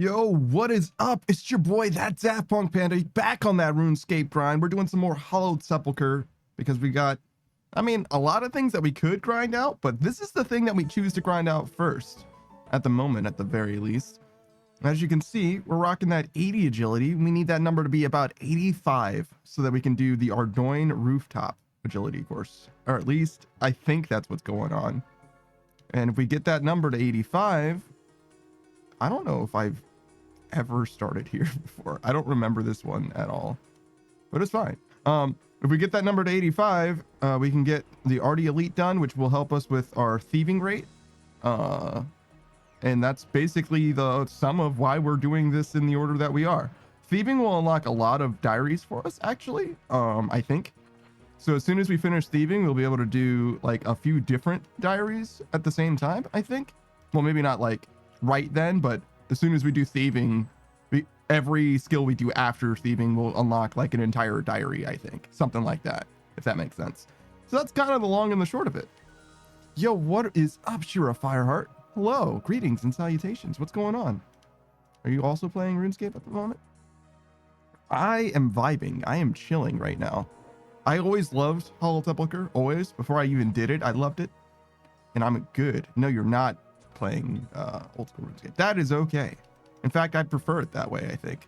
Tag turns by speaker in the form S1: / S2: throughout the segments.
S1: Yo, what is up? It's your boy, that Daft Punk Panda, back on that RuneScape grind. We're doing some more Hallowed Sepulchre because we got, a lot of things that we could grind out, but this is the thing that we choose to grind out first, at the moment, at the very least. As you can see, we're rocking that 80 agility. We need that number to be about 85 so that we can do the Ardoin rooftop agility course, or at least I think that's what's going on. And if we get that number to 85, I don't know if I've ever started here before. I don't remember this one at all, but it's fine. If we get that number to 85, we can get the Arty Elite done, which will help us with our thieving rate. And that's basically the sum of why we're doing this in the order that we are. Thieving will unlock a lot of diaries for us, actually, I think. So as soon as we finish thieving, we'll be able to do like a few different diaries at the same time, I think. Well, maybe not like right then, but as soon as we do thieving, every skill we do after thieving will unlock like an entire diary, I think. Something like that, if that makes sense. So that's kind of the long and the short of it. Yo, what is up, Shira Fireheart? Hello, greetings and salutations. What's going on? Are you also playing RuneScape at the moment? I am vibing. I am chilling right now. I always loved Hallowed Sepulchre, always. Before I even did it, I loved it. And I'm good. No, you're not playing old school RuneScape. That is okay. In fact, I prefer it that way, I think.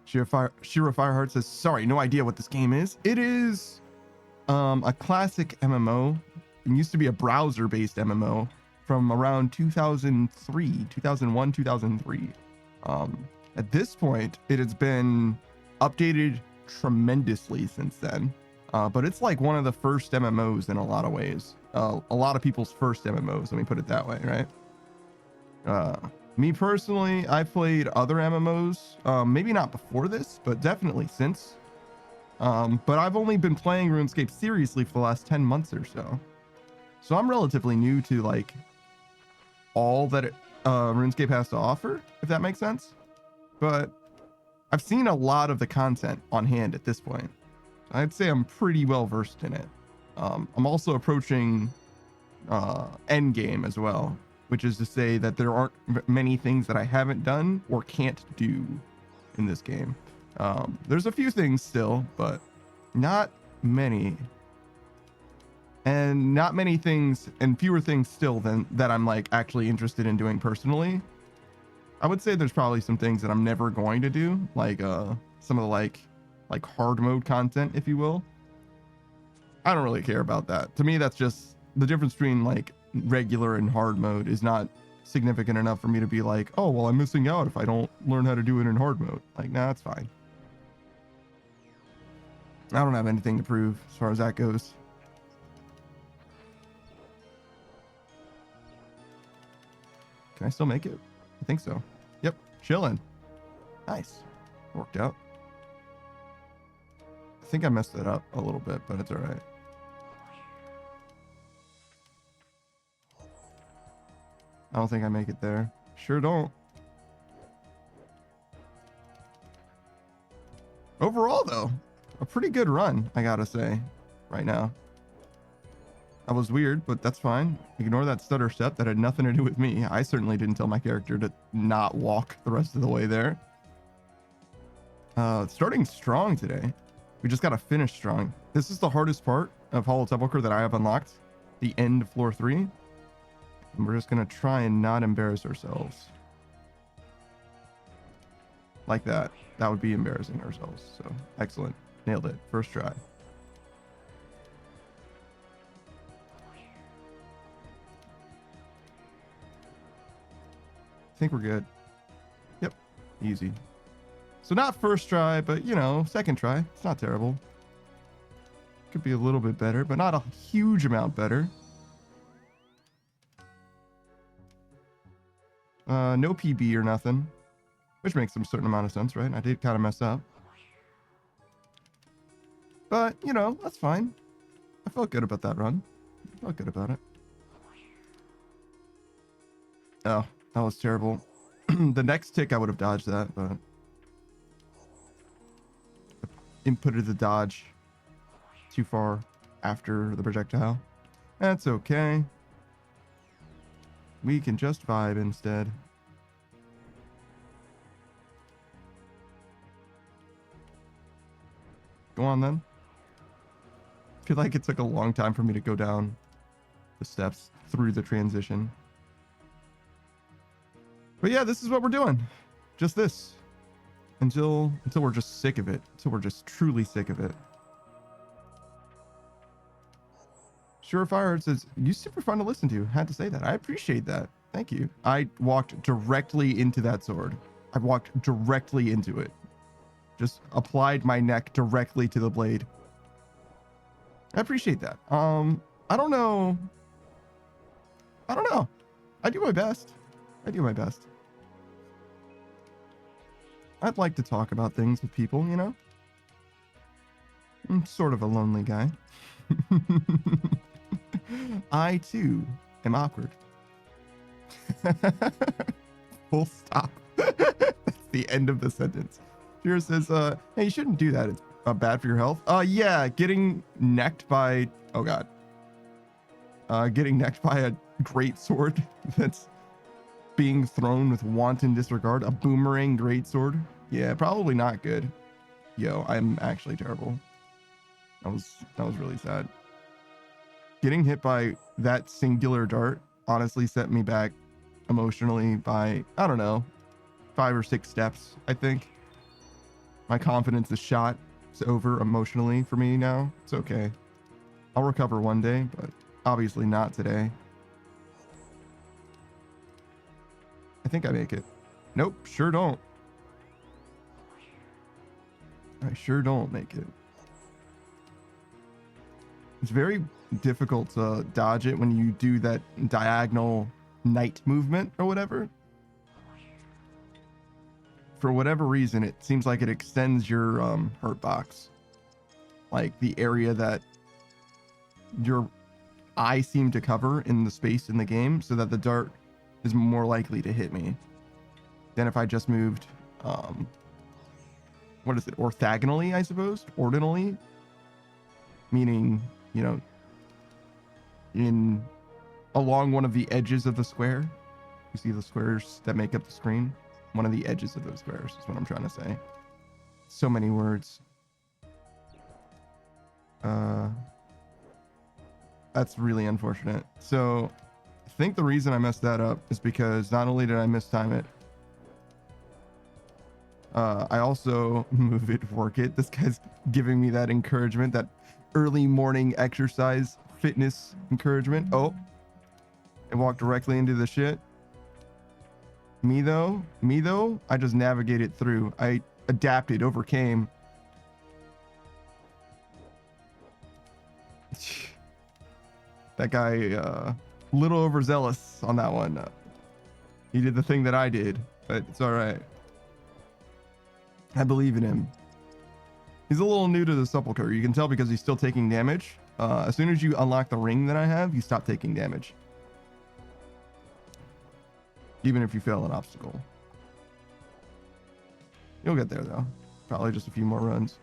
S1: Shira Fireheart says, sorry, no idea what this game is. It is a classic MMO. It used to be a browser-based MMO from around 2001, 2003. At this point, it has been updated tremendously since then. But it's like one of the first MMOs in a lot of ways. A lot of people's first MMOs, let me put it that way, right? Me personally, I played other MMOs, maybe not before this, but definitely since. But I've only been playing RuneScape seriously for the last 10 months or so. So I'm relatively new to like all that RuneScape has to offer, if that makes sense. But I've seen a lot of the content on hand at this point. I'd say I'm pretty well versed in it. I'm also approaching endgame as well, which is to say that there aren't many things that I haven't done or can't do in this game. There's a few things still, but not many. And not many things, and fewer things still than that I'm like actually interested in doing personally. I would say there's probably some things that I'm never going to do, like some of the like hard mode content, if you will. I don't really care about that. To me, that's just the difference between like regular and hard mode is not significant enough for me to be like, oh, well, I'm missing out if I don't learn how to do it in hard mode. Like, nah, that's fine. I don't have anything to prove as far as that goes. Can I still make it? I think so. Yep, chilling. Nice. Worked out. I think I messed it up a little bit, but it's all right. I don't think I make it there. Sure don't. Overall, though, a pretty good run, I gotta say, right now. That was weird, but that's fine. Ignore that stutter step. That had nothing to do with me. I certainly didn't tell my character to not walk the rest of the way there. Starting strong today. We just gotta finish strong. This is the hardest part of Hallowed Sepulchre that I have unlocked. The end of floor 3. And we're just gonna try and not embarrass ourselves. Like that. That would be embarrassing ourselves. So, excellent. Nailed it. First try. I think we're good. Yep. Easy. So not first try, but you know, second try. It's not terrible. Could be a little bit better, but not a huge amount better. No PB or nothing, which makes some certain amount of sense, right? I did kind of mess up, but you know, that's fine. I felt good about that run. I felt good about it. Oh, that was terrible. The next tick I would have dodged that, but inputted the dodge too far after the projectile. That's okay. We can just vibe instead. Go on then. I feel like it took a long time for me to go down the steps through the transition. But yeah, this is what we're doing. Just this. Until we're just sick of it. Until we're just truly sick of it. Surefire says, you super fun to listen to. Had to say that. I appreciate that. Thank you. I walked directly into that sword. I walked directly into it. Just applied my neck directly to the blade. I appreciate that. I don't know. I do my best. I'd like to talk about things with people, you know? I'm sort of a lonely guy. I too am awkward. Full stop. That's the end of the sentence. Shira says, hey, you shouldn't do that. It's bad for your health. Yeah, getting necked by, oh god. Getting necked by a great sword that's being thrown with wanton disregard. A boomerang great sword. Yeah, probably not good. Yo, I'm actually terrible. That was really sad. Getting hit by that singular dart honestly set me back emotionally by, I don't know, 5 or 6 steps, I think. My confidence is shot. It's over emotionally for me now. It's okay. I'll recover one day, but obviously not today. I think I make it. Nope, sure don't. I sure don't make it. It's very difficult to dodge it when you do that diagonal knight movement or whatever. For whatever reason, it seems like it extends your hurt box. Like the area that your eye seemed to cover in the space in the game, so that the dart is more likely to hit me than if I just moved, what is it, orthogonally, I suppose? Ordinally? Meaning, you know, along one of the edges of the square. You see the squares that make up the screen? One of the edges of those squares is what I'm trying to say. So many words. That's really unfortunate. So I think the reason I messed that up is because not only did I mistime it, I also move it, work it. This guy's giving me that encouragement, that early morning exercise fitness encouragement. Oh, and walk directly into the shit. Me though, I just navigated through. I adapted, overcame. That guy, a little overzealous on that one. He did the thing that I did, but it's all right. I believe in him. He's a little new to the Sepulchre. You can tell because he's still taking damage. As soon as you unlock the ring that I have, you stop taking damage. Even if you fail an obstacle. You'll get there though. Probably just a few more runs.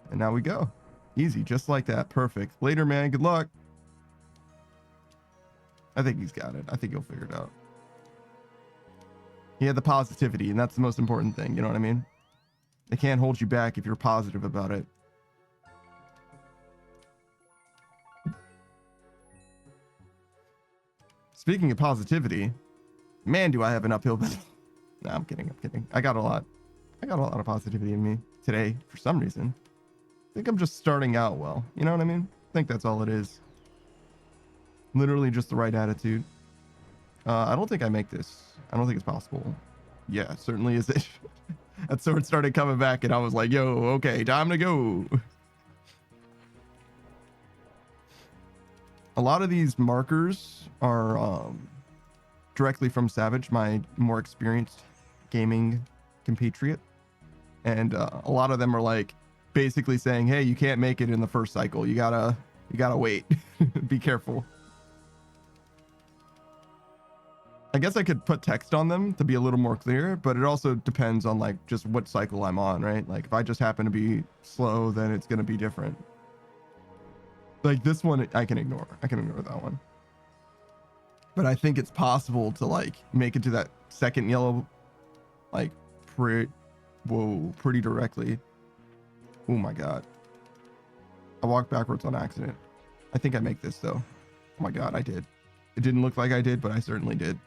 S1: And now we go. Easy, just like that. Perfect. Later, man. Good luck. I think he's got it. I think he'll figure it out. He had the positivity, and that's the most important thing. You know what I mean? They can't hold you back if you're positive about it. Speaking of positivity, man, do I have an uphill battle. No, I'm kidding. I got a lot of positivity in me today for some reason. I think I'm just starting out well. You know what I mean? I think that's all it is. Literally just the right attitude. I don't think I make this. I don't think it's possible. Yeah, certainly is it. That sword started coming back and I was like, yo, okay, time to go. A lot of these markers are directly from Savage, my more experienced gaming compatriot. And a lot of them are like basically saying, hey, you can't make it in the first cycle. You gotta wait. Be careful. I guess I could put text on them to be a little more clear, but it also depends on like just what cycle I'm on, right? Like if I just happen to be slow, then it's gonna be different. Like this one, I can ignore. I can ignore that one. But I think it's possible to like make it to that second yellow, like pretty directly. Oh my God. I walked backwards on accident. I think I make this though. Oh my God, I did. It didn't look like I did, but I certainly did.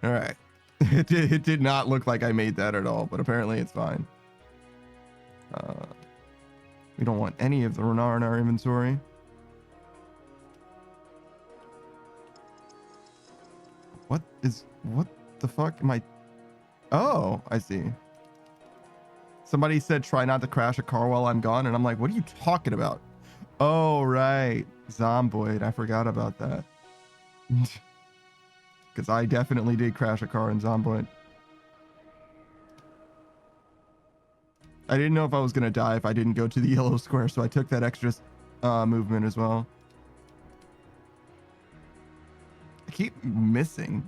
S1: All right. It did not look like I made that at all, but apparently it's fine. We don't want any of the Renar in our inventory. What the fuck am I? Oh, I see. Somebody said try not to crash a car while I'm gone, and I'm like, what are you talking about? Oh, right. Zomboid. I forgot about that. Because I definitely did crash a car in Zomboid. I didn't know if I was going to die if I didn't go to the yellow square, so I took that extra movement as well. I keep missing.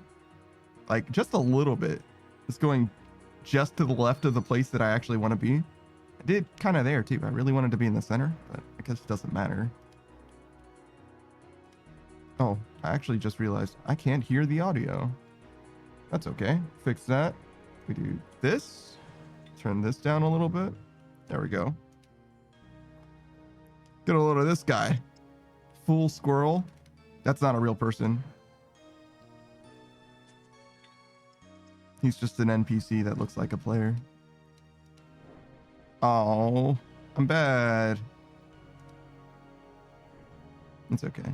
S1: Like, just a little bit. It's going just to the left of the place that I actually want to be. I did kind of there, too. I really wanted to be in the center, but I guess it doesn't matter. Oh, I actually just realized I can't hear the audio. That's okay. Fix that. We do this. Turn this down a little bit. There we go. Get a load of this guy. Fool squirrel. That's not a real person. He's just an NPC that looks like a player. Oh, I'm bad. It's okay.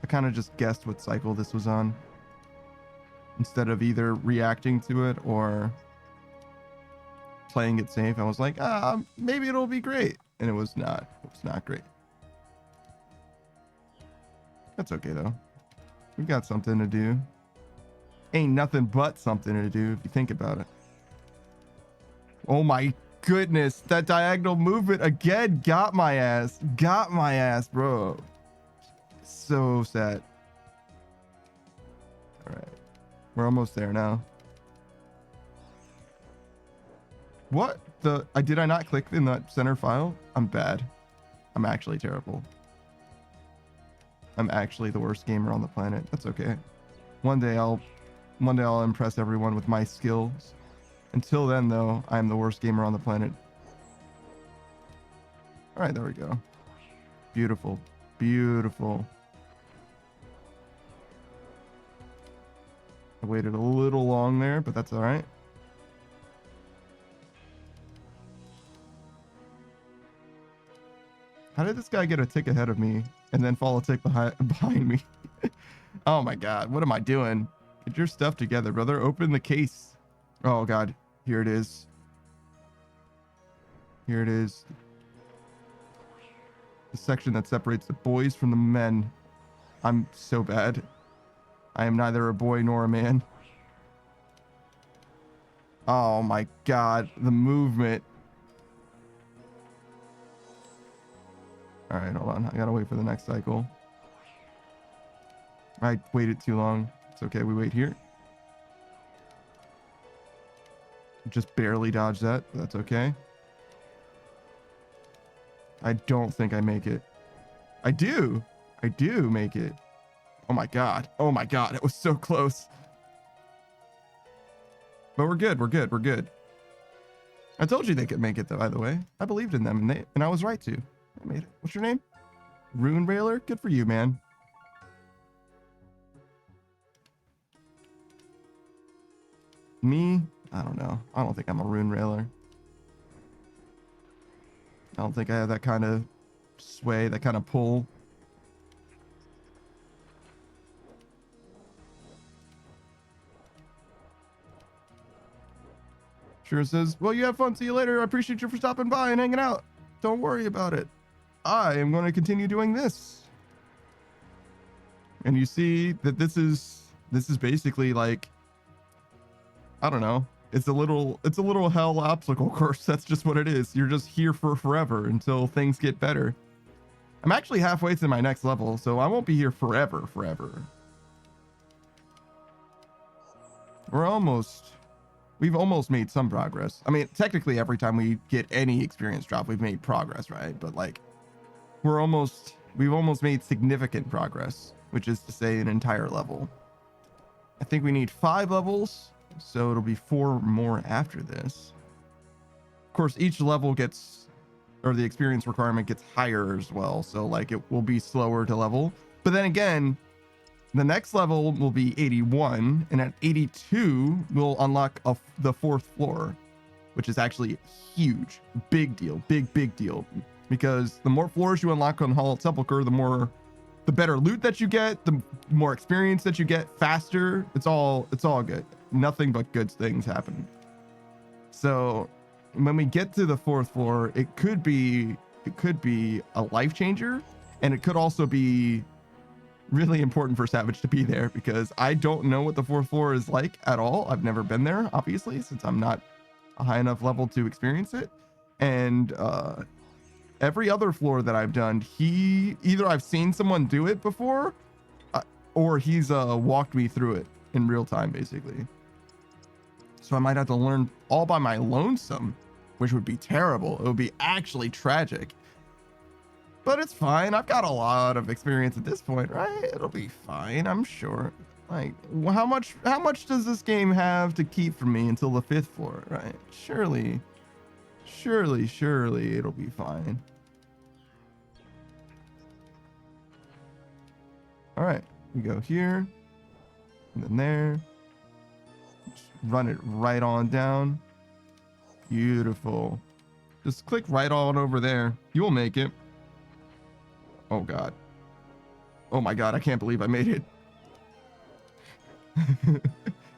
S1: I kind of just guessed what cycle this was on instead of either reacting to it or playing it safe. I was like, maybe it'll be great. And it was not. It was not great. That's okay though. We've got something to do. Ain't nothing but something to do if you think about it. Oh my goodness. That diagonal movement again got my ass. Got my ass, bro. So sad. All right. We're almost there now. What the? Did I not click in that center file? I'm bad. I'm actually terrible. I'm actually the worst gamer on the planet. That's okay. One day I'll impress everyone with my skills. Until then, though, I'm the worst gamer on the planet. All right, there we go. Beautiful. Beautiful. I waited a little long there, but that's all right. How did this guy get a tick ahead of me and then fall a tick behind me? Oh my God, what am I doing? Get your stuff together, brother. Open the case. Oh God, here it is. Here it is. The section that separates the boys from the men. I'm so bad. I am neither a boy nor a man. Oh my God, the movement. All right, hold on. I gotta wait for the next cycle. I waited too long. It's okay, we wait here. Just barely dodged that, but that's okay. I don't think I make it. I do. I do make it. Oh my God. Oh my God. It was so close. But we're good. We're good. We're good. I told you they could make it, though, by the way. I believed in them, and I was right to. I made it. What's your name? Rune Railer? Good for you, man. Me? I don't know. I don't think I'm a Rune Railer. I don't think I have that kind of sway, that kind of pull. Sure says, well, you have fun. See you later. I appreciate you for stopping by and hanging out. Don't worry about it. I am going to continue doing this. And you see that this is basically like, I don't know. It's a little hell obstacle course. That's just what it is. You're just here for forever until things get better. I'm actually halfway to my next level, so I won't be here forever. We're almost we've almost made some progress. I mean, technically every time we get any experience drop, we've made progress, right? But like we've almost made significant progress, which is to say an entire level. I think we need 5 levels, so it'll be 4 more after this. Of course, each level gets, or the experience requirement gets higher as well, so like it will be slower to level. But then again, the next level will be 81, and at 82 we'll unlock the 4th floor, which is actually huge. Big deal. Big deal. Because the more floors you unlock on Hallowed Sepulchre, the better loot that you get, the more experience that you get, faster. It's all good. Nothing but good things happen. So when we get to the 4th floor, it could be a life changer, and it could also be really important for Savage to be there, because I don't know what the 4th floor is like at all. I've never been there, obviously, since I'm not a high enough level to experience it. And every other floor that I've done, either I've seen someone do it before, or he's walked me through it in real time, basically. So I might have to learn all by my lonesome, which would be terrible. It would be actually tragic. But it's fine. I've got a lot of experience at this point, right? It'll be fine, I'm sure. Like, how much does this game have to keep from me until the 5th floor, right? Surely it'll be fine. All right, we go here, and then there. Just run it right on down. Beautiful. Just click right on over there. You will make it. Oh God. Oh my God, I can't believe I made it.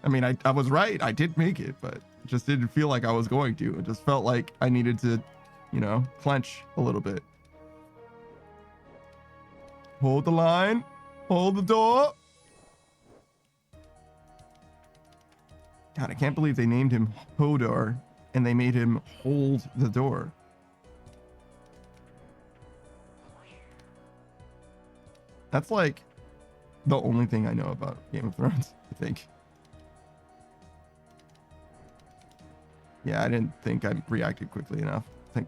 S1: I mean, I was right. I did make it, but it just didn't feel like I was going to. It just felt like I needed to, clench a little bit. Hold the line. Hold the door. God, I can't believe they named him Hodor and they made him hold the door. That's like the only thing I know about Game of Thrones, I think. Yeah, I didn't think I reacted quickly enough.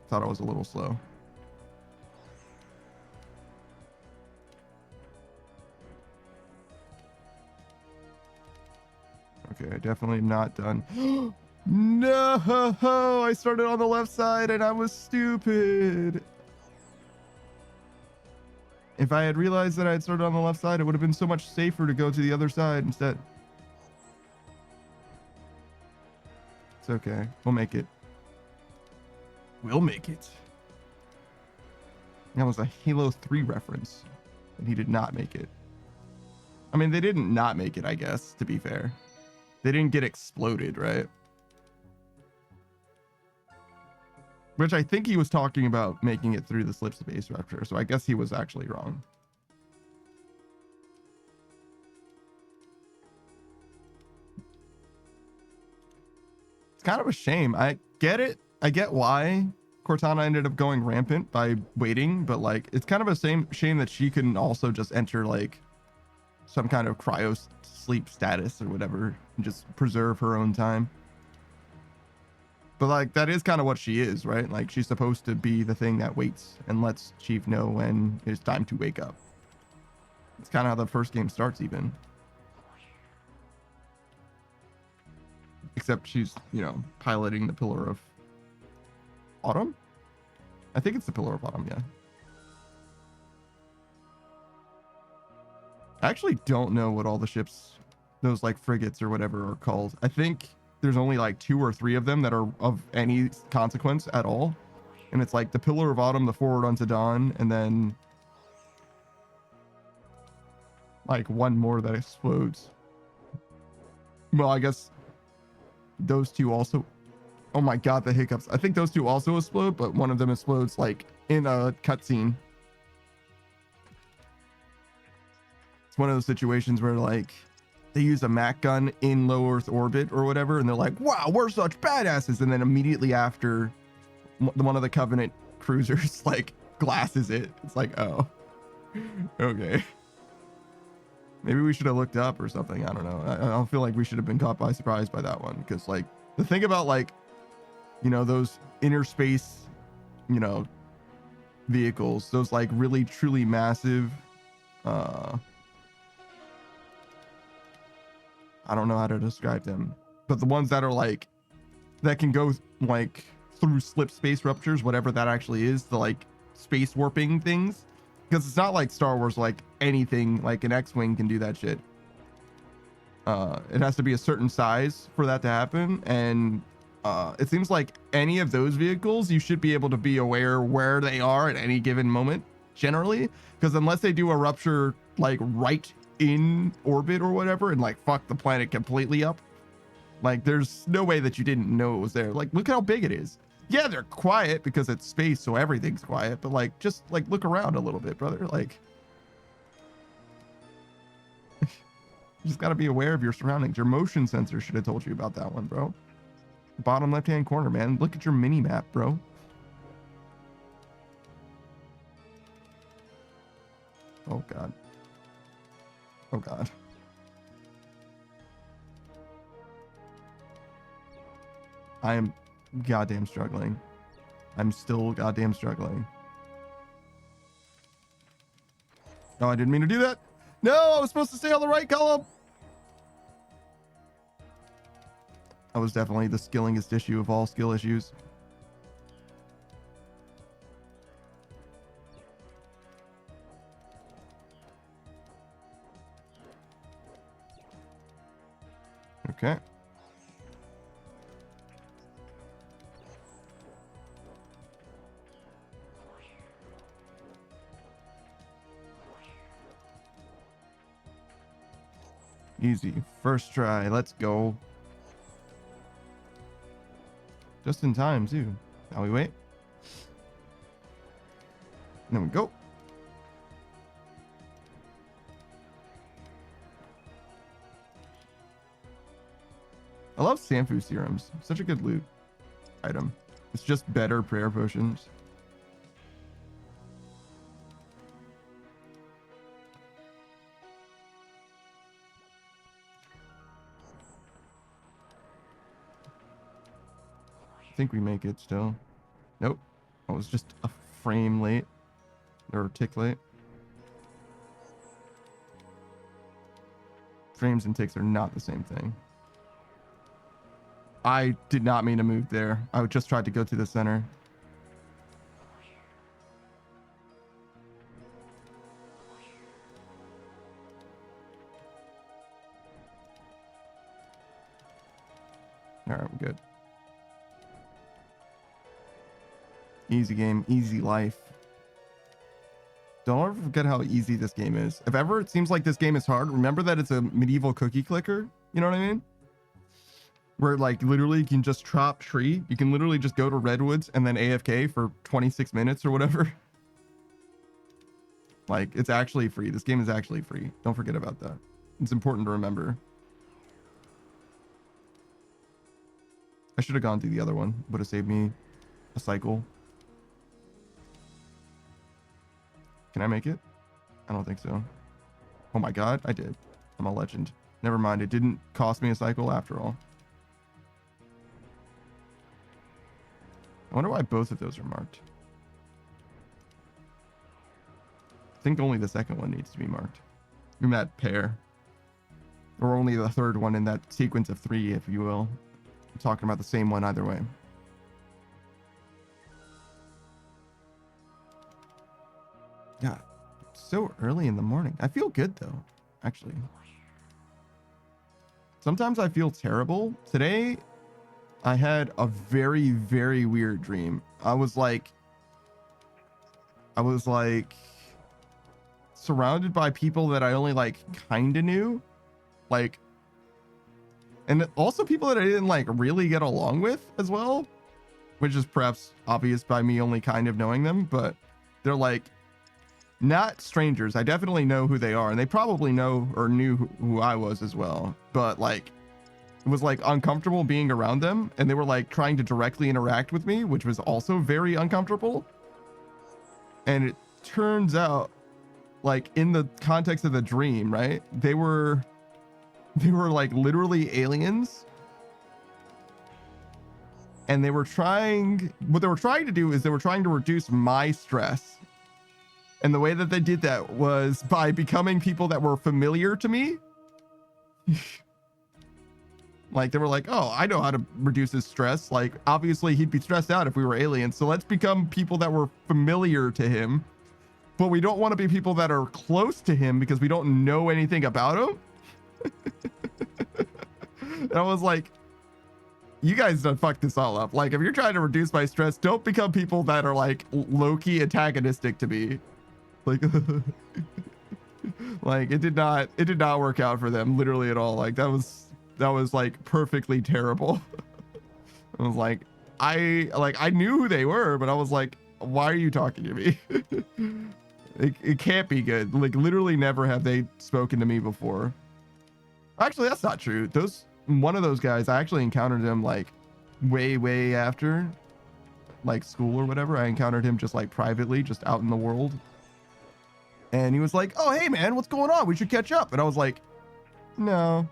S1: Thought I was a little slow. Okay, I definitely am not done. No, I started on the left side and I was stupid. If I had realized that I had started on the left side, it would have been so much safer to go to the other side instead. It's okay. We'll make it. We'll make it. That was a Halo 3 reference, and he did not make it. I mean, they didn't not make it, I guess, to be fair. They didn't get exploded, right? Which I think he was talking about making it through the slip space rupture, so I guess he was actually wrong. It's kind of a shame. I get it. I get why Cortana ended up going rampant by waiting, but like it's kind of a shame that she couldn't also just enter like some kind of cryo sleep status or whatever and just preserve her own time. But like that is kind of what she is, right? Like she's supposed to be the thing that waits and lets Chief know when it's time to wake up. It's kind of how the first game starts even. Except she's, piloting the Pillar of Autumn? I think it's the Pillar of Autumn, yeah. I actually don't know what all the ships, those like frigates or whatever are called. I think there's only like 2 or 3 of them that are of any consequence at all. And it's like the Pillar of Autumn, the Forward Unto Dawn, and then like one more that explodes. Well, I guess those 2 also. Oh my God, the hiccups. I think those 2 also explode, but one of them explodes like in a cutscene. It's one of those situations where like they use a Mac gun in low Earth orbit or whatever, and they're like, wow, we're such badasses. And then immediately after, one of the Covenant cruisers like glasses it. It's like, oh, okay. Maybe we should have looked up or something. I don't know. I don't feel like we should have been caught by surprise by that one, because like The thing about like, you know, those inner space, you know, vehicles, those like really truly massive, I don't know how to describe them, but the ones that are like, that can go like through slip space ruptures, whatever that actually is, the like space warping things, because it's not like Star Wars, like anything like an X-Wing can do that shit. It has to be a certain size for that to happen, and it seems like any of those vehicles, you should be able to be aware where they are at any given moment, generally, because unless they do a rupture like right in orbit or whatever and like fuck the planet completely up, like there's no way that you didn't know it was there. Like, look how big it is. Yeah, they're quiet because it's space, so everything's quiet, but like just like look around a little bit, brother. Like, you just got to be aware of your surroundings. Your motion sensor should have told you about that one, bro. Bottom left hand corner, man. Look at your mini map, bro. Oh god. Oh god. I am goddamn struggling. I'm still goddamn struggling. No, I didn't mean to do that. No, I was supposed to stay on the right column. That was definitely the skillingest issue of all skill issues. Okay. Easy. First try. Let's go. Just in time, too. Now we wait. And then we go. I love Sanfu serums. Such a good loot item. It's just better prayer potions. I think we make it still. Nope. I was just a frame late. Or a tick late. Frames and ticks are not the same thing. I did not mean to move there. I just tried to go to the center. All right, we're good. Easy game, easy life. Don't ever forget how easy this game is. If ever it seems like this game is hard, remember that it's a medieval cookie clicker. You know what I mean? Where like literally you can just chop tree. You can literally just go to Redwoods and then AFK for 26 minutes or whatever. Like, it's actually free. This game is actually free. Don't forget about that. It's important to remember. I should have gone through the other one. Would have saved me a cycle. Can I make it? I don't think so. Oh my god, I did. I'm a legend. Never mind, it didn't cost me a cycle after all. I wonder why both of those are marked. I think only the second one needs to be marked. In that pair. Or only the third one in that sequence of 3, if you will. I'm talking about the same one either way. Yeah, so early in the morning. I feel good though, actually. Sometimes I feel terrible. Today, I had a very, very weird dream. I was like surrounded by people that I only like kind of knew. Like, and also people that I didn't like really get along with as well, which is perhaps obvious by me only kind of knowing them, but they're like not strangers. I definitely know who they are, and they probably know or knew who I was as well, but like it was like uncomfortable being around them, and they were like trying to directly interact with me, which was also very uncomfortable. And it turns out, like in the context of the dream, right, they were like literally aliens and what they were trying to do is they were trying to reduce my stress. And the way that they did that was by becoming people that were familiar to me. Like, they were like, oh, I know how to reduce his stress. Like, obviously he'd be stressed out if we were aliens. So let's become people that were familiar to him. But we don't want to be people that are close to him because we don't know anything about him. And I was like, you guys done fucked this all up. Like, if you're trying to reduce my stress, don't become people that are like low-key antagonistic to me. Like, like it did not work out for them literally at all. Like that was like perfectly terrible. I was like, I knew who they were, but I was like, why are you talking to me? It can't be good. Like, literally never have they spoken to me before. Actually, that's not true. One of those guys, I actually encountered him like way after like school or whatever. I encountered him just like privately, just out in the world. And he was like, oh, hey man, what's going on? We should catch up. And I was like, no.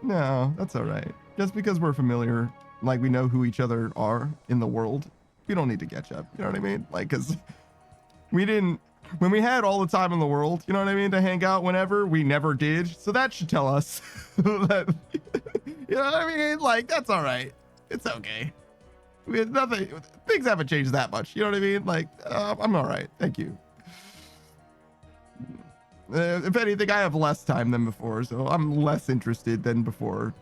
S1: No, that's all right. Just because we're familiar, like we know who each other are in the world, we don't need to catch up. You know what I mean? Like, because when we had all the time in the world, you know what I mean, to hang out whenever, we never did. So that should tell us that, you know what I mean? Like, that's all right. It's okay. We had nothing, things haven't changed that much. You know what I mean? Like, I'm all right. Thank you. If anything, I have less time than before, so I'm less interested than before.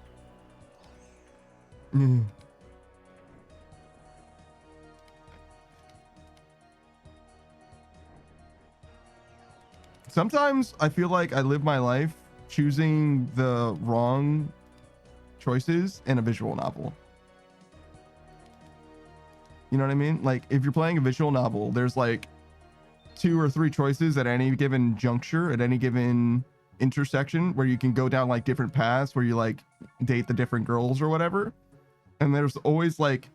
S1: Sometimes I feel like I live my life choosing the wrong choices in a visual novel. You know what I mean? Like, if you're playing a visual novel, there's like 2 or 3 choices at any given juncture, at any given intersection, where you can go down like different paths where you like date the different girls or whatever. And there's always like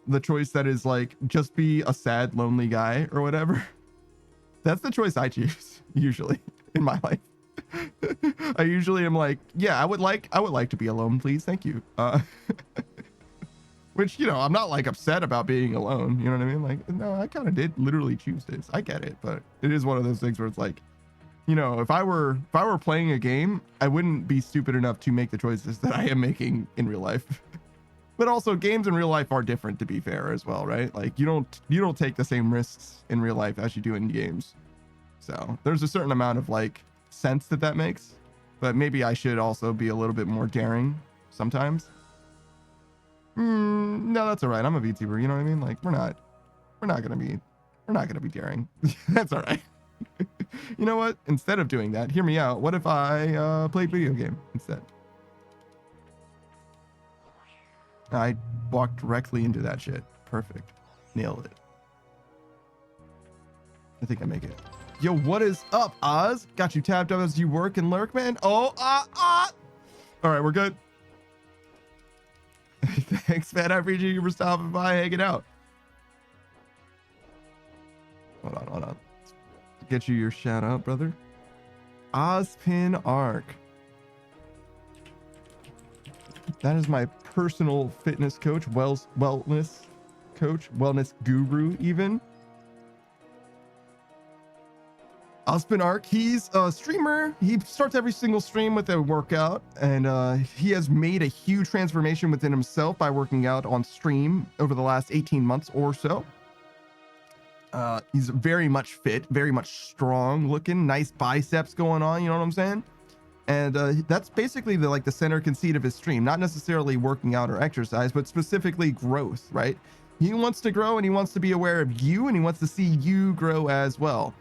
S1: the choice that is like, just be a sad, lonely guy or whatever. That's the choice I choose usually in my life. I usually am like, yeah, I would like to be alone, please. Thank you. Which, you know, I'm not like upset about being alone. You know what I mean? Like, no, I kind of did literally choose this. I get it, but it is one of those things where it's like, you know, if I were playing a game, I wouldn't be stupid enough to make the choices that I am making in real life. But also, games in real life are different, to be fair, as well, right? Like, you don't take the same risks in real life as you do in games. So there's a certain amount of like sense that makes, but maybe I should also be a little bit more daring sometimes. No, that's all right. I'm a VTuber. You know what I mean? Like, we're not gonna be daring. That's all right. You know what? Instead of doing that, hear me out. What if I played video game instead? I walked directly into that shit. Perfect. Nailed it. I think I make it. Yo, what is up, Oz? Got you tapped up as you work and lurk, man. Oh, All right, we're good. Thanks, man. I appreciate you for stopping by, hanging out. Hold on. Get you your shout out, brother. Ozpin Arc. That is my personal fitness coach, wellness coach, wellness guru, even. Ozpin Arc, he's a streamer. He starts every single stream with a workout, and he has made a huge transformation within himself by working out on stream over the last 18 months or so. He's very much fit, very much strong looking, nice biceps going on, you know what I'm saying? And that's basically the center conceit of his stream, not necessarily working out or exercise, but specifically growth, right? He wants to grow and he wants to be aware of you and he wants to see you grow as well.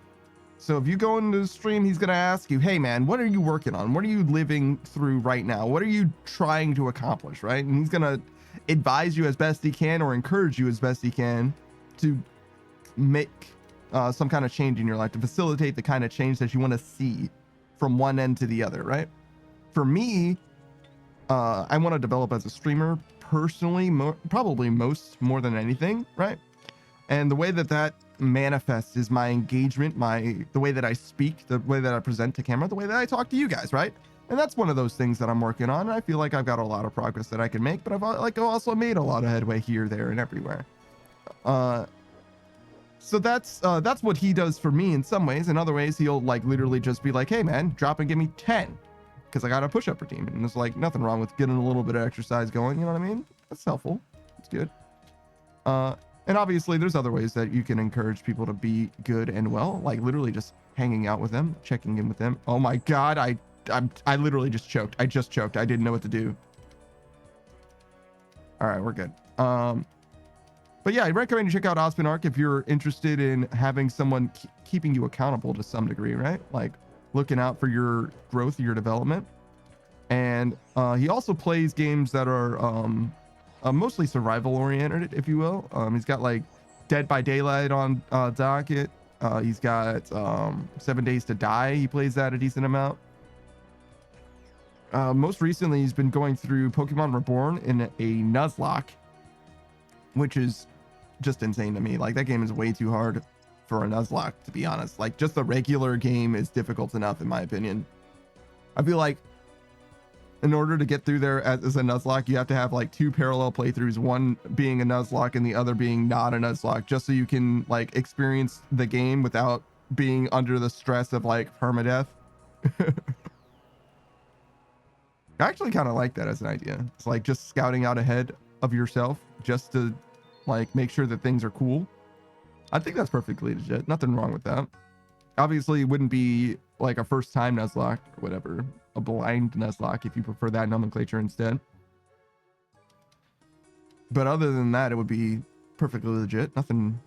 S1: So if you go into the stream, he's going to ask you, hey man, what are you working on? What are you living through right now? What are you trying to accomplish, right? And he's going to advise you as best he can or encourage you as best he can to make some kind of change in your life, to facilitate the kind of change that you want to see from one end to the other, right? For me, I want to develop as a streamer personally, probably more than anything, right? And the way that manifests is my engagement, the way that I speak, the way that I present to camera, the way that I talk to you guys, right? And that's one of those things that I'm working on. I feel like I've got a lot of progress that I can make, but I've like also made a lot of headway here, there, and everywhere. So that's what he does for me in some ways. In other ways, he'll like literally just be like, hey man, drop and give me 10 because I got a push-up routine. And there's like nothing wrong with getting a little bit of exercise going, you know what I mean? That's helpful. It's good. And obviously there's other ways that you can encourage people to be good and well, like literally just hanging out with them, checking in with them. Oh my God, I literally just choked. I just choked. I didn't know what to do. All right, we're good. But yeah, I recommend you check out Osmond Arc if you're interested in having someone keeping you accountable to some degree, right? Like looking out for your growth, your development. And he also plays games that are mostly survival oriented, if you will. He's got like Dead by Daylight on docket. He's got 7 Days to Die. He plays that a decent amount. Most recently, he's been going through Pokemon Reborn in a Nuzlocke, which is just insane to me. Like that game is way too hard for a Nuzlocke, to be honest. Like just the regular game is difficult enough, in my opinion. I feel like in order to get through there as a Nuzlocke, you have to have like 2 parallel playthroughs, one being a Nuzlocke and the other being not a Nuzlocke, just so you can like experience the game without being under the stress of like permadeath. I actually kind of like that as an idea. It's like just scouting out ahead of yourself just to like make sure that things are cool. I think that's perfectly legit. Nothing wrong with that. Obviously, it wouldn't be like a first time Nuzlocke or whatever, a blind Nuzlocke if you prefer that nomenclature instead. But other than that, it would be perfectly legit. Nothing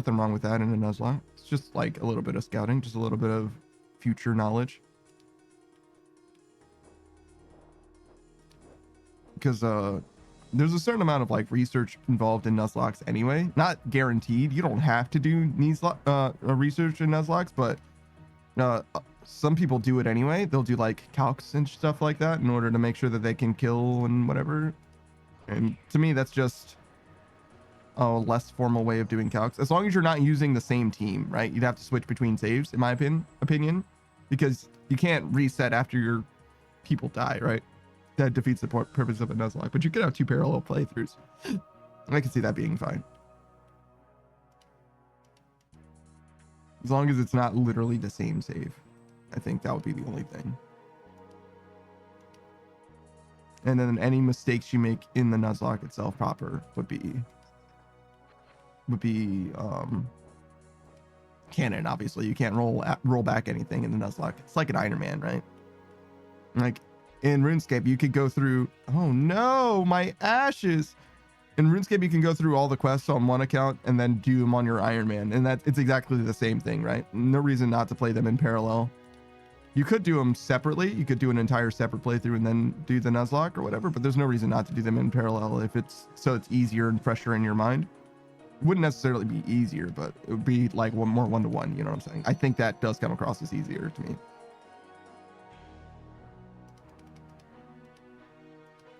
S1: wrong with that in a Nuzlocke. It's just like a little bit of scouting, just a little bit of future knowledge. Because there's a certain amount of like research involved in Nuzlocks anyway. Not guaranteed. You don't have to do research in Nuzlocks, but some people do it anyway. They'll do like calcs and stuff like that in order to make sure that they can kill and whatever. And to me, that's just a less formal way of doing calcs. As long as you're not using the same team, right? You'd have to switch between saves, in my opinion, because you can't reset after your people die, right? That defeats the purpose of a Nuzlocke, but you could have 2 parallel playthroughs. I can see that being fine. As long as it's not literally the same save. I think that would be the only thing. And then any mistakes you make in the Nuzlocke itself proper would be canon, obviously. You can't roll back anything in the Nuzlocke. It's like an Iron Man, right? Like in RuneScape, you could go through, oh no, my ashes. In RuneScape, you can go through all the quests on one account and then do them on your Iron Man. And it's exactly the same thing, right? No reason not to play them in parallel. You could do them separately. You could do an entire separate playthrough and then do the Nuzlocke or whatever, but there's no reason not to do them in parallel if it's easier and fresher in your mind. It wouldn't necessarily be easier, but it would be like more one-to-one, you know what I'm saying? I think that does come across as easier to me.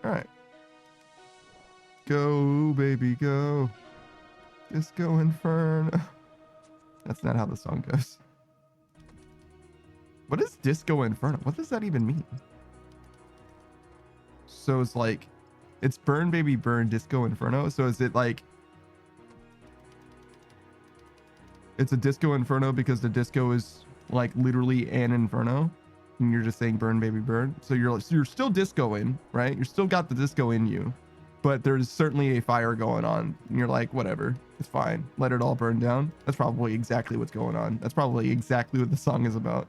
S1: All right. Go, baby, go. Disco Inferno. That's not how the song goes. What is Disco Inferno? What does that even mean? So it's like, it's Burn, Baby, Burn, Disco Inferno. So is it like, it's a Disco Inferno because the disco is like literally an inferno? And you're just saying burn, baby, burn. So you're still discoing, right? You're still got the disco in you, but there's certainly a fire going on. And you're like, whatever, it's fine. Let it all burn down. That's probably exactly what's going on. That's probably exactly what the song is about.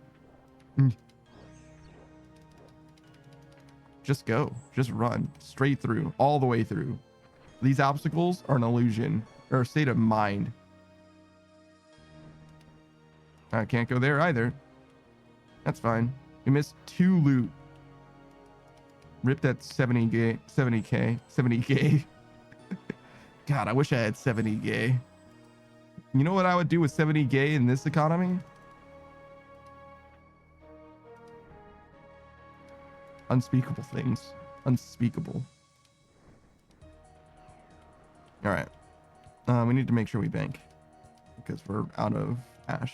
S1: Just go, just run straight through, all the way through. These obstacles are an illusion or a state of mind. I can't go there either. That's fine. We missed 2 loot. Rip that 70k. God, I wish I had 70 gay. You know what I would do with 70 gay in this economy? Unspeakable things. Unspeakable. All right. We need to make sure we bank because we're out of ash.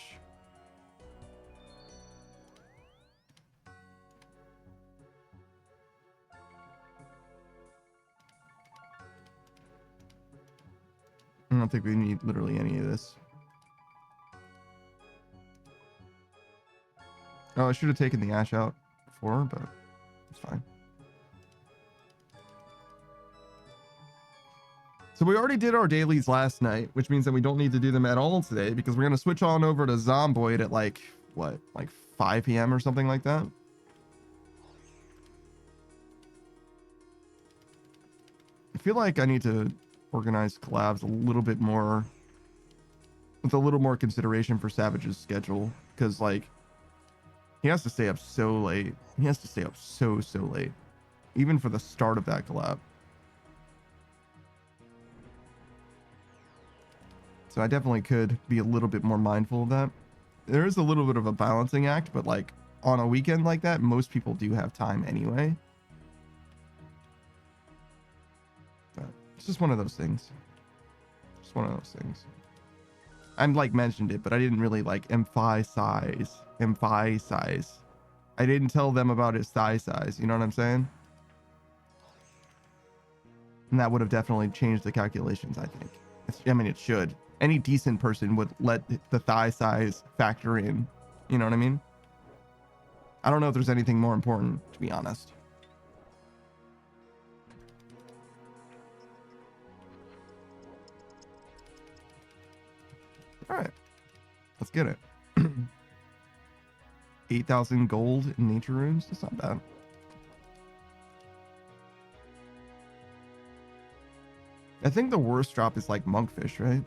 S1: don't think we need literally any of this. Oh, I should have taken the ash out before, but it's fine. So we already did our dailies last night, which means that we don't need to do them at all today because we're going to switch on over to Zomboid at like, what, like 5 p.m. or something like that? I feel like I need to organize collabs a little bit more, with a little more consideration for Savage's schedule, because like he has to stay up so late. He has to stay up so late, even for the start of that collab. So I definitely could be a little bit more mindful of that. There is a little bit of a balancing act, but like on a weekend like that, most people do have time anyway. But it's just one of those things. Just one of those things. I like mentioned it, but I didn't really like emphasize. I didn't tell them about his thigh size. You know what I'm saying? And that would have definitely changed the calculations, I think. I mean, it should. Any decent person would let the thigh size factor in. You know what I mean? I don't know if there's anything more important, to be honest. All right, let's get it. 8,000 gold in nature runes. That's not bad. I think the worst drop is like monkfish, right?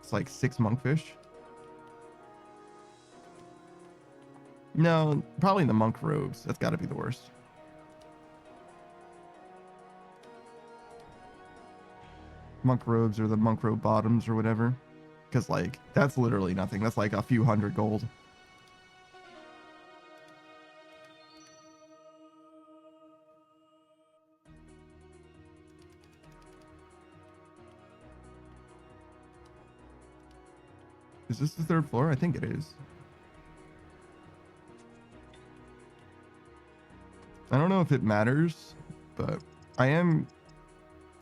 S1: It's like 6 monkfish. No, probably the monk robes. That's got to be the worst. Monk robes or the monk robe bottoms or whatever. Because like that's literally nothing. That's like a few hundred gold. Is this the 3rd floor? I think it is. I don't know if it matters, but I am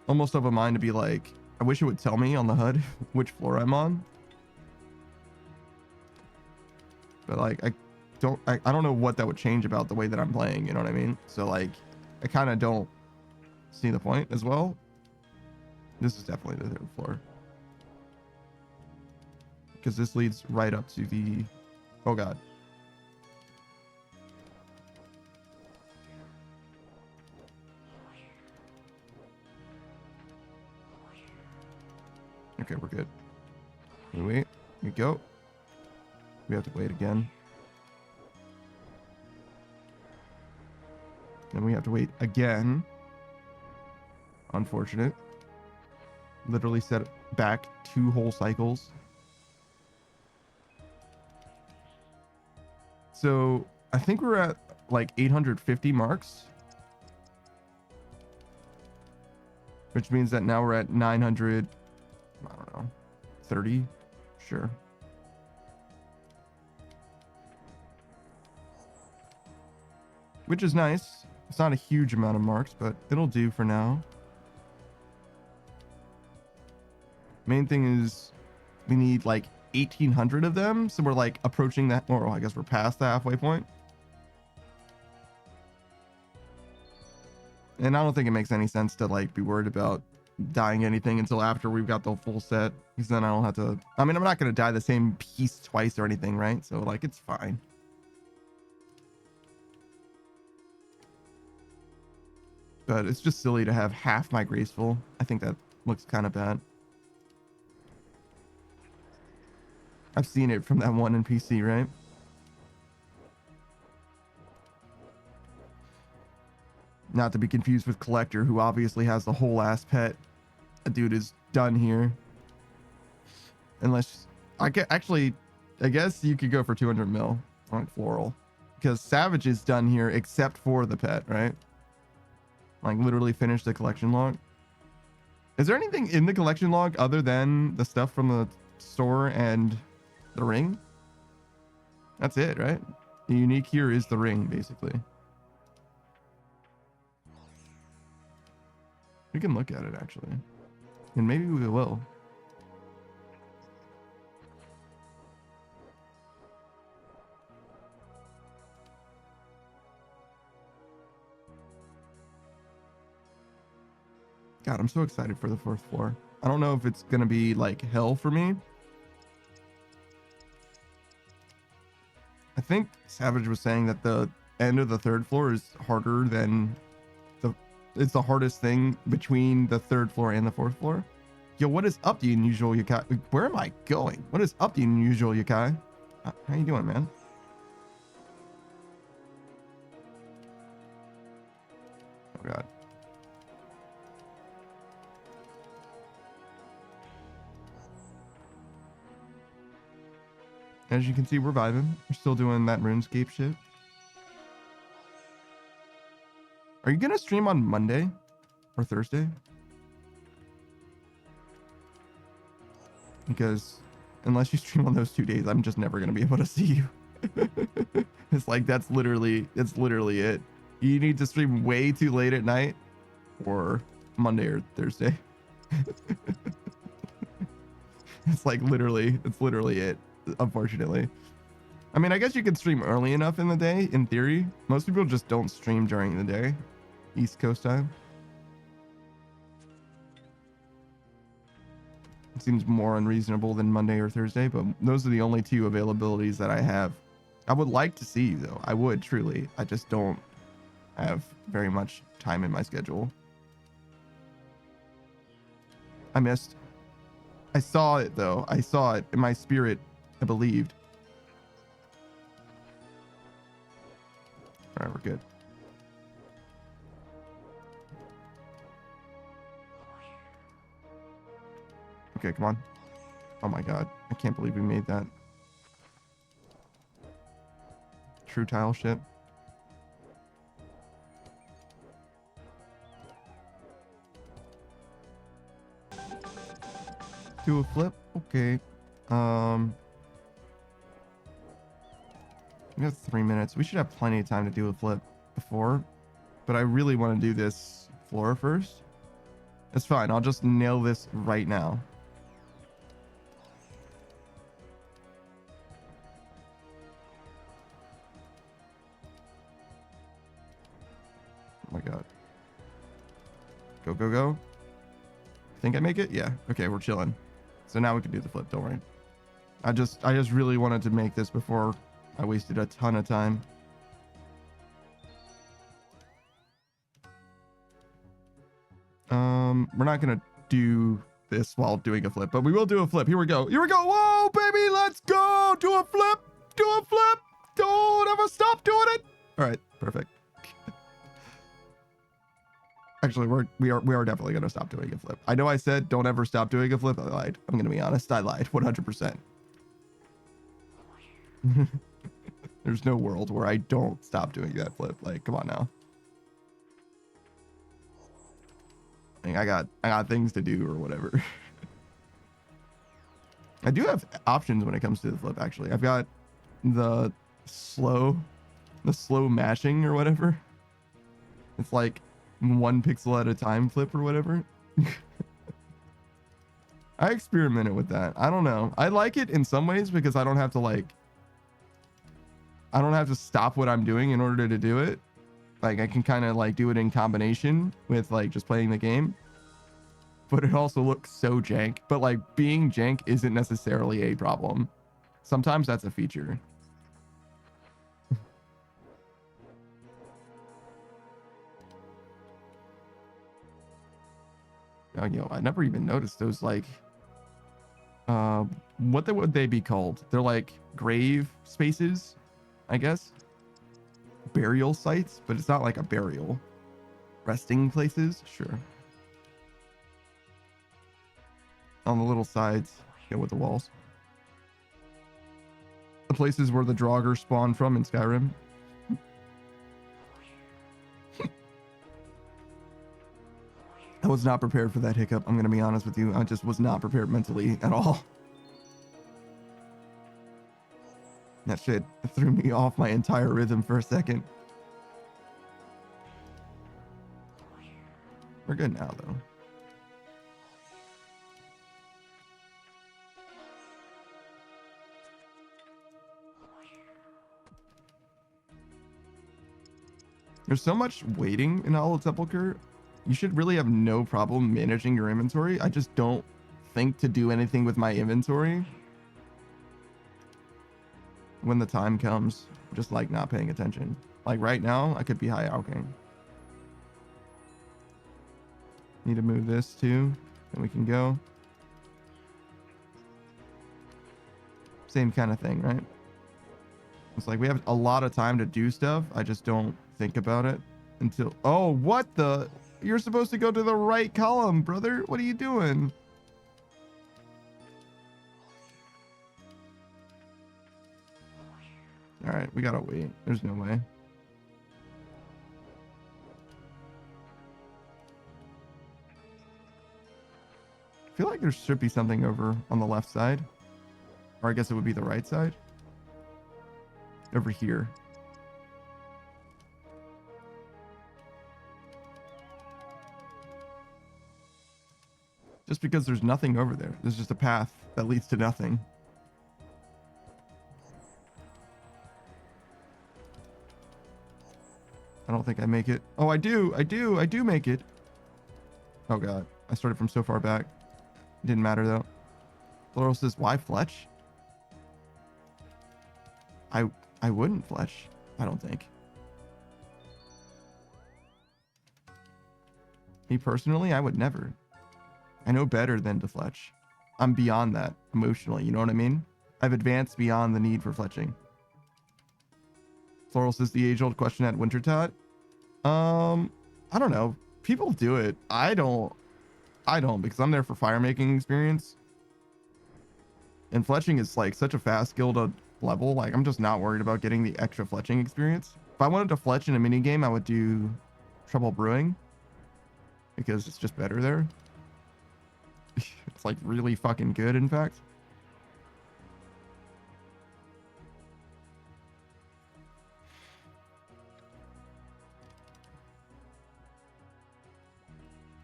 S1: almost of a mind to be like, I wish it would tell me on the HUD which floor I'm on. But like, I don't know what that would change about the way that I'm playing, you know what I mean? So like, I kind of don't see the point as well. This is definitely the 3rd floor. Because this leads right up to the... Oh god. Okay, we're good. Wait, here we go. We have to wait again. Then we have to wait again. Unfortunate. Literally set it back 2 whole cycles. So I think we're at like 850 marks, which means that now we're at 900. I don't know, 30. Sure. Which is nice. It's not a huge amount of marks, but it'll do for now. Main thing is we need like 1,800 of them, so we're like approaching that, or I guess we're past the halfway point. And I don't think it makes any sense to like be worried about dying anything until after we've got the full set, because then I don't have to, I mean, I'm not going to die the same piece twice or anything, right? So like, it's fine. But it's just silly to have half my graceful. I think that looks kind of bad. I've seen it from that one NPC, right? Not to be confused with Collector, who obviously has the whole ass pet. A dude is done here. Unless I guess you could go for 200 mil on Floral, because Savage is done here except for the pet, right? Like literally finished the collection log. Is there anything in the collection log other than the stuff from the store and the ring? That's it, right? The unique here is the ring, basically. We can look at it actually, and maybe we will. God, I'm so excited for the 4th floor. I don't know if it's gonna be like hell for me. I think Savage was saying that the end of the 3rd floor is harder than it's the hardest thing between the 3rd floor and the 4th floor. Yo, what is up, the unusual Yukai? Where am I going? What is up, the unusual Yukai? How you doing, man? Oh God. As you can see, we're vibing. We're still doing that RuneScape shit. Are you gonna stream on Monday or Thursday? Because unless you stream on those 2 days, I'm just never gonna be able to see you. It's like it's literally it. You need to stream way too late at night or Monday or Thursday. It's literally it, unfortunately. I mean, I guess you could stream early enough in the day, in theory. Most people just don't stream during the day, East Coast time. It seems more unreasonable than Monday or Thursday, but those are the only 2 availabilities that I have. I would like to see you, though. I would, truly. I just don't have very much time in my schedule. I missed. I saw it, though. I saw it in my spirit. I believed. All right, we're good. Okay, come on. Oh my God. I can't believe we made that. True tile shit. Do a flip? Okay. We have 3 minutes. We should have plenty of time to do a flip before, but I really want to do this floor first. It's fine. I'll just nail this right now. Oh my God. Go, go, go. Think I make it? Yeah. Okay, we're chilling. So now we can do the flip. Don't worry. I just really wanted to make this before I wasted a ton of time. We're not gonna do this while doing a flip, but we will do a flip. Here we go. Here we go. Whoa, baby, let's go. Do a flip. Do a flip. Don't ever stop doing it. All right, perfect. Actually, we are definitely gonna stop doing a flip. I know I said don't ever stop doing a flip. I lied. I'm gonna be honest. I lied 100%. There's no world where I don't stop doing that flip. Like, come on now. Like, I got things to do or whatever. I do have options when it comes to the flip. Actually, I've got the slow mashing or whatever. It's like 1 pixel at a time flip or whatever. I experimented with that. I don't know. I like it in some ways because I don't have to stop what I'm doing in order to do it. Like, I can kind of like do it in combination with like just playing the game. But it also looks so jank. But like being jank isn't necessarily a problem. Sometimes that's a feature. Oh, yo, I never even noticed those like what would they be called? They're like grave spaces, I guess. Burial sites, but it's not like a burial. Resting places, sure. On the little sides, go with the walls. The places where the Draugr spawn from in Skyrim. I was not prepared for that hiccup. I'm going to be honest with you. I just was not prepared mentally at all. That shit threw me off my entire rhythm for a second. We're good now, though. There's so much waiting in Hallowed Sepulchre. You should really have no problem managing your inventory. I just don't think to do anything with my inventory when the time comes. Just like not paying attention. Like right now, I could be high alking. Need to move this too, and we can go. Same kind of thing, right? It's like we have a lot of time to do stuff. I just don't think about it until... Oh, what the... You're supposed to go to the right column, brother. What are you doing? All right, we gotta wait. There's no way. I feel like there should be something over on the left side. Or I guess it would be the right side. Over here. Just because there's nothing over there. There's just a path that leads to nothing. I don't think I make it. Oh, I do make it. Oh god, I started from so far back. It didn't matter though. Laurel says, why Fletch? I wouldn't Fletch, I don't think. Me personally, I would never. I know better than to Fletch. I'm beyond that emotionally, you know what I mean? I've advanced beyond the need for Fletching. Floral says the age-old question at Wintertot. I don't know. People do it. I don't because I'm there for fire making experience. And Fletching is like such a fast skill to level. Like I'm just not worried about getting the extra Fletching experience. If I wanted to Fletch in a mini game, I would do Trouble Brewing because it's just better there. It's like really fucking good, in fact.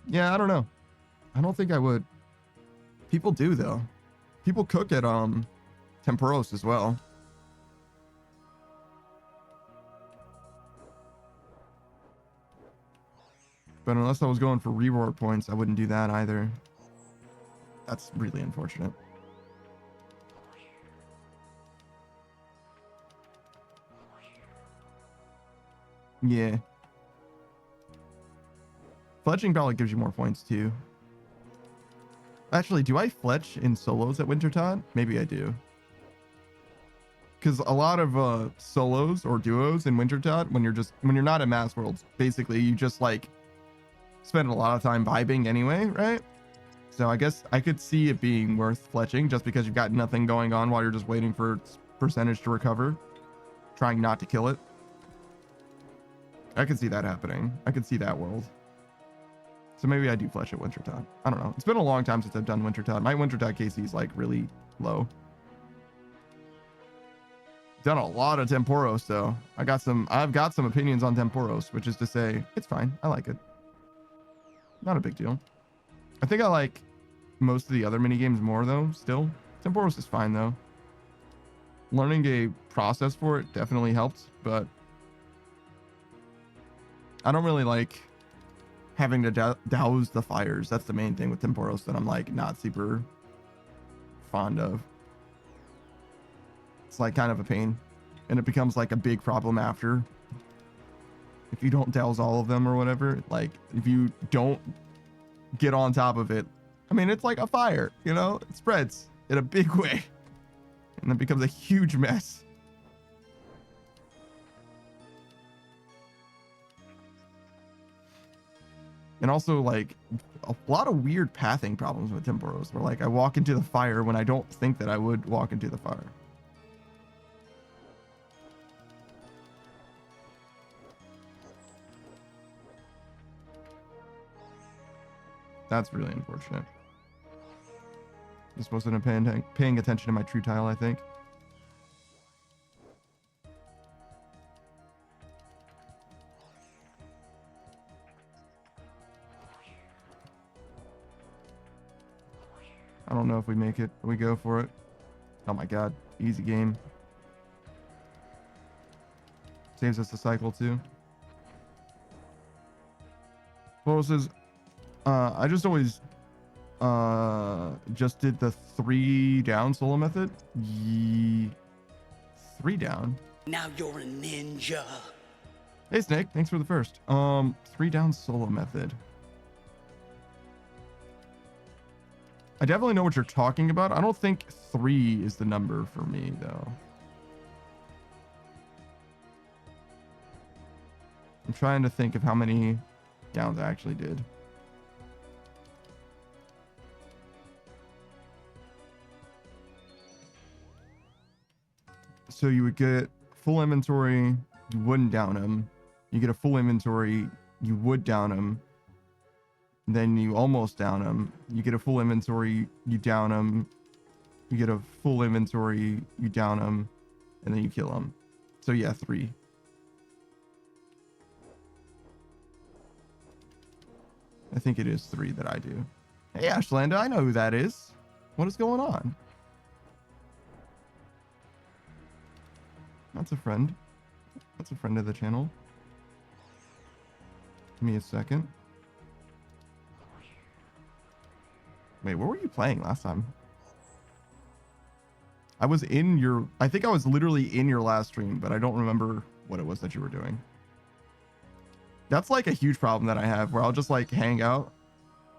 S1: Yeah, I don't know. I don't think I would. People do though. People cook at Temporos as well. But unless I was going for reward points, I wouldn't do that either. That's really unfortunate. Yeah. Fletching probably gives you more points too. Actually, do I Fletch in solos at Wintertot? Maybe I do. Because a lot of solos or duos in Wintertot, when you're not at Mass Worlds, basically you just like spend a lot of time vibing anyway, right? So I guess I could see it being worth Fletching just because you've got nothing going on while you're just waiting for its percentage to recover, trying not to kill it. I could see that happening. I could see that world. So maybe I do Fletch at Wintertot. I don't know. It's been a long time since I've done Wintertot. My Wintertot KC is like really low. Done a lot of Temporos though. I've got some opinions on Temporos, which is to say it's fine. I like it. Not a big deal. I think I like most of the other mini games more though. Still, Temporos is fine though. Learning a process for it definitely helped, but I don't really like having to douse the fires. That's the main thing with Temporos that I'm like not super fond of. It's like kind of a pain, and it becomes like a big problem after if you don't douse all of them or whatever. Like if you don't get on top of it, I mean, it's like a fire, you know, it spreads in a big way and it becomes a huge mess. And also like a lot of weird pathing problems with Temporos where like I walk into the fire when I don't think that I would walk into the fire. That's really unfortunate. Just wasn't paying attention to my true tile, I think. I don't know if we make it. We go for it. Oh my god. Easy game. Saves us the cycle too. Well, it says, I just always just did the 3 down solo method. 3 down.
S2: Now you're a ninja.
S1: Hey Snake, thanks for the first. 3 down solo method. I definitely know what you're talking about. I don't think 3 is the number for me though. I'm trying to think of how many downs I actually did. So you would get full inventory, you wouldn't down him. You get a full inventory, you would down him. Then you almost down him. You get a full inventory, you down him. You get a full inventory, you down him, and then you kill him. So yeah, 3. I think it is 3 that I do. Hey Ashlanda, I know who that is. What is going on? That's a friend. That's a friend of the channel. Give me a second. Wait, what were you playing last time? I was in your... I think I was literally in your last stream, but I don't remember what it was that you were doing. That's like a huge problem that I have, where I'll just like hang out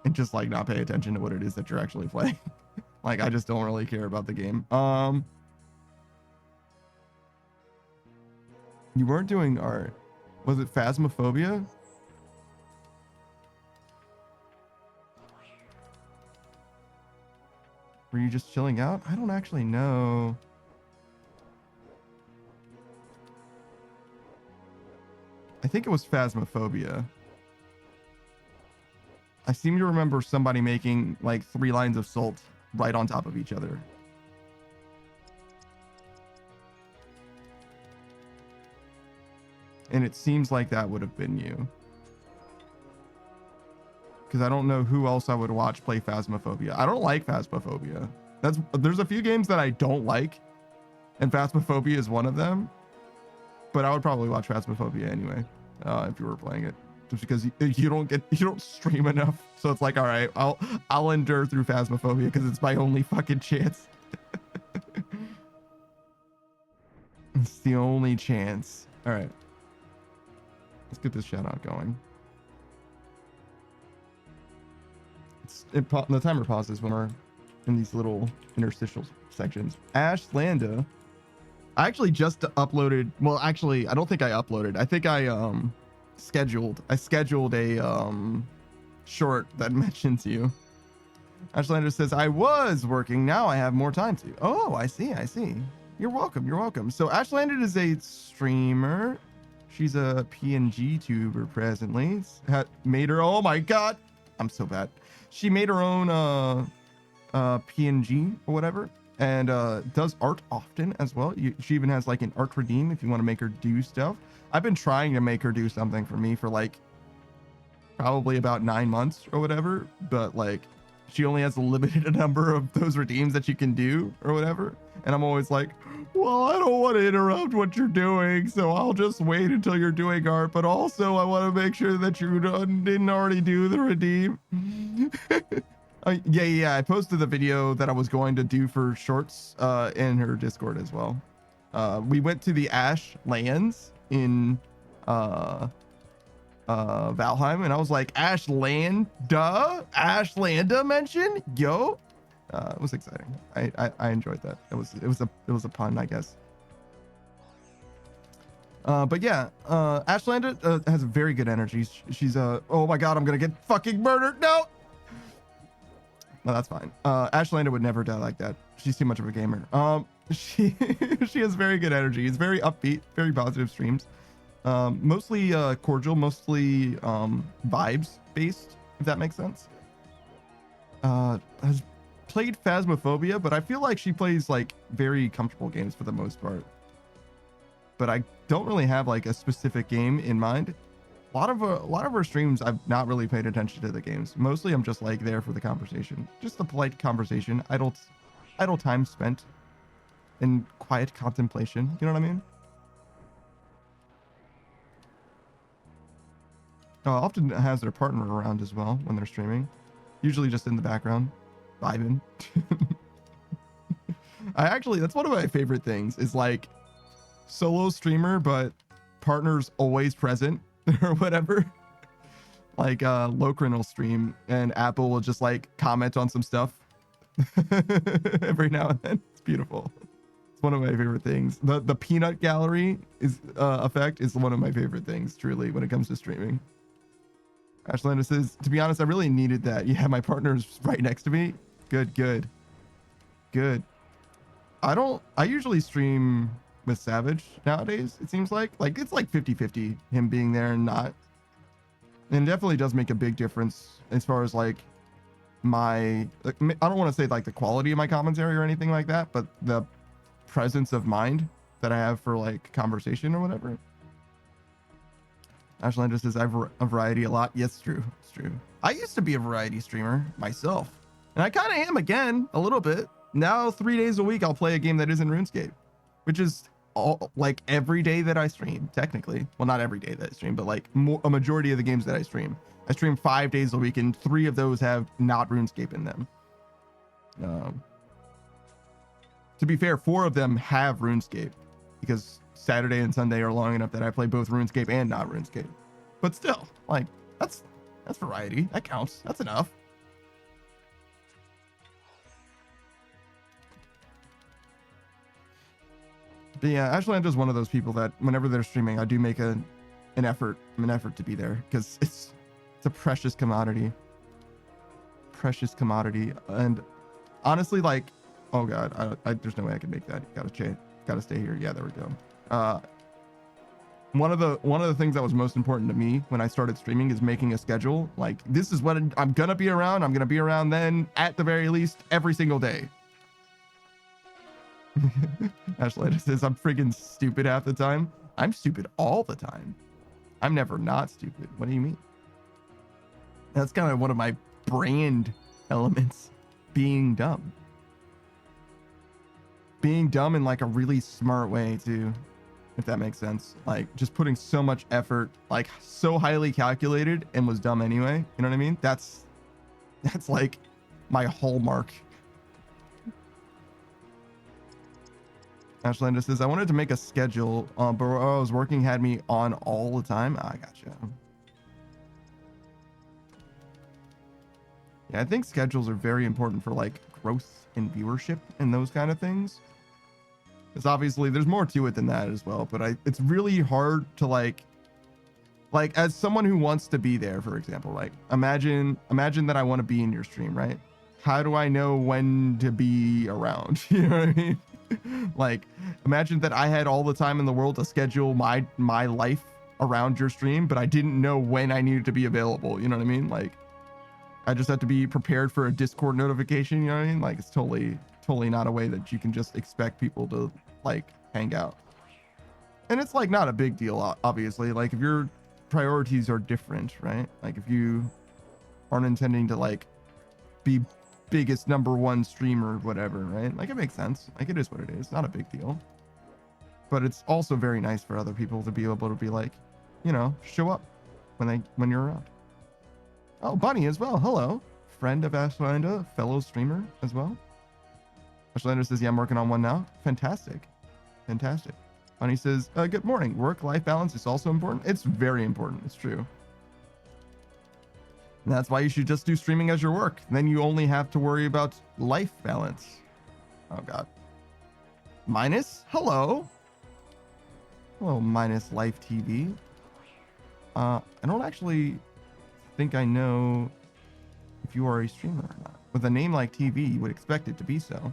S1: and just like not pay attention to what it is that you're actually playing. Like, I just don't really care about the game. You weren't doing art. Was it Phasmophobia? Were you just chilling out? I don't actually know. I think it was Phasmophobia. I seem to remember somebody making like 3 lines of salt right on top of each other. And it seems like that would have been you. Because I don't know who else I would watch play Phasmophobia. I don't like Phasmophobia. There's a few games that I don't like, and Phasmophobia is one of them. But I would probably watch Phasmophobia anyway, if you were playing it, just because you don't stream enough. So it's like, all right, I'll endure through Phasmophobia because it's my only fucking chance. It's the only chance. All right, let's get this shout out going. The timer pauses when we're in these little interstitial sections. Ash Landa, I actually just uploaded. Well, actually, I don't think I uploaded. I think I scheduled a short that mentions you. Ash Landa says, I was working, now I have more time to. Oh, I see. You're welcome. So Ash Landa is a streamer. She's a PNG tuber presently. Made her, oh my god, I'm so bad. She made her own PNG or whatever, and does art often as well. She even has like an art redeem if you want to make her do stuff. I've been trying to make her do something for me for like probably about 9 months or whatever, but like she only has a limited number of those redeems that you can do or whatever. And I'm always like, well, I don't want to interrupt what you're doing, so I'll just wait until you're doing art, but also I want to make sure that you didn't already do the redeem. Yeah, I posted the video that I was going to do for shorts in her Discord as well. We went to the Ash lands in Valheim, and I was like, Ashlanda mention, yo. It was exciting. I enjoyed that. It was a pun, I guess. But yeah, Ashlanda has very good energy. She's oh my god, I'm gonna get fucking murdered. No. Well, that's fine. Ashlanda would never die like that. She's too much of a gamer. She has very good energy. It's very upbeat, very positive streams. Mostly cordial, mostly vibes based, if that makes sense. Has played Phasmophobia, but I feel like she plays like very comfortable games for the most part. But I don't really have like a specific game in mind. A lot of her streams, I've not really paid attention to the games. Mostly I'm just like there for the conversation, just the polite conversation, idle time spent in quiet contemplation. You know what I mean? Often has their partner around as well when they're streaming. Usually just in the background, vibing. That's one of my favorite things is like solo streamer, but partner's always present or whatever. Like Lokrin will stream and Apple will just like comment on some stuff every now and then. It's beautiful. It's one of my favorite things. The peanut gallery is effect is one of my favorite things, truly, when it comes to streaming. Ashlanda says, to be honest, I really needed that. Yeah, my partner's right next to me. Good. I usually stream with Savage nowadays, it seems like. Like, it's like 50-50, him being there and not. And it definitely does make a big difference as far as, like, I don't want to say, like, the quality of my commentary or anything like that, but the presence of mind that I have for, like, conversation or whatever. Ashlanda says, I have a variety a lot. Yes, it's true. I used to be a variety streamer myself. And I kind of am again, a little bit. Now, 3 days a week, I'll play a game that isn't RuneScape, which is like every day that I stream, technically. Well, not every day that I stream, but like a majority of the games that I stream. I stream 5 days a week, and 3 of those have not RuneScape in them. To be fair, 4 of them have RuneScape because Saturday and Sunday are long enough that I play both RuneScape and not RuneScape. But still, like, that's variety. That counts. That's enough. But yeah, Ashland is one of those people that whenever they're streaming, I do make an effort to be there because it's a precious commodity. And honestly, like, oh god, there's no way I can make that. Gotta stay here. Yeah, there we go. One of the things that was most important to me when I started streaming is making a schedule. Like, this is when I'm gonna be around. I'm gonna be around then, at the very least, every single day. Ashley says, I'm friggin' stupid half the time. I'm stupid all the time. I'm never not stupid. What do you mean? That's kind of one of my brand elements, being dumb. Being dumb in like a really smart way too, if that makes sense. Like just putting so much effort, like so highly calculated and was dumb anyway. You know what I mean? That's like my hallmark. Ashlanda says, I wanted to make a schedule, but where I was working had me on all the time. I gotcha. Yeah, I think schedules are very important for like growth and viewership and those kind of things. Because obviously there's more to it than that as well, but it's really hard to like as someone who wants to be there, for example, like imagine that I want to be in your stream, right? How do I know when to be around? You know what I mean? Like, imagine that I had all the time in the world to schedule my life around your stream, but I didn't know when I needed to be available. You know what I mean? Like, I just have to be prepared for a Discord notification. You know what I mean? Like, it's totally not a way that you can just expect people to like hang out. And it's like not a big deal, obviously. Like, if your priorities are different, right? Like, if you aren't intending to like be biggest #1 streamer, whatever, right? Like, it makes sense. Like, it is what it is. Not a big deal. But it's also very nice for other people to be able to be like, you know, show up when you're around. Oh, Bunny as well. Hello, friend of Ashlanda, fellow streamer as well. Ashlanda says, yeah, I'm working on one now. Fantastic. Bunny says, good morning. Work-life balance is also important. It's very important. It's true. And that's why you should just do streaming as your work. Then you only have to worry about life balance. Oh god. Minus, hello. Minus Life TV. I don't actually think I know if you are a streamer or not. With a name like TV, you would expect it to be so.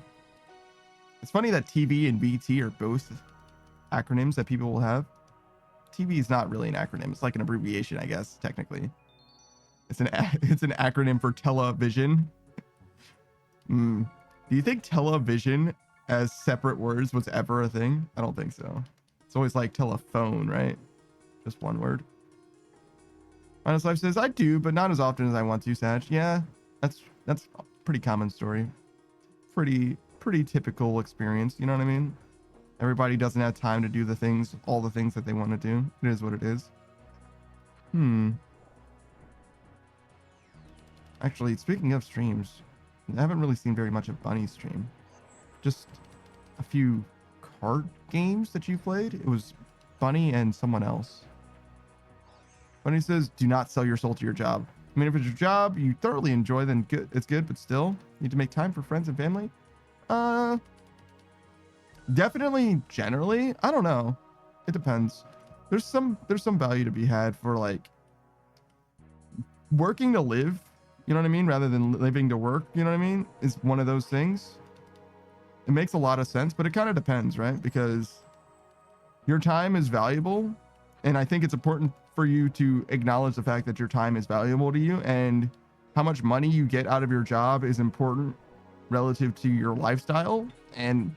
S1: It's funny that TV and VT are both acronyms that people will have. TV is not really an acronym. It's like an abbreviation, I guess, technically. It's an acronym for television. Do you think television as separate words was ever a thing? I don't think so. It's always like telephone, right? Just one word. Honest Life says, I do, but not as often as I want to, Sag. Yeah, that's a pretty common story. Pretty typical experience, you know what I mean? Everybody doesn't have time to do all the things that they want to do. It is what it is. Actually, speaking of streams, I haven't really seen very much of Bunny's stream. Just a few card games that you played. It was Bunny and someone else. Bunny says, do not sell your soul to your job. I mean, if it's your job you thoroughly enjoy, then good, it's good, but still, you need to make time for friends and family. Definitely, generally, I don't know. It depends. There's some value to be had for like working to live, you know what I mean, rather than living to work, you know what I mean, is one of those things. It makes a lot of sense, but it kind of depends, right? Because your time is valuable, and I think it's important for you to acknowledge the fact that your time is valuable to you, and how much money you get out of your job is important relative to your lifestyle. And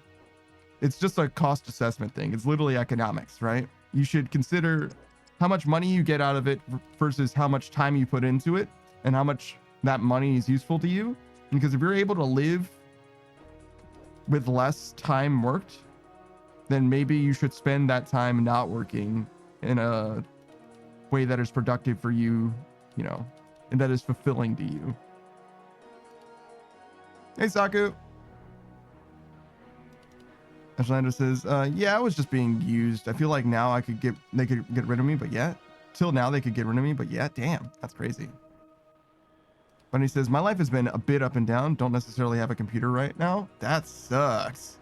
S1: it's just a cost assessment thing. It's literally economics, right? You should consider how much money you get out of it versus how much time you put into it and how much that money is useful to you. Because if you're able to live with less time worked, then maybe you should spend that time not working in a way that is productive for you, you know, and that is fulfilling to you. Hey, Saku. Ashlanda says, yeah, I was just being used. I feel like now they could get rid of me, but yet, till now they could get rid of me, but yet, damn, that's crazy. Bunny says, my life has been a bit up and down. Don't necessarily have a computer right now. That sucks.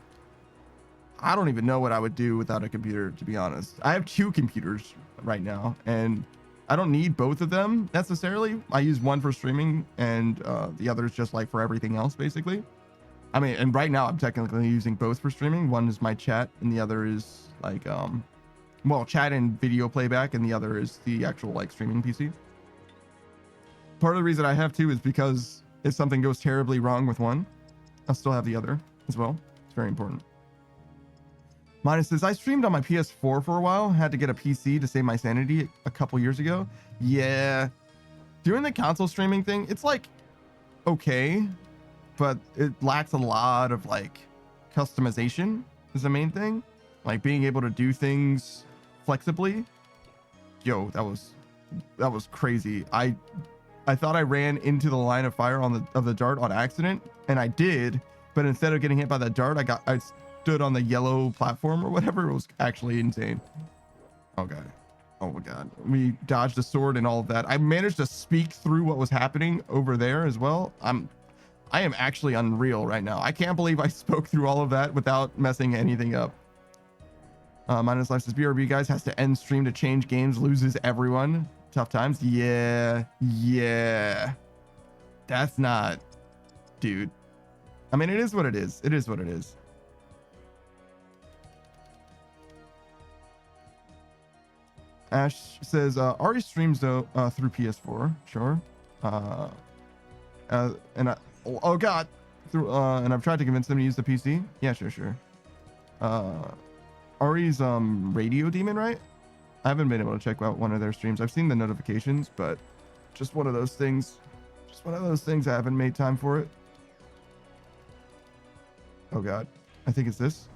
S1: I don't even know what I would do without a computer, to be honest. I have 2 computers right now, and I don't need both of them necessarily. I use one for streaming, and the other is just like for everything else, basically. I mean, and right now I'm technically using both for streaming. One is my chat, and the other is like, well, chat and video playback, and the other is the actual like streaming PC. Part of the reason I have 2 is because if something goes terribly wrong with one, I'll still have the other as well. It's very important. Minus says, I streamed on my PS4 for a while, had to get a PC to save my sanity a couple years ago. Yeah, doing the console streaming thing, it's like okay, but it lacks a lot of like customization is the main thing. Like being able to do things flexibly. Yo, that was crazy. I thought I ran into the line of fire of the dart on accident, and I did, but instead of getting hit by the dart, I stood on the yellow platform or whatever. It was actually insane. Okay. Oh my god. We dodged a sword and all of that. I managed to speak through what was happening over there as well. I am actually unreal right now. I can't believe I spoke through all of that without messing anything up. Minus Life says, BRB guys has to end stream to change games, loses everyone. Tough times. Yeah. That's not, dude. I mean, it is what it is. It is what it is. Ash says, Ari streams though through PS4. Sure. Oh god, and I've tried to convince them to use the PC. Yeah, sure. Ari's Radio Demon, right? I haven't been able to check out one of their streams. I've seen the notifications, but just one of those things. I haven't made time for it. Oh god, I think it's this.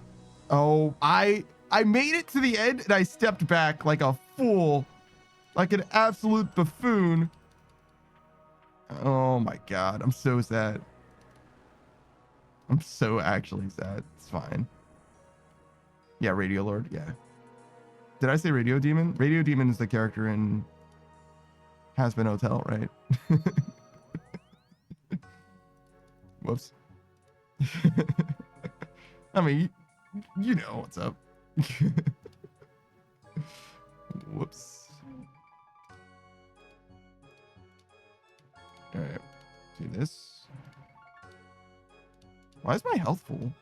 S1: Oh, I made it to the end and I stepped back like a fool, like an absolute buffoon. Oh my god, I'm so sad. I'm so actually sad. It's fine. Yeah, Radio Lord, yeah. Did I say Radio Demon? Radio Demon is the character in Has Been Hotel, right? Whoops. I mean, you know what's up. Whoops. All right, do this. Why is my health full?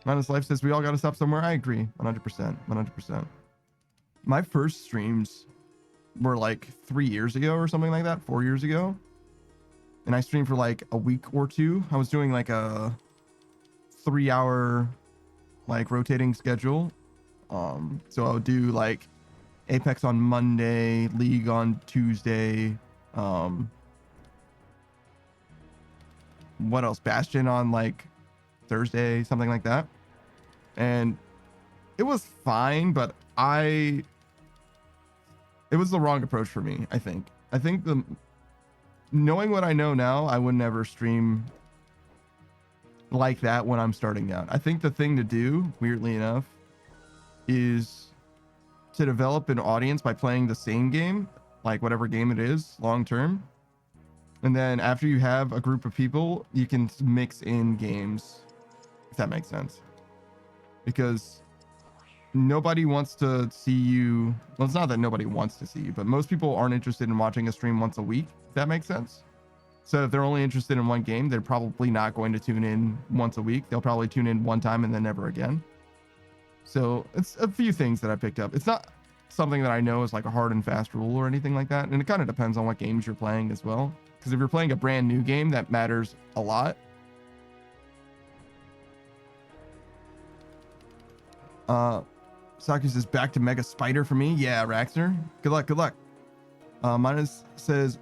S1: Minus Life says we all got to stop somewhere. I agree, 100%. My first streams were like 3 years ago or something like that, 4 years ago, and I streamed for like a week or two. I was doing like a 3-hour like rotating schedule. So I would do like Apex on Monday, League on Tuesday, what else? Bastion on like Thursday, something like that. And it was fine, but I it was the wrong approach for me. I think the knowing what I know now, I would never stream like that when I'm starting out. I think the thing to do, weirdly enough, is to develop an audience by playing the same game, like whatever game it is, long term. And then after you have a group of people, you can mix in games, if that makes sense. Because nobody wants to see you. Well, it's not that nobody wants to see you, but most people aren't interested in watching a stream once a week, if that makes sense. So if they're only interested in one game, they're probably not going to tune in once a week. They'll probably tune in one time and then never again. So it's a few things that I picked up. It's not something that I know is like a hard and fast rule or anything like that. And it kind of depends on what games you're playing as well. Because if you're playing a brand new game, that matters a lot. Saku says, back to Mega Spider for me. Yeah, Raxer. Good luck, good luck. Minus says,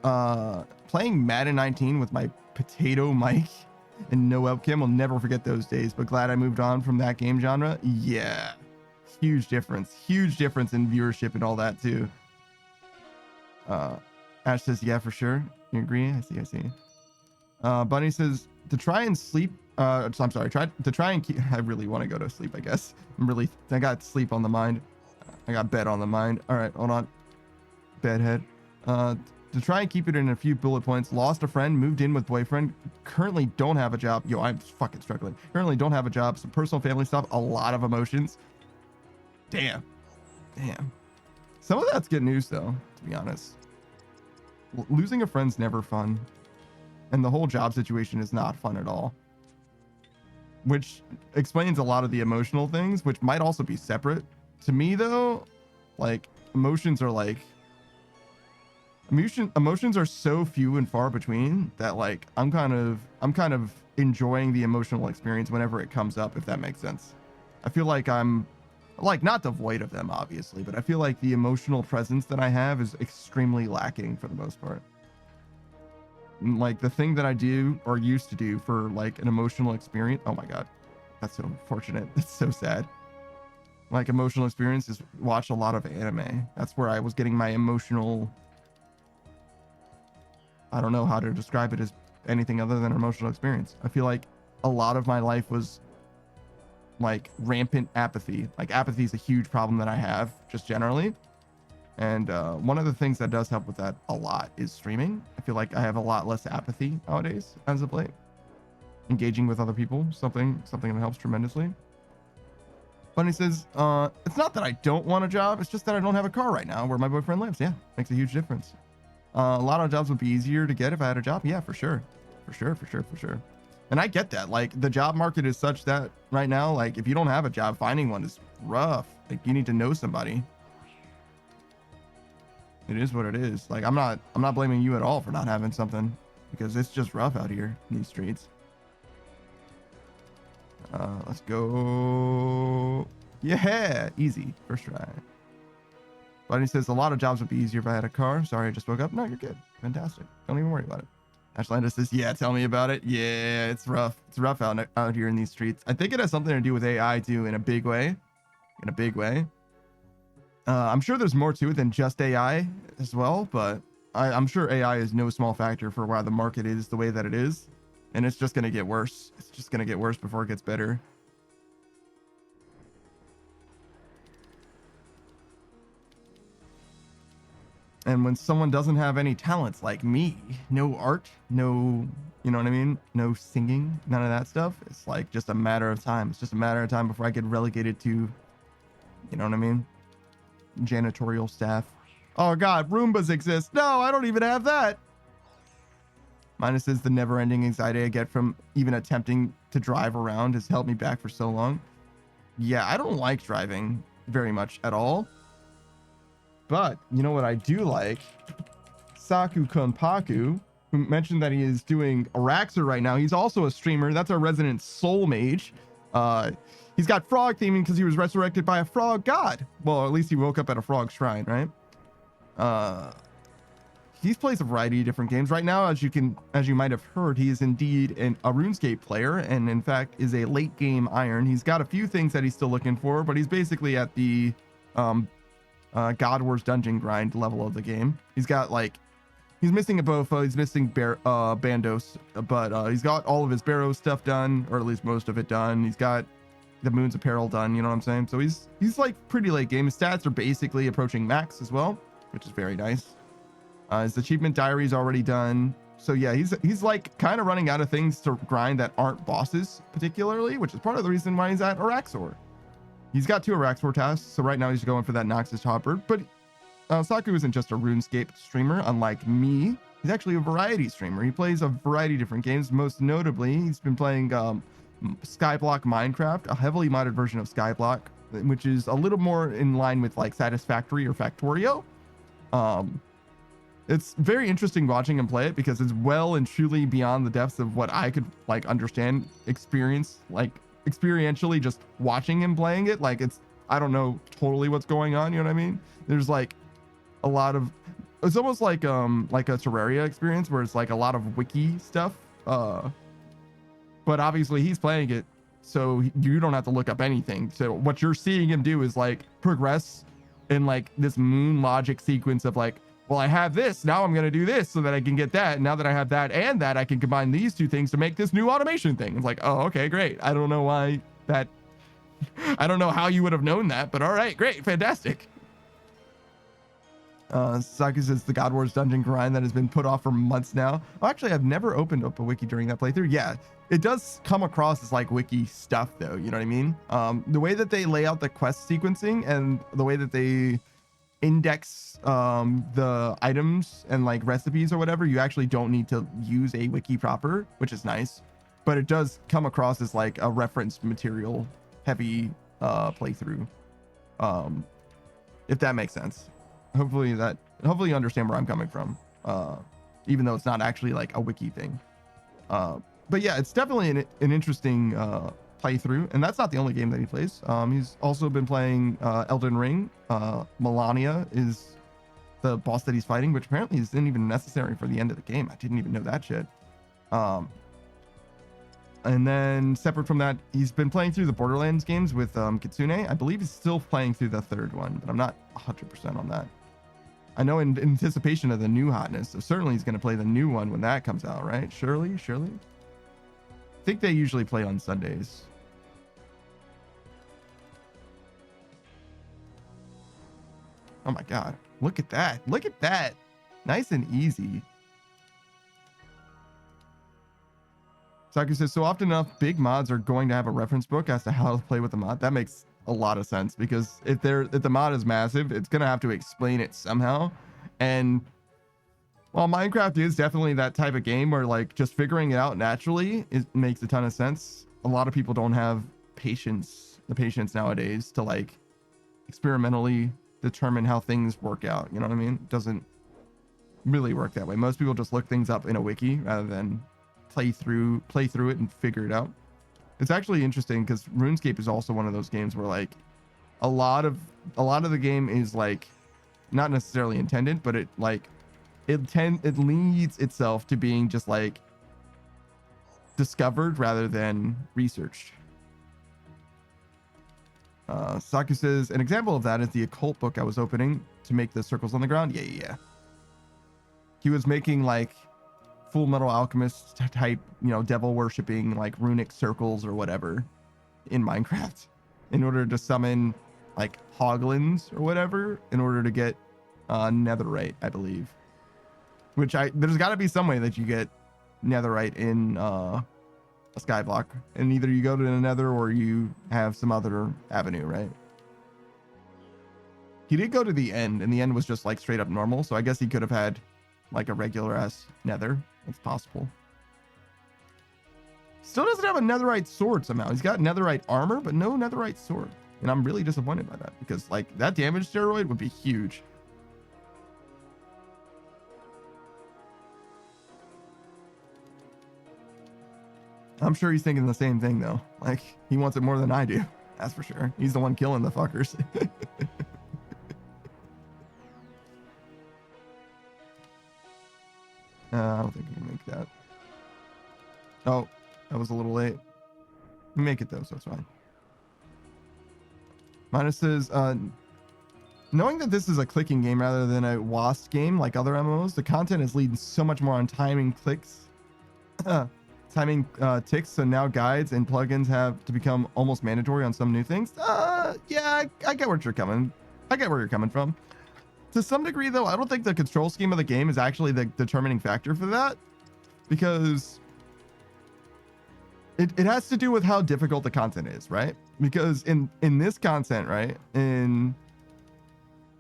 S1: playing Madden 19 with my potato mic and no webcam, will never forget those days, but glad I moved on from that game genre. Yeah, huge difference in viewership and all that too. Ash says, yeah, for sure. You agree? I see. Bunny says, to try and sleep, I'm sorry, to try and keep, I really want to go to sleep, I guess. I got sleep on the mind. I got bed on the mind. All right, hold on. Bedhead. To try and keep it in a few bullet points, lost a friend, moved in with boyfriend, currently don't have a job. Yo, I'm fucking struggling. Currently don't have a job, some personal family stuff, a lot of emotions. Damn. Some of that's good news though, to be honest. Losing a friend's never fun. And the whole job situation is not fun at all. Which explains a lot of the emotional things, which might also be separate. To me though, like emotions are like, emotions are so few and far between that like I'm kind of enjoying the emotional experience whenever it comes up, if that makes sense. I feel like I'm like not devoid of them obviously, but I feel like the emotional presence that I have is extremely lacking for the most part. Like the thing that I do or used to do for like an emotional experience, oh my god, that's so unfortunate. That's so sad. Like emotional experience is watch a lot of anime. That's where I was getting my emotional, I don't know how to describe it as anything other than emotional experience. I feel like a lot of my life was like rampant apathy. Like apathy is a huge problem that I have just generally. And one of the things that does help with that a lot is streaming. I feel like I have a lot less apathy nowadays as of late. Engaging with other people, something that helps tremendously. Bunny says, it's not that I don't want a job, it's just that I don't have a car right now where my boyfriend lives. Yeah, makes a huge difference. A lot of jobs would be easier to get if I had a job. Yeah, for sure. And I get that. Like the job market is such that right now, like if you don't have a job, finding one is rough. Like you need to know somebody. It is what it is. Like I'm not blaming you at all for not having something because it's just rough out here in these streets. Let's go. Yeah, easy. First try. Bunny says a lot of jobs would be easier if I had a car. Sorry, I just woke up. No, you're good. Fantastic. Don't even worry about it. Ashlandis says, yeah, tell me about it. Yeah, it's rough. It's rough out here in these streets. I think it has something to do with AI too in a big way. I'm sure there's more to it than just AI as well, but I'm sure AI is no small factor for why the market is the way that it is. And it's just going to get worse. It's just going to get worse before it gets better. And when someone doesn't have any talents like me, no art, no, you know what I mean? No singing, none of that stuff. It's like just a matter of time. It's just a matter of time before I get relegated to, you know what I mean? Janitorial staff. Oh god, Roombas exist. No, I don't even have that. Minus is the never-ending anxiety I get from even attempting to drive around has held me back for so long. Yeah, I don't like driving very much at all. But you know what I do like? Saku Kunpaku, who mentioned that he is doing Araxer right now. He's also a streamer. That's our resident soul mage. He's got frog theming because he was resurrected by a frog god. Well, at least he woke up at a frog shrine, right? He plays a variety of different games right now. As you might have heard, he is indeed a RuneScape player, and in fact is a late game iron. He's got a few things that he's still looking for, but he's basically at the God Wars dungeon grind level of the game. He's got like, he's missing a Bofa, he's missing Bandos, but he's got all of his Barrow stuff done, or at least most of it done. He's got the Moon's Apparel done, you know what I'm saying? So he's like pretty late game. His stats are basically approaching max as well, which is very nice. His achievement diary is already done. So yeah, he's like kind of running out of things to grind that aren't bosses particularly, which is part of the reason why he's at Araxor. He's got 2 Araxor tasks, so right now he's going for that Noxus Hopper. But Saku isn't just a RuneScape streamer, unlike me. He's actually a variety streamer. He plays a variety of different games. Most notably, he's been playing Skyblock Minecraft, a heavily modded version of Skyblock, which is a little more in line with like Satisfactory or Factorio. It's very interesting watching him play it because it's well and truly beyond the depths of what I could like understand, experientially just watching him playing it. Like I don't know totally what's going on, you know what I mean? There's like a lot of, it's almost like a Terraria experience where it's like a lot of wiki stuff. But obviously he's playing it, so you don't have to look up anything. So what you're seeing him do is like progress in like this moon logic sequence of like, well, I have this, now I'm going to do this so that I can get that. Now that I have that and that, I can combine these 2 things to make this new automation thing. It's like, oh, okay, great. I don't know why that, I don't know how you would have known that, but all right, great, fantastic. Saki says the God Wars dungeon grind that has been put off for months now. Well, actually, I've never opened up a wiki during that playthrough. Yeah, it does come across as like wiki stuff though, you know what I mean? The way that they lay out the quest sequencing and the way that they index the items and like recipes or whatever, you actually don't need to use a wiki proper, which is nice, but it does come across as like a reference material heavy playthrough, if that makes sense. Hopefully you understand where I'm coming from, even though it's not actually like a wiki thing. But yeah, it's definitely an interesting playthrough, and that's not the only game that he plays. He's also been playing Elden Ring. Melania is the boss that he's fighting, which apparently isn't even necessary for the end of the game. I didn't even know that shit. And then separate from that, he's been playing through the Borderlands games with Kitsune. I believe he's still playing through the 3rd one, but I'm not 100% on that. I know in anticipation of the new hotness, so certainly he's going to play the new one when that comes out, right? Surely? I think they usually play on Sundays. Oh my god, look at that, nice and easy. Saku says, so often enough big mods are going to have a reference book as to how to play with the mod. That makes a lot of sense, because if the mod is massive, it's gonna have to explain it somehow. And while Minecraft is definitely that type of game where like just figuring it out naturally, it makes a ton of sense, a lot of people don't have the patience nowadays to like experimentally determine how things work out, you know what I mean? It doesn't really work that way. Most people just look things up in a wiki rather than play through it and figure it out. It's actually interesting because RuneScape is also one of those games where like a lot of the game is like not necessarily intended, but it leads itself to being just like discovered rather than researched. Saku says, an example of that is the occult book I was opening to make the circles on the ground. Yeah. He was making like Full Metal Alchemist type, devil worshipping like runic circles or whatever in Minecraft in order to summon like hoglins or whatever in order to get netherite, I believe. Which there's got to be some way that you get netherite in a skyblock, and either you go to the nether or you have some other avenue, right? He did go to the end, and the end was just like straight up normal, so I guess he could have had like a regular ass nether. It's possible. Still doesn't have a netherite sword somehow. He's got netherite armor, but no netherite sword. And I'm really disappointed by that, because like that damage steroid would be huge. I'm sure he's thinking the same thing though. Like he wants it more than I do. That's for sure. He's the one killing the fuckers. I don't think we can make that. Oh, that was a little late. We make it though, so it's fine. Minus says, knowing that this is a clicking game rather than a WASD game like other MMOs, the content is leading so much more on timing clicks, timing ticks. So now guides and plugins have to become almost mandatory on some new things. Yeah, I get where you're coming. I get where you're coming from. To some degree, though, I don't think the control scheme of the game is actually the determining factor for that, because it has to do with how difficult the content is, right? Because in this content, right, in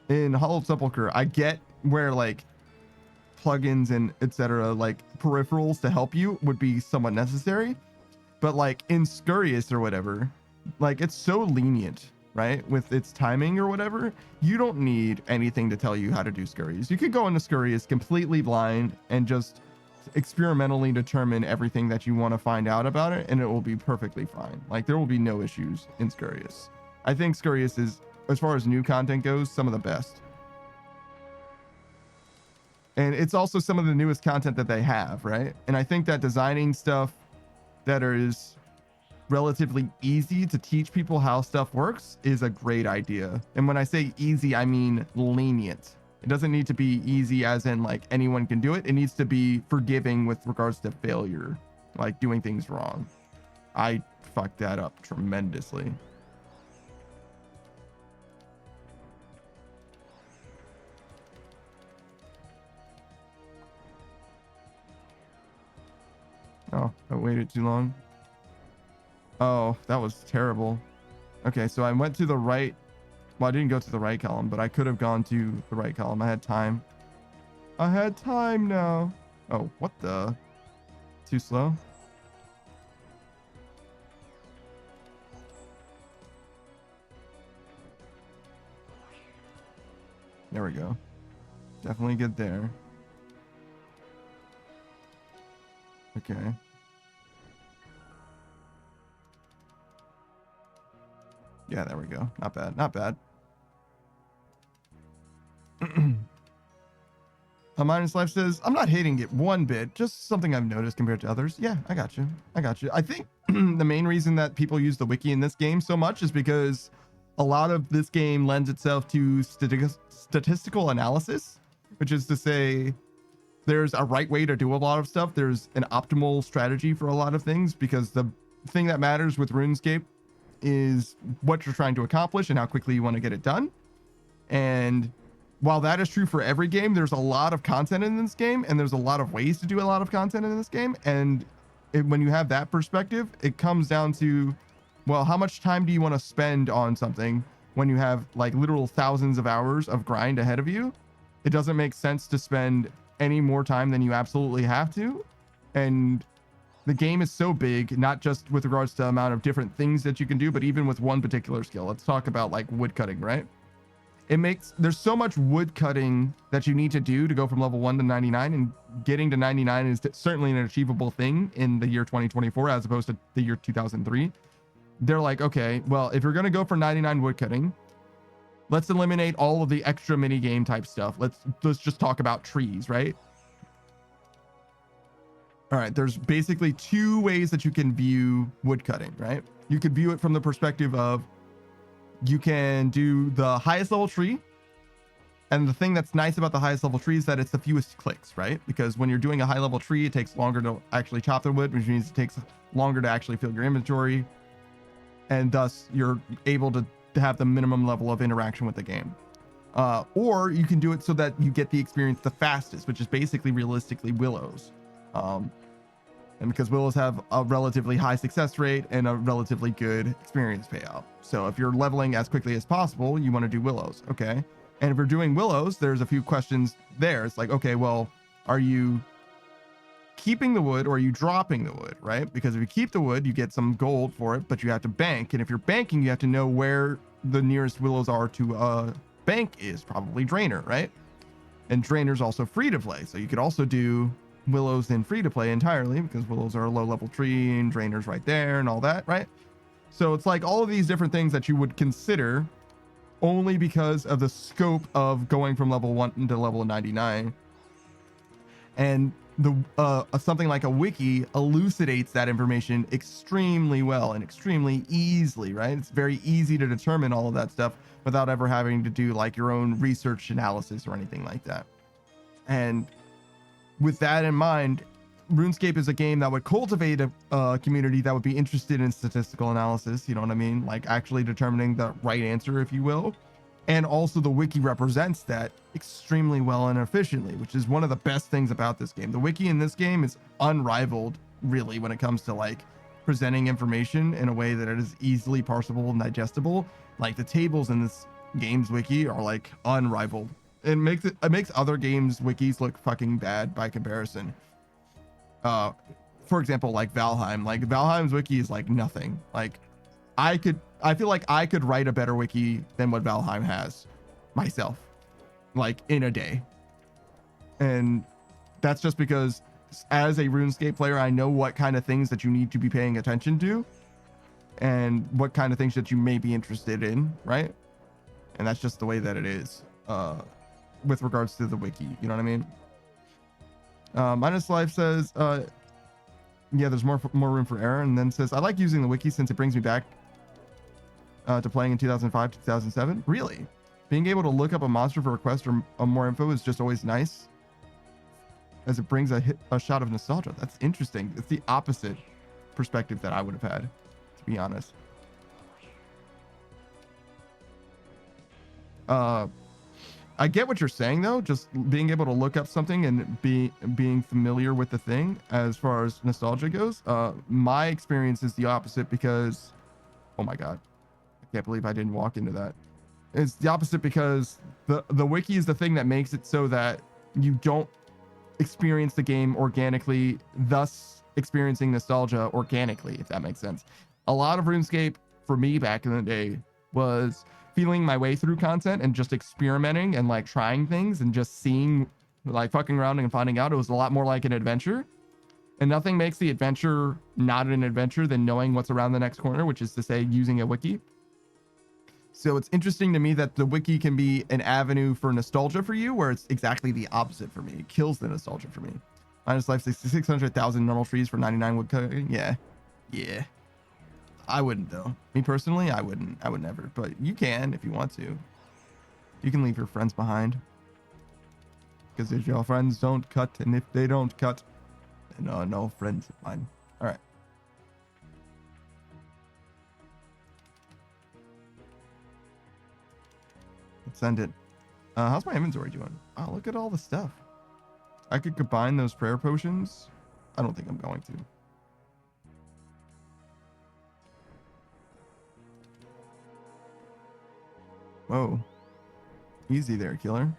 S1: Hallowed Sepulchre, I get where like plugins and etc., like peripherals to help you would be somewhat necessary, but like in Scurrius or whatever, like it's so lenient, right, with its timing or whatever. You don't need anything to tell you how to do Scurrius. You could go into Scurrius completely blind and just experimentally determine everything that you want to find out about it, and it will be perfectly fine. Like there will be no issues in Scurrius. I think Scurrius is, as far as new content goes, some of the best. And it's also some of the newest content that they have, right? And I think that designing stuff that is relatively easy to teach people how stuff works is a great idea. And when I say easy, I mean lenient. It doesn't need to be easy as in like anyone can do it. It needs to be forgiving with regards to failure, like doing things wrong. I fucked that up tremendously. Oh, I waited too long. Oh, that was terrible. Okay, so I went to the right. Well, I didn't go to the right column, but I could have gone to the right column. I had time. I had time now. Oh, what the? Too slow? There we go. Definitely get there. Okay. Yeah, there we go. Not bad. Not bad. A Minus Life says, I'm not hating it one bit, just something I've noticed compared to others. Yeah, I got you. I got you. I think the main reason that people use the wiki in this game so much is because a lot of this game lends itself to statistical analysis, which is to say there's a right way to do a lot of stuff. There's an optimal strategy for a lot of things, because the thing that matters with RuneScape is what you're trying to accomplish and how quickly you want to get it done. And while that is true for every game, there's a lot of content in this game, and there's a lot of ways to do a lot of content in this game. And when you have that perspective, it comes down to, well, how much time do you want to spend on something when you have like literal thousands of hours of grind ahead of you? It doesn't make sense to spend any more time than you absolutely have to. And the game is so big, not just with regards to the amount of different things that you can do, but even with one particular skill. Let's talk about like wood cutting, right? There's so much wood cutting that you need to do to go from level 1 to 99, and getting to 99 is certainly an achievable thing in the year 2024 as opposed to the year 2003. They're like, okay, well, if you're going to go for 99 wood cutting, let's eliminate all of the extra mini game type stuff. Let's just talk about trees, right? All right, there's basically two ways that you can view wood cutting, right? You could view it from the perspective of, you can do the highest level tree. And the thing that's nice about the highest level tree is that it's the fewest clicks, right? Because when you're doing a high level tree, it takes longer to actually chop the wood, which means it takes longer to actually fill your inventory. And thus you're able to have the minimum level of interaction with the game. Or you can do it so that you get the experience the fastest, which is basically realistically willows. And because willows have a relatively high success rate and a relatively good experience payout. So if you're leveling as quickly as possible, you want to do willows, okay? And if you're doing willows, there's a few questions there. It's like, okay, well, are you keeping the wood or are you dropping the wood, right? Because if you keep the wood, you get some gold for it, but you have to bank. And if you're banking, you have to know where the nearest willows are to a bank is, probably Drainer, right? And Drainer's also free to play. So you could also do willows in free to play entirely, because willows are a low level tree and Drainer's right there and all that, right? So it's like all of these different things that you would consider only because of the scope of going from level 1 to level 99. And the something like a wiki elucidates that information extremely well and extremely easily, right? It's very easy to determine all of that stuff without ever having to do like your own research analysis or anything like that. And with that in mind, RuneScape is a game that would cultivate a community that would be interested in statistical analysis, you know what I mean? Like actually determining the right answer, if you will. And also the wiki represents that extremely well and efficiently, which is one of the best things about this game. The wiki in this game is unrivaled, really, when it comes to like presenting information in a way that it is easily parsable and digestible. Like the tables in this game's wiki are like unrivaled. It makes other games wikis look fucking bad by comparison. For example, like Valheim. Like Valheim's wiki is like nothing. Like I feel like I could write a better wiki than what Valheim has myself, like in a day. And that's just because as a RuneScape player, I know what kind of things that you need to be paying attention to and what kind of things that you may be interested in, right? And that's just the way that it is with regards to the wiki, you know what I mean? Minus Life says, yeah, there's more room for error, and then says, I like using the wiki since it brings me back to playing in 2005 to 2007. Really? Being able to look up a monster for a quest or more info is just always nice, as it brings a shot of nostalgia. That's interesting. It's the opposite perspective that I would have had, to be honest. I get what you're saying though, just being able to look up something and being familiar with the thing as far as nostalgia goes. My experience is the opposite because, oh my God, I can't believe I didn't walk into that. It's the opposite because the wiki is the thing that makes it so that you don't experience the game organically, thus experiencing nostalgia organically, if that makes sense. A lot of RuneScape for me back in the day was feeling my way through content and just experimenting and like trying things and just seeing, like fucking around and finding out. It was a lot more like an adventure, and nothing makes the adventure not an adventure than knowing what's around the next corner, which is to say using a wiki. So it's interesting to me that the wiki can be an avenue for nostalgia for you, where it's exactly the opposite for me. It kills the nostalgia for me. Minus Life 600,000 normal trees for 99 wood cutting. Yeah. I wouldn't though. Me personally, I wouldn't. I would never. But you can if you want to. You can leave your friends behind. Because if your friends don't cut, and if they don't cut, then no friends of mine. All right. Let's send it. How's my inventory doing? Oh, look at all the stuff. I could combine those prayer potions. I don't think I'm going to. Whoa. Easy there, killer.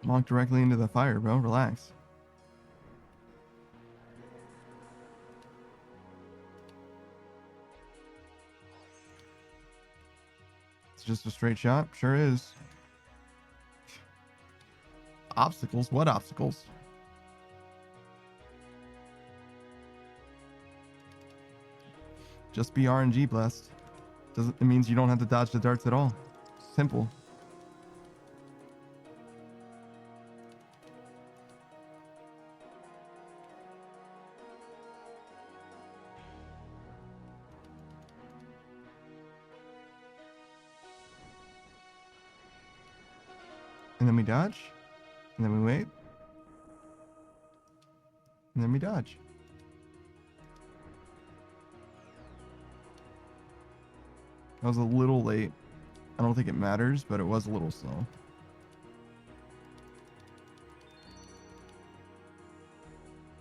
S1: Walk directly into the fire, bro. Relax. It's just a straight shot. Sure is. Obstacles? What obstacles? Just be RNG blessed. It means you don't have to dodge the darts at all. Simple. And then we dodge. And then we wait. And then we dodge. I was a little late. I don't think it matters, but it was a little slow.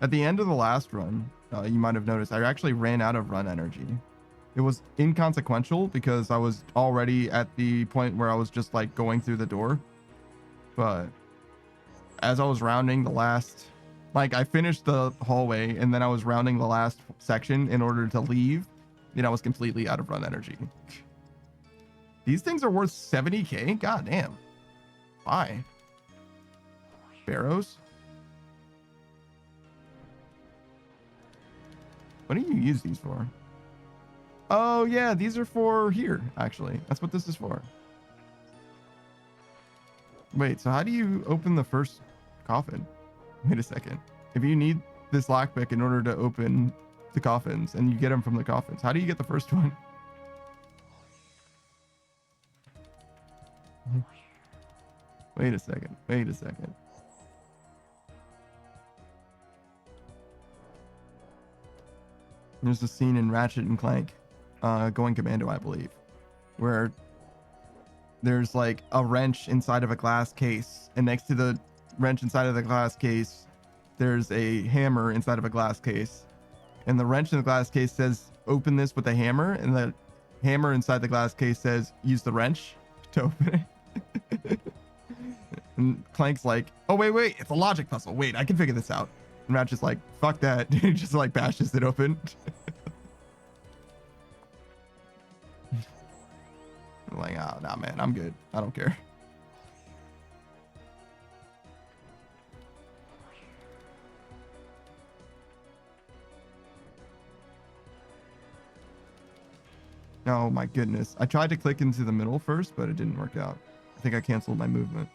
S1: At the end of the last run, you might have noticed I actually ran out of run energy. It was inconsequential because I was already at the point where I was just like going through the door. But as I was rounding the last, like I finished the hallway and then I was rounding the last section in order to leave, I was completely out of run energy. These things are worth 70k? God damn. Why? Barrows? What do you use these for? Oh yeah, these are for here, actually. That's what this is for. Wait, so how do you open the first coffin? Wait a second. If you need this lockpick in order to open the coffins and you get them from the coffins, how do you get the first one? Wait a second. Wait a second. There's a scene in Ratchet and Clank, Going Commando, I believe, where there's like a wrench inside of a glass case, and next to the wrench inside of the glass case, there's a hammer inside of a glass case, and the wrench in the glass case says open this with a hammer, and the hammer inside the glass case says use the wrench to open it. And Clank's like, oh wait, it's a logic puzzle, wait, I can figure this out. And Ratchet's like, fuck that. He just like bashes it open. I'm like, oh nah man, I'm good, I don't care. Oh my goodness. I tried to click into the middle first, but it didn't work out. I think I canceled my movement.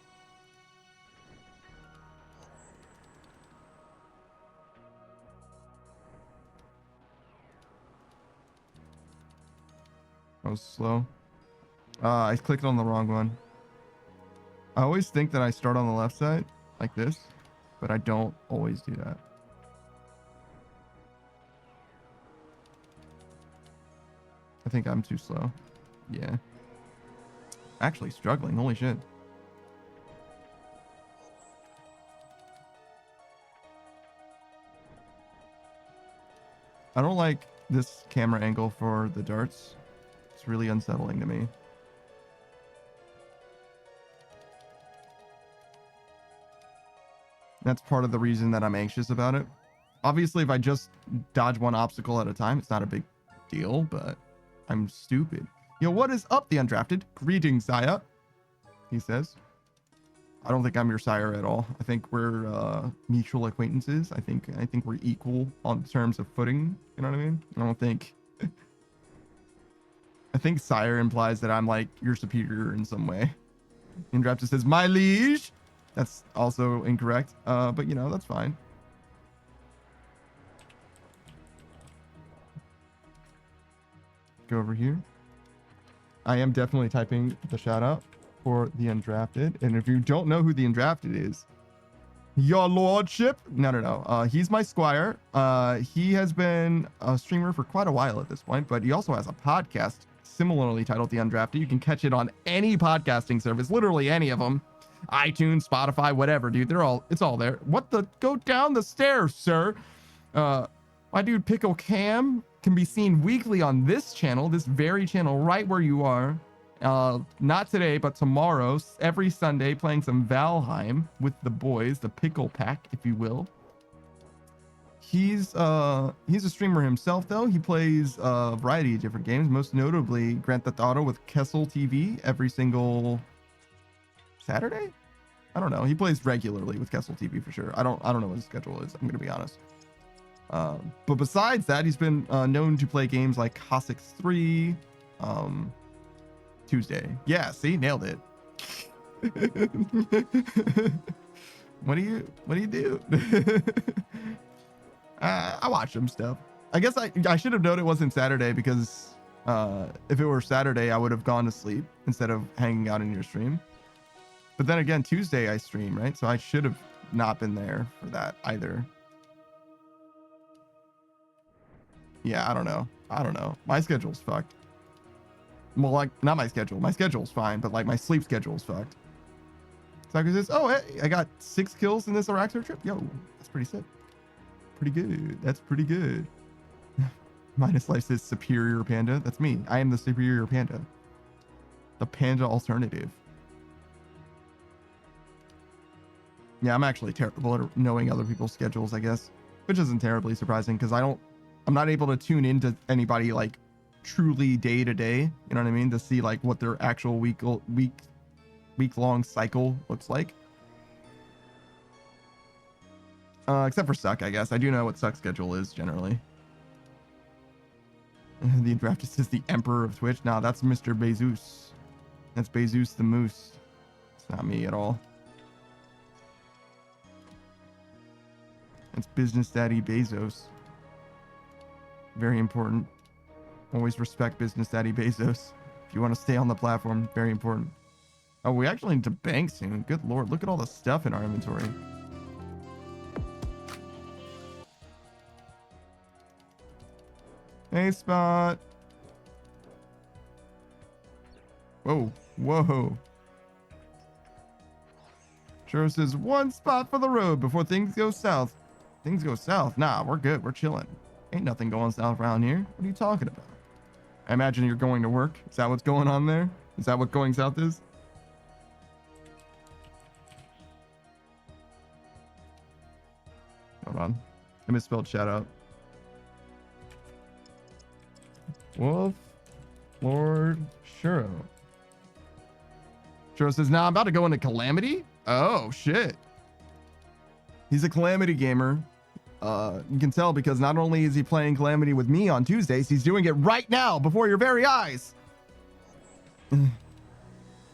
S1: I was slow. I clicked on the wrong one. I always think that I start on the left side like this, but I don't always do that. I think I'm too slow. Yeah. Actually struggling. Holy shit. I don't like this camera angle for the darts. It's really unsettling to me. That's part of the reason that I'm anxious about it. Obviously, if I just dodge one obstacle at a time, it's not a big deal, but I'm stupid. Yo, what is up, the undrafted? Greetings, Zaya. He says. I don't think I'm your sire at all. I think we're mutual acquaintances. I think we're equal on terms of footing. You know what I mean? I don't think. I think sire implies that I'm like your superior in some way. Undrafted says, my liege. That's also incorrect. But you know, that's fine. Go over here. I am definitely typing the shout out for the undrafted. And if you don't know who the undrafted is, your lordship. No. He's my squire. He has been a streamer for quite a while at this point, but he also has a podcast similarly titled The Undrafted. You can catch it on any podcasting service, literally any of them. iTunes, Spotify, whatever, dude. It's all there. What the? Go down the stairs, sir. My dude Pickle Cam can be seen weekly on this channel, this very channel, right where you are. Not today, but tomorrow, every Sunday, playing some Valheim with the boys, the Pickle Pack, if you will. He's a streamer himself, though. He plays a variety of different games, most notably Grand Theft Auto with Kessel TV every single Saturday. I don't know. He plays regularly with Kessel TV for sure. I don't know what his schedule is. I'm gonna be honest. But besides that, he's been known to play games like Cossacks 3, Tuesday. Yeah, see, nailed it. What do you do? I watch some stuff. I guess I should have known it wasn't Saturday, because if it were Saturday, I would have gone to sleep instead of hanging out in your stream. But then again, Tuesday I stream, right? So I should have not been there for that either. Yeah, I don't know. My schedule's fucked. Well, like, not my schedule. My schedule's fine, but like my sleep schedule's fucked. Soccer says, oh, hey, I got 6 kills in this Araxor trip. Yo, that's pretty sick. Pretty good. That's pretty good. Minus Life says superior panda. That's me. I am the superior panda. The panda alternative. Yeah, I'm actually terrible at knowing other people's schedules, I guess, which isn't terribly surprising, because I'm not able to tune into anybody like truly day to day. You know what I mean? To see like what their actual week long cycle looks like. Except for Suck, I guess. I do know what Suck's schedule is generally. The draft says the Emperor of Twitch. Nah, that's Mr. Bezos. That's Bezos the Moose. Not me at all. It's Business Daddy Bezos. Very important. Always respect Business Daddy Bezos. If you want to stay on the platform, very important. Oh, we actually need to bank soon. Good lord, look at all the stuff in our inventory. Hey, Spot. Whoa, whoa. Sure says one spot for the road before things go south. Things go south? Nah, we're good. We're chilling. Ain't nothing going south around here. What are you talking about? I imagine you're going to work. Is that what's going on there? Is that what going south is? Hold on. I misspelled shout out. Wolf Lord Shuro. Shuro says, nah, I'm about to go into Calamity. Oh, shit. He's a Calamity gamer. You can tell because not only is he playing Calamity with me on Tuesdays, he's doing it right now before your very eyes.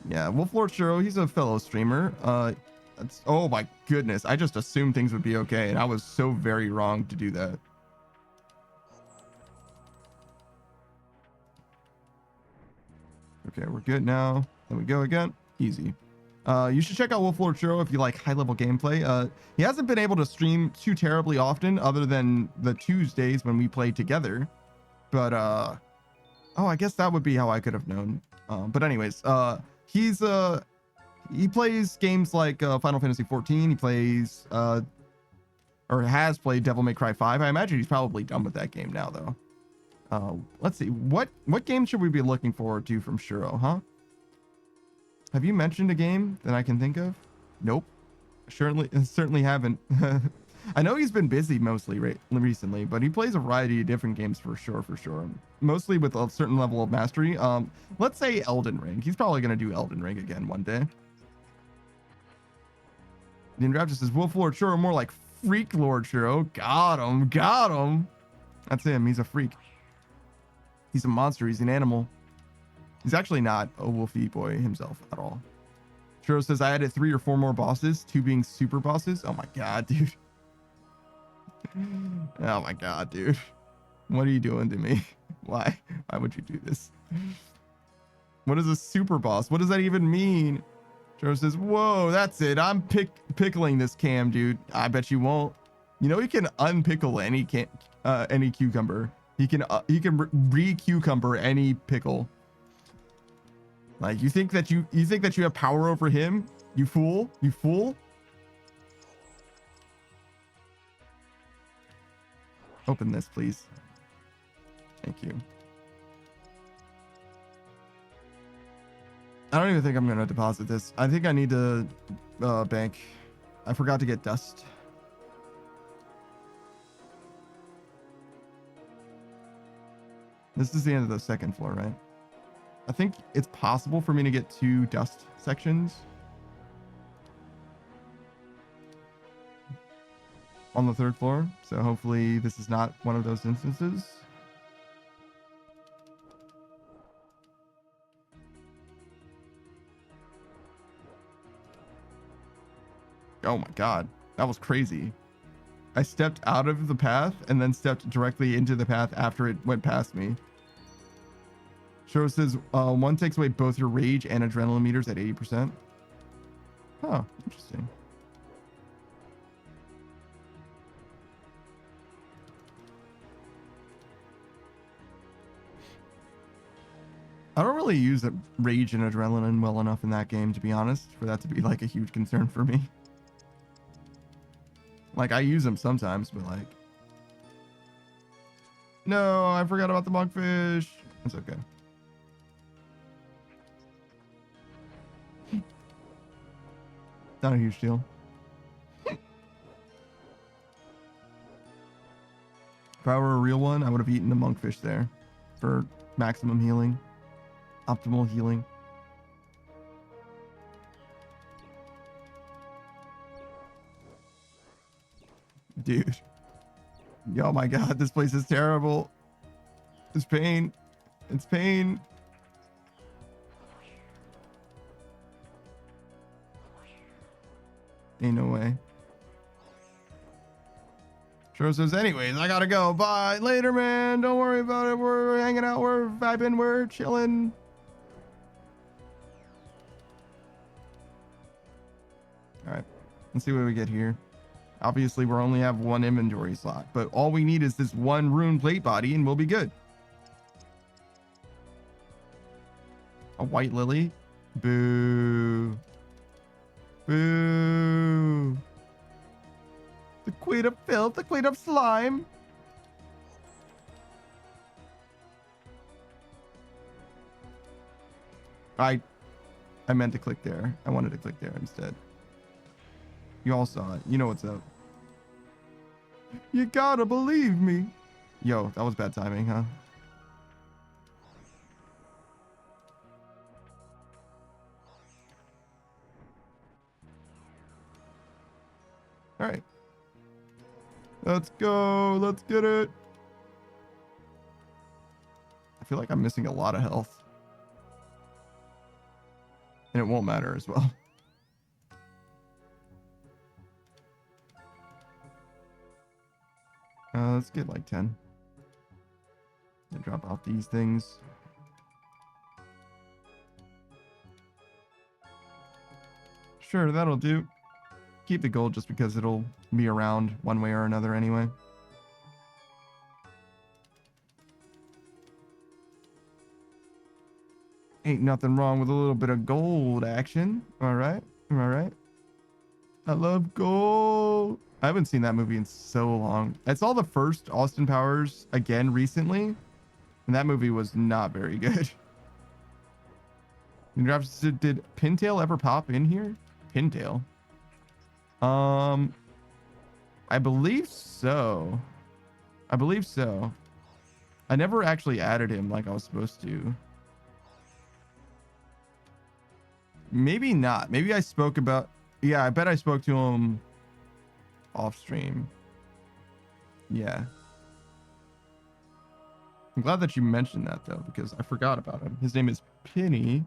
S1: Yeah, Wolf Lord Shuro, he's a fellow streamer. Oh my goodness, I just assumed things would be okay, and I was so very wrong to do that. Okay, we're good now. There we go again. Easy. You should check out Wolf Lord Shuro if you like high-level gameplay. He hasn't been able to stream too terribly often other than the Tuesdays when we play together. But, oh, I guess that would be how I could have known. But anyways, he plays games like Final Fantasy 14. He plays, or has played Devil May Cry 5. I imagine he's probably done with that game now, though. Let's see. What game should we be looking forward to from Shuro, huh? Have you mentioned a game that I can think of? Nope. Certainly haven't. I know he's been busy mostly recently, but he plays a variety of different games for sure. Mostly with a certain level of mastery. Let's say Elden Ring. He's probably going to do Elden Ring again one day. The Raptor says, Wolf Lord Shuro, more like Freak Lord Shuro. Got him. That's him. He's a freak. He's a monster. He's an animal. He's actually not a wolfy boy himself at all. Shuro says, I added 3 or 4 more bosses, 2 being super bosses. Oh my god, dude. Oh my god, dude. What are you doing to me? Why would you do this? What is a super boss? What does that even mean? Shuro says, whoa, that's it. I'm pickling this cam, dude. I bet you won't. You know, he can unpickle any cucumber. He can re-cucumber any pickle. Like, you think that you have power over him? You fool. Open this, please. Thank you. I don't even think I'm gonna deposit this. I think I need to bank. I forgot to get dust. This is the end of the second floor, right? I think it's possible for me to get 2 dust sections on the 3rd floor. So hopefully this is not one of those instances. Oh my god, that was crazy. I stepped out of the path and then stepped directly into the path after it went past me. Shuro says, one takes away both your rage and adrenaline meters at 80%. Huh, interesting. I don't really use the rage and adrenaline well enough in that game, to be honest, for that to be like a huge concern for me. Like, I use them sometimes, but like... No, I forgot about the monkfish. It's okay. Not a huge deal. If I were a real one, I would have eaten the monkfish there for maximum healing, optimal healing. Dude. Oh my god, this place is terrible. It's pain. It's pain. Ain't no way. Sure says, anyways, I gotta go. Bye. Later, man. Don't worry about it. We're hanging out. We're vibing. We're chilling. All right. Let's see what we get here. Obviously, we only have one inventory slot, but all we need is this one rune plate body and we'll be good. A white lily? Boo. Boo. The queen of filth, the queen of slime. I meant to click there. I wanted to click there instead. You all saw it. You know what's up. You gotta believe me. Yo, that was bad timing, huh? All right. Let's go. Let's get it. I feel like I'm missing a lot of health. And it won't matter as well. Let's get like 10. And drop out these things. Sure, that'll do. Keep the gold just because it'll be around one way or another anyway. Ain't nothing wrong with a little bit of gold action. All right. Am I right? I love gold. I haven't seen that movie in so long. I saw the first Austin Powers again recently, and that movie was not very good. Did Pintail ever pop in here? Pintail. I believe so. I believe so. I never actually added him like I was supposed to. Maybe not. Maybe I spoke about... Yeah, I bet I spoke to him off stream. Yeah. I'm glad that you mentioned that, though, because I forgot about him. His name is Penny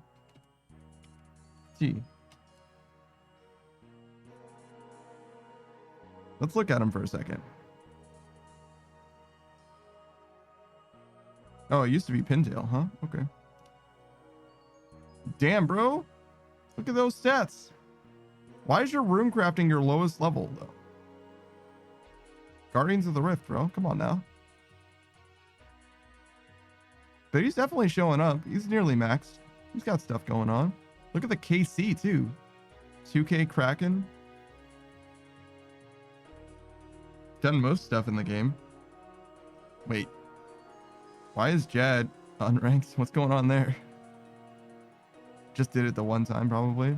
S1: T. Let's look at him for a second. Oh, it used to be Pintail, huh? Okay. Damn, bro. Look at those stats. Why is your room crafting your lowest level, though? Guardians of the Rift, bro. Come on now. But he's definitely showing up. He's nearly maxed. He's got stuff going on. Look at the KC, too. 2K Kraken. Done most stuff in the game. Wait. Why is Jad unranked? What's going on there? Just did it the one time, probably.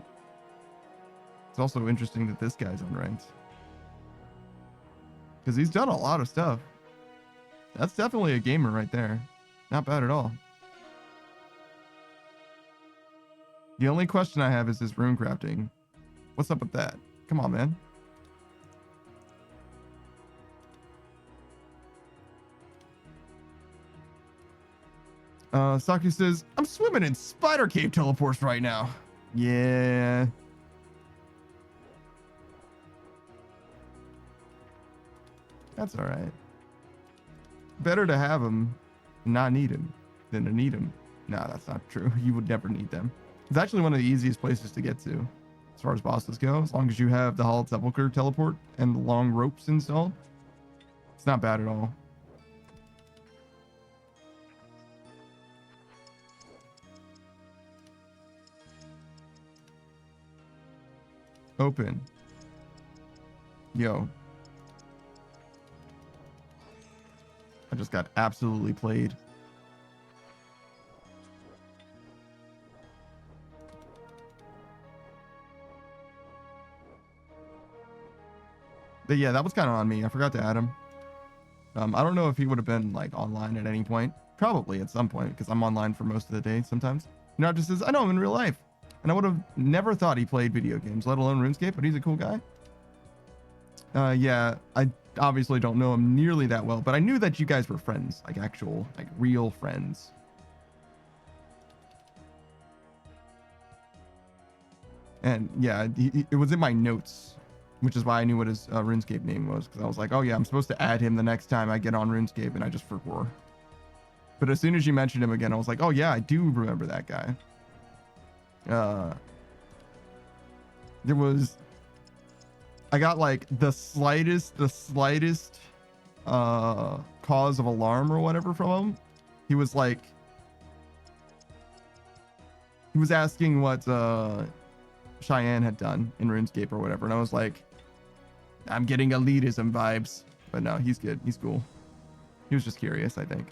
S1: It's also interesting that this guy's unranked. Because he's done a lot of stuff. That's definitely a gamer right there. Not bad at all. The only question I have is this rune crafting. What's up with that? Come on, man. Saki says, I'm swimming in spider cave teleports right now. Yeah. That's all right. Better to have them and not need them than to need them. No, that's not true. You would never need them. It's actually one of the easiest places to get to as far as bosses go. As long as you have the Hallowed Sepulchre teleport and the long ropes installed. It's not bad at all. Open. Yo. I just got absolutely played. But yeah, that was kind of on me. I forgot to add him. I don't know if he would have been like online at any point. Probably at some point, because I'm online for most of the day sometimes. You know, it just says, I know him in real life. And I would have never thought he played video games, let alone RuneScape, but he's a cool guy. Yeah, I obviously don't know him nearly that well, but I knew that you guys were friends, like actual, like real friends. And yeah, it was in my notes which is why I knew what his RuneScape name was, because I was like, oh yeah, I'm supposed to add him the next time I get on RuneScape, and I just forgot. But as soon as you mentioned him again, I was like, oh yeah, I do remember that guy. There was, I got like the slightest cause of alarm or whatever from him. He was like, he was asking what Cheyenne had done in RuneScape or whatever, and I was like, I'm getting elitism vibes. But no, he's good. He's cool. He was just curious, I think.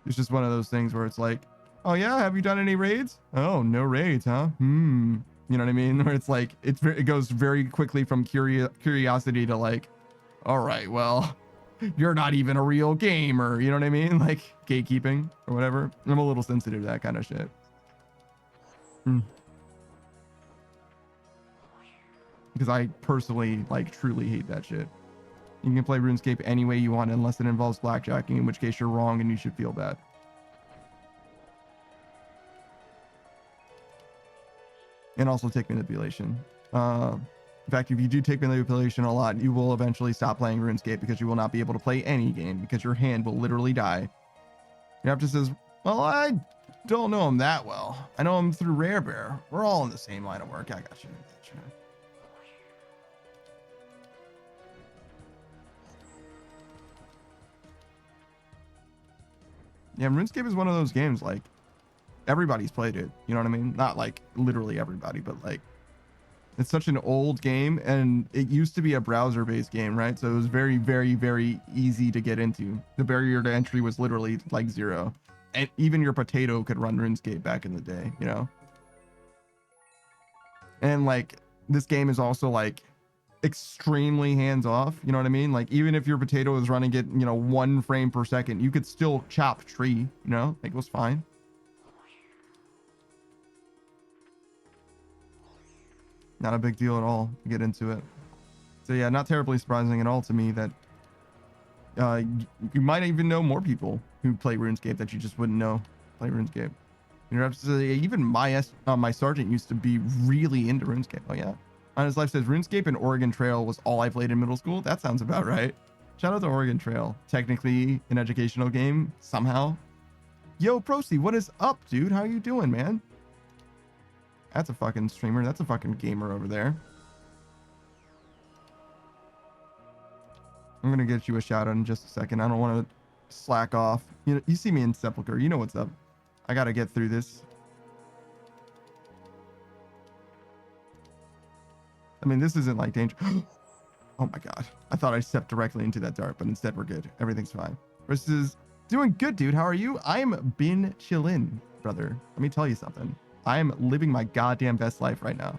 S1: It's just one of those things where it's like, oh yeah, have you done any raids? Oh, no raids, huh? You know what I mean? Where it's like, it goes very quickly from curiosity to like, all right, well, you're not even a real gamer. You know what I mean? Like gatekeeping or whatever. I'm a little sensitive to that kind of shit. Because I personally like truly hate that shit. You can play RuneScape any way you want unless it involves blackjacking, in which case you're wrong and you should feel bad. And also take manipulation. In fact, if you do take manipulation a lot, you will eventually stop playing RuneScape because you will not be able to play any game because your hand will literally die. Raptor says, well, I don't know him that well. I know him through Rare Bear. We're all in the same line of work. I got you. Yeah, RuneScape is one of those games, like, everybody's played it. You know what I mean? Not like literally everybody, but like, it's such an old game, and it used to be a browser-based game, right? So it was very, very, very easy to get into. The barrier to entry was literally like 0. And even your potato could run RuneScape back in the day, you know? And like, this game is also like extremely hands-off, you know what I mean? Like, even if your potato is running at, you know, 1 frame per second, you could still chop tree, you know? Like, it was fine. Not a big deal at all to get into it. So yeah, not terribly surprising at all to me that you might even know more people who play RuneScape that you just wouldn't know play RuneScape. You know, even my sergeant used to be really into RuneScape. Oh yeah. On his life says RuneScape and Oregon Trail was all I played in middle school. That sounds about right. Shout out to Oregon Trail. Technically an educational game somehow. Yo, Prosy, what is up, dude? How you doing, man? That's a fucking streamer. That's a fucking gamer over there. I'm gonna get you a shout out in just a second. I don't want to slack off. You know, you see me in Sepulchre. You know what's up. I gotta get through this. I mean, this isn't like danger. Oh my god. I thought I stepped directly into that dart, but instead we're good. Everything's fine. Versus doing good, dude. How are you? I'm been chillin', brother. Let me tell you something. I am living my goddamn best life right now.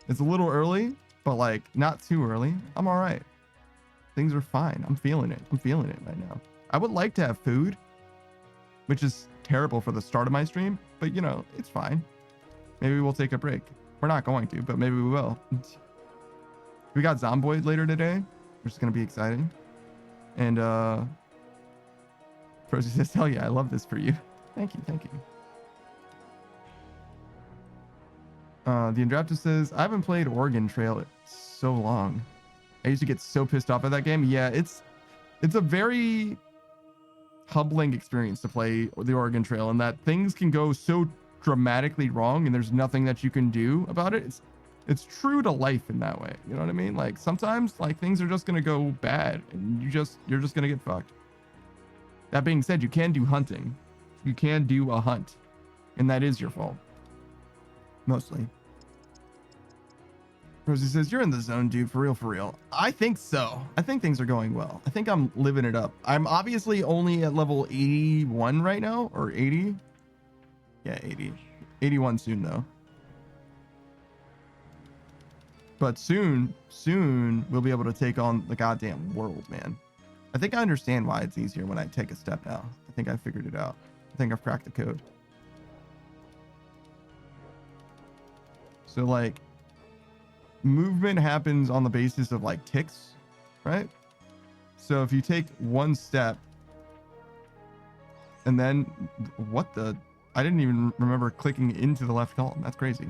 S1: It's a little early, but like not too early. I'm all right. Things are fine. I'm feeling it. I'm feeling it right now. I would like to have food, which is terrible for the start of my stream, but you know, it's fine. Maybe we'll take a break. We're not going to, but maybe we will. We got Zomboid later today, which is going to be exciting. And Prosy says, hell yeah, I love this for you. Thank you. Thank you. The Indraptor says, I haven't played Oregon Trail in so long. I used to get so pissed off at that game. Yeah, it's a very humbling experience to play the Oregon Trail, and that things can go so dramatically wrong and there's nothing that you can do about it. It's true to life in that way. You know what I mean? Like sometimes like things are just gonna go bad and you're just gonna get fucked. That being said, you can do hunting. You can do a hunt, and that is your fault. Mostly. Rosie says, you're in the zone, dude. For real, for real. I think so. I think things are going well. I think I'm living it up. I'm obviously only at level 81 right now, or 80. Yeah, 80. 81 soon, though. But soon we'll be able to take on the goddamn world, man. I think I understand why it's easier when I take a step now. I think I figured it out. I think I've cracked the code. So, like, movement happens on the basis of, like, ticks, right? So if you take one step and then... What the... I didn't even remember clicking into the left column. That's crazy.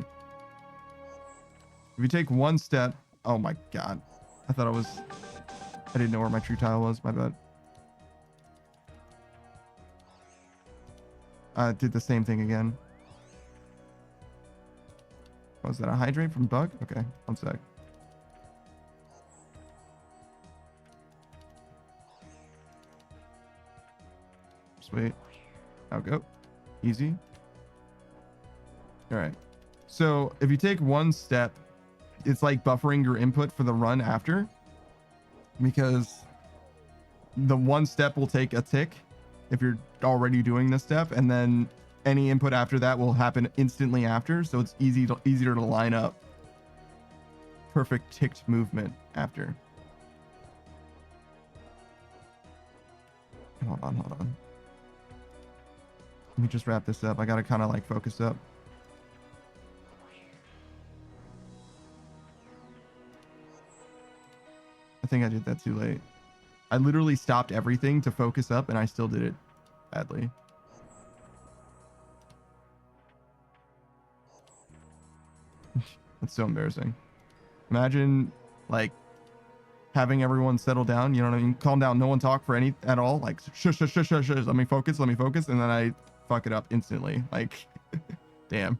S1: If you take one step, oh my God. I didn't know where my true tile was. My bad. I did the same thing again. Was that a hydrate from bug? Okay, one sec. Sweet. I'll go. Easy. All right. So if you take one step, it's like buffering your input for the run after, because the one step will take a tick if you're already doing this step, and then any input after that will happen instantly after. So it's easier to line up perfect ticked movement after. Hold on. Let me just wrap this up. I gotta kind of like focus up. I think I did that too late. I literally stopped everything to focus up, and I still did it badly. That's so embarrassing. Imagine like having everyone settle down, you know what I mean? Calm down, no one talk for any at all. Like shush, let me focus, and then I fuck it up instantly. Like damn.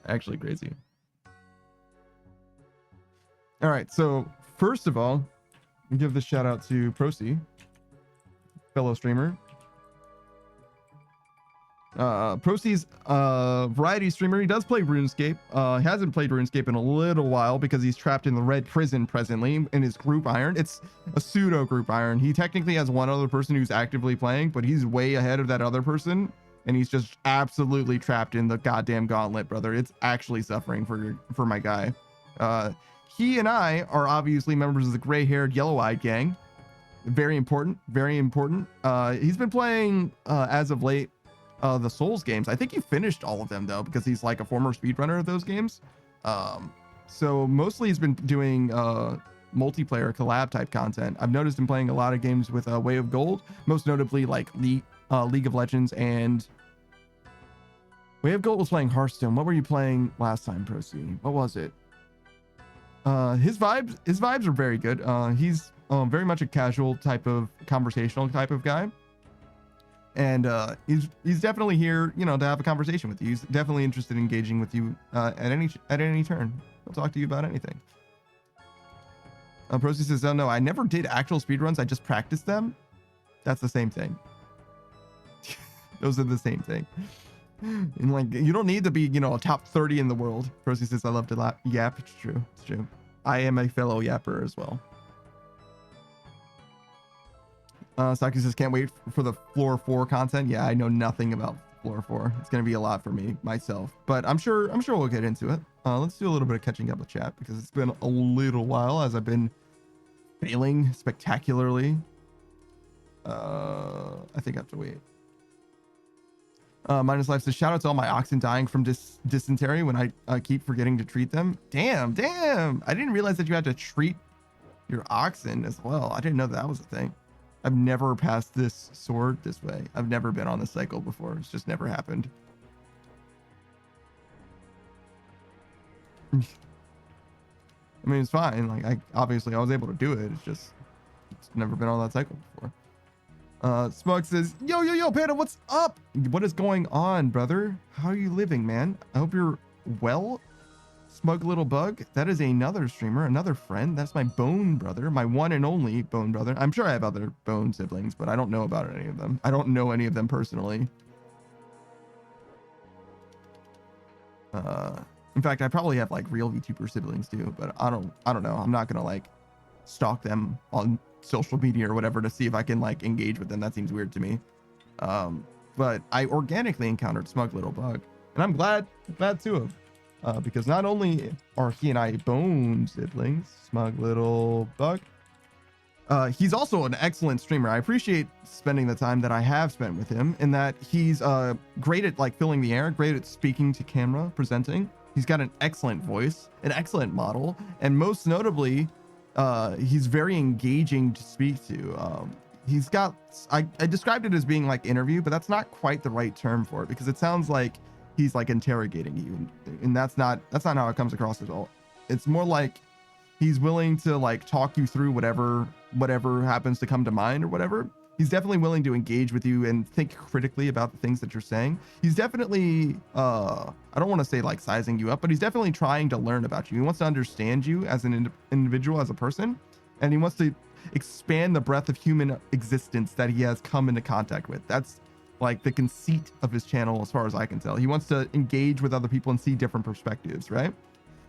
S1: Actually crazy. All right, so first of all, give this shout out to Procy, fellow streamer. Procy's variety streamer. He does play RuneScape. Hasn't played RuneScape in a little while because he's trapped in the red prison presently in his group iron. It's a pseudo group iron. He technically has one other person who's actively playing, but he's way ahead of that other person, and he's just absolutely trapped in the goddamn gauntlet, brother. It's actually suffering for my guy. He and I are obviously members of the gray-haired, yellow-eyed gang. Very important, very important. He's been playing as of late the Souls games. I think he finished all of them though, because he's like a former speedrunner of those games. So mostly he's been doing multiplayer collab type content. I've noticed him playing a lot of games with Way of Gold, most notably like League of Legends, and Way of Gold was playing Hearthstone. What were you playing last time, Procy? What was it? His vibes are very good. He's very much a casual type of conversational type of guy, and he's definitely here, you know, to have a conversation with you. He's definitely interested in engaging with you at any turn. He'll talk to you about anything. Procy says, "Oh no, I never did actual speedruns. I just practiced them." That's the same thing. Those are the same thing. And like, you don't need to be, you know, a top 30 in the world. Procy says, "I love to yap." It's true. It's true. I am a fellow yapper as well. Saki says, "Can't wait for the floor 4 content." Yeah, I know nothing about floor 4. It's gonna be a lot for me myself, but I'm sure we'll get into it. Let's do a little bit of catching up with chat, because it's been a little while as I've been failing spectacularly. I think I have to wait. Minus Life says, "Shout out to all my oxen dying from dysentery when I keep forgetting to treat them." Damn. I didn't realize that you had to treat your oxen as well. I didn't know that was a thing. I've never passed this sword this way. I've never been on this cycle before. It's just never happened. I mean, it's fine. Like, I was able to do it. It's never been on that cycle before. Smug says, yo, Panda, what's up? What is going on, brother? How are you living, man? I hope you're well. Smug Little Bug, that is another streamer, another friend. That's my bone brother, my one and only bone brother. I'm sure I have other bone siblings, but I don't know about any of them. I don't know any of them personally. In fact, I probably have like real VTuber siblings too, but I don't know. I'm not gonna like stalk them on social media or whatever to see if I can like engage with them. That seems weird to me. But I organically encountered Smug Little Bug, and I'm glad to have, because not only are he and I bone siblings, Smug Little Bug, he's also an excellent streamer. I appreciate spending the time that I have spent with him, in that he's great at like filling the air, great at speaking to camera, presenting. He's got an excellent voice, an excellent model, and most notably, he's very engaging to speak to. he's got, I described it as being like interview, but that's not quite the right term for it, because it sounds like he's like interrogating you, and that's not how it comes across at all. It's more like he's willing to like talk you through whatever happens to come to mind or whatever. He's definitely willing to engage with you and think critically about the things that you're saying. He's definitely I don't want to say like sizing you up, but he's definitely trying to learn about you. He wants to understand you as an individual, as a person, and he wants to expand the breadth of human existence that he has come into contact with. That's like the conceit of his channel, as far as I can tell. He wants to engage with other people and see different perspectives, right?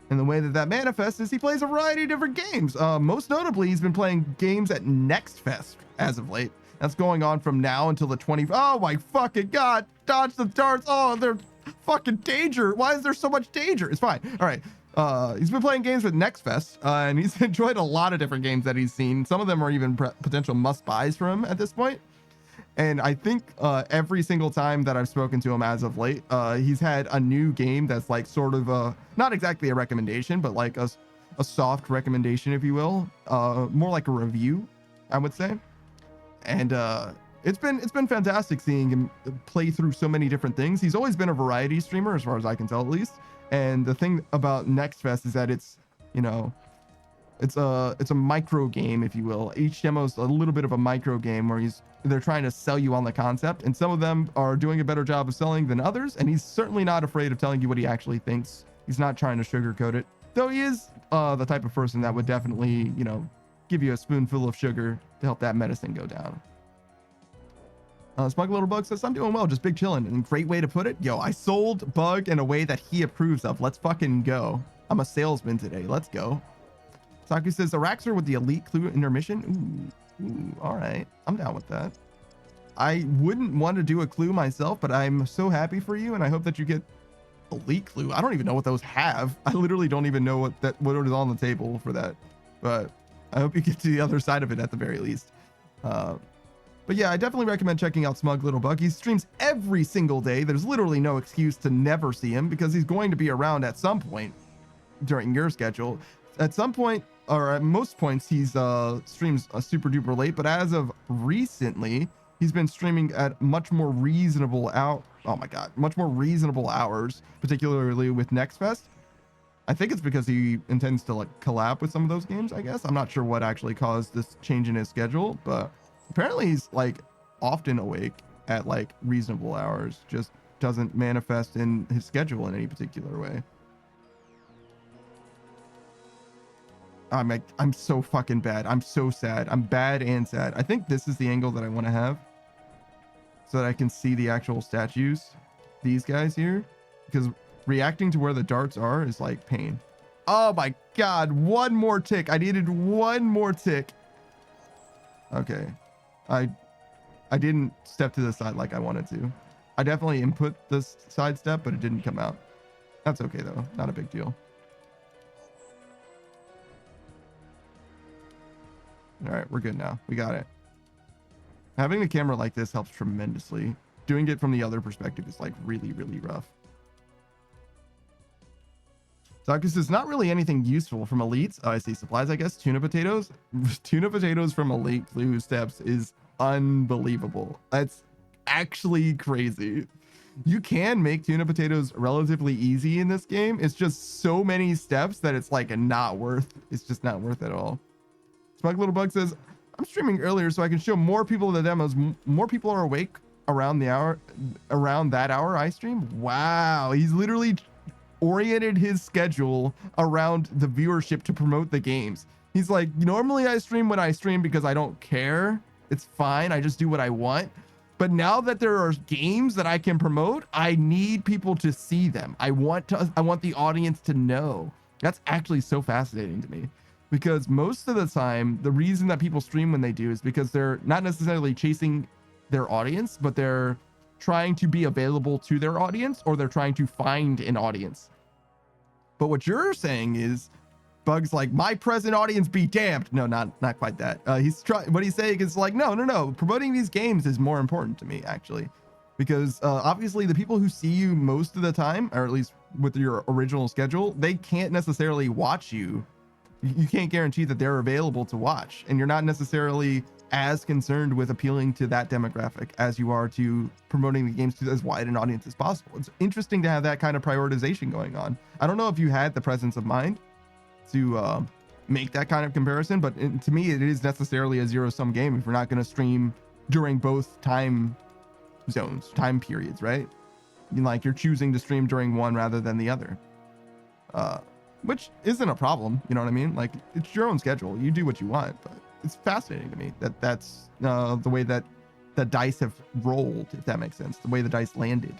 S1: And the way that manifests is he plays a variety of different games. Most notably, he's been playing games at Next Fest as of late. That's going on from now until the 20th. Oh my fucking God. Dodge the darts. Oh, they're fucking danger. Why is there so much danger? It's fine. All right. He's been playing games with Next Fest, and he's enjoyed a lot of different games that he's seen. Some of them are even potential must-buys for him at this point. And I think every single time that I've spoken to him as of late, he's had a new game that's like sort of not exactly a recommendation, but like a soft recommendation, if you will, more like a review, I would say. And it's been fantastic seeing him play through so many different things. He's always been a variety streamer, as far as I can tell, at least. And the thing about Next Fest is that it's, you know, it's a micro game, if you will. Each demo is a little bit of a micro game where they're trying to sell you on the concept, and some of them are doing a better job of selling than others. And he's certainly not afraid of telling you what he actually thinks. He's not trying to sugarcoat it, though he is the type of person that would definitely, you know, give you a spoonful of sugar to help that medicine go down. Smug Little Bug says, I'm doing well, just big chillin'. And great way to put it. Yo, I sold Bug in a way that he approves of. Let's fucking go. I'm a salesman today. Let's go. Saku says, Araxer with the elite clue intermission. Ooh, all right. I'm down with that. I wouldn't want to do a clue myself, but I'm so happy for you, and I hope that you get elite clue. I don't even know what those have. I literally don't even know what is on the table for that. But I hope you get to the other side of it at the very least. But yeah, I definitely recommend checking out Smug Little Bug. He streams every single day. There's literally no excuse to never see him, because he's going to be around at some point during your schedule. At some point, or at most points, he's streams super duper late, but as of recently, he's been streaming at much more reasonable much more reasonable hours, particularly with Next Fest. I think it's because he intends to like collab with some of those games, I guess. I'm not sure what actually caused this change in his schedule, but apparently he's like often awake at like reasonable hours, just doesn't manifest in his schedule in any particular way. I'm so fucking bad. I'm so sad. I'm bad and sad. I think this is the angle that I want to have so that I can see the actual statues, these guys here, because reacting to where the darts are is like pain. Oh my God, one more tick. I needed one more tick. Okay. I didn't step to the side like I wanted to. I definitely input this side step, but it didn't come out. That's okay though. Not a big deal. All right, we're good now. We got it. Having the camera like this helps tremendously. Doing it from the other perspective is like really, really rough. Sakus is not really anything useful from elites. Oh, I see. Supplies, I guess. Tuna potatoes. Tuna potatoes from elite clue steps is unbelievable. That's actually crazy. You can make tuna potatoes relatively easy in this game. It's just so many steps that it's like not worth. It's just not worth it at all. Smug Little Bug says, I'm streaming earlier so I can show more people the demos. More people are awake around that hour I stream. Wow. He's literally oriented his schedule around the viewership to promote the games. He's like, normally I stream when I stream because I don't care. It's fine. I just do what I want. But now that there are games that I can promote, I need people to see them. I want the audience to know. That's actually so fascinating to me. Because most of the time, the reason that people stream when they do is because they're not necessarily chasing their audience, but they're trying to be available to their audience, or they're trying to find an audience. But what you're saying is, Bug's like, my present audience be damned. No, not quite that. What he's saying is like, no. Promoting these games is more important to me, actually. Because obviously the people who see you most of the time, or at least with your original schedule, they can't necessarily watch you. You can't guarantee that they're available to watch, and you're not necessarily as concerned with appealing to that demographic as you are to promoting the games to as wide an audience as possible. It's interesting to have that kind of prioritization going on. I don't know if you had the presence of mind to make that kind of comparison, but to me, it is necessarily a zero-sum game if you're not going to stream during both time zones, time periods, right? Like you're choosing to stream during one rather than the other, which isn't a problem. You know what I mean? Like it's your own schedule. You do what you want, but it's fascinating to me that that's the way that the dice have rolled, if that makes sense, the way the dice landed.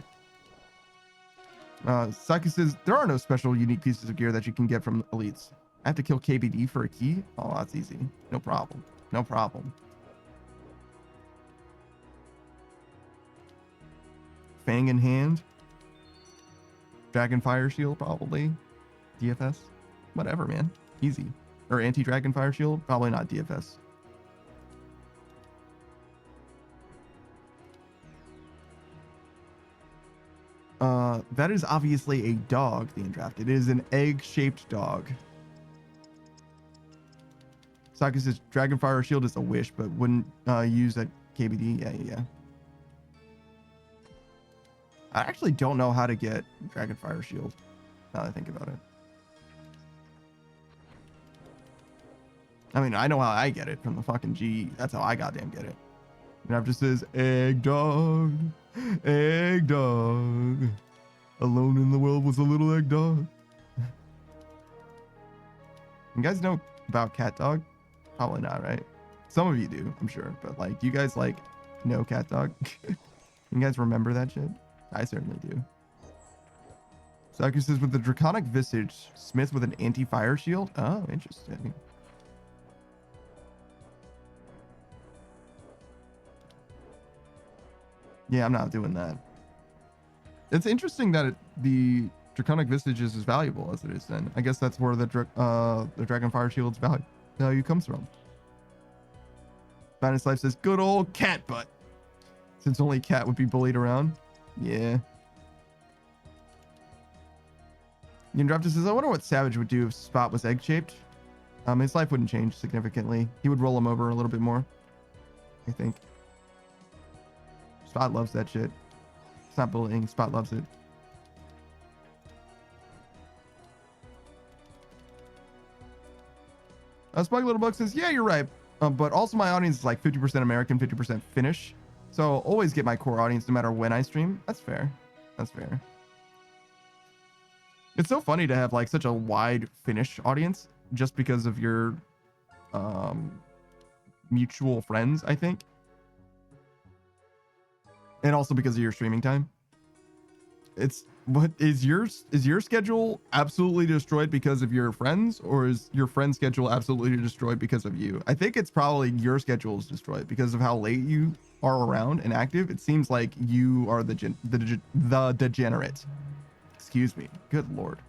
S1: Saki says, there are no special unique pieces of gear that you can get from elites. I have to kill KBD for a key? Oh, that's easy. No problem. No problem. Fang in hand. Dragon Fire Shield, probably. DFS. Whatever, man. Easy. Or anti-Dragon Fire Shield? Probably not DFS. That is obviously a dog, the Endraft. It is an egg-shaped dog. Saki says Dragon Fire Shield is a wish, but wouldn't use at KBD. Yeah. I actually don't know how to get Dragon Fire Shield, now that I think about it. I mean, I know how I get it from the fucking G. That's how I goddamn get it. And it just says, egg dog, egg dog. Alone in the world was a little egg dog. You guys know about Cat Dog? Probably not, right? Some of you do, I'm sure. But like, do you guys like know Cat Dog? You guys remember that shit? I certainly do. Saku says, with the Draconic Visage, Smith with an anti-fire shield? Oh, interesting. Yeah, I'm not doing that. It's interesting that the Draconic Visage is as valuable as it is then. I guess that's where the Dragon Fire Shield's value comes from. Finest Life says, good old cat butt. Since only cat would be bullied around. Yeah. Yindrafta says, I wonder what Savage would do if Spot was egg-shaped. His life wouldn't change significantly. He would roll him over a little bit more, I think. Spot loves that shit. It's not bullying. Spot loves it. Spike Little Buck says, yeah, you're right. But also my audience is like 50% American, 50% Finnish. So I'll always get my core audience no matter when I stream. That's fair. That's fair. It's so funny to have like such a wide Finnish audience just because of your mutual friends, I think. And also because of your streaming time. It's what is your schedule absolutely destroyed because of your friends, or is your friend's schedule absolutely destroyed because of you? I think it's probably your schedule is destroyed because of how late you are around and active. It seems like you are the degenerate. Excuse me. Good lord.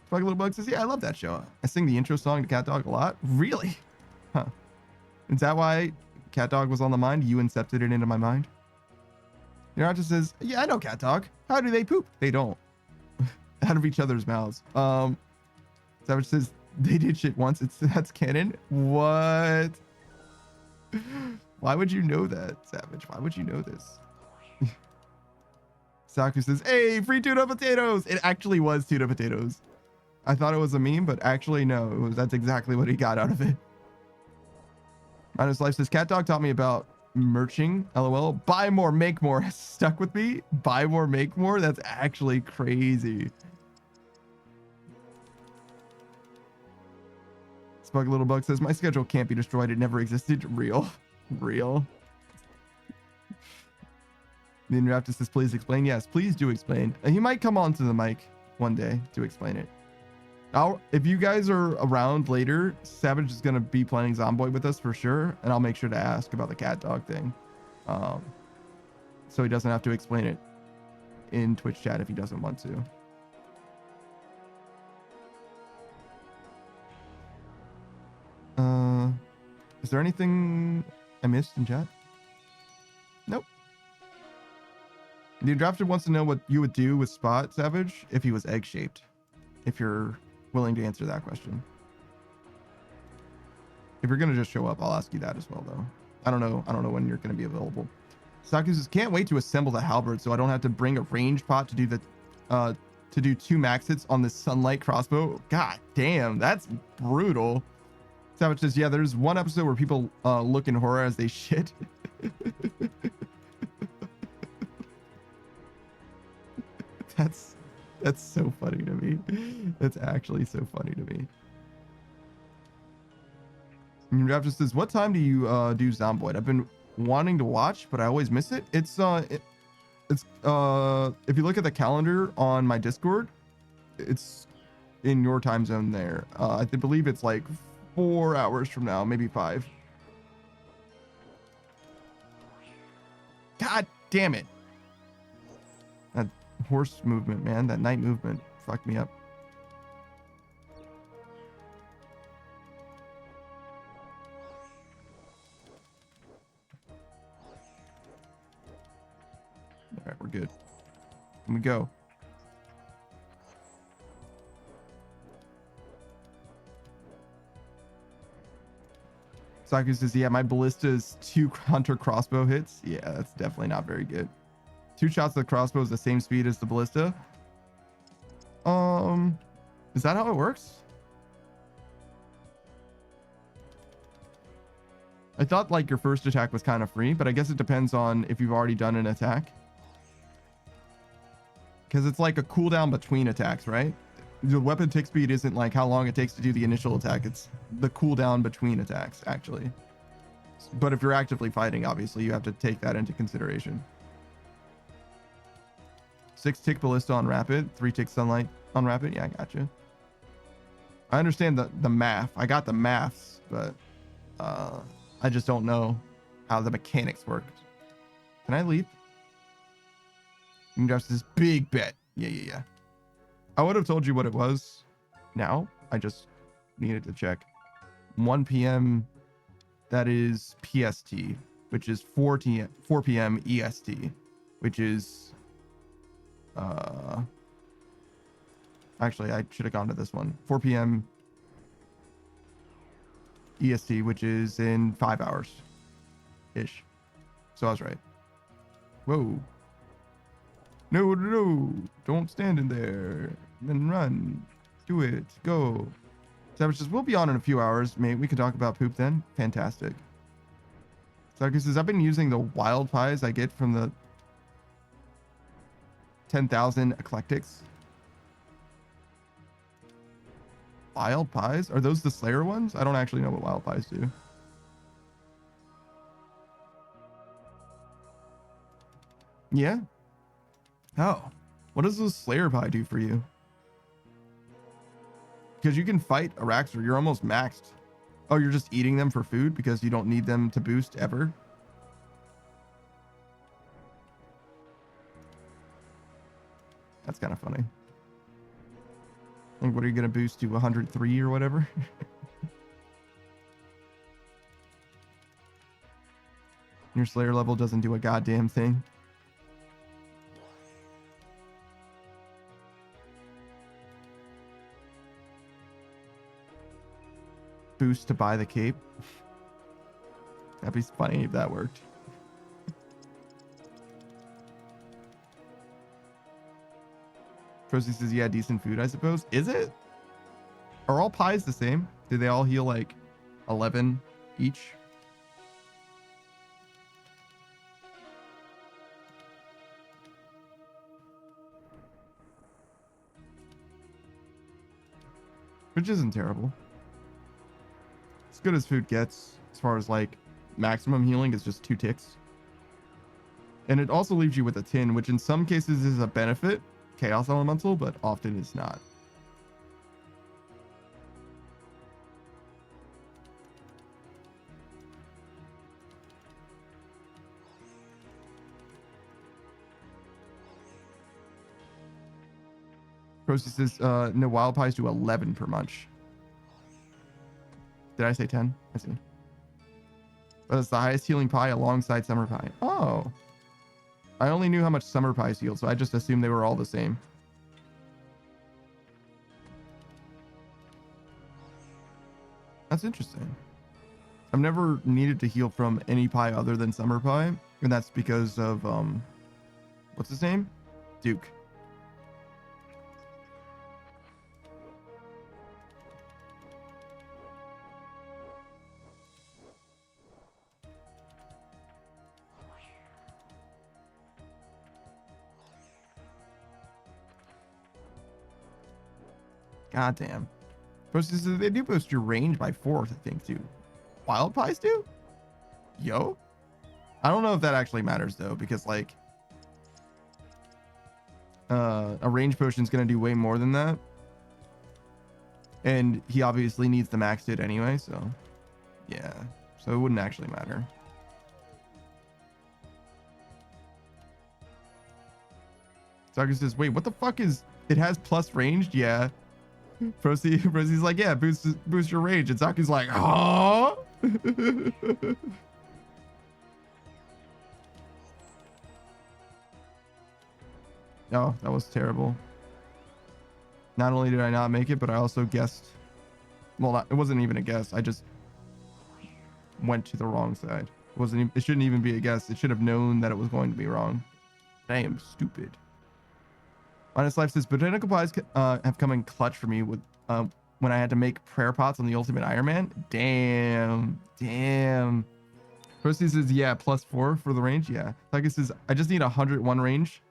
S1: Fuck Little Bug says, yeah, I love that show. I sing the intro song to Cat Dog a lot. Really? Huh. Is that why Cat Dog was on the mind? You incepted it into my mind? Yaracha says, yeah, I know Cat Dog. How do they poop? They don't. Out of each other's mouths. Savage says, they did shit once. That's canon. What? Why would you know that, Savage? Why would you know this? Saku says, hey, free tuna potatoes. It actually was tuna potatoes. I thought it was a meme, but actually no. That's exactly what he got out of it. Minus Life says, Cat Dog taught me about merching. LOL. Buy more, make more. Stuck with me. Buy more, make more. That's actually crazy. Spug Little Bug says, my schedule can't be destroyed. It never existed. Real. Real. The Interruptus says, please explain. Yes, please do explain. He might come onto the mic one day to explain it. If you guys are around later, Savage is going to be playing Zomboid with us for sure. And I'll make sure to ask about the Cat Dog thing. So he doesn't have to explain it in Twitch chat if he doesn't want to. Is there anything I missed in chat? Nope. The Drafter wants to know what you would do with Spot, Savage, if he was egg-shaped. If you're willing to answer that question. If you're gonna just show up, I'll ask you that as well, though. I don't know when you're gonna be available. Saku says, can't wait to assemble the halberd so I don't have to bring a range pot to do the to do 2 max hits on this sunlight crossbow. God damn, that's brutal. Savage says, yeah, there's one episode where people look in horror as they shit. That's so funny to me. That's actually so funny to me. And Raptor says, what time do you do Zomboid? I've been wanting to watch, but I always miss it. It's if you look at the calendar on my Discord, it's in your time zone there. I believe it's like 4 hours from now, maybe 5. God damn it. That horse movement, man, that night movement fucked me up. All right, we're good. Here we go. Saku says, yeah, my ballista is 2 hunter crossbow hits. Yeah, that's definitely not very good. 2 shots of the crossbow is the same speed as the ballista. Is that how it works? I thought like your first attack was kind of free, but I guess it depends on if you've already done an attack. Because it's like a cooldown between attacks, right? The weapon tick speed isn't like how long it takes to do the initial attack. It's the cooldown between attacks, actually. But if you're actively fighting, obviously, you have to take that into consideration. 6 tick ballista on rapid, 3 tick sunlight on rapid. Yeah, I got you. I understand the math. I got the maths, but I just don't know how the mechanics work. Can I leave? You can just this big bet. Yeah. I would have told you what it was. Now I just needed to check. 1 p.m. That is PST, which is 4 p.m. EST, which is actually I should have gone to this one. 4 p.m. EST, which is in 5 hours ish. So I was right. Whoa. No, don't stand in there. Then run. Do it. Go. Savage says, we'll be on in a few hours, mate. We can talk about poop then. Fantastic. Savage says, I've been using the wild pies I get from the 10,000 eclectics. Wild pies? Are those the Slayer ones? I don't actually know what wild pies do. Yeah? Oh. What does the Slayer pie do for you? Because you can fight Araxor. You're almost maxed. Oh, you're just eating them for food because you don't need them to boost ever? That's kind of funny. Like, what are you going to boost to 103 or whatever? Your Slayer level doesn't do a goddamn thing. Boost to buy the cape. That'd be funny if that worked. Procy says, yeah, decent food, I suppose. Is it? Are all pies the same? Do they all heal like 11 each? Which isn't terrible. As good as food gets, as far as like maximum healing is just 2 ticks. And it also leaves you with a tin, which in some cases is a benefit, chaos elemental, but often is not. Procy says, no, wild pies do 11 per munch. Did I say 10? I see. But it's the highest healing pie alongside summer pie. Oh. I only knew how much summer pies healed, so I just assumed they were all the same. That's interesting. I've never needed to heal from any pie other than Summer Pie, and that's because of what's his name? Duke. God damn. They do boost your range by 4, I think, too. Wild pies do? Yo? I don't know if that actually matters, though, because, like, a range potion is going to do way more than that. And he obviously needs the max hit anyway, so yeah. So it wouldn't actually matter. Saga says, wait, what the fuck is... It has plus ranged? Yeah. Procy's like, yeah, boost your range. And Zaku's like, huh? Oh, that was terrible. Not only did I not make it, but I also guessed. Well, it wasn't even a guess. I just went to the wrong side. It shouldn't even be a guess. It should have known that it was going to be wrong. I am stupid. Honest Life says, botanical pies have come in clutch for me with when I had to make prayer pots on the Ultimate Iron Man. Damn. Percy says, yeah, +4 for the range. Yeah. Saga says, I just need 101 range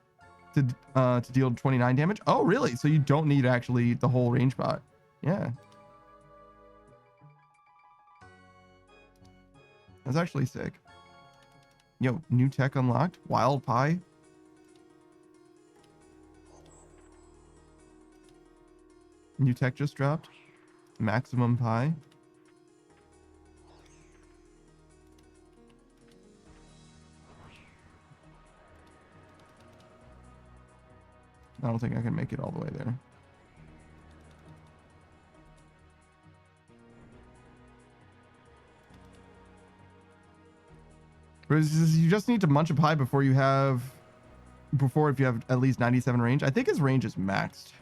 S1: to deal 29 damage. Oh, really? So you don't need actually the whole range pot. Yeah. That's actually sick. Yo, new tech unlocked. Wild pie. New tech just dropped. Maximum pie. I don't think I can make it all the way there. You just need to munch a pie if you have at least 97 range. I think his range is maxed.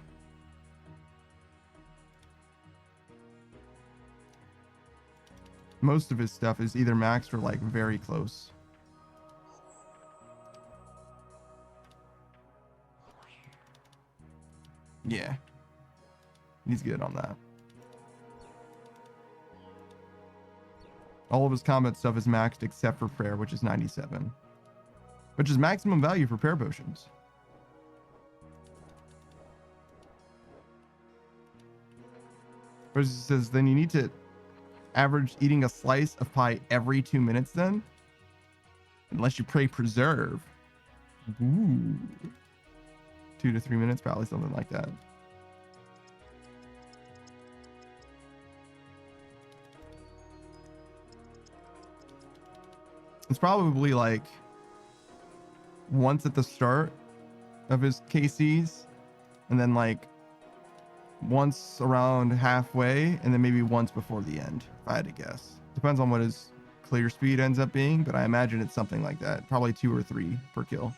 S1: Most of his stuff is either maxed or like very close. Yeah. He's good on that. All of his combat stuff is maxed except for prayer, which is 97. Which is maximum value for prayer potions. But it says then you need to average eating a slice of pie every 2 minutes then. Unless you pray preserve. Ooh. 2 to 3 minutes, probably something like that. It's probably like once at the start of his KCs, and then like once around halfway, and then maybe once before the end, if I had to guess. Depends on what his clear speed ends up being, but I imagine it's something like that. Probably 2 or 3 per kill.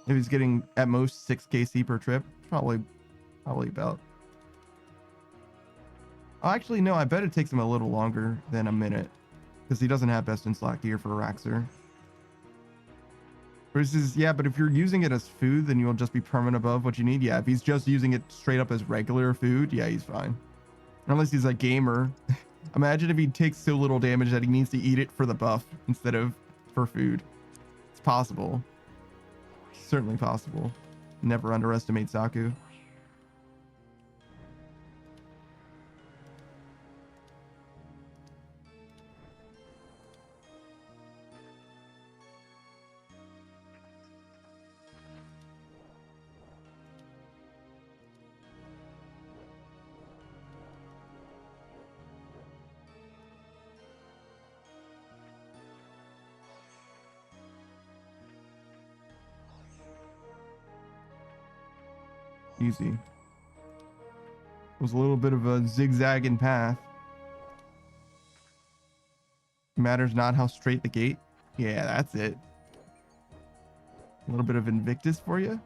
S1: If he's getting at most 6 KC per trip, probably about. Oh, actually, no, I bet it takes him a little longer than a minute because he doesn't have best in slot gear for Araxer. Versus, yeah, but if you're using it as food, then you'll just be permanent above what you need. Yeah, if he's just using it straight up as regular food, yeah, he's fine. Unless he's a gamer. Imagine if he takes so little damage that he needs to eat it for the buff instead of for food. It's possible. Certainly possible. Never underestimate Saku. Easy. It was a little bit of a zigzagging path. Matters not how straight the gate. Yeah, that's it. A little bit of Invictus for you.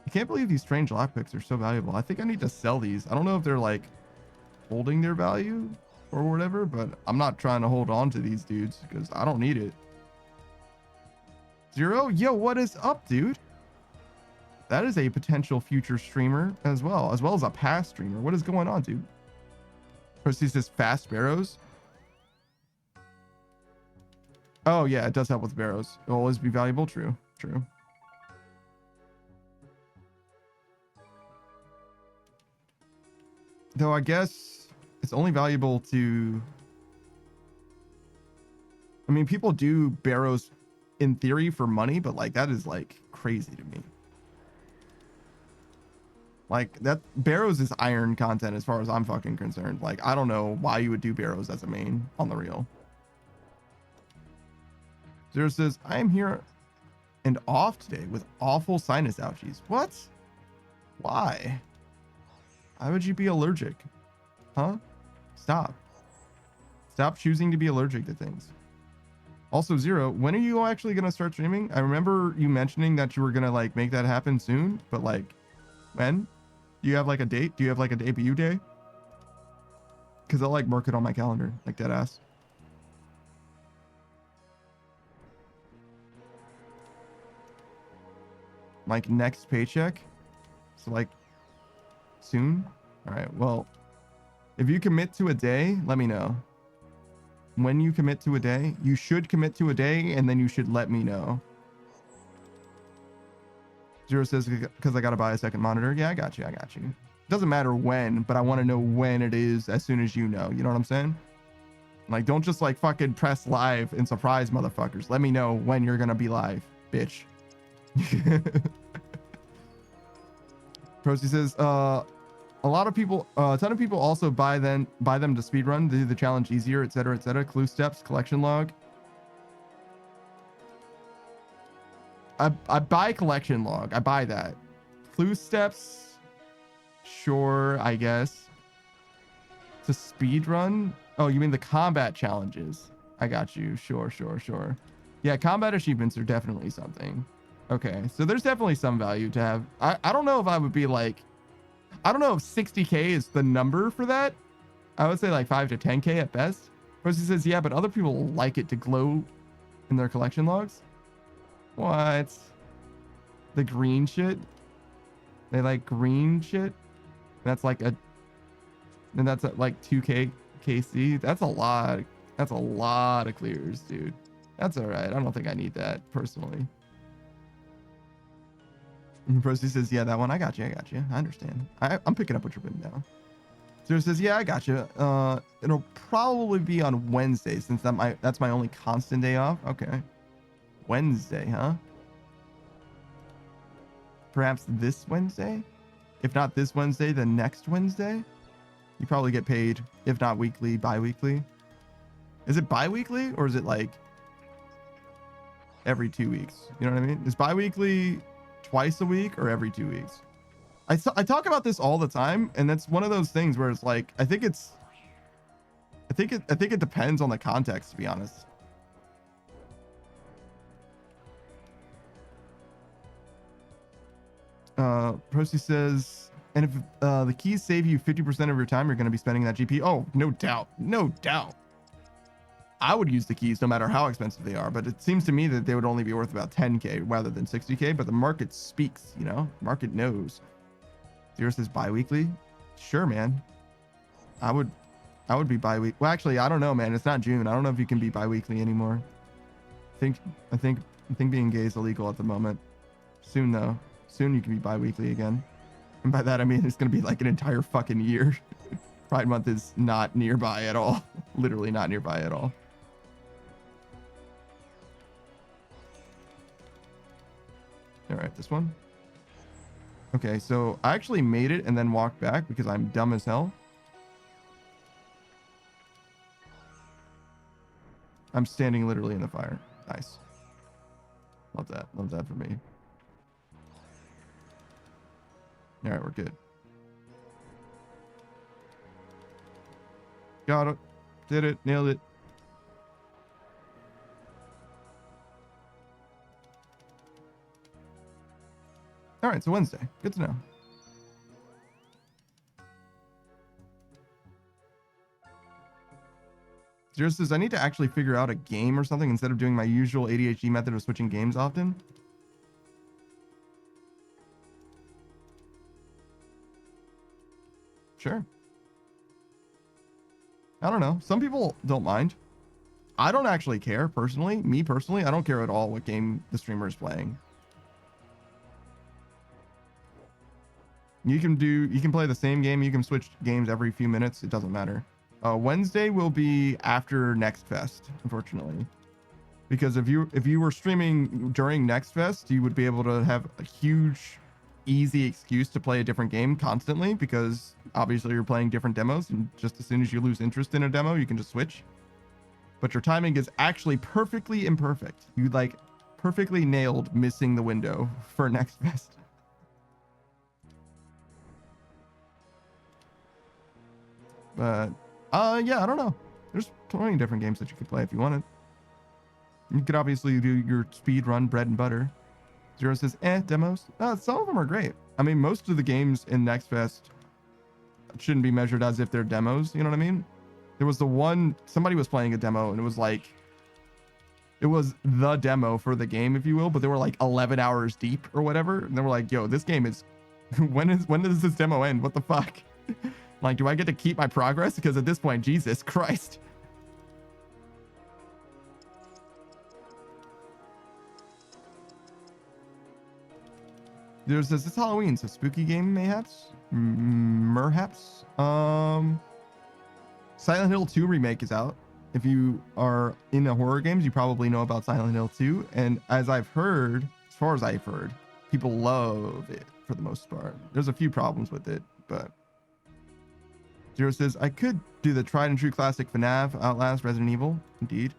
S1: I can't believe these strange lockpicks are so valuable. I think I need to sell these. I don't know if they're like holding their value or whatever, but I'm not trying to hold on to these dudes because I don't need it. Zero, yo, what is up, dude? That is a potential future streamer as well as a past streamer. What is going on, dude? Proceeds says fast barrows. Oh yeah, it does help with barrows. It'll always be valuable. True, true. Though I guess it's only valuable to, I mean, people do barrows in theory for money, but like that is like crazy to me. Like that barrows is iron content as far as I'm fucking concerned. Like I don't know why you would do barrows as a main on the real. Zero says, I am here and off today with awful sinus ouchies. What? Why? Why would you be allergic? Huh? Stop. Stop choosing to be allergic to things. Also, Zero, when are you actually going to start streaming? I remember you mentioning that you were going to like make that happen soon, but like when? Do you have like a date? Do you have like a debut day? Because I'll like mark it on my calendar, like dead ass. Like next paycheck? So like soon? All right, well, if you commit to a day, let me know. When you commit to a day, you should commit to a day and then you should let me know. Zero says, because I got to buy a second monitor. Yeah, I got you. I got you. Doesn't matter when, but I want to know when it is as soon as you know. You know what I'm saying? Like, don't just like fucking press live and surprise motherfuckers. Let me know when you're going to be live, bitch. Procy says, a lot of people, a ton of people also buy them to speedrun, do the challenge easier, etc., etc. Clue steps, collection log. I buy collection log. I buy that. Clue steps, sure, I guess. To speedrun? Oh, you mean the combat challenges? I got you. Sure, sure, sure. Yeah, combat achievements are definitely something. Okay, so there's definitely some value to have. I don't know if I would be like, I don't know if 60k is the number for that. I would say like 5 to 10k at best. Percy says, yeah, but other people like it to glow in their collection logs. What? The green shit? They like green shit? That's like a, and that's at like 2k KC. That's a lot. That's a lot of clears, dude. That's all right. I don't think I need that personally. And Percy says, yeah, that one. I got you. I got you. I understand. I'm picking up what you're putting down. Zero says, yeah, I got you. It'll probably be on Wednesday since that's my only constant day off. Okay. Wednesday, huh? Perhaps this Wednesday? If not this Wednesday, then next Wednesday? You probably get paid, if not weekly, bi-weekly. Is it bi-weekly or is it like every 2 weeks? You know what I mean? Is bi-weekly twice a week or every 2 weeks? I talk about this all the time, and that's one of those things where it's like, I think it depends on the context, to be honest. Procy says, and if the keys save you 50% of your time, you're going to be spending that GP. Oh, no doubt. No doubt. I would use the keys no matter how expensive they are, but it seems to me that they would only be worth about 10k rather than 60k, but the market speaks, you know? Market knows. Zero says bi-weekly. Sure, man. I would be bi-weekly. Well, actually, I don't know, man. It's not June. I don't know if you can be bi-weekly anymore. I think being gay is illegal at the moment. Soon though. Soon you can be bi-weekly again. And by that I mean it's gonna be like an entire fucking year. Pride Month is not nearby at all. Literally not nearby at all. All right, this one. Okay, so I actually made it and then walked back because I'm dumb as hell. I'm standing literally in the fire. Nice. Love that. Love that for me. All right, we're good. Got it. Did it. Nailed it. All right, so Wednesday. Good to know. Zero says, I need to actually figure out a game or something instead of doing my usual ADHD method of switching games often. Sure. I don't know. Some people don't mind. I don't actually care personally. Me personally, I don't care at all what game the streamer is playing. You can play the same game. You can switch games every few minutes. It doesn't matter. Wednesday will be after Next Fest, unfortunately, because if you were streaming during Next Fest, you would be able to have a huge, easy excuse to play a different game constantly, because obviously you're playing different demos, and just as soon as you lose interest in a demo, you can just switch. But your timing is actually perfectly imperfect. You like perfectly nailed missing the window for Next Fest. But yeah, I don't know. There's plenty of different games that you could play if you wanted. You could obviously do your speed run bread and butter. Zero says, demos. Some of them are great. I mean, most of the games in Next Fest shouldn't be measured as if they're demos. You know what I mean? There was the one, somebody was playing a demo and it was like, it was the demo for the game, if you will, but they were like 11 hours deep or whatever. And they were like, yo, this game is, when does this demo end? What the fuck? Like, do I get to keep my progress? Because at this point, Jesus Christ. There's this Halloween, so spooky game mayhaps? Merhaps? Silent Hill 2 remake is out. If you are into horror games, you probably know about Silent Hill 2. And as I've heard, as far as I've heard, people love it for the most part. There's a few problems with it, but Zero says, I could do the tried and true classic FNAF, Outlast, Resident Evil. Indeed.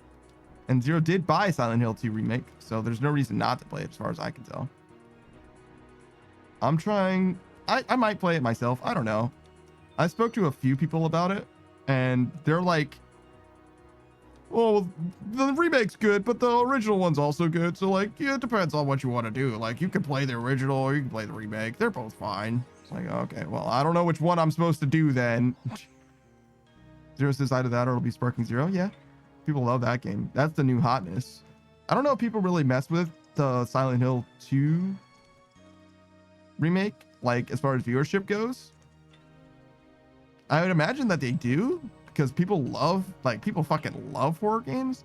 S1: And Zero did buy Silent Hill 2 remake, so there's no reason not to play it as far as I can tell. I'm trying. I might play it myself. I don't know. I spoke to a few people about it, and they're like, well, the remake's good, but the original one's also good. So, like, yeah, it depends on what you want to do. Like, you can play the original or you can play the remake. They're both fine. It's like, okay, well, I don't know which one I'm supposed to do then. Zero says either that or it'll be Sparking Zero. Yeah, people love that game. That's the new hotness. I don't know if people really mess with the Silent Hill 2 remake, like, as far as viewership goes. I would imagine that they do, because people fucking love horror games,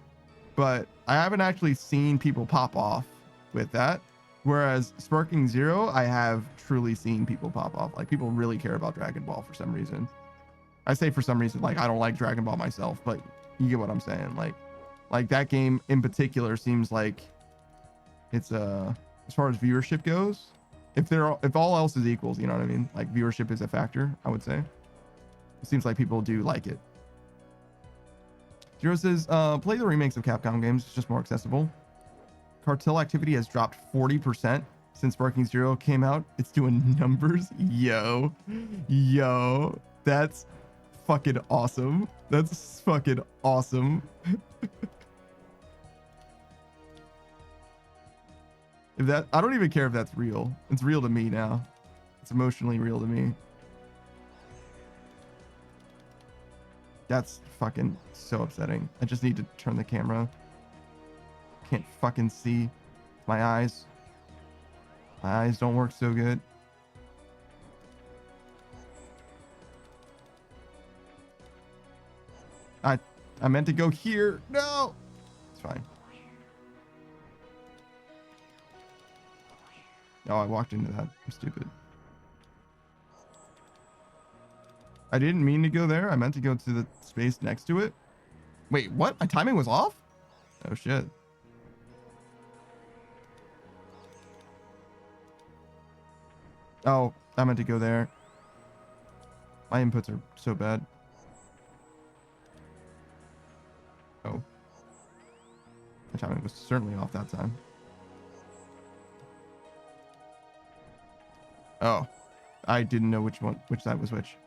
S1: but I haven't actually seen people pop off with that. Whereas Sparking Zero, I have truly seen people pop off. Like, people really care about Dragon Ball for some reason. I say for some reason, like, I don't like Dragon Ball myself, but you get what I'm saying. Like that game in particular seems like it's as far as viewership goes, if all else is equals, you know what I mean? Like, viewership is a factor, I would say. It seems like people do like it. Zero says, play the remakes of Capcom games. It's just more accessible. Cartel activity has dropped 40% since Sparking Zero came out. It's doing numbers. Yo, that's fucking awesome. That's fucking awesome. If that, I don't even care if that's real. It's real to me now. It's emotionally real to me. That's fucking so upsetting. I just need to turn the camera. Can't fucking see my eyes. My eyes don't work so good. I meant to go here. No, it's fine. Oh, I walked into that. I'm stupid. I didn't mean to go there. I meant to go to the space next to it. Wait, what? My timing was off? Oh, shit. Oh, I meant to go there. My inputs are so bad. Oh. My timing was certainly off that time. Oh. I didn't know which side was which.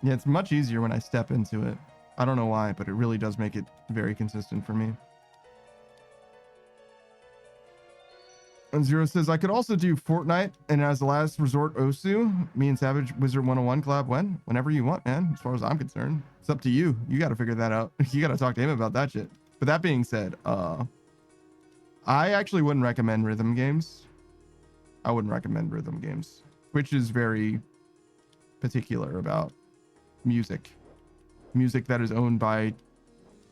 S1: Yeah, it's much easier when I step into it. I don't know why, but it really does make it very consistent for me. And Zero says, I could also do Fortnite and as a last resort, Osu. Me and Savage Wizard 101 collab when? Whenever you want, man. As far as I'm concerned. It's up to you. You got to figure that out. You got to talk to him about that shit. But that being said, I actually wouldn't recommend rhythm games. I wouldn't recommend rhythm games. Twitch is very particular about music. Music that is owned by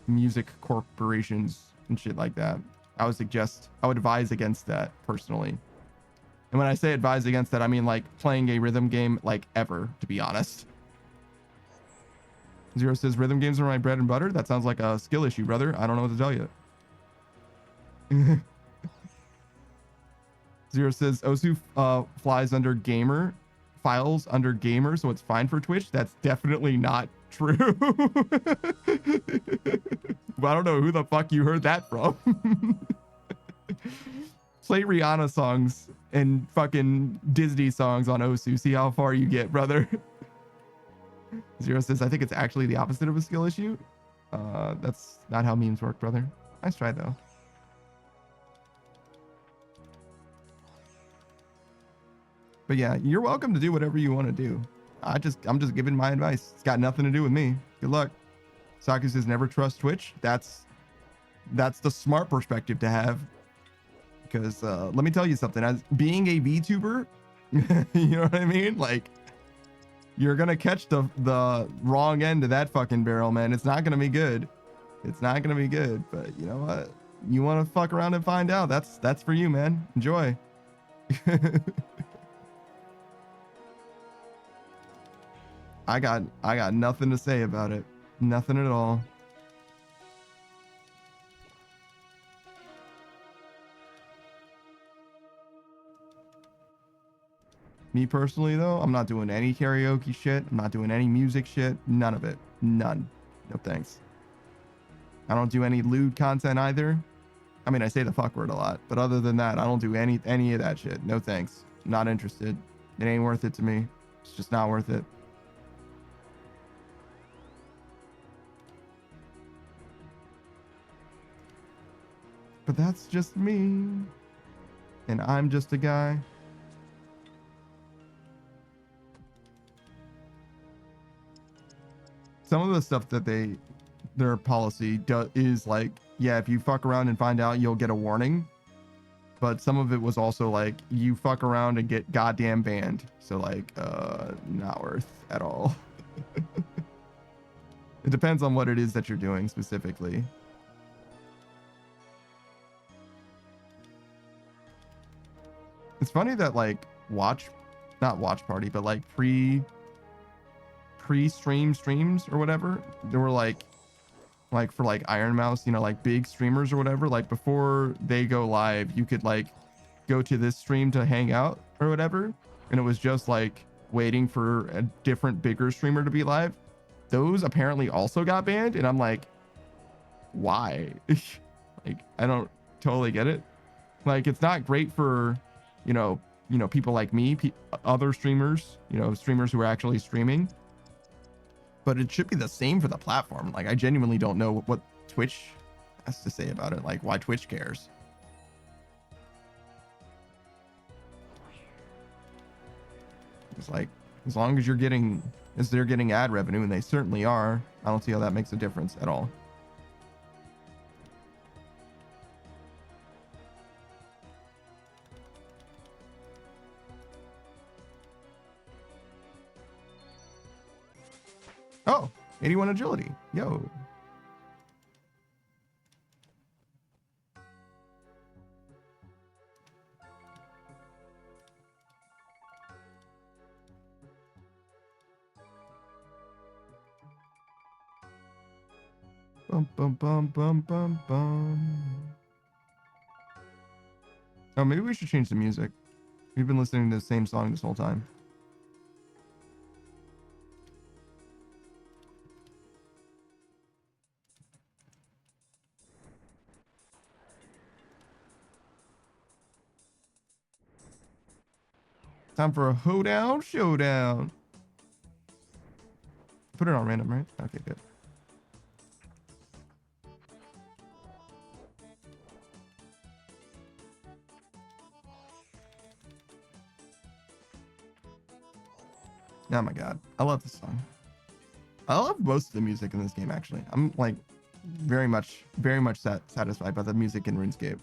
S1: music corporations and shit like that. I would advise against that personally. And when I say advise against that, I mean like playing a rhythm game like ever, to be honest. Zero says rhythm games are my bread and butter. That sounds like a skill issue, brother. I don't know what to tell you. Zero says Osu flies under gamer, files under gamer, so it's fine for Twitch. That's definitely not true. I don't know who the fuck you heard that from. Play Rihanna songs and fucking Disney songs on Osu. See how far you get, brother. Zero says, I think it's actually the opposite of a skill issue. That's not how memes work, brother. Nice try, though. But yeah, you're welcome to do whatever you want to do. I'm just giving my advice. It's got nothing to do with me. Good luck. Saki says never trust Twitch. That's the smart perspective to have. Because let me tell you something. As being a VTuber, you know what I mean? Like, you're gonna catch the wrong end of that fucking barrel, man. It's not gonna be good. It's not gonna be good. But you know what? You want to fuck around and find out. That's for you, man. Enjoy. I got nothing to say about it. Nothing at all. Me personally, though, I'm not doing any karaoke shit. I'm not doing any music shit. None of it. None. No thanks. I don't do any lewd content either. I mean, I say the fuck word a lot, but other than that, I don't do any of that shit. No thanks. Not interested. It ain't worth it to me. It's just not worth it. But that's just me. And I'm just a guy. Some of the stuff that their policy is like, yeah, if you fuck around and find out, you'll get a warning. But some of it was also like, you fuck around and get goddamn banned. So like, not worth at all. It depends on what it is that you're doing specifically. It's funny that like not watch party, but like pre-stream streams or whatever, there were like for like Iron Mouse, you know, like big streamers or whatever, like before they go live, you could like go to this stream to hang out or whatever, and it was just like waiting for a different bigger streamer to be live. Those apparently also got banned, and I'm like, why? Like, I don't totally get it. Like, it's not great for you know people like me, other streamers, streamers who are actually streaming, but it should be the same for the platform. Like, I genuinely don't know what Twitch has to say about it, like why Twitch cares. It's like, as long as they're getting ad revenue, and they certainly are, I don't see how that makes a difference at all. Oh, 81 agility. Yo. Bum, bum, bum, bum, bum, bum. Oh, maybe we should change the music. We've been listening to the same song this whole time. Time for a hoedown showdown. Put it on random, right? Okay, good. Oh my god, I love this song. I love most of the music in this game, actually. I'm like very much satisfied by the music in RuneScape.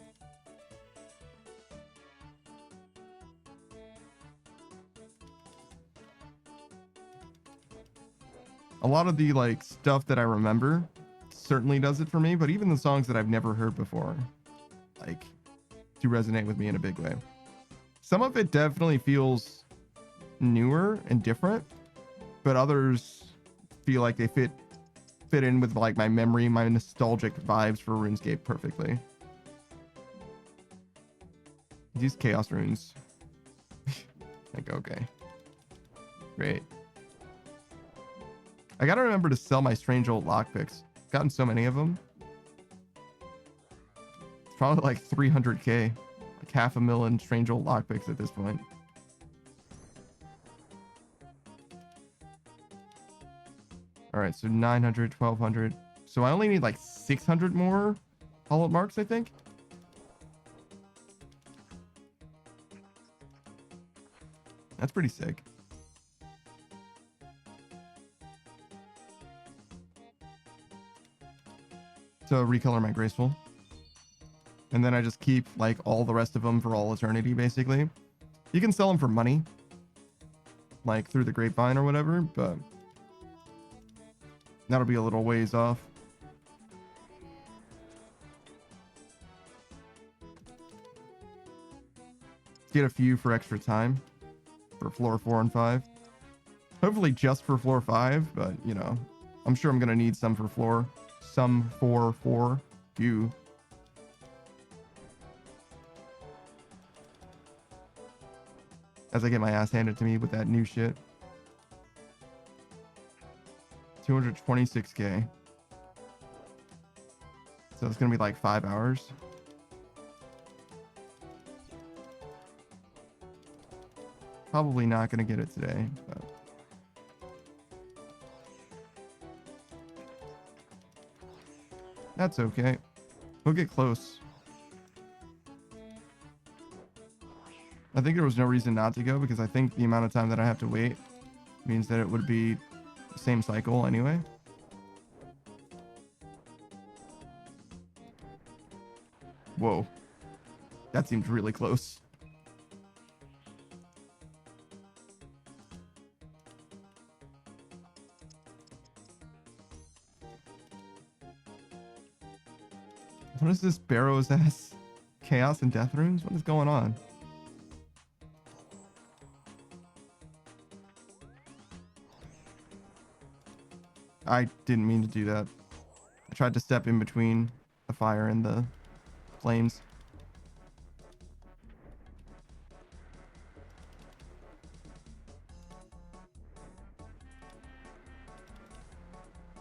S1: A lot of the like stuff that I remember certainly does it for me, but even the songs that I've never heard before, like, do resonate with me in a big way. Some of it definitely feels newer and different, but others feel like they fit in with like my memory, my nostalgic vibes for RuneScape perfectly. These chaos runes. Like, okay. Great. I gotta remember to sell my strange old lockpicks. Gotten so many of them. It's probably like 300k. Like 500,000 strange old lockpicks at this point. All right, so 900, 1200. So I only need like 600 more Hallowed marks, I think. That's pretty sick. So recolor my graceful. And then I just keep like all the rest of them for all eternity, basically. You can sell them for money, like through the grapevine or whatever, but that'll be a little ways off. Get a few for extra time for floor 4 and 5. Hopefully just for floor 5, but you know, I'm sure I'm gonna need some for floor. Some for 4. Few. As I get my ass handed to me with that new shit. 226k. So it's gonna be like 5 hours. Probably not gonna get it today, but that's okay. We'll get close. I think there was no reason not to go because I think the amount of time that I have to wait means that it would be the same cycle anyway. Whoa. That seems really close. What is this Barrow's ass chaos and death runes? What is going on? I didn't mean to do that. I tried to step in between the fire and the flames.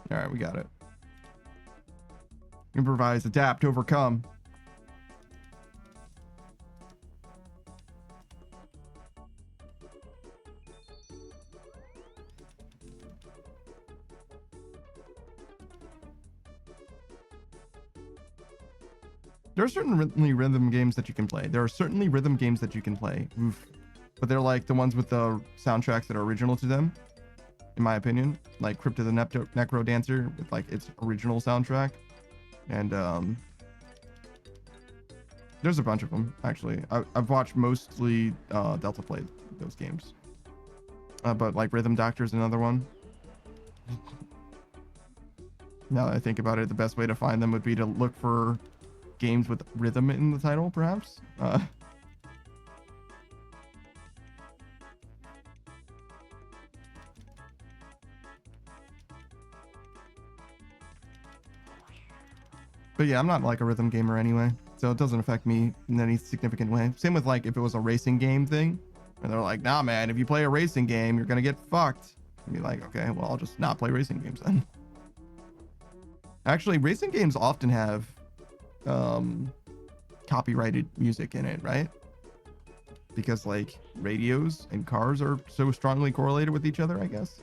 S1: All right, we got it. Improvise, adapt, overcome. There are certainly rhythm games that you can play. Oof. But they're like the ones with the soundtracks that are original to them, in my opinion. Like Crypt of the Necro Dancer with like its original soundtrack. And there's a bunch of them, actually. I've watched mostly Delta play those games. But like Rhythm Doctor is another one. Now that I think about it, the best way to find them would be to look for games with rhythm in the title, perhaps. But yeah, I'm not like a rhythm gamer anyway, so it doesn't affect me in any significant way. Same with like if it was a racing game thing, and they're like, nah, man, if you play a racing game, you're gonna get fucked. I'd be like, okay, well, I'll just not play racing games then. Actually, racing games often have copyrighted music in it, right? Because like radios and cars are so strongly correlated with each other, I guess.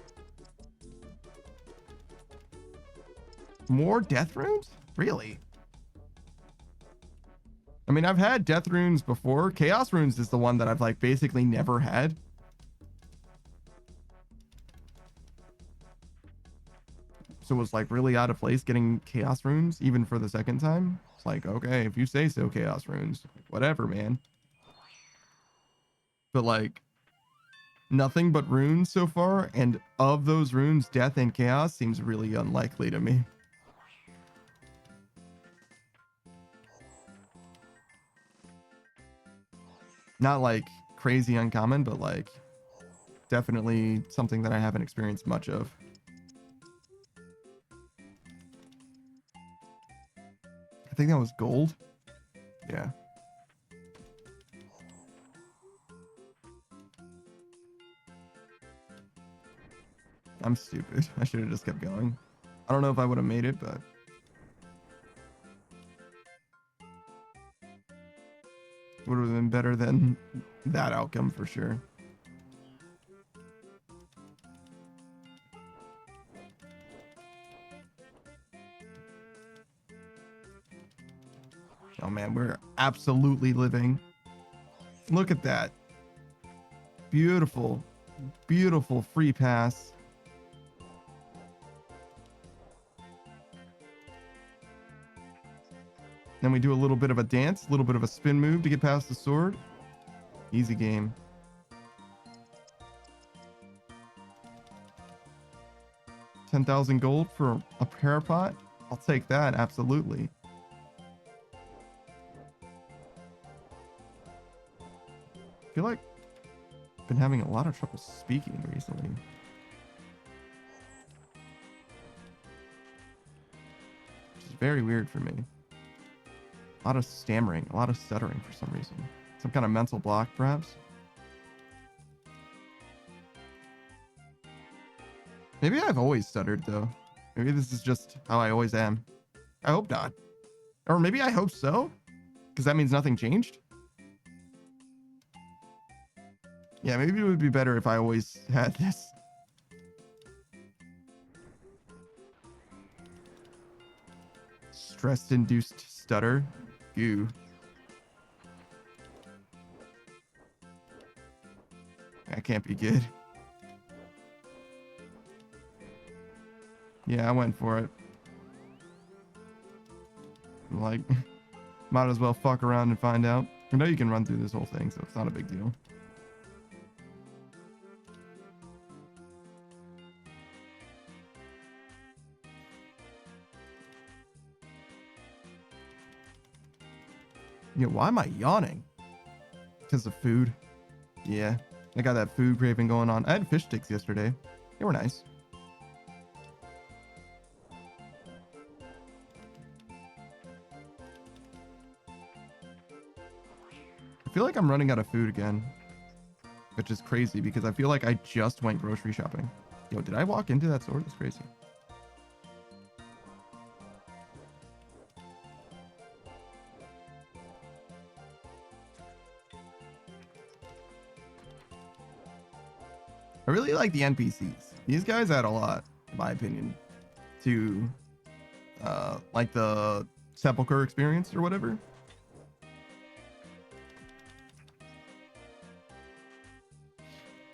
S1: More death runes? Really? I mean, I've had death runes before. Chaos runes is the one that I've like basically never had. So it was like really out of place getting chaos runes even for the second time. It's like, okay, if you say so, chaos runes, whatever, man. But like nothing but runes so far, and of those runes, death and chaos seems really unlikely to me. Not like crazy uncommon, but like definitely something that I haven't experienced much of. I think that was gold. Yeah. I'm stupid. I should have just kept going. I don't know if I would have made it, but would have been better than that outcome for sure. Oh man, we're absolutely living. Look at that. Beautiful, beautiful free pass. Then we do a little bit of a dance, a little bit of a spin move to get past the sword. Easy game. $10,000 gold for a parapet. I'll take that, absolutely. I feel like I've been having a lot of trouble speaking recently. Which is very weird for me. A lot of stammering, a lot of stuttering for some reason. Some kind of mental block, perhaps. Maybe I've always stuttered, though. Maybe this is just how I always am. I hope not. Or maybe I hope so, because that means nothing changed. Yeah, maybe it would be better if I always had this. Stress-induced stutter. Goo. That can't be good. Yeah, I went for it. Like, might as well fuck around and find out. I know you can run through this whole thing, so it's not a big deal. Yeah, why am I yawning? Because of food. Yeah, I got that food craving going on. I had fish sticks yesterday. They were nice. I feel like I'm running out of food again, which is crazy because I feel like I just went grocery shopping. Yo, did I walk into that store? That's crazy. I really like the NPCs. These guys add a lot, in my opinion, to like the Sepulchre experience or whatever.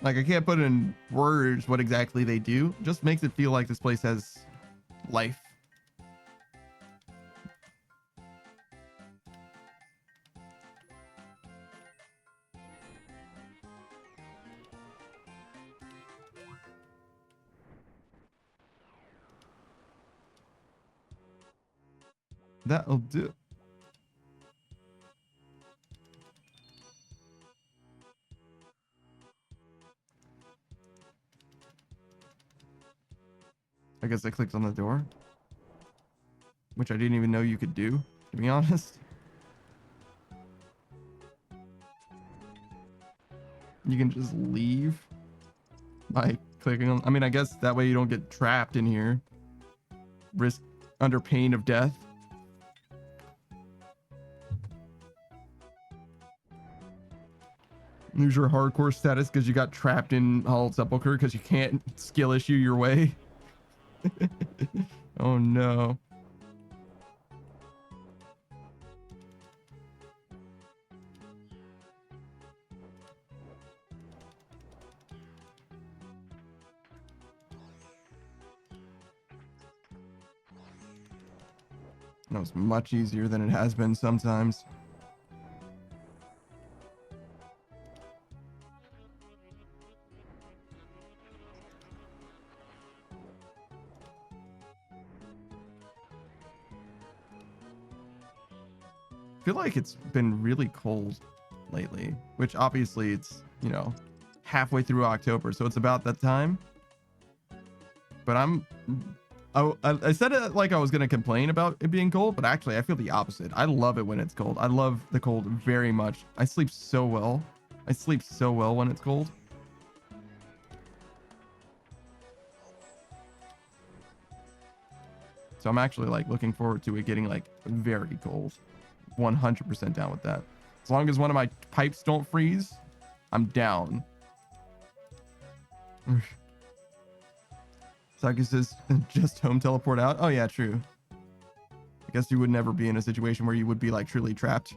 S1: Like, I can't put in words what exactly they do. It just makes it feel like this place has life. That'll do. I guess I clicked on the door, which I didn't even know you could do, to be honest. You can just leave by clicking on, I mean, I guess that way you don't get trapped in here. Risk under pain of death. Lose your hardcore status because you got trapped in Hallowed Sepulchre because you can't skill issue your way. Oh no. That was much easier than it has been sometimes. I feel like it's been really cold lately, which obviously it's, you know, halfway through October, so it's about that time. But I said it like I was going to complain about it being cold, but actually I feel the opposite. I love it when it's cold. I love the cold very much. I sleep so well. I sleep so well when it's cold. So I'm actually like looking forward to it getting like very cold. 100% down with that. As long as one of my pipes don't freeze, I'm down. Saki says, just home teleport out. Oh yeah, true. I guess you would never be in a situation where you would be like truly trapped.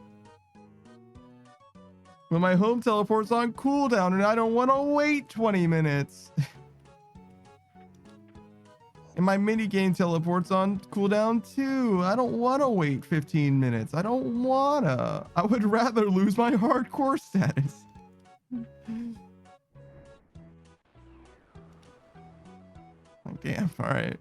S1: When my home teleport's on cooldown and I don't want to wait 20 minutes. And my mini game teleports on cooldown too. I don't want to wait 15 minutes. I don't wanna. I would rather lose my hardcore status. Oh, damn, all right.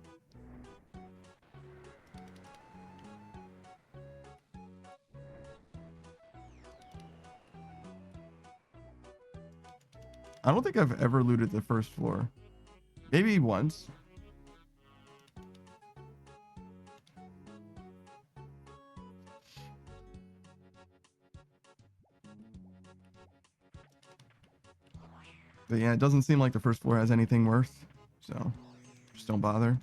S1: I don't think I've ever looted the first floor. Maybe once. But yeah, it doesn't seem like the first floor has anything worth. So just don't bother.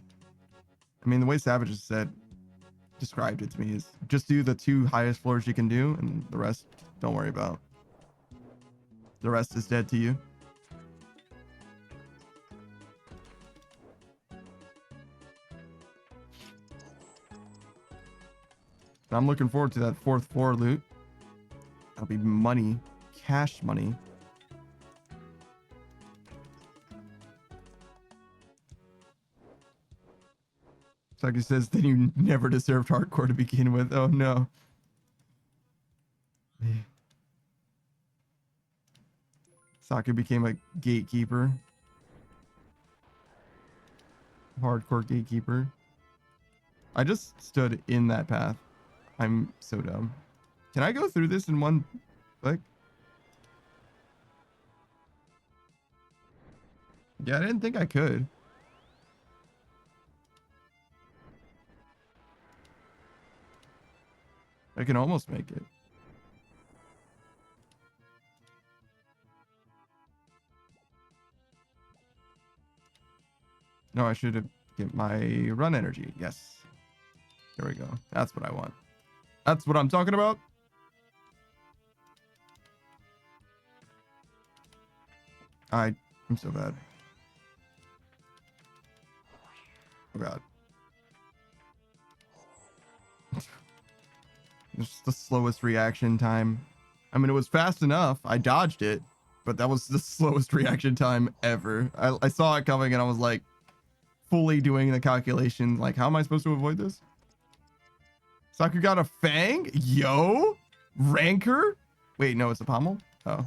S1: I mean, the way Savage has described it to me is just do the 2 highest floors you can do, and the rest don't worry about. The rest is dead to you. I'm looking forward to that 4th floor loot. That'll be money, cash money. Saki says, then you never deserved hardcore to begin with. Oh no. Saki became a gatekeeper. Hardcore gatekeeper. I just stood in that path. I'm so dumb. Can I go through this in one click? Yeah, I didn't think I could. I can almost make it. No, I should have get my run energy. Yes. There we go. That's what I want. That's what I'm talking about. I'm so bad. Oh god. It's the slowest reaction time. I mean, it was fast enough. I dodged it, but that was the slowest reaction time ever. I saw it coming and I was like fully doing the calculation. Like, how am I supposed to avoid this? Saku got a fang? Yo! Rancor? Wait, no, it's a pommel? Oh.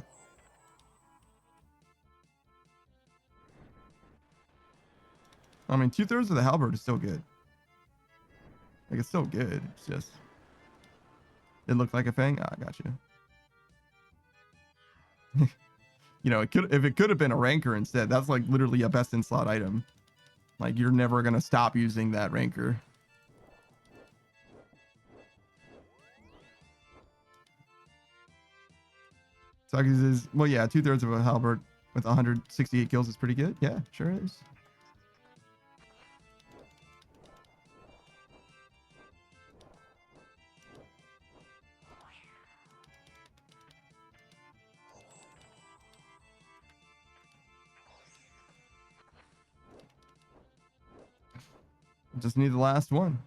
S1: I mean, 2/3 of the halberd is still good. Like, it's still good. It's just... It looked like a fang? Ah, I got you. You know, if it could have been a rancor instead, that's like literally a best in slot item. Like, you're never gonna stop using that rancor. Saki says, well, yeah, 2/3 of a halberd with 168 kills is pretty good. Yeah, sure is. Just need the last one.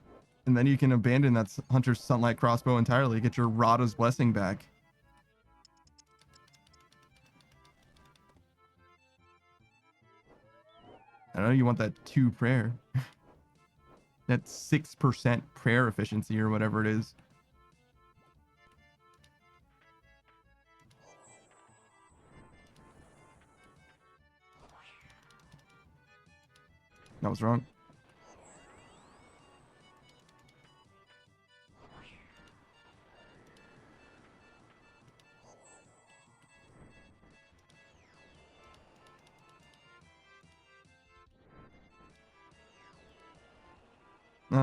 S1: And then you can abandon that Hunter's Sunlight Crossbow entirely. Get your Rada's Blessing back. I know you want that 2 prayer. That's 6% prayer efficiency or whatever it is. That was wrong.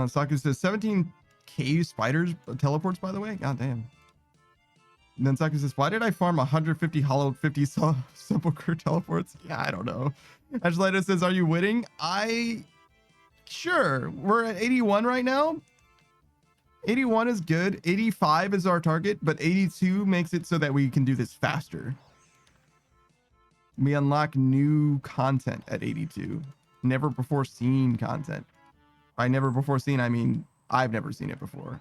S1: Saku says 17 cave spiders teleports, by the way. God damn. And then Saku says, why did I farm 150 Hallowed 50 Sepulchre teleports? Yeah, I don't know. Angelita says, are you winning? Sure. We're at 81 right now. 81 is good. 85 is our target, but 82 makes it so that we can do this faster. We unlock new content at 82. Never before seen content. By never before seen, I mean, I've never seen it before.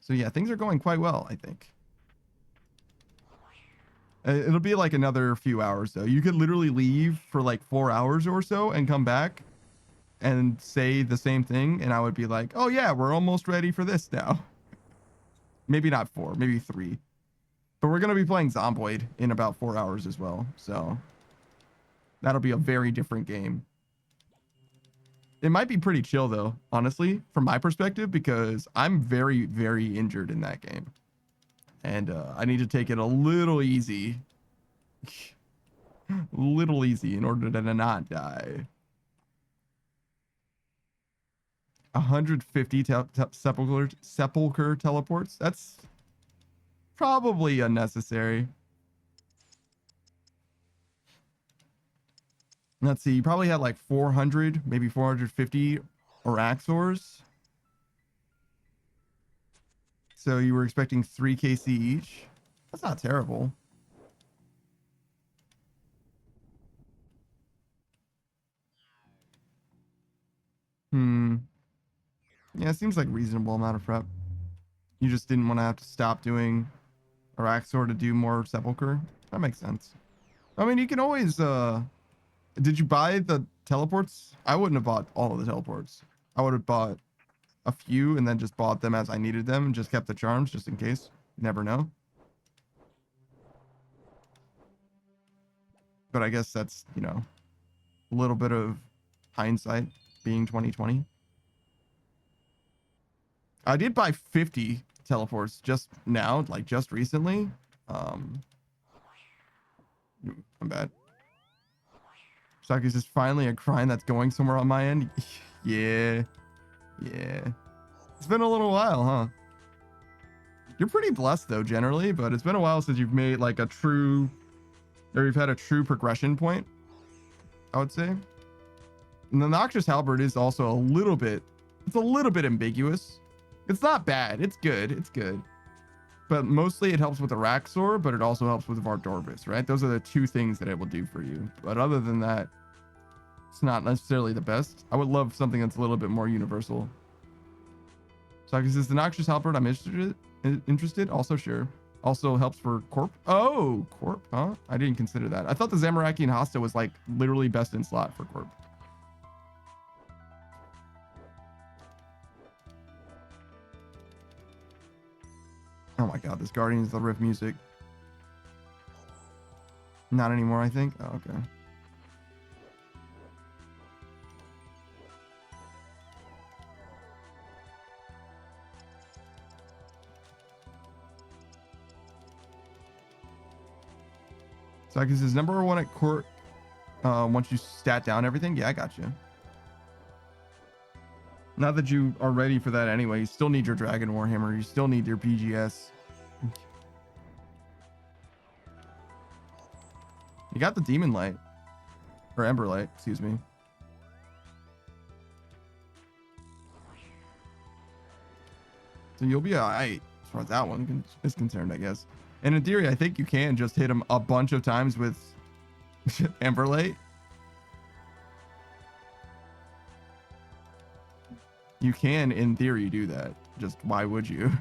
S1: So yeah, things are going quite well, I think. It'll be like another few hours though. You could literally leave for like 4 hours or so and come back and say the same thing. And I would be like, oh yeah, we're almost ready for this now. Maybe not 4, maybe 3. But we're going to be playing Zomboid in about 4 hours as well. So that'll be a very different game. It might be pretty chill though, honestly, from my perspective, because I'm very, very injured in that game. And I need to take it a little easy. Little easy in order to not die. 150 sepulchre teleports. That's probably unnecessary. Let's see. You probably had like 400, maybe 450 Oraxors. So you were expecting 3 KC each. That's not terrible. Yeah, it seems like a reasonable amount of prep. You just didn't want to have to stop doing Araxor to do more Sepulchre. That makes sense. I mean, you can always... Did you buy the teleports? I wouldn't have bought all of the teleports. I would have bought a few and then just bought them as I needed them and just kept the charms just in case. You never know. But I guess that's, you know, a little bit of hindsight being 2020. I did buy 50 teleports just now, like just recently. I'm bad. Saki's is finally a crime that's going somewhere on my end. Yeah. It's been a little while, huh? You're pretty blessed though, generally, but it's been a while since you've made like a true, or you've had a true progression point, I would say. And the Noxious Halberd is also a little bit, it's a little bit ambiguous. It's not bad. It's good. It's good. But mostly it helps with the Raxor, but it also helps with Vardorbis, right? Those are the 2 things that it will do for you. But other than that, it's not necessarily the best. I would love something that's a little bit more universal. So I guess the Noxious Halberd, I'm interested. Also, sure. Also helps for Corp. Oh, Corp, huh? I didn't consider that. I thought the Zamorakian Hosta was like literally best in slot for Corp. Oh my god, this Guardians of the Rift music. Not anymore, I think. Oh, okay. So I guess is number 1 at court once you stat down everything. Yeah, I got you. Not that you are ready for that anyway. You still need your Dragon Warhammer. You still need your BGS. You got the Demon Light. Or Ember Light, excuse me. So you'll be alright as far as that one is concerned, I guess. And in theory, I think you can just hit him a bunch of times with Ember Light. You can, in theory, do that. Just why would you?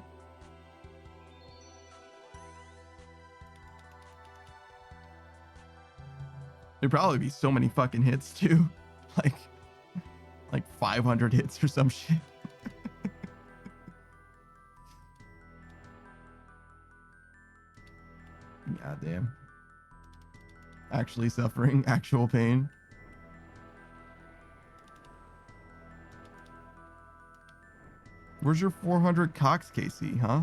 S1: There'd probably be so many fucking hits too. like 500 hits or some shit. God damn. Actually suffering actual pain. Where's your 400 Cox, Casey, huh?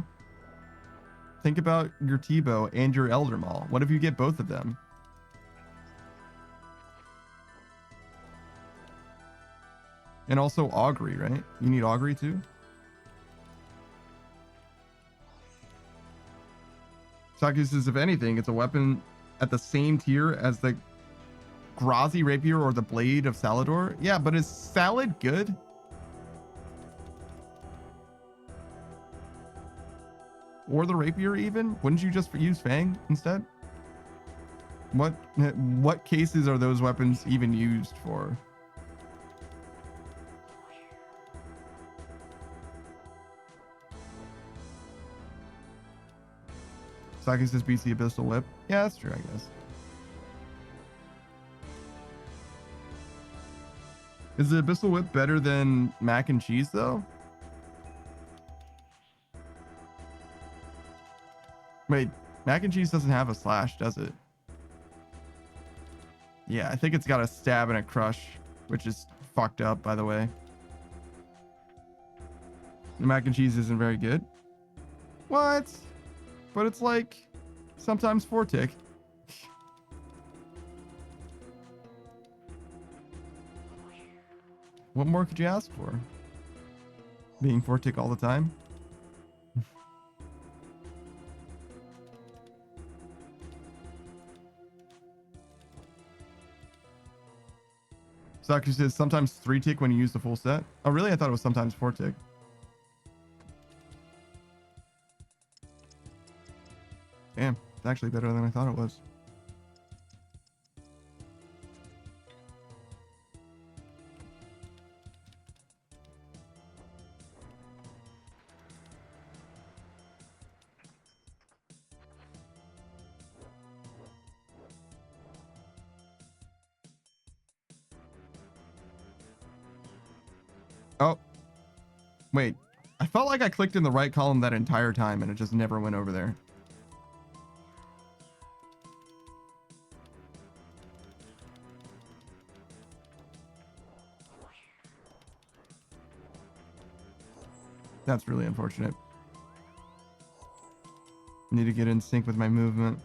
S1: Think about your Tebow and your Elder Maul. What if you get both of them? And also Augury, right? You need Augury too? Saki says, if anything, it's a weapon at the same tier as the Grazi Rapier or the Blade of Salador. Yeah, but is Salad good? Or the Rapier even? Wouldn't you just use Fang instead? What cases are those weapons even used for? Saki says BC Abyssal Whip. Yeah, that's true, I guess. Is the Abyssal Whip better than Mac and Cheese, though? Wait, Mac and Cheese doesn't have a slash, does it? Yeah, I think it's got a stab and a crush, which is fucked up, by the way. The Mac and Cheese isn't very good. What? But it's like sometimes 4-tick. What more could you ask for? Being 4-tick all the time? Saku says sometimes 3-tick when you use the full set. Oh, really? I thought it was sometimes 4-tick. Damn, it's actually better than I thought it was. Oh, wait. I felt like I clicked in the right column that entire time and it just never went over there. That's really unfortunate. Need to get in sync with my movement.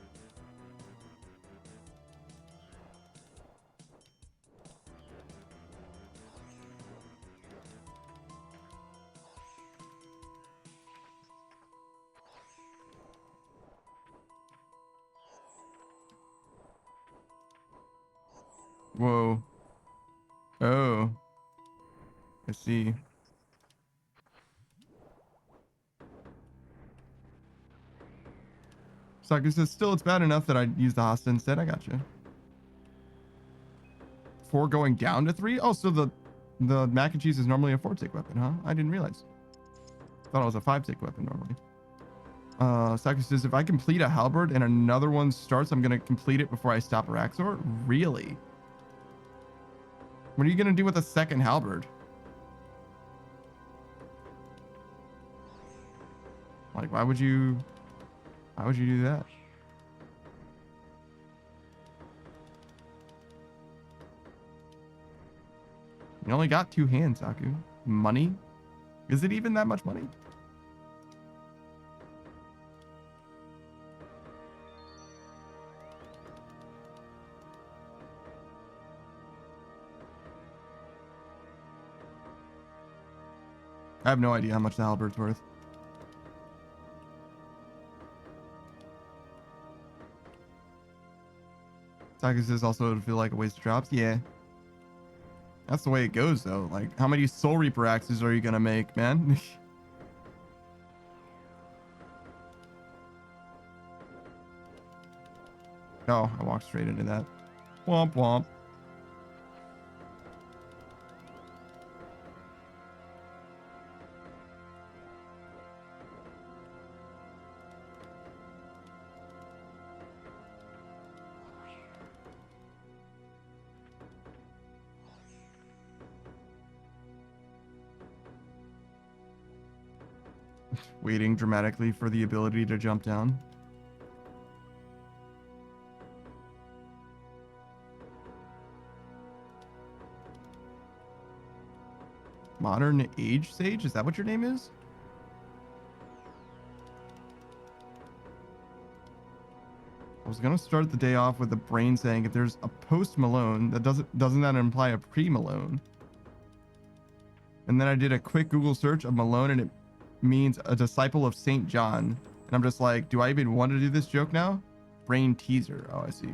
S1: Whoa. Oh. I see. Saku says, still, it's bad enough that I use the Hasta instead. I got you. 4 going down to 3? Oh, so the Mac and Cheese is normally a 4-tick weapon, huh? I didn't realize. Thought it was a 5-tick weapon normally. Saku says, if I complete a halberd and another one starts, I'm going to complete it before I stop Araxor? Really? What are you going to do with a second halberd? Like, why would you do that? You only got 2 hands, Saku. Money? Is it even that much money? I have no idea how much the halberd's worth. Saku says also it'll feel like a waste of drops. Yeah. That's the way it goes, though. Like, how many Soul Reaper axes are you gonna make, man? Oh, I walked straight into that. Womp womp. Waiting dramatically for the ability to jump down. Modern Age Sage? Is that what your name is? I was gonna start the day off with the brain saying if there's a post Malone, that doesn't that imply a pre Malone? And then I did a quick Google search of Malone and it means a disciple of Saint John. And I'm just like, do I even want to do this joke now? Brain teaser. Oh, I see.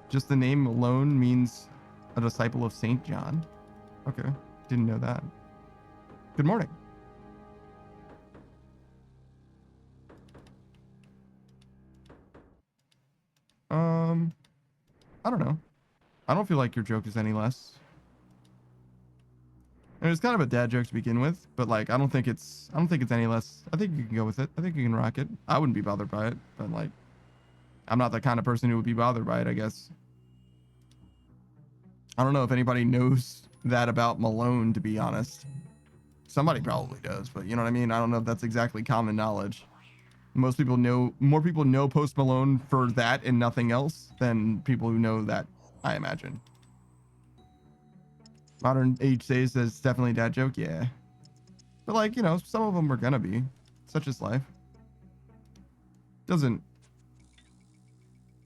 S1: Just the name alone means a disciple of Saint John. Okay, didn't know that. Good morning. I don't know. I don't feel like your joke is any less. And it's kind of a dad joke to begin with, but like I don't think it's any less. I think you can go with it. I think you can rock it. I wouldn't be bothered by it, but like I'm not the kind of person who would be bothered by it, I guess. I don't know if anybody knows that about Malone, to be honest. Somebody probably does, but you know what I mean? I don't know if that's exactly common knowledge. More people know Post Malone for that and nothing else than people who know that, I imagine. Modern Age says it's definitely a dad joke, yeah. But like, you know, some of them are gonna be. Such is life.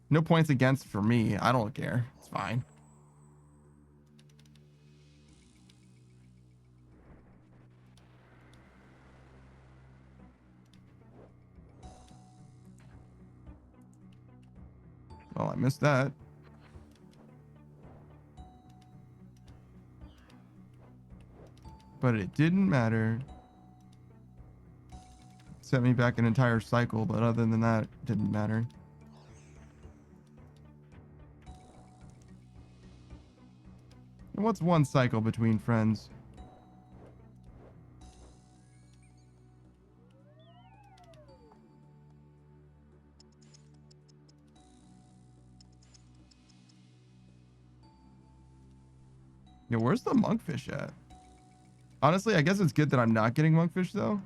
S1: No points against for me. I don't care. It's fine. Well, I missed that. But it didn't matter. It set me back an entire cycle, but other than that, it didn't matter. And what's one cycle between friends? Yo, where's the monkfish at? Honestly, I guess it's good that I'm not getting monkfish, though.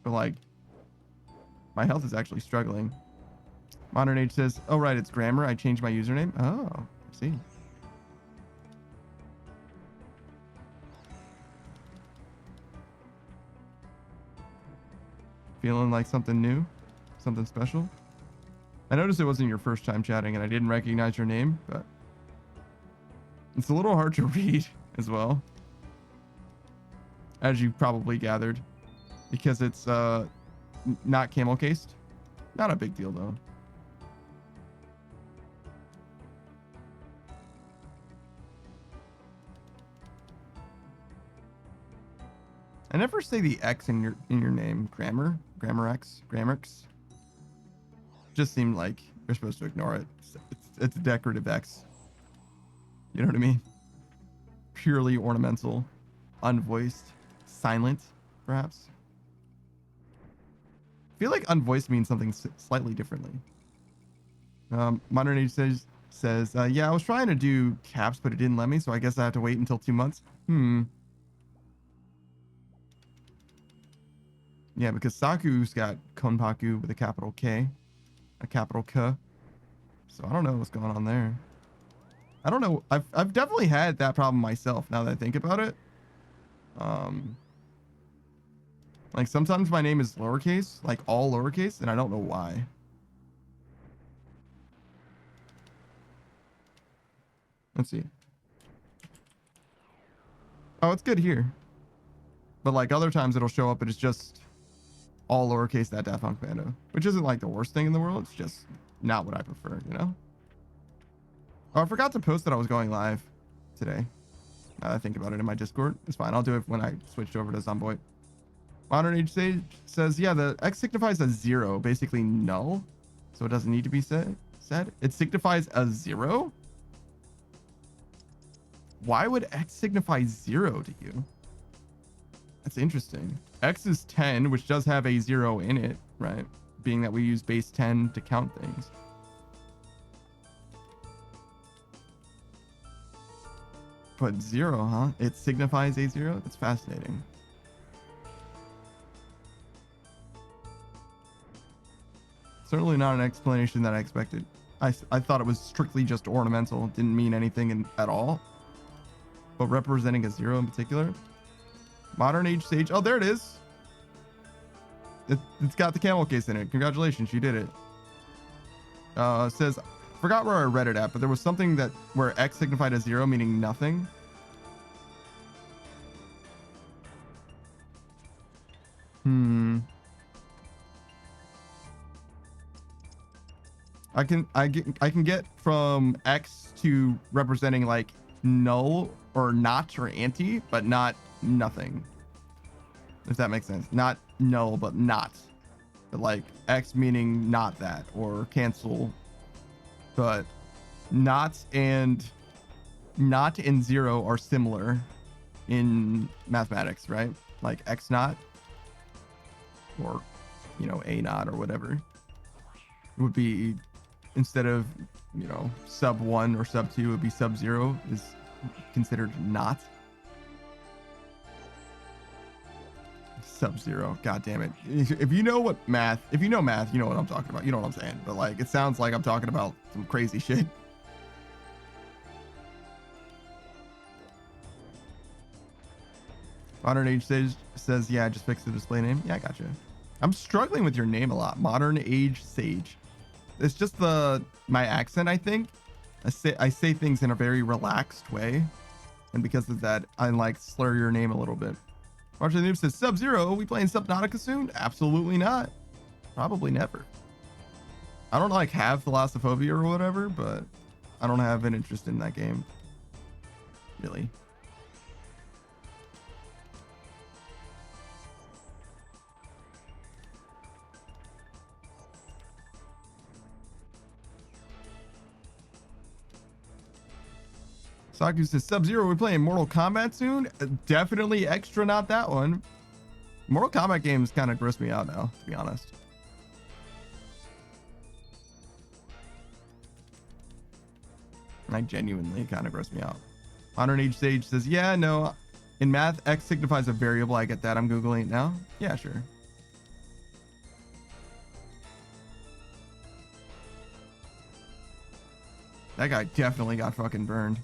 S1: But, like, my health is actually struggling. Modern Age says, oh, right, it's grammar. I changed my username. Oh, I see. Feeling like something new? Something special? I noticed it wasn't your first time chatting, and I didn't recognize your name, but it's a little hard to read as well, as you probably gathered, because it's not camel cased. Not a big deal though. I never say the X in your name. Grammar X. Just seemed like you're supposed to ignore it. It's a decorative X. You know what I mean? Purely ornamental, unvoiced, silent, perhaps. I feel like unvoiced means something slightly differently. Modern Age says, yeah, I was trying to do caps, but it didn't let me, so I guess I have to wait until 2 months. Yeah, because Saku's got Konpaku with a capital K, a capital K. So I don't know what's going on there. I don't know. I've definitely had that problem myself now that I think about it. Like sometimes my name is lowercase, like all lowercase, and I don't know why. Let's see. Oh, it's good here. But like other times it'll show up and it's just all lowercase that Daft Punk Bando, which isn't like the worst thing in the world. It's just not what I prefer, you know? Oh, I forgot to post that I was going live today. Now that I think about it in my Discord. It's fine. I'll do it when I switched over to Zomboid. Modern Age Sage says, yeah, the X signifies a 0, basically null. So it doesn't need to be said. It signifies a 0? Why would X signify 0 to you? That's interesting. X is 10, which does have a 0 in it, right? Being that we use base 10 to count things. But 0, huh? It signifies a 0? That's fascinating. Certainly not an explanation that I expected. I thought it was strictly just ornamental. It didn't mean anything at all. But representing a 0 in particular. Modern age sage. Oh, there it is. It's got the camel case in it. Congratulations, you did it. Says, forgot where I read it at, but there was something that where X signified a 0, meaning nothing. I can get from X to representing like null or not or anti, but not nothing. If that makes sense. Not null, but not. But like X meaning not that or cancel. But not and 0 are similar in mathematics, right? Like X naught or A naught or whatever. It would be, instead of sub 1 or sub 2, it would be sub 0 is considered not. Sub 0, god damn it. If you know math, you know what I'm talking about. You know what I'm saying. But like, it sounds like I'm talking about some crazy shit. Modern Age Sage says, yeah, just fix the display name. Yeah, I gotcha. I'm struggling with your name a lot. Modern Age Sage. It's just my accent, I think. I say things in a very relaxed way. And because of that, I like slur your name a little bit. Roger the Noob says, Sub-Zero, we playing Subnautica soon? Absolutely not. Probably never. I don't like have Thalassophobia or whatever, but I don't have an interest in that game. Really. Saku says, Sub-Zero, we playing Mortal Kombat soon? Definitely extra, not that one. Mortal Kombat games kind of gross me out now, to be honest. Like, genuinely kind of gross me out. Modern Age Sage says, yeah, no. In math, X signifies a variable. I get that. I'm Googling it now. Yeah, sure. That guy definitely got fucking burned.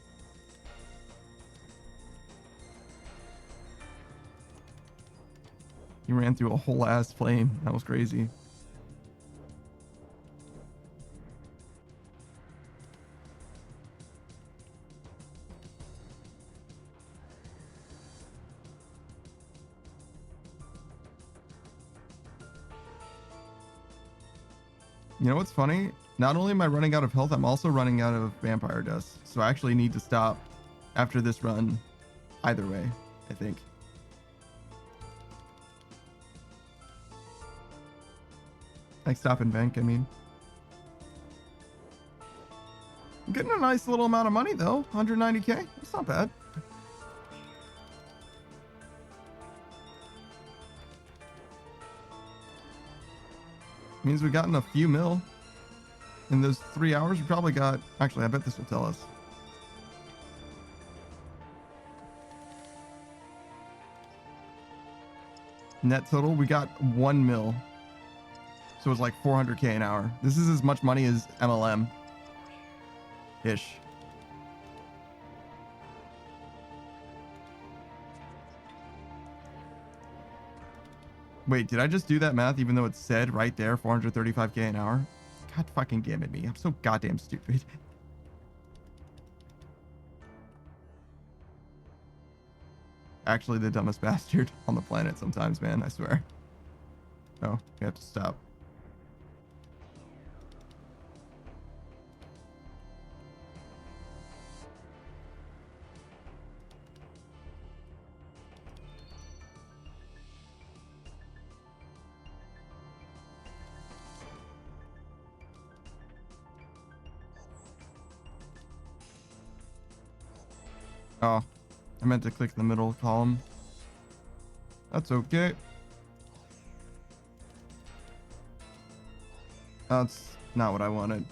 S1: He ran through a whole ass flame. That was crazy. You know what's funny? Not only am I running out of health, I'm also running out of vampire dust. So I actually need to stop after this run. Either way, I think. Like stop and bank, I mean. I'm getting a nice little amount of money though. 190k. That's not bad. Means we've gotten a few mil. In those 3 hours, we probably got... Actually, I bet this will tell us. Net total, we got 1 mil. So it's like 400k an hour. This is as much money as MLM. Ish. Wait, did I just do that math even though it said right there 435k an hour? God fucking damn it me. I'm so goddamn stupid. Actually the dumbest bastard on the planet sometimes, man, I swear. Oh, we have to stop. Oh, I meant to click the middle column. That's okay. That's not what I wanted.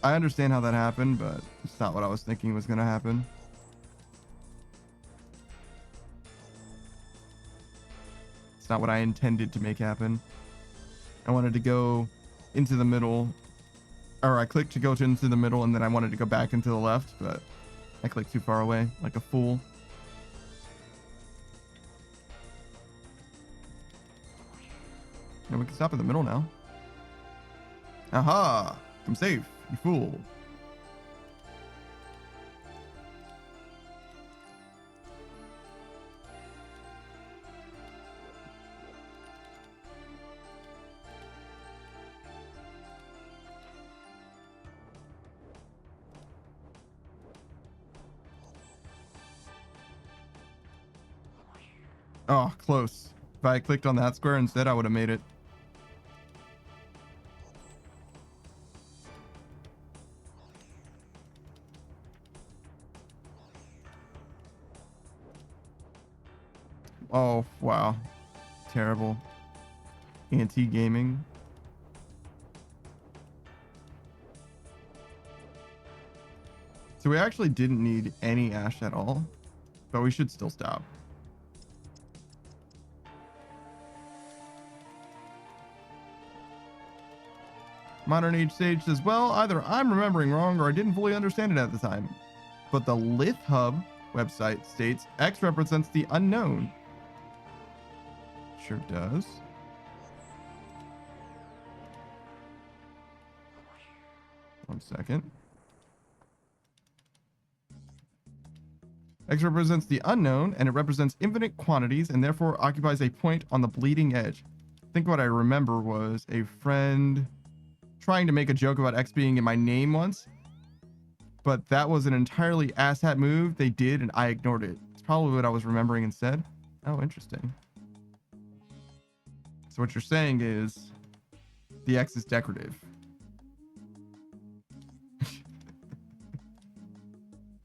S1: I understand how that happened, but it's not what I was thinking was going to happen. It's not what I intended to make happen. I wanted to go into the middle, or I clicked to go into the middle, and then I wanted to go back into the left, but I clicked too far away, like a fool. And we can stop in the middle now. Aha! I'm safe, you fool. Oh, close. If I had clicked on that square instead, I would have made it. Oh, wow. Terrible. Anti-gaming. So we actually didn't need any ash at all, but we should still stop. Modern Age Sage says, well, either I'm remembering wrong or I didn't fully understand it at the time. But the Lith Hub website states X represents the unknown. Sure does. One second. X represents the unknown, and it represents infinite quantities and therefore occupies a point on the bleeding edge. I think what I remember was a friend trying to make a joke about X being in my name once, but that was an entirely asshat move they did, and I ignored it. It's probably what I was remembering instead. Oh, interesting. So what you're saying is the X is decorative.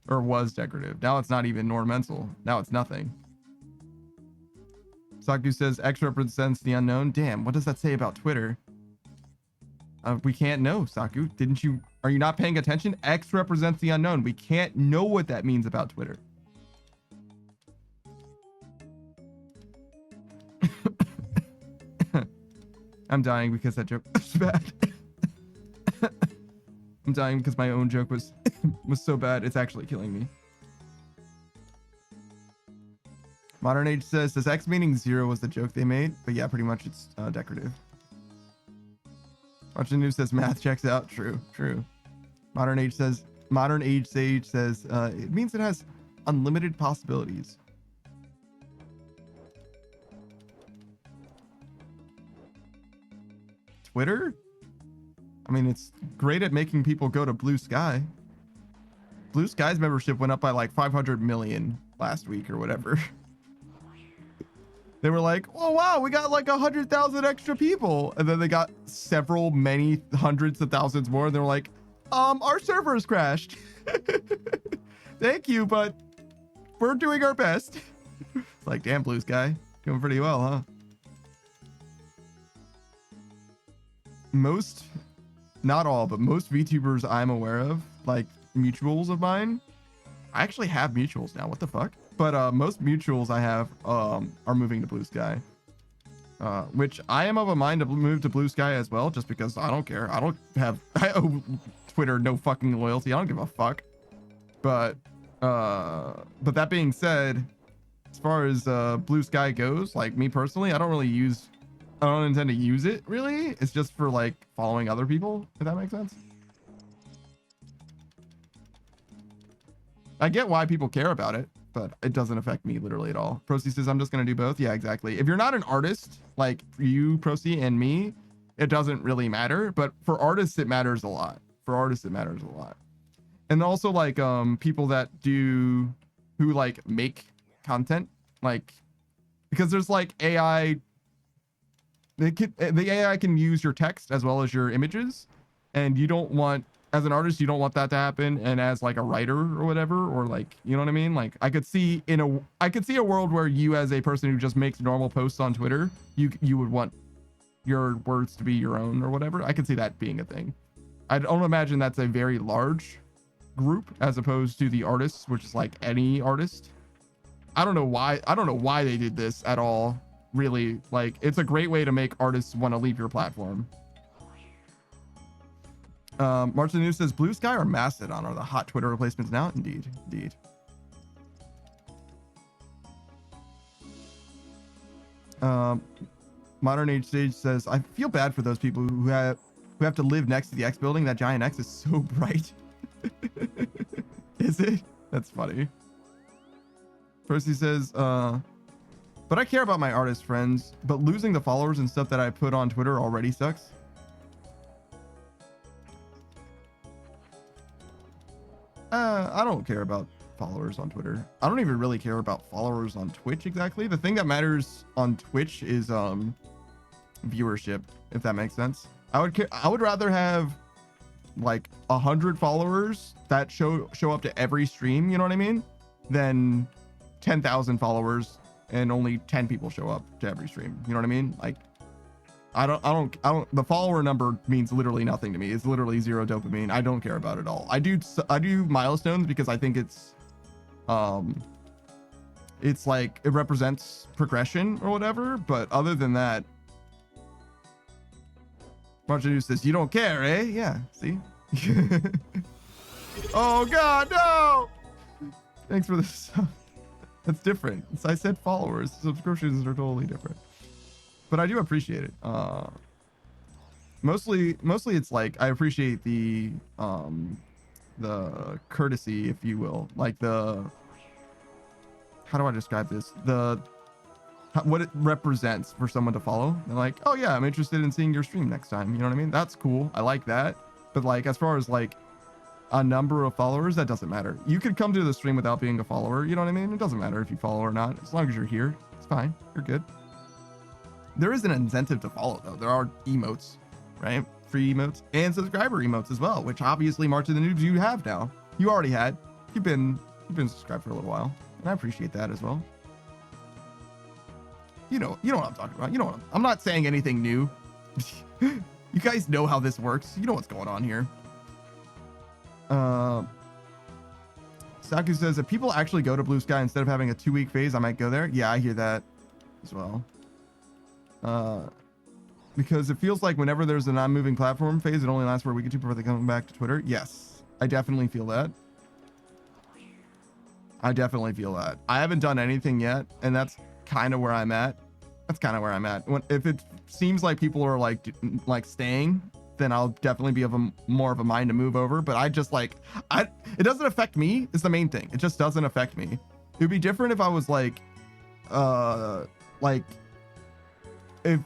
S1: Or was decorative. Now it's not even ornamental. Now it's nothing. Saku says X represents the unknown. Damn, what does that say about Twitter? We can't know, Saku. Are you not paying attention? X represents the unknown. We can't know what that means about Twitter. I'm dying because that joke was bad. I'm dying because my own joke was so bad. It's actually killing me. Modern Age says, does X meaning 0 was the joke they made? But yeah, pretty much it's decorative. Watching News says math checks out. True. Modern Age Sage says it means it has unlimited possibilities. Twitter? I mean, it's great at making people go to Blue Sky. Blue Sky's membership went up by like 500 million last week or whatever. They were like, oh wow, we got like 100,000 extra people, and then they got many hundreds of thousands more, and they were like, our servers crashed. Thank you, but we're doing our best. It's like, damn, Blue Sky, doing pretty well, huh? Not all, but most VTubers I'm aware of, like mutuals of mine, I actually have mutuals now. What the fuck? But most mutuals I have are moving to Blue Sky, which I am of a mind to move to Blue Sky as well, just because I don't care. I owe Twitter no fucking loyalty. I don't give a fuck. But that being said, as far as Blue Sky goes, like me personally, I don't intend to use it really. It's just for like following other people, if that makes sense. I get why people care about it, but it doesn't affect me literally at all. Procy says, I'm just going to do both. Yeah, exactly. If you're not an artist, like you, Procy, and me, it doesn't really matter. But for artists, it matters a lot. And also like people who like make content, like, because there's like AI, the AI can use your text as well as your images, and you don't want as an artist, you don't want that to happen, and as like a writer or whatever, or like, you know what I mean? Like I could see a world where you, as a person who just makes normal posts on Twitter, you would want your words to be your own or whatever. I could see that being a thing. I don't imagine that's a very large group as opposed to the artists, which is like any artist. I don't know why they did this at all, really. Like, it's a great way to make artists want to leave your platform. Martin News says Blue Sky or Mastodon are the hot Twitter replacements now. Indeed. Modern Age Stage says, I feel bad for those people who have to live next to the X building. That giant X is so bright. Is it? That's funny. Percy says, but I care about my artist friends, but losing the followers and stuff that I put on Twitter already sucks. I don't care about followers on Twitter. I don't even really care about followers on Twitch exactly. The thing that matters on Twitch is viewership, if that makes sense. I would rather have like 100 followers that show up to every stream, you know what I mean, than 10,000 followers and only 10 people show up to every stream. You know what I mean? Like, I don't the follower number means literally nothing to me. It's literally zero dopamine. I don't care about it at all. I do milestones because I think it's like it represents progression or whatever, but other than that, Martin says, you don't care, eh? Yeah, see? Oh god, no! Thanks for this. That's different. I said followers. Subscriptions are totally different. But I do appreciate it. Mostly it's like I appreciate the courtesy, if you will. Like how do I describe this? What it represents for someone to follow. They're like, oh yeah, I'm interested in seeing your stream next time. You know what I mean? That's cool. I like that. But like, as far as like a number of followers, that doesn't matter. You could come to the stream without being a follower. You know what I mean? It doesn't matter if you follow or not. As long as you're here, it's fine. You're good. There is an incentive to follow though. There are emotes, right? Free emotes and subscriber emotes as well, which obviously March of the Noobs you have now. You already had. You've been subscribed for a little while, and I appreciate that as well. You know what I'm talking about. You know what I'm not saying anything new. You guys know how this works. You know what's going on here. Saku says, if people actually go to Blue Sky instead of having a 2-week phase, I might go there. Yeah, I hear that as well. Because it feels like whenever there's a non-moving platform phase, it only lasts for a week or two before they come back to Twitter. Yes, I definitely feel that. I haven't done anything yet, and that's kind of where I'm at. If it seems like people are like staying, then I'll definitely be more of a mind to move over. But it doesn't affect me. It's the main thing. It just doesn't affect me. It would be different if I was if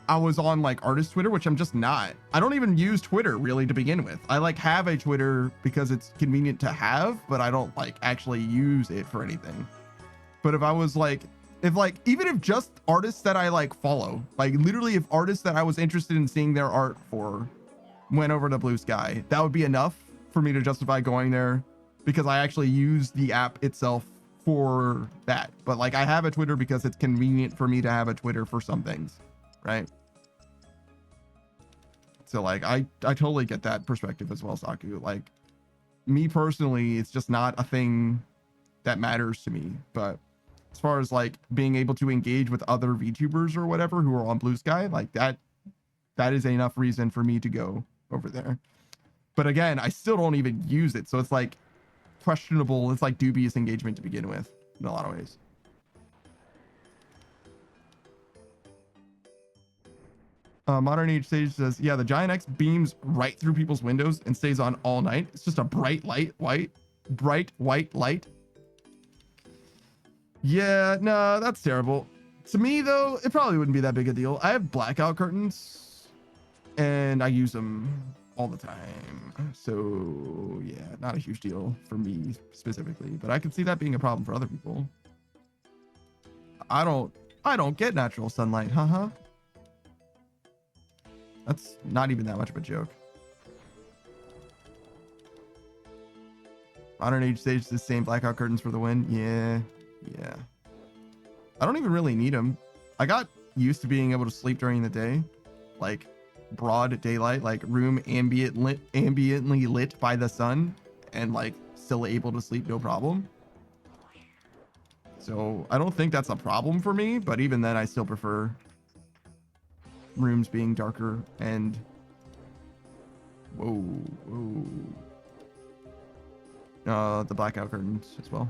S1: I was on like artist Twitter, which I'm just not. I don't even use Twitter really to begin with. I like have a Twitter because it's convenient to have, but I don't like actually use it for anything. But if I was like, even if just artists that I like follow, like literally if artists that I was interested in seeing their art for went over to Blue Sky, that would be enough for me to justify going there because I actually use the app itself for that. But like I have a Twitter because it's convenient for me to have a Twitter for some things, right? So like I totally get that perspective as well, Saku. Like me personally, it's just not a thing that matters to me. But as far as like being able to engage with other VTubers or whatever who are on Blue Sky, like that is enough reason for me to go over there. But again, I still don't even use it, so it's like questionable. It's like dubious engagement to begin with in a lot of ways. Modern Age Sage says, yeah, the Giant X beams right through people's windows and stays on all night. It's just a bright white light. Yeah, no, that's terrible. To me, though, it probably wouldn't be that big a deal. I have blackout curtains, and I use them all the time. So, yeah, not a huge deal for me specifically, but I can see that being a problem for other people. I don't get natural sunlight, haha. That's not even that much of a joke. Modern Age Sage is the same blackout curtains for the win. Yeah. Yeah. I don't even really need them. I got used to being able to sleep during the day, like broad daylight, like room ambiently lit by the sun, and like still able to sleep no problem. So I don't think that's a problem for me, but even then I still prefer rooms being darker and the blackout curtains as well.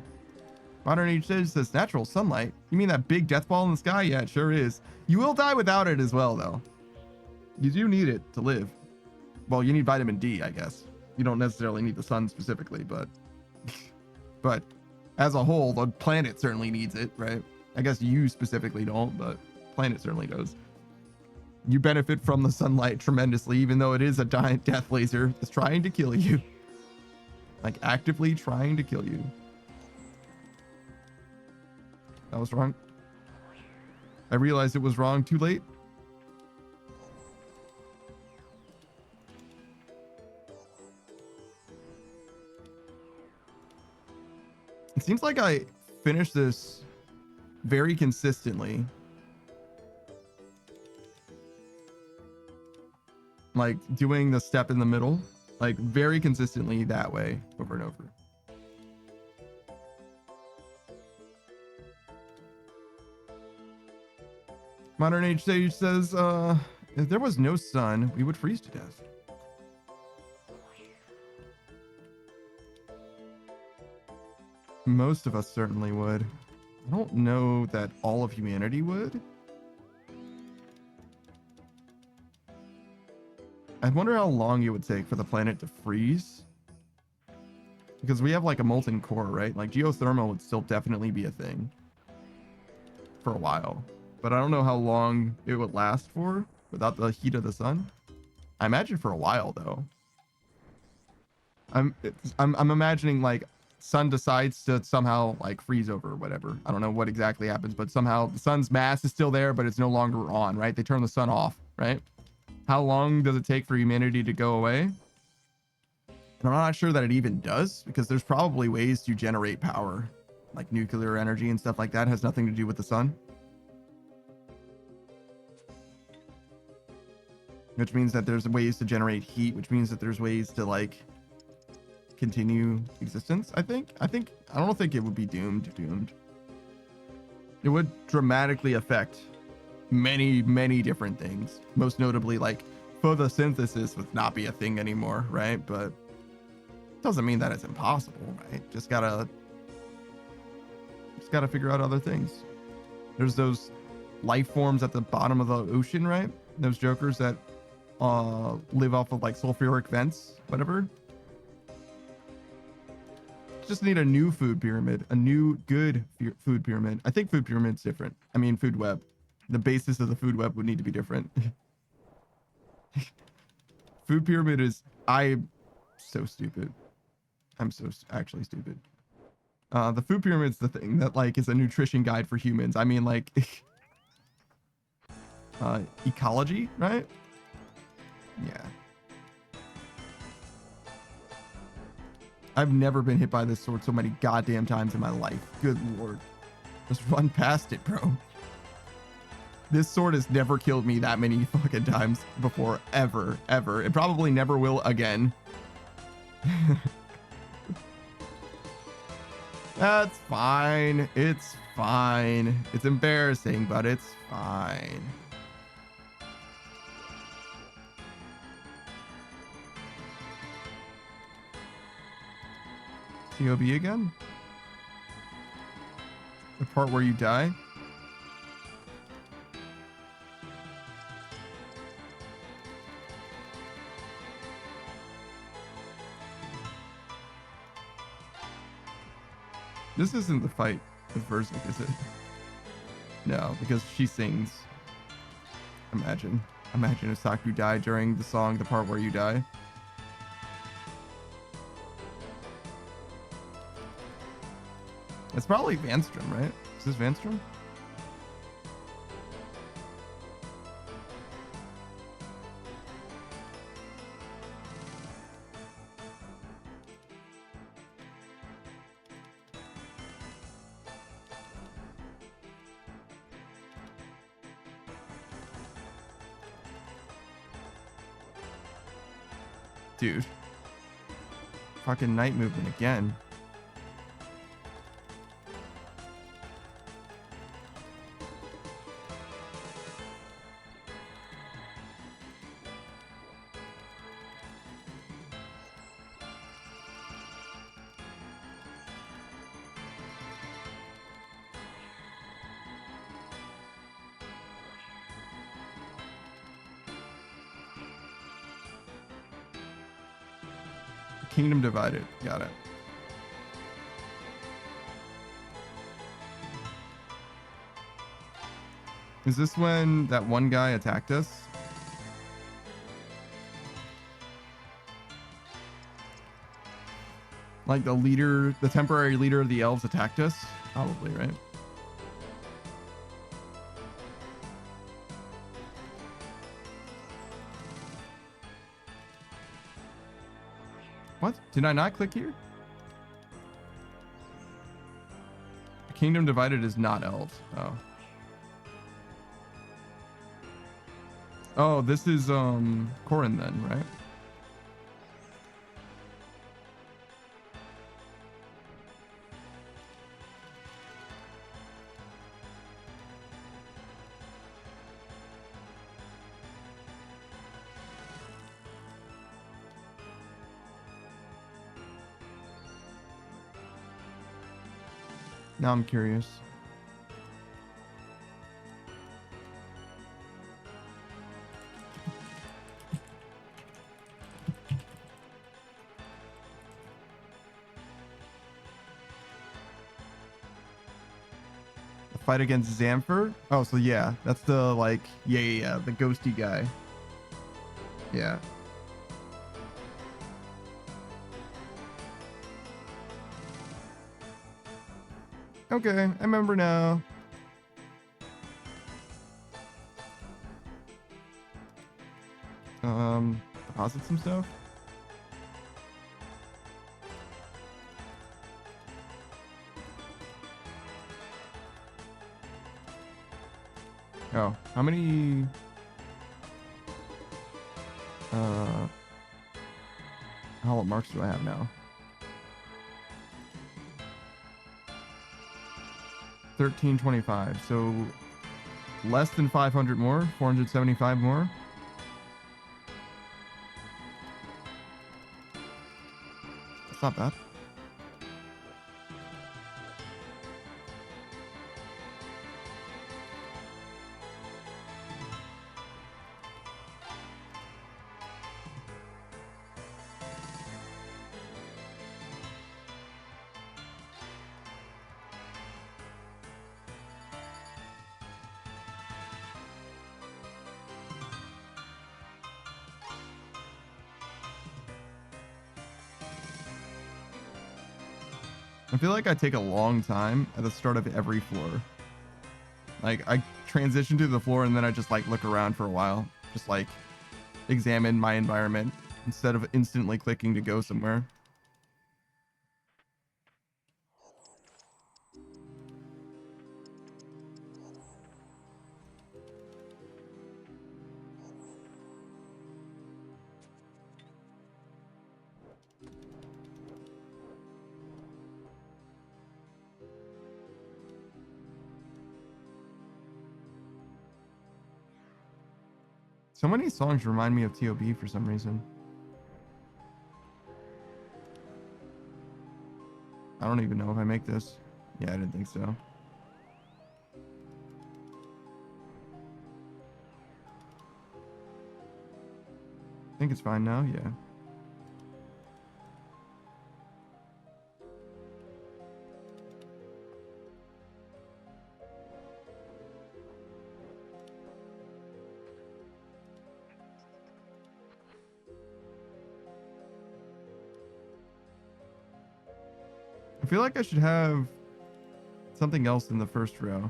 S1: Modern Age Sage says natural sunlight. You mean that big death ball in the sky? Yeah, it sure is. You will die without it as well, though. You do need it to live. Well, you need vitamin D, I guess. You don't necessarily need the sun specifically, but but as a whole, the planet certainly needs it, right? I guess you specifically don't, but planet certainly does. You benefit from the sunlight tremendously, even though it is a giant death laser that's trying to kill you. Like actively trying to kill you. That was wrong. I realized it was wrong too late. It seems like I finished this very consistently. Like doing the step in the middle, like very consistently that way over and over. Modern Age Sage says, if there was no sun, we would freeze to death. Most of us certainly would. I don't know that all of humanity would. I wonder how long it would take for the planet to freeze. Because we have like a molten core, right? Like geothermal would still definitely be a thing for a while. But I don't know how long it would last for without the heat of the sun. I imagine for a while though. I'm imagining like sun decides to somehow like freeze over or whatever. I don't know what exactly happens, but somehow the sun's mass is still there, but it's no longer on, right? They turn the sun off, right? How long does it take for humanity to go away? And I'm not sure that it even does, because there's probably ways to generate power, like nuclear energy and stuff like that. It has nothing to do with the sun. Which means that there's ways to generate heat, which means that there's ways to like continue existence. I don't think it would be doomed. It would dramatically affect many different things. Most notably, like photosynthesis would not be a thing anymore, right? But it doesn't mean that it's impossible, right? Just gotta figure out other things. There's those life forms at the bottom of the ocean, right? Those jokers that live off of like sulfuric vents, whatever. Just need a new food pyramid, a new good food pyramid. I think food pyramid's different. I mean, food web. The basis of the food web would need to be different. Food pyramid is, I'm so stupid. I'm so actually stupid. The food pyramid's the thing that like is a nutrition guide for humans. I mean, like ecology, right? Yeah. I've never been hit by this sword so many goddamn times in my life. Good lord. Just run past it, bro. This sword has never killed me that many fucking times before, ever. It probably never will again. That's fine. It's fine. It's embarrassing, but it's fine. TOB again? The part where you die? This isn't the fight with Verzik, is it? No, because she sings. Imagine if Saku died during the song, the part where you die. It's probably Vanstrom, right? Is this Vanstrom? Dude. Fucking night movement again. Kingdom divided. Got it. Is this when that one guy attacked us? Like the leader, the temporary leader of the elves attacked us? Probably, right? What? Did I not click here? Kingdom divided is not elves. Oh. Oh, this is Corin then, right? Now I'm curious. The fight against Zamfir? Oh, so yeah, that's the like, yeah, the ghosty guy. Yeah. Okay, I remember now. Deposit some stuff. Oh, how many? Hallowed marks do I have now? 1325. So less than 500 more, 475 more. That's not bad. I feel like I take a long time at the start of every floor. Like I transition to the floor and then I just like look around for a while, just like examine my environment instead of instantly clicking to go somewhere. So many songs remind me of TOB for some reason. I don't even know if I make this. Yeah, I didn't think so. I think it's fine now, yeah. I feel like I should have something else in the first row.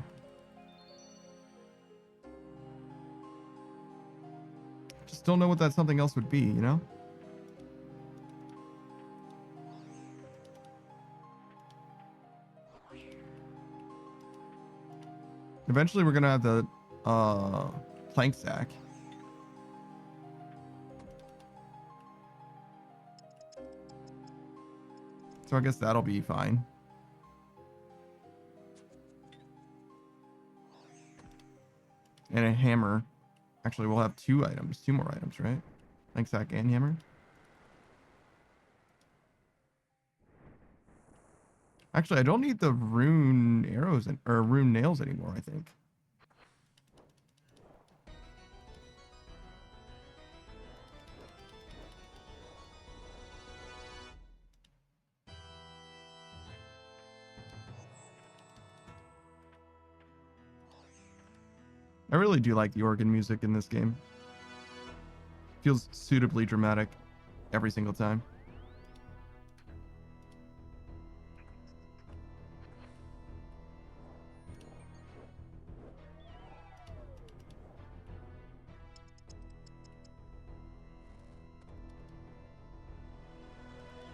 S1: Just don't know what that something else would be, you know? Eventually we're gonna have the plank sack. So I guess that'll be fine. And a hammer. Actually, we'll have two more items, right? Like sack and hammer. Actually, I don't need the rune arrows or rune nails anymore, I think. I really do like the organ music in this game. Feels suitably dramatic every single time.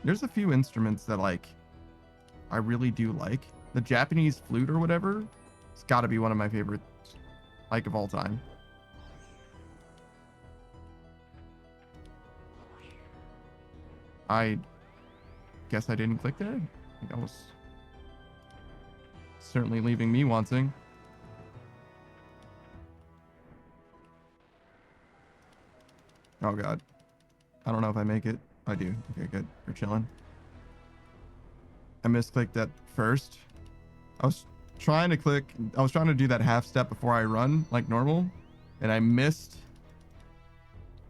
S1: There's a few instruments that like I really do like. The Japanese flute or whatever, it's got to be one of my favorites, like, of all time. I guess I didn't click there. I think I was certainly leaving me wanting. Oh god. I don't know if I make it. I do. Okay, good. We're chilling. I misclicked at first. I was trying to do that half step before I run like normal, and I missed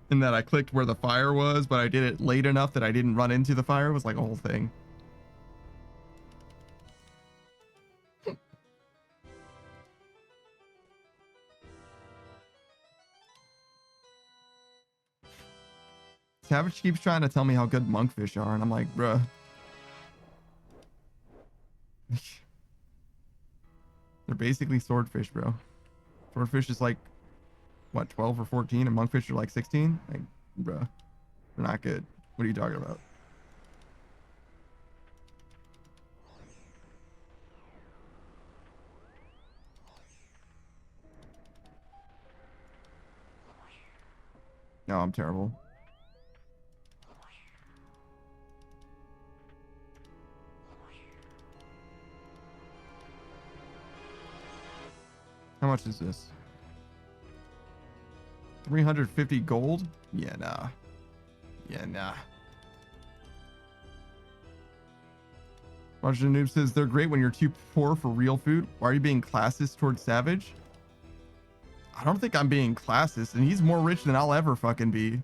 S1: in that I clicked where the fire was, but I did it late enough that I didn't run into the fire. It was like a whole thing. Savage keeps trying to tell me how good monkfish are, and I'm like, bruh. They're basically swordfish, bro. Swordfish is like, what, 12 or 14, and monkfish are like 16? Like, bruh. They're not good. What are you talking about? No, I'm terrible. How much is this? 350 gold? Yeah, nah. Yeah, nah. Roger Noob says they're great when you're too poor for real food. Why are you being classist towards Savage? I don't think I'm being classist, and he's more rich than I'll ever fucking be.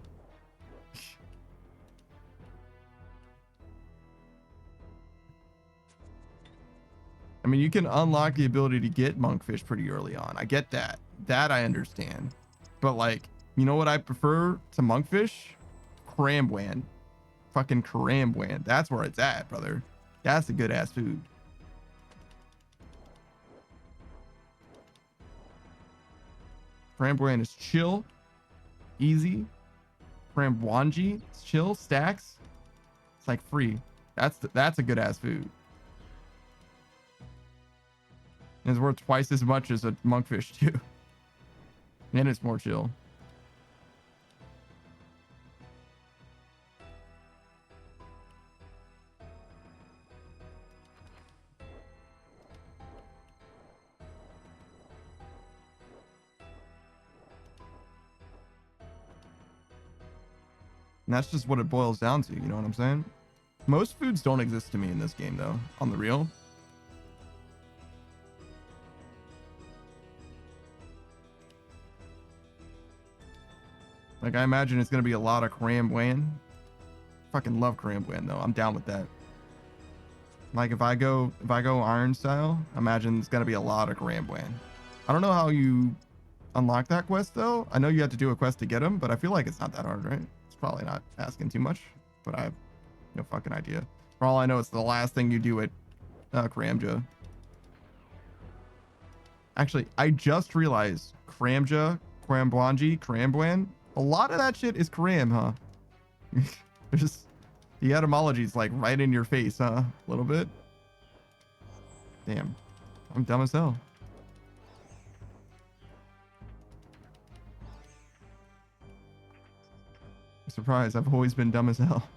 S1: I mean, you can unlock the ability to get monkfish pretty early on. I get that. That I understand. But like, you know what I prefer to monkfish? Crambuan. Fucking crambuan. That's where it's at, brother. That's a good ass food. Crambuan is chill, easy. Crambuanji, it's chill, stacks. It's like free. That's a good ass food. And it's worth twice as much as a monkfish too. And it's more chill. And that's just what it boils down to, you know what I'm saying? Most foods don't exist to me in this game though, on the real. Like, I imagine it's gonna be a lot of crambuan. Fucking love crambuan though. I'm down with that. Like, if I go iron style, imagine it's gonna be a lot of crambuan. I don't know how you unlock that quest though. I know you have to do a quest to get them, but I feel like it's not that hard, right? It's probably not asking too much, but I have no fucking idea. For all I know, it's the last thing you do at Kramja. Actually, I just realized Kramja, Krambuan. A lot of that shit is Kram, huh? There's the etymology is like right in your face, huh? A little bit. Damn, I'm dumb as hell. Surprise, I've always been dumb as hell.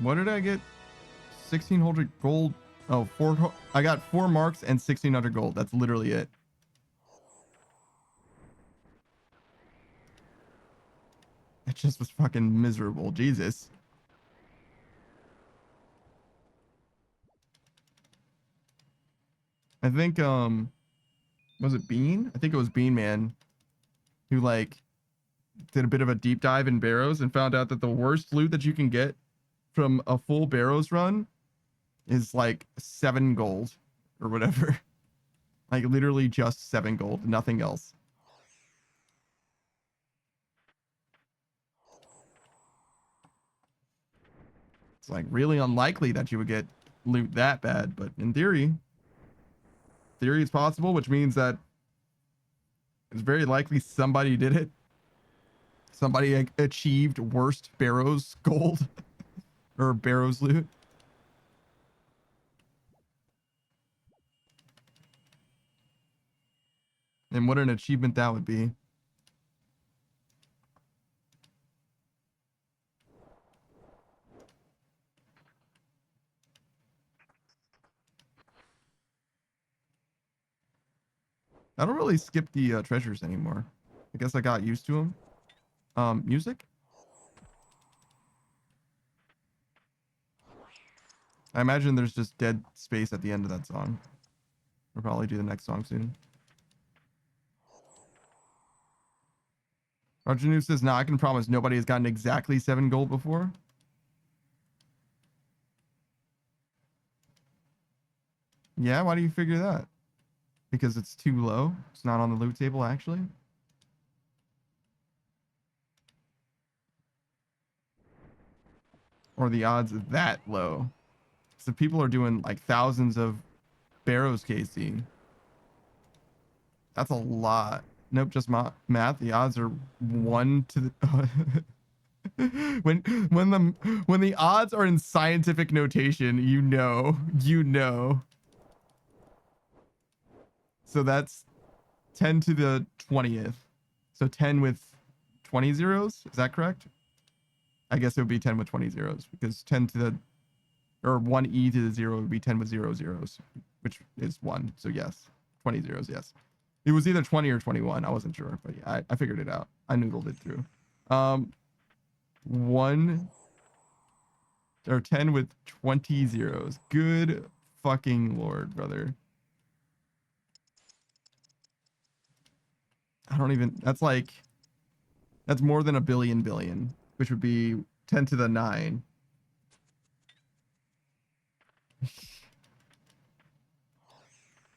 S1: What did I get? 1600 gold. Oh, I got 4 marks and 1600 gold. That's literally it. It just was fucking miserable. Jesus. I think, was it Bean? I think it was Bean Man who, like, did a bit of a deep dive in Barrows and found out that the worst loot that you can get from a full Barrows run is like 7 gold or whatever. Like literally just 7 gold, nothing else. It's like really unlikely that you would get loot that bad, but in theory it's possible, which means that it's very likely somebody did it. Somebody achieved worst Barrows gold or Barrows loot. And what an achievement that would be. I don't really skip the treasures anymore. I guess I got used to them. Music? I imagine there's just dead space at the end of that song. We'll probably do the next song soon. Arjunu says, "Nah, I can promise nobody has gotten exactly 7 gold before." Yeah, why do you figure that? Because it's too low? It's not on the loot table, actually? Or the odds are that low? So people are doing like thousands of Barrows KC. That's a lot. Nope, just math. The odds are 1 to the... when the odds are in scientific notation, you know. So that's 10 to the 20th. So 10 with 20 zeros. Is that correct? I guess it would be 10 with 20 zeros because 10 to the, or 1e to the 0 would be 10 with 0 zeros, which is 1. So yes, 20 zeros. Yes. It was either 20 or 21. I wasn't sure, but yeah, I figured it out. I noodled it through. 1 or 10 with 20 zeros. Good fucking Lord, brother. I don't even, that's more than a billion, which would be 10 to the 9.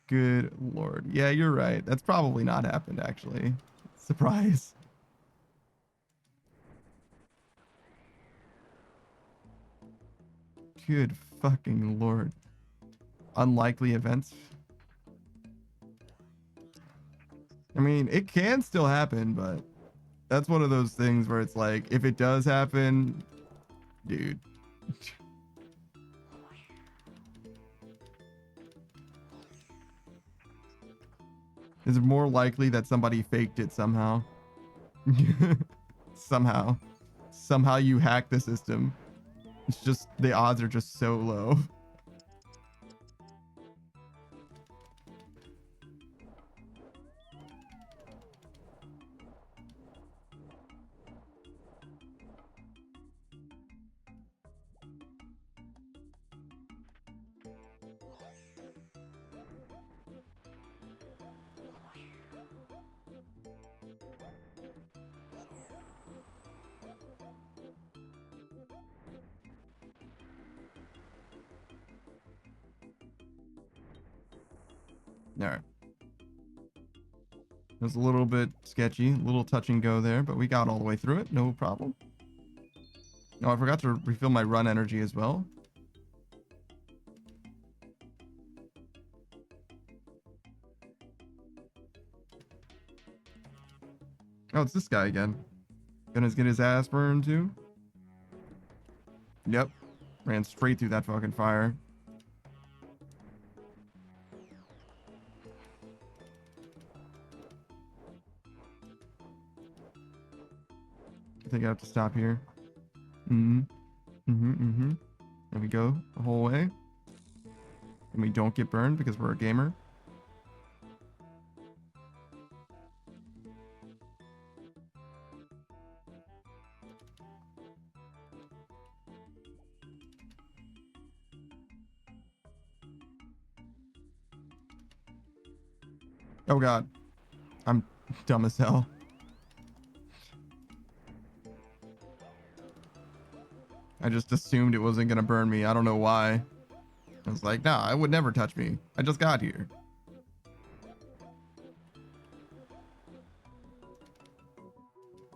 S1: Good Lord. Yeah, you're right. That's probably not happened, actually. Surprise. Good fucking Lord. Unlikely events. I mean, it can still happen, but that's one of those things where it's like, if it does happen, dude. Is it more likely that somebody faked it somehow? Somehow you hack the system. It's just, the odds are just so low. All right. It was a little bit sketchy, a little touch and go there, but we got all the way through it. No problem. Oh, I forgot to refill my run energy as well. Oh, it's this guy again. Gonna get his ass burned too. Yep. Ran straight through that fucking fire. I think I have to stop here. Mm-hmm. Mm-hmm. Mm-hmm. There we go, the whole way. And we don't get burned because we're a gamer. Oh god. I'm dumb as hell. I just assumed it wasn't gonna burn me. I don't know why. I was like, nah, it would never touch me. I just got here.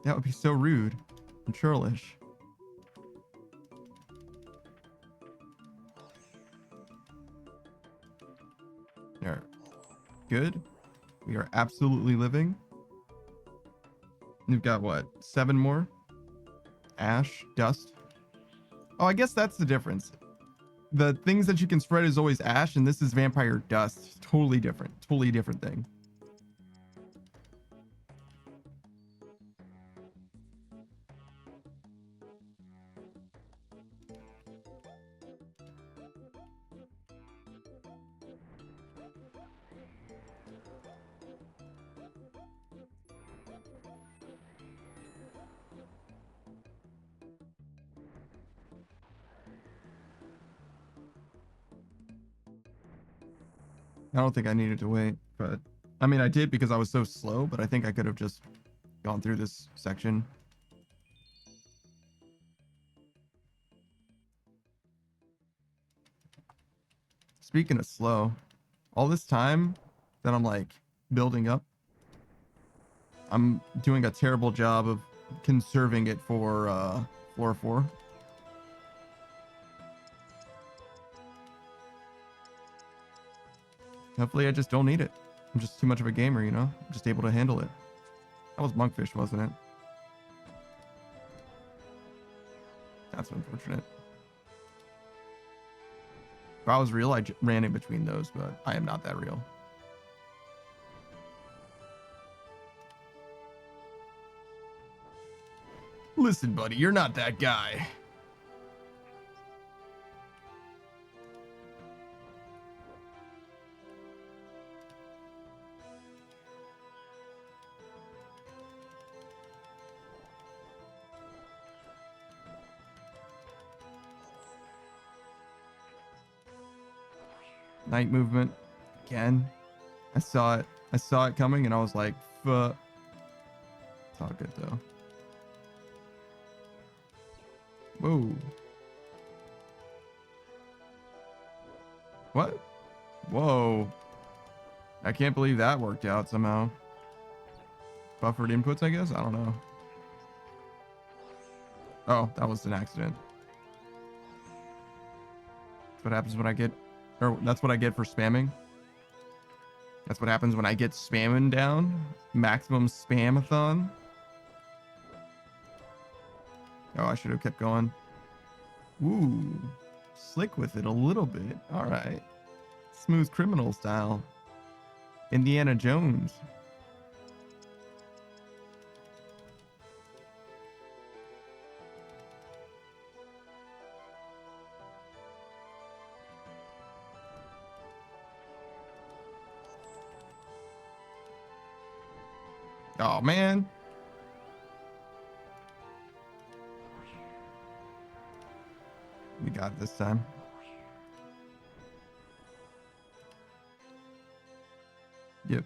S1: That would be so rude and churlish. There. Good. We are absolutely living. We've got what? 7 more? Ash, dust. Oh, I guess that's the difference. The things that you can spread is always ash, and this is vampire dust. Totally different. Totally different thing. I don't think I needed to wait, but I mean, I did because I was so slow, but I think I could have just gone through this section. Speaking of slow, all this time that I'm like building up, I'm doing a terrible job of conserving it for floor 4. Hopefully I just don't need it. I'm just too much of a gamer, you know? I'm just able to handle it. That was monkfish, wasn't it? That's unfortunate. If I was real, I ran in between those, but I am not that real. Listen, buddy, you're not that guy. Night movement again. I saw it. I saw it coming and I was like, fuck. It's all good though. Whoa. What? Whoa. I can't believe that worked out somehow. Buffered inputs, I guess? I don't know. Oh, that was an accident. That's what happens when I get, or that's what I get for spamming. That's what happens when I get spamming down. Maximum spamathon. Oh, I should have kept going. Ooh, slick with it a little bit. All right. Smooth criminal style. Indiana Jones. Oh, man. We got it this time. Yep.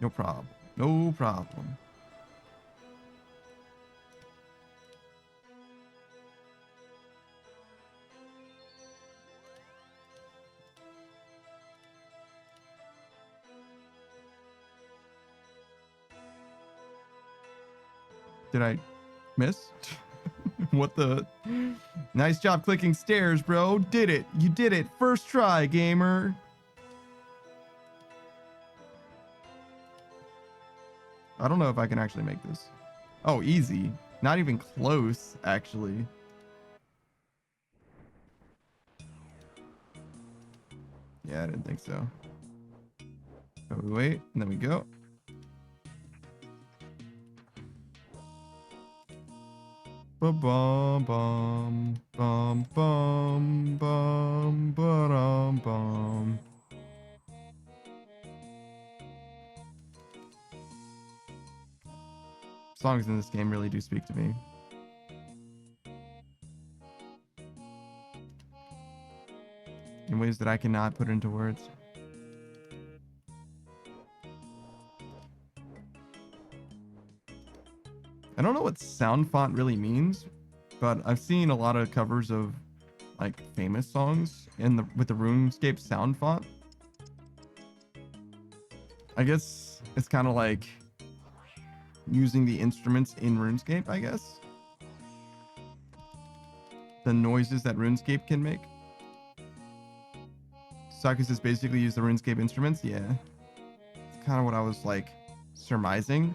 S1: No problem. No problem. Did I miss? What the? Nice job clicking stairs, bro. Did it. You did it. First try, gamer. I don't know if I can actually make this. Oh, easy. Not even close, actually. Yeah, I didn't think so. So we wait, and then we go. Ba bum bum bum bum bum ba bum. Songs in this game really do speak to me. In ways that I cannot put into words. I don't know what sound font really means, but I've seen a lot of covers of like famous songs with the RuneScape sound font. I guess it's kind of like using the instruments in RuneScape, I guess. The noises that RuneScape can make. Suckers is basically use the RuneScape instruments. Yeah. It's kind of what I was like surmising.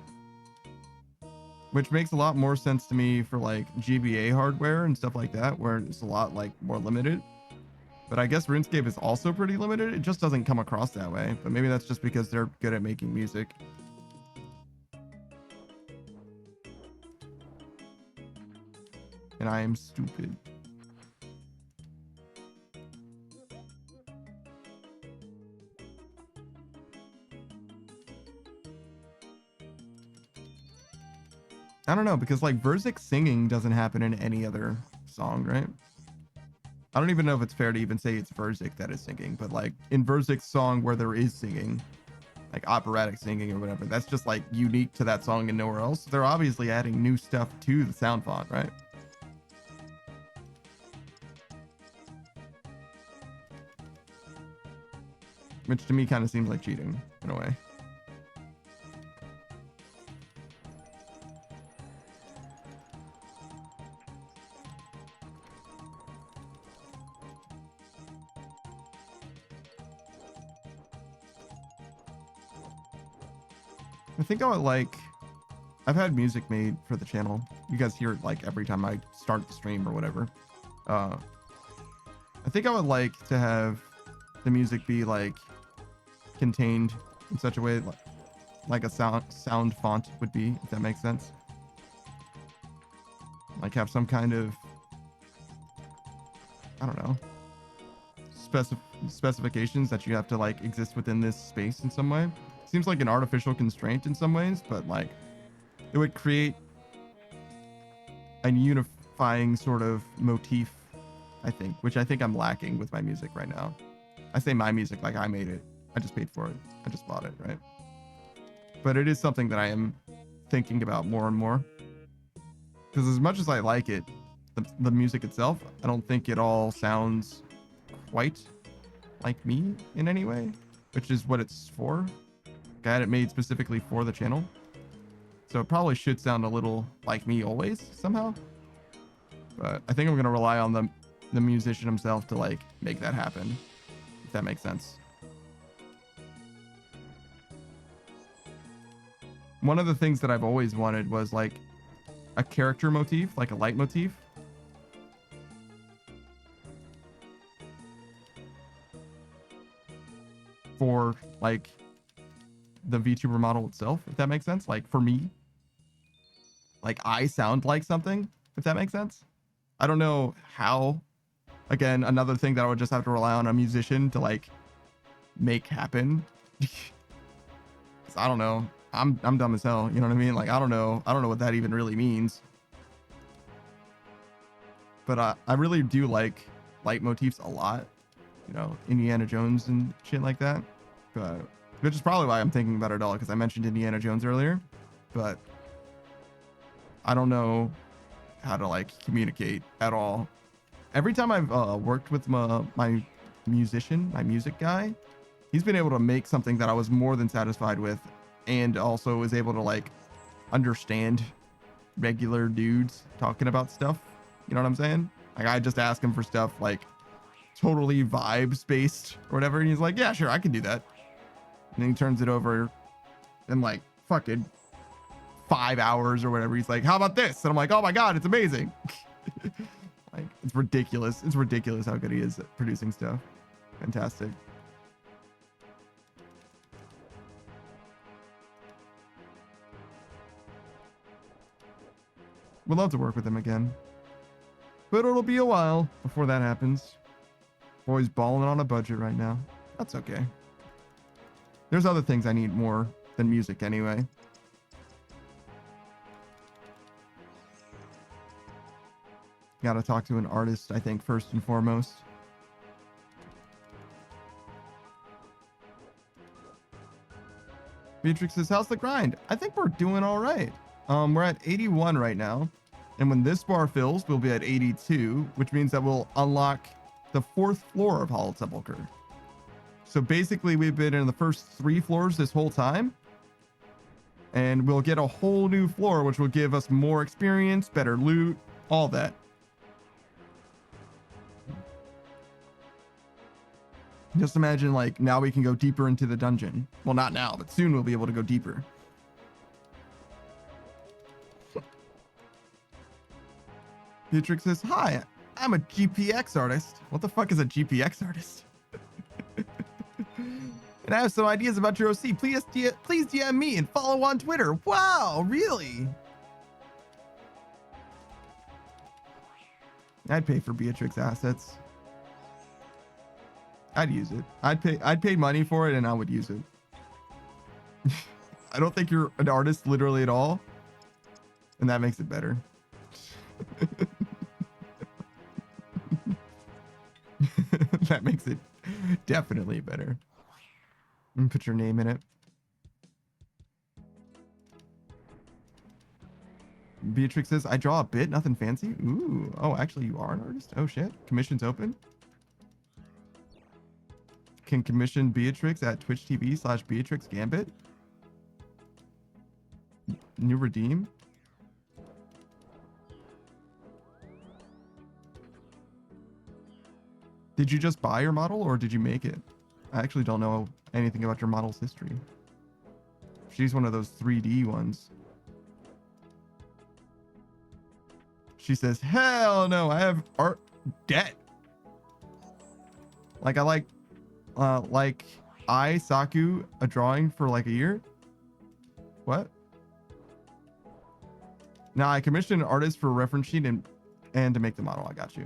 S1: Which makes a lot more sense to me for like GBA hardware and stuff like that, where it's a lot like more limited. But I guess RuneScape is also pretty limited. It just doesn't come across that way. But maybe that's just because they're good at making music. And I am stupid. I don't know, because like Verzik singing doesn't happen in any other song, right? I don't even know if it's fair to even say it's Verzik that is singing, but like in Verzik's song where there is singing, like operatic singing or whatever, that's just like unique to that song and nowhere else. They're obviously adding new stuff to the sound font, right? Which to me kind of seems like cheating in a way. I think I would like, I've had music made for the channel. You guys hear it like every time I start the stream or whatever. I think I would like to have the music be like contained in such a way like a sound font would be, if that makes sense. Like have some kind of, I don't know, specifications that you have to like exist within this space in some way. Seems like an artificial constraint in some ways, but like it would create a unifying sort of motif, I think, which I think I'm lacking with my music right now. I say my music like I made it. I just paid for it. I just bought it, right? But it is something that I am thinking about more and more. Because as much as I like it, the music itself, I don't think it all sounds quite like me in any way, which is what it's for. I had it made specifically for the channel. So it probably should sound a little like me always somehow. But I think I'm going to rely on the musician himself to like make that happen, if that makes sense. One of the things that I've always wanted was like a character motif, like a leitmotif. For like the VTuber model itself, if that makes sense. Like for me, like I sound like something, if that makes sense. I don't know how. Again, another thing that I would just have to rely on a musician to like make happen. I don't know. I'm dumb as hell. You know what I mean? Like I don't know what that even really means. But I really do like leitmotifs a lot. You know, Indiana Jones and shit like that. But which is probably why I'm thinking about it all, because I mentioned Indiana Jones earlier. But I don't know how to like communicate at all. Every time I've worked with my musician, my music guy, he's been able to make something that I was more than satisfied with, and also is able to like understand regular dudes talking about stuff. You know what I'm saying? Like I just ask him for stuff like totally vibes based or whatever, and he's like, yeah, sure, I can do that. And then he turns it over in like fucking 5 hours or whatever. He's like, how about this? And I'm like, oh my god, it's amazing. Like it's ridiculous. It's ridiculous how good he is at producing stuff. Fantastic. Would love to work with him again. But it'll be a while before that happens. Boy's balling on a budget right now. That's okay. There's other things I need more than music anyway. Gotta talk to an artist, I think, first and foremost. Beatrix says, how's the grind? I think we're doing all right. We're at 81 right now. And when this bar fills, we'll be at 82, which means that we'll unlock the 4th floor of Hallowed Sepulchre. So basically, we've been in the first 3 floors this whole time. And we'll get a whole new floor, which will give us more experience, better loot, all that. Just imagine, like, now we can go deeper into the dungeon. Well, not now, but soon we'll be able to go deeper. Beatrix says, hi, I'm a GPX artist. What the fuck is a GPX artist? And I have some ideas about your OC. Please DM me and follow on Twitter. Wow, really? I'd pay for Beatrix assets. I'd use it. I'd pay money for it and I would use it. I don't think you're an artist literally at all. And that makes it better. That makes it definitely better. And put your name in it. Beatrix says, I draw a bit, nothing fancy. Ooh. Oh, actually you are an artist? Oh shit. Commission's open. Can commission Beatrix at Twitch TV/Beatrix Gambit. New redeem. Did you just buy your model or did you make it? I actually don't know anything about your model's history. She's one of those 3D ones. She says, hell no, I have art debt. Like I Saku a drawing for like a year. What? Now I commissioned an artist for a reference sheet and to make the model. I got you.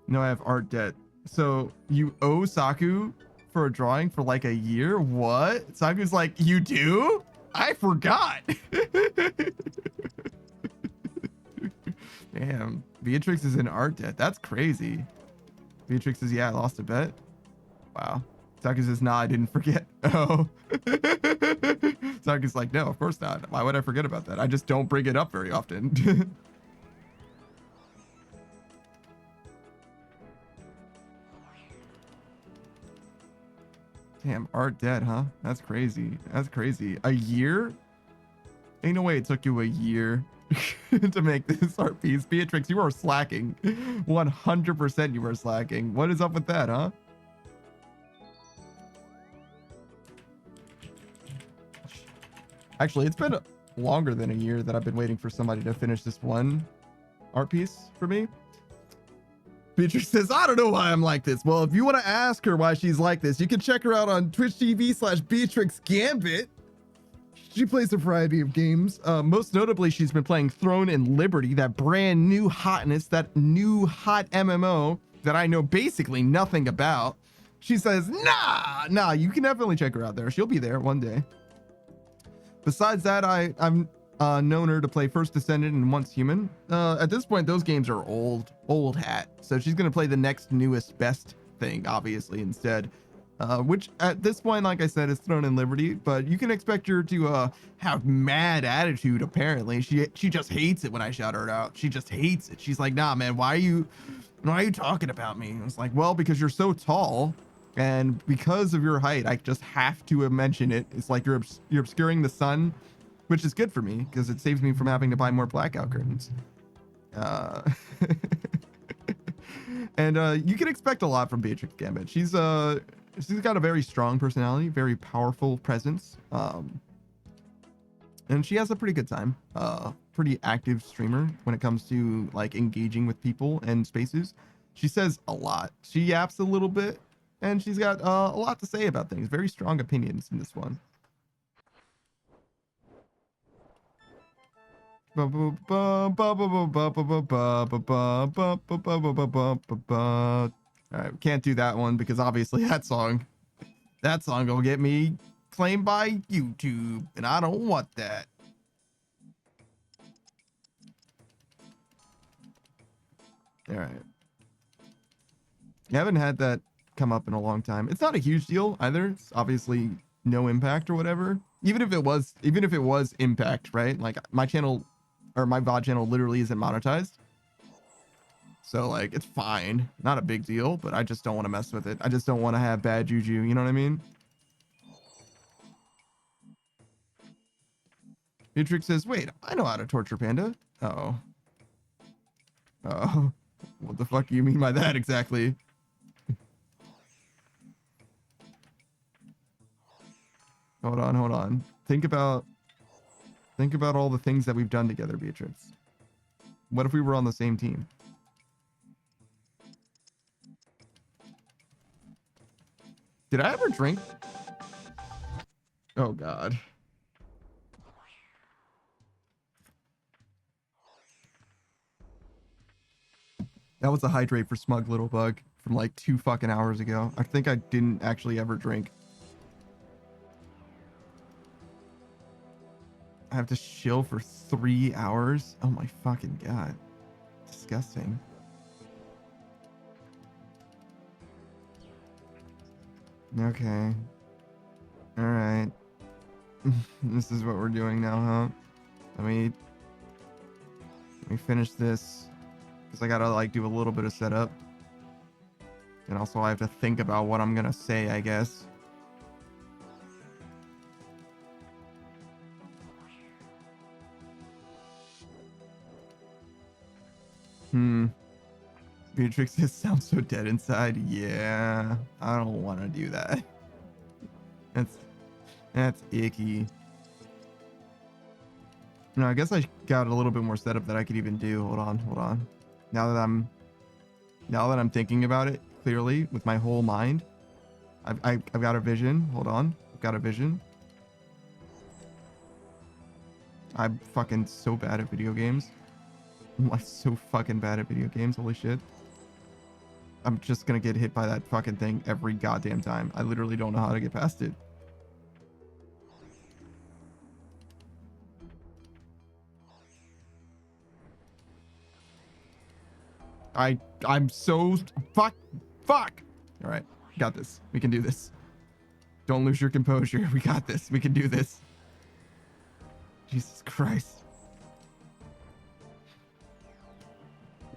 S1: No, I have art debt. So you owe Saku for a drawing for like a year? What? Saku's like, you do? I forgot. Damn, Beatrix is in art debt. That's crazy. Beatrix says, yeah, I lost a bet. Wow. Saku says, nah, I didn't forget. Oh. Saku's like, no, of course not. Why would I forget about that? I just don't bring it up very often. Damn, art dead, huh? That's crazy. That's crazy. A year? Ain't no way it took you a year to make this art piece. Beatrix, you are slacking. 100% you are slacking. What is up with that, huh? Actually, it's been longer than a year that I've been waiting for somebody to finish this one art piece for me. Beatrix says, I don't know why I'm like this. Well, if you want to ask her why she's like this, you can check her out on Twitch TV/Beatrix Gambit. She plays a variety of games. Most notably, she's been playing Throne and Liberty, that brand new hotness, that new hot MMO that I know basically nothing about. She says, nah, you can definitely check her out there. She'll be there one day. Besides that, I've known her to play First Descendant and Once Human. At this point, those games are old hat. So she's going to play the next newest best thing, obviously, instead. Which at this point, like I said, is Throne and Liberty. But you can expect her to have mad attitude, apparently. She just hates it when I shout her out. She just hates it. She's like, nah, man, why are you talking about me? I was like, well, because you're so tall. And because of your height, I just have to mention it. It's like you're obscuring the sun, which is good for me because it saves me from having to buy more blackout curtains. And you can expect a lot from Beatrix Gambit. She's got a very strong personality, very powerful presence, and she has a pretty good time. Pretty active streamer when it comes to like engaging with people and spaces. She says a lot. She yaps a little bit. And she's got a lot to say about things. Very strong opinions in this one. All right, can't do that one because obviously that song will get me claimed by YouTube, and I don't want that. All right. I haven't had that come up in a long time. It's not a huge deal either. It's obviously no impact or whatever. Even if it was impact, right? Like my channel or my VOD channel literally isn't monetized. So like it's fine. Not a big deal, but I just don't want to mess with it. I just don't want to have bad juju, you know what I mean? Matrix says, wait, I know how to torture Panda. Uh-oh. Oh. What the fuck do you mean by that exactly? Hold on. Think about all the things that we've done together, Beatrix. What if we were on the same team? Did I ever drink? Oh God. That was a hydrate for Smug Little Bug from like 2 fucking hours ago. I think I didn't actually ever drink. I have to chill for 3 hours? Oh my fucking God. Disgusting. Okay. All right. This is what we're doing now, huh? Let me finish this because I gotta like do a little bit of setup, and also I have to think about what I'm gonna say, I guess. Beatrix, this sounds so dead inside. Yeah, I don't want to do that. That's icky. No, I guess I got a little bit more setup that I could even do. Hold on. Now that I'm thinking about it clearly with my whole mind, I've got a vision. Hold on, I've got a vision. I'm fucking so bad at video games. I'm like so fucking bad at video games. Holy shit. I'm just gonna get hit by that fucking thing every goddamn time. I literally don't know how to get past it. I'm so fuck. All right, got this. We can do this. Don't lose your composure. We got this. We can do this. Jesus Christ.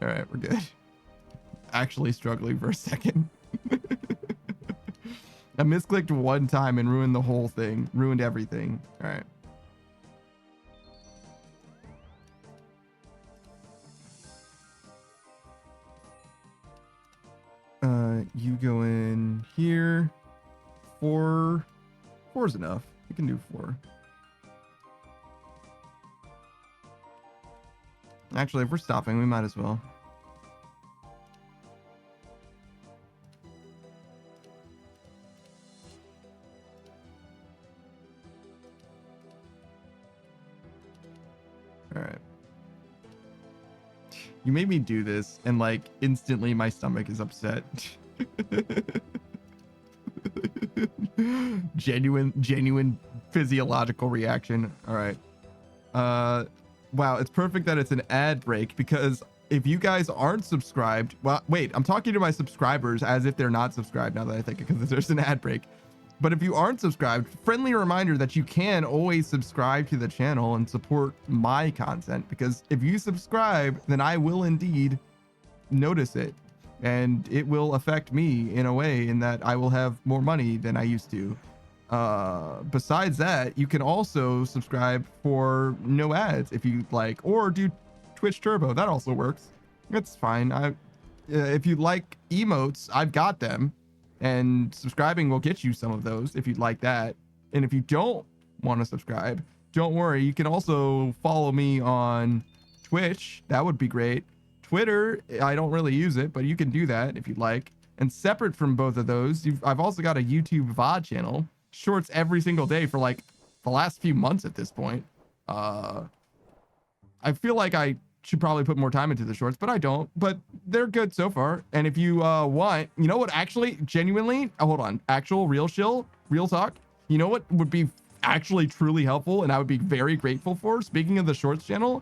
S1: All right, we're good. Actually struggling for a second. I misclicked one time and ruined the whole thing. Ruined everything. All right. You go in here. 4 is enough. You can do 4. Actually, if we're stopping, we might as well. All right. You made me do this, and like instantly my stomach is upset. genuine physiological reaction. All right. Wow, it's perfect that it's an ad break, because if you guys aren't subscribed, well, wait, I'm talking to my subscribers as if they're not subscribed now that I think it, because there's an ad break. But if you aren't subscribed, friendly reminder that you can always subscribe to the channel and support my content, because if you subscribe, then I will indeed notice it, and it will affect me in a way in that I will have more money than I used to. Besides that, you can also subscribe for no ads if you like, or do Twitch Turbo. That also works. It's fine. If you like emotes, I've got them. And subscribing will get you some of those if you'd like that. And if you don't want to subscribe, don't worry. You can also follow me on Twitch. That would be great. Twitter, I don't really use it, but you can do that if you'd like. And separate from both of those, I've also got a YouTube VOD channel. Shorts every single day for like the last few months at this point. I I feel like I should probably put more time into the shorts, but I don't. But they're good so far. And if you want, you know what? Actually, genuinely, hold on. Actual real chill, real talk. You know what would be actually truly helpful, and I would be very grateful for. Speaking of the shorts channel,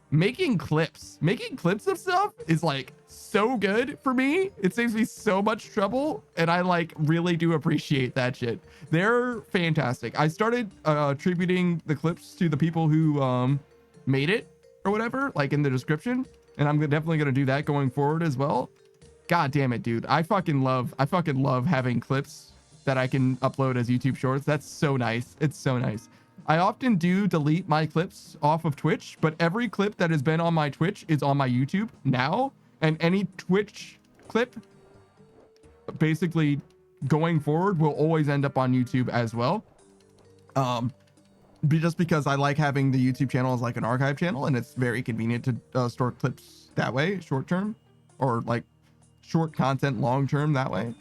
S1: making clips of stuff is like so good for me. It saves me so much trouble, and I like really do appreciate that shit. They're fantastic. I started attributing the clips to the people who made it or whatever, like in the description, and I'm definitely gonna do that going forward as well. God damn it, dude. I fucking love having clips that I can upload as YouTube shorts. That's so nice. It's so nice. I often do delete my clips off of Twitch, but every clip that has been on my Twitch is on my YouTube now, and any Twitch clip basically going forward will always end up on YouTube as well. Just because I like having the YouTube channel as like an archive channel, and it's very convenient to store clips that way, short term, or like short content long term that way.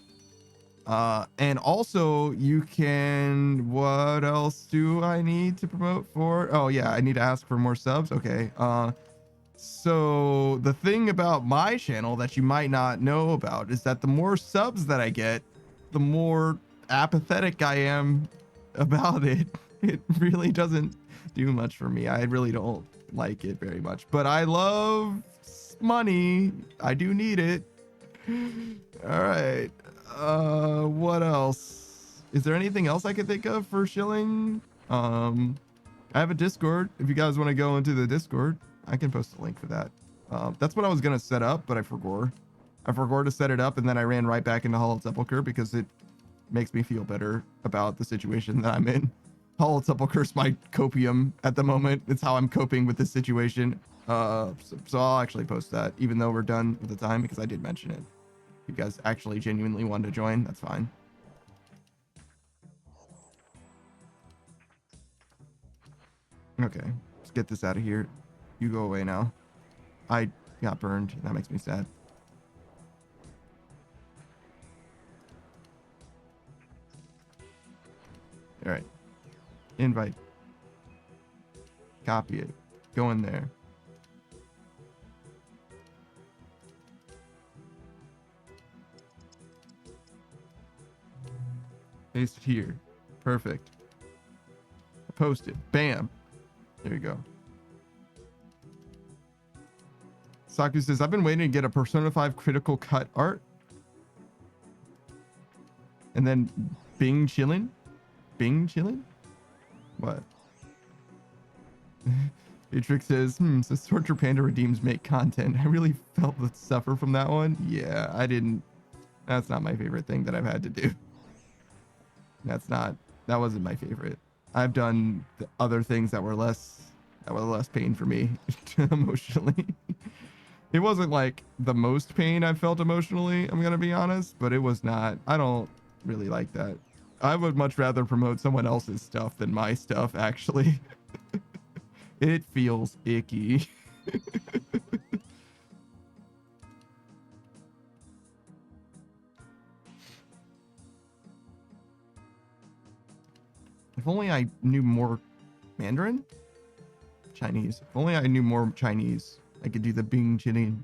S1: And also you can, what else do I need to promote for? Oh yeah, I need to ask for more subs. Okay. So the thing about my channel that you might not know about is that the more subs that I get, the more apathetic I am about it. It really doesn't do much for me. I really don't like it very much, but I love money. I do need it. All right. What else? Is there anything else I could think of for shilling? I have a Discord. If you guys want to go into the Discord, I can post a link for that. That's what I was gonna set up, but I forgot. I forgot to set it up, and then I ran right back into Hallowed Sepulchre because it makes me feel better about the situation that I'm in. Hallowed Sepulchre is my copium at the moment. It's how I'm coping with this situation. So I'll actually post that, even though we're done with the time, because I did mention it. If you guys actually genuinely want to join, that's fine. Okay, let's get this out of here. You go away now. I got burned. That makes me sad. All right. Invite. Copy it. Go in there. Paste it here. Perfect. Post it. Bam. There you go. Saku says, I've been waiting to get a Persona 5 critical cut art. And then Bing chillin'? Bing chillin'? What? Atrix says, says Torture Panda redeems make content. I really felt the suffer from that one. Yeah, I didn't. That's not my favorite thing that I've had to do. That wasn't my favorite. I've done the other things that were less pain for me emotionally. It wasn't like the most pain I've felt emotionally, I'm gonna be honest, but it was not. I don't really like that. I would much rather promote someone else's stuff than my stuff, actually. It feels icky. If only I knew more Mandarin? Chinese. If only I knew more Chinese, I could do the Bing Chinin.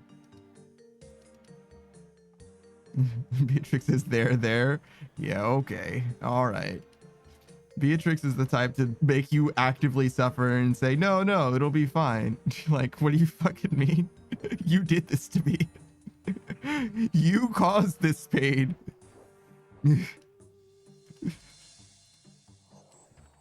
S1: Beatrix is there. Yeah, okay. All right. Beatrix is the type to make you actively suffer and say, no, it'll be fine. Like, what do you fucking mean? You did this to me. You caused this pain.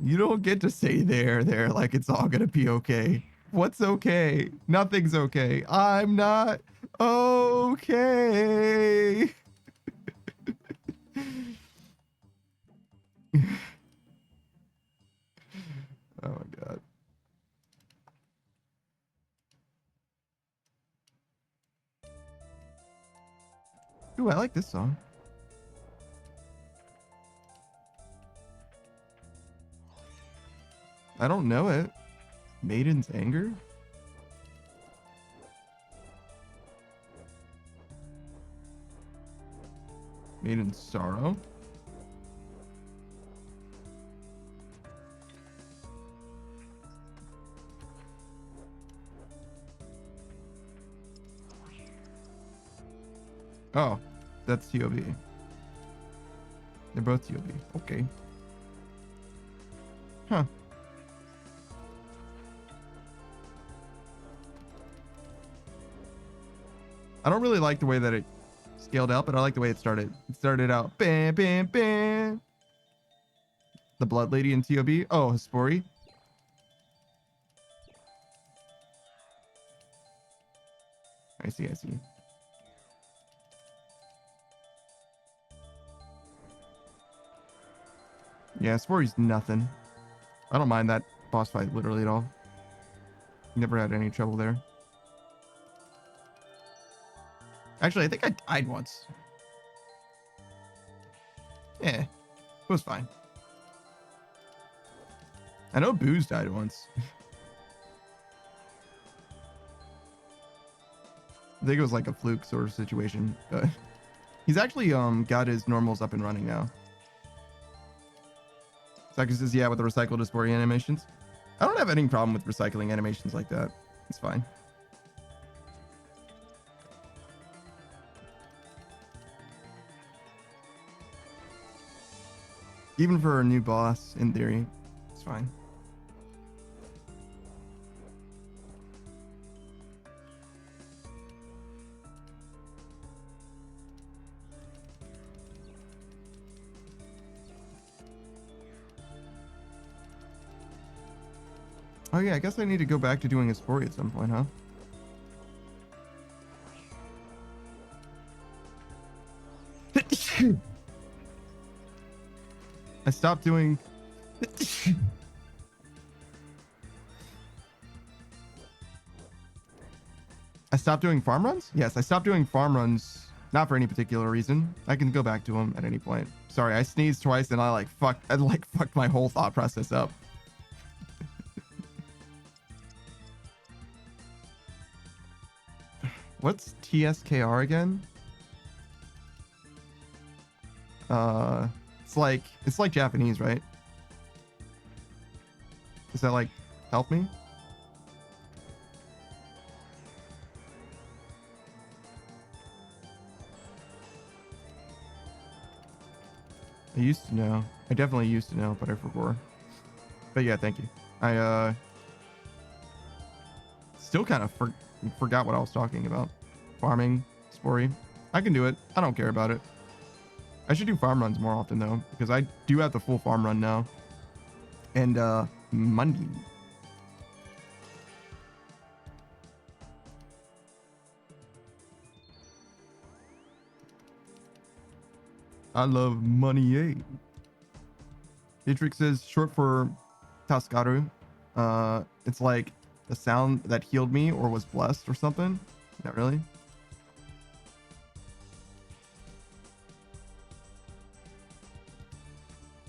S1: You don't get to say there like it's all gonna be okay. What's okay? Nothing's okay. I'm not okay. Oh my god. Ooh, I like this song. I don't know it. Maiden's Anger? Maiden's Sorrow? Oh, that's TOB. They're both TOB. Okay. Huh. I don't really like the way that it scaled out, but I like the way it started. It started out bam, bam, bam. The Blood Lady in TOB. Oh, Hespori. I see, I see. Yeah, Hespori's nothing. I don't mind that boss fight literally at all. Never had any trouble there. Actually, I think I died once. Yeah, it was fine. I know Booze died once. I think it was like a fluke sort of situation, but he's actually got his normals up and running now. Saka says, yeah, with the recycled Hespori animations. I don't have any problem with recycling animations like that. It's fine. Even for a new boss, in theory, it's fine. Oh yeah, I guess I need to go back to doing Hespori at some point, huh? I stopped doing... I stopped doing farm runs? Yes, I stopped doing farm runs, not for any particular reason. I can go back to them at any point. Sorry, I sneezed twice and I fucked my whole thought process up. What's TSKR again? It's like Japanese, right? Does that like help me? I used to know. I definitely used to know, but I forgot. But yeah, thank you. I still kind of forgot what I was talking about. Farming, Spory. I can do it. I don't care about it. I should do farm runs more often though, because I do have the full farm run now. And Monday. I love money, eh? Dietrich says short for Taskaru. It's like the sound that healed me or was blessed or something. Not really.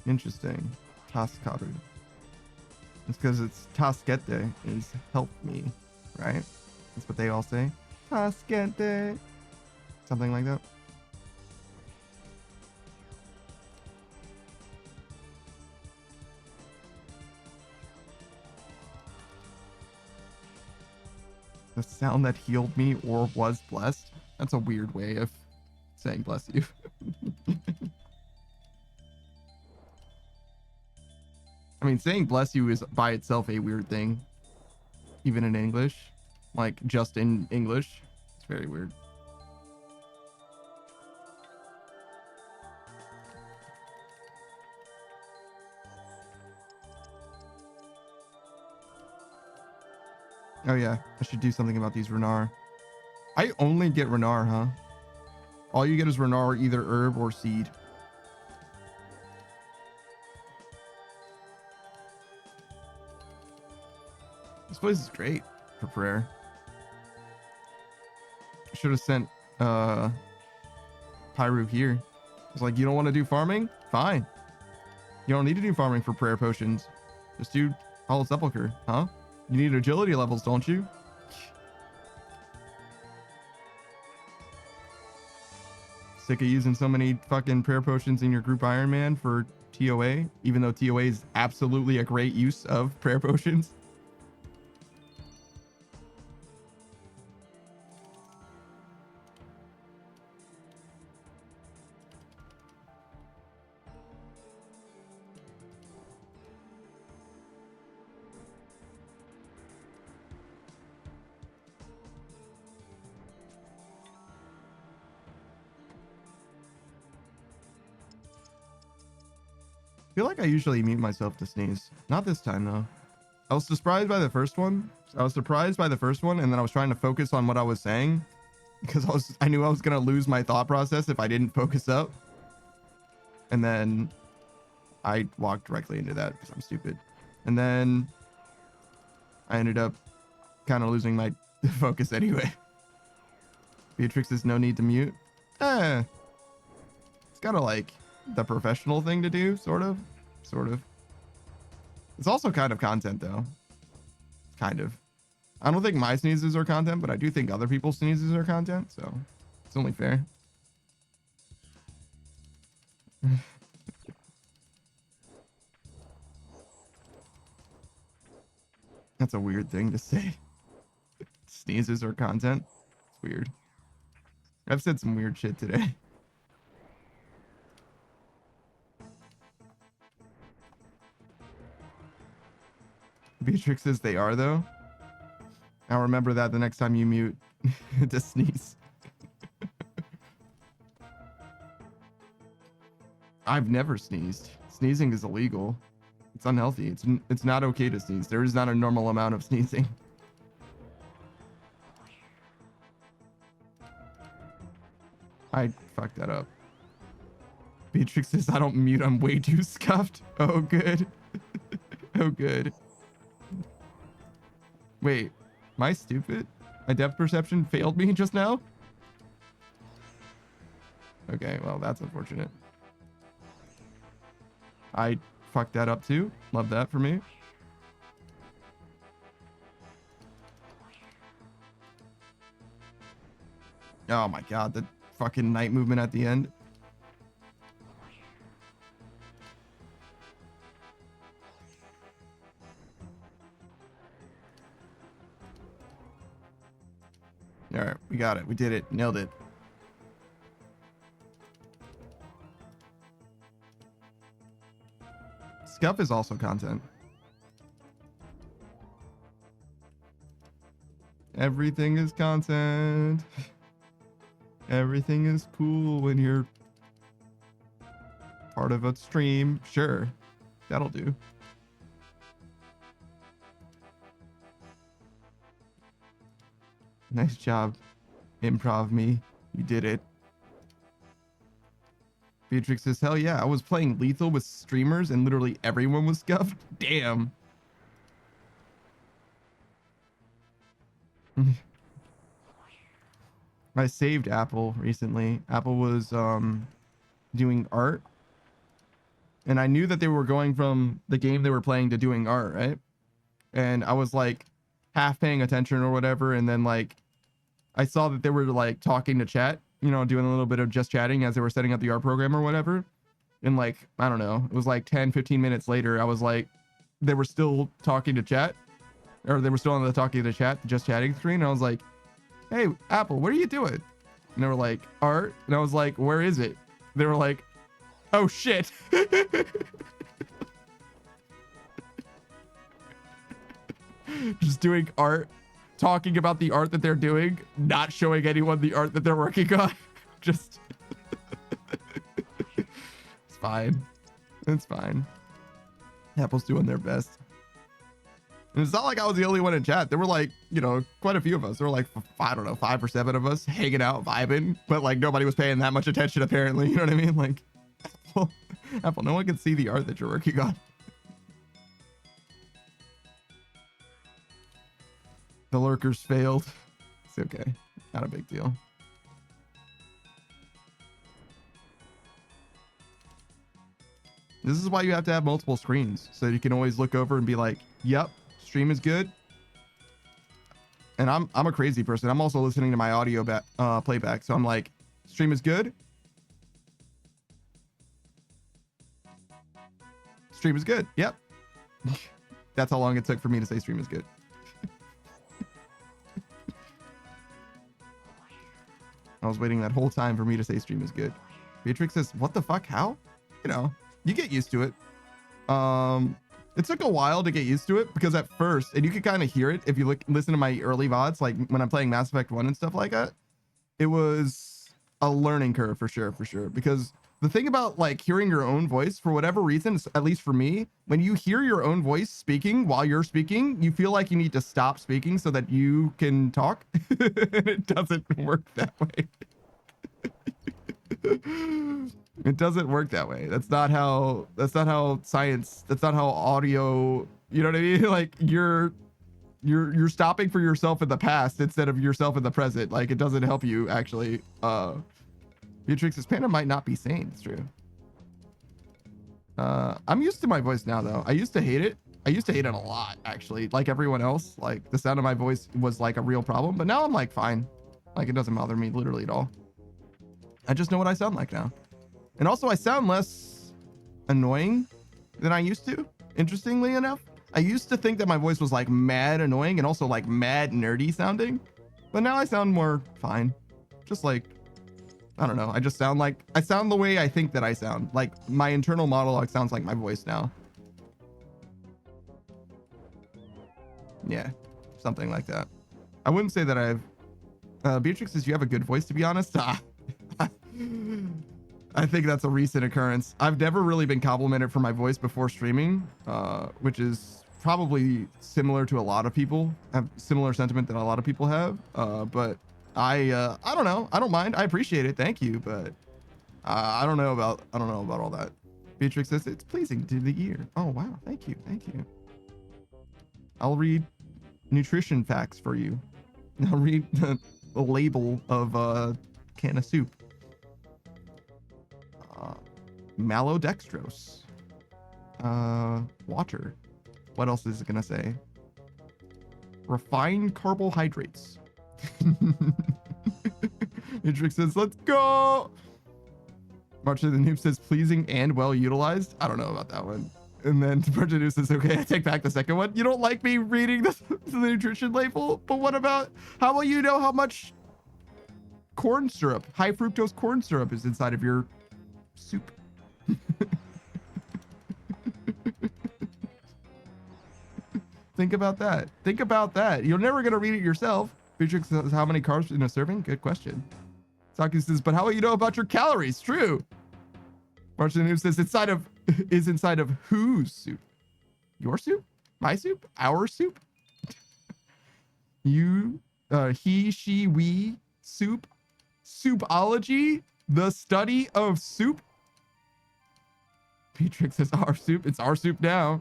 S1: Interesting. Taskaru. It's because it's Taskete is help me, right? That's what they all say. Taskete. Something like that. The sound that healed me or was blessed. That's a weird way of saying bless you. I mean, saying bless you is by itself a weird thing. Even in English. Like, just in English. It's very weird. Oh yeah, I should do something about these Renar. I only get Renar, huh? All you get is Renar, either herb or seed. This place is great for prayer. I should have sent Pyru here. It's like, you don't want to do farming? Fine. You don't need to do farming for prayer potions. Just do Hallowed Sepulchre, huh? You need agility levels, don't you? Sick of using so many fucking prayer potions in your group Iron Man for TOA, even though TOA is absolutely a great use of prayer potions. feel like I usually mute myself to sneeze. Not this time though. I was surprised by the first one. And then I was trying to focus on what I was saying because I knew I was gonna lose my thought process if I didn't focus up. And then I walked directly into that because I'm stupid. And then I ended up kind of losing my focus anyway. Beatrix is no need to mute. It's kind of like the professional thing to do, sort of. It's also kind of content though. Kind of. I don't think my sneezes are content, but I do think other people's sneezes are content, so it's only fair. That's a weird thing to say. Sneezes are content. It's weird. I've said some weird shit today. Beatrix says they are though. I'll remember that the next time you mute to sneeze. I've never sneezed. Sneezing is illegal. It's unhealthy. It's not okay to sneeze. There is not a normal amount of sneezing. I fucked that up. Beatrix says I don't mute. I'm way too scuffed. Oh, good. Oh, good. Wait, am I stupid? My depth perception failed me just now? Okay, well, that's unfortunate. I fucked that up too. Love that for me. Oh my god, the fucking night movement at the end. All right, we got it. We did it. Nailed it. Scuff is also content. Everything is content. Everything is cool when you're part of a stream. Sure, that'll do. Nice job, improv me. You did it. Beatrix says, hell yeah, I was playing Lethal with streamers and literally everyone was scuffed. Damn. I saved Apple recently. Apple was doing art. And I knew that they were going from the game they were playing to doing art, right? And I was like half paying attention or whatever. And then like I saw that they were like talking to chat, you know, doing a little bit of just chatting as they were setting up the art program or whatever. And like, I don't know, it was like 10, 15 minutes later, I was like, they were still talking to chat, or they were still on the talking to chat, just chatting screen. And I was like, hey, Apple, what are you doing? And they were like, art. And I was like, where is it? They were like, oh shit. Just doing art, talking about the art that they're doing, not showing anyone the art that they're working on. Just it's fine. It's fine. Apple's doing their best. And it's not like I was the only one in chat. There were like, you know, quite a few of us. There were like, I don't know, 5 or 7 of us hanging out, vibing, but like nobody was paying that much attention apparently. You know what I mean? Like, Apple, no one can see the art that you're working on. The lurkers failed. It's okay. Not a big deal. This is why you have to have multiple screens, so you can always look over and be like, yep, stream is good. And I'm a crazy person. I'm also listening to my audio playback. So I'm like, stream is good. Stream is good. Yep. That's how long it took for me to say stream is good. I was waiting that whole time for me to say stream is good. Beatrix says, what the fuck? How? You know, you get used to it. It took a while to get used to it because at first, and you can kind of hear it if you listen to my early VODs, like when I'm playing Mass Effect 1 and stuff like that, it was a learning curve for sure. Because The thing about like hearing your own voice, for whatever reason, at least for me, when you hear your own voice speaking while you're speaking, you feel like you need to stop speaking so that you can talk. And it doesn't work that way. It doesn't work that way. That's not how science, that's not how audio, you know what I mean? Like you're stopping for yourself in the past instead of yourself in the present. Like it doesn't help you actually. Beatrix's panda might not be sane. It's true. I'm used to my voice now though. I used to hate it. I used to hate it a lot actually. Like everyone else, like the sound of my voice was like a real problem, but now I'm like fine. Like it doesn't bother me literally at all. I just know what I sound like now. And also I sound less annoying than I used to, interestingly enough. I used to think that my voice was like mad annoying and also like mad nerdy sounding, but now I sound more fine. Just like, I don't know. I sound the way I think that I sound. Like my internal monologue sounds like my voice now. Yeah, something like that. I wouldn't say that Beatrix says you have a good voice, to be honest. I think that's a recent occurrence. I've never really been complimented for my voice before streaming, which is probably similar to a lot of people. I have similar sentiment that a lot of people have, but I don't know. I don't mind. I appreciate it. Thank you, but I don't know about all that. Beatrix says it's pleasing to the ear. Oh wow, thank you. I'll read nutrition facts for you. I'll read the label of a can of soup. Maltodextrose. Water. What else is it gonna say? Refined carbohydrates. Beatrix says, let's go. March of the Noob says, pleasing and well utilized. I don't know about that one. And then March of the Noob says, okay, I take back the second one. You don't like me reading the nutrition label, but how will you know how much corn syrup, high fructose corn syrup is inside of your soup? Think about that. You're never going to read it yourself. Beatrix says, how many carbs in a serving? Good question. Saki says, but how will you know about your calories? True. Martin Noob says, is inside of whose soup? Your soup? My soup? Our soup? You, he, she, we, soup? Soupology? The study of soup? Beatrix says, our soup. It's our soup now.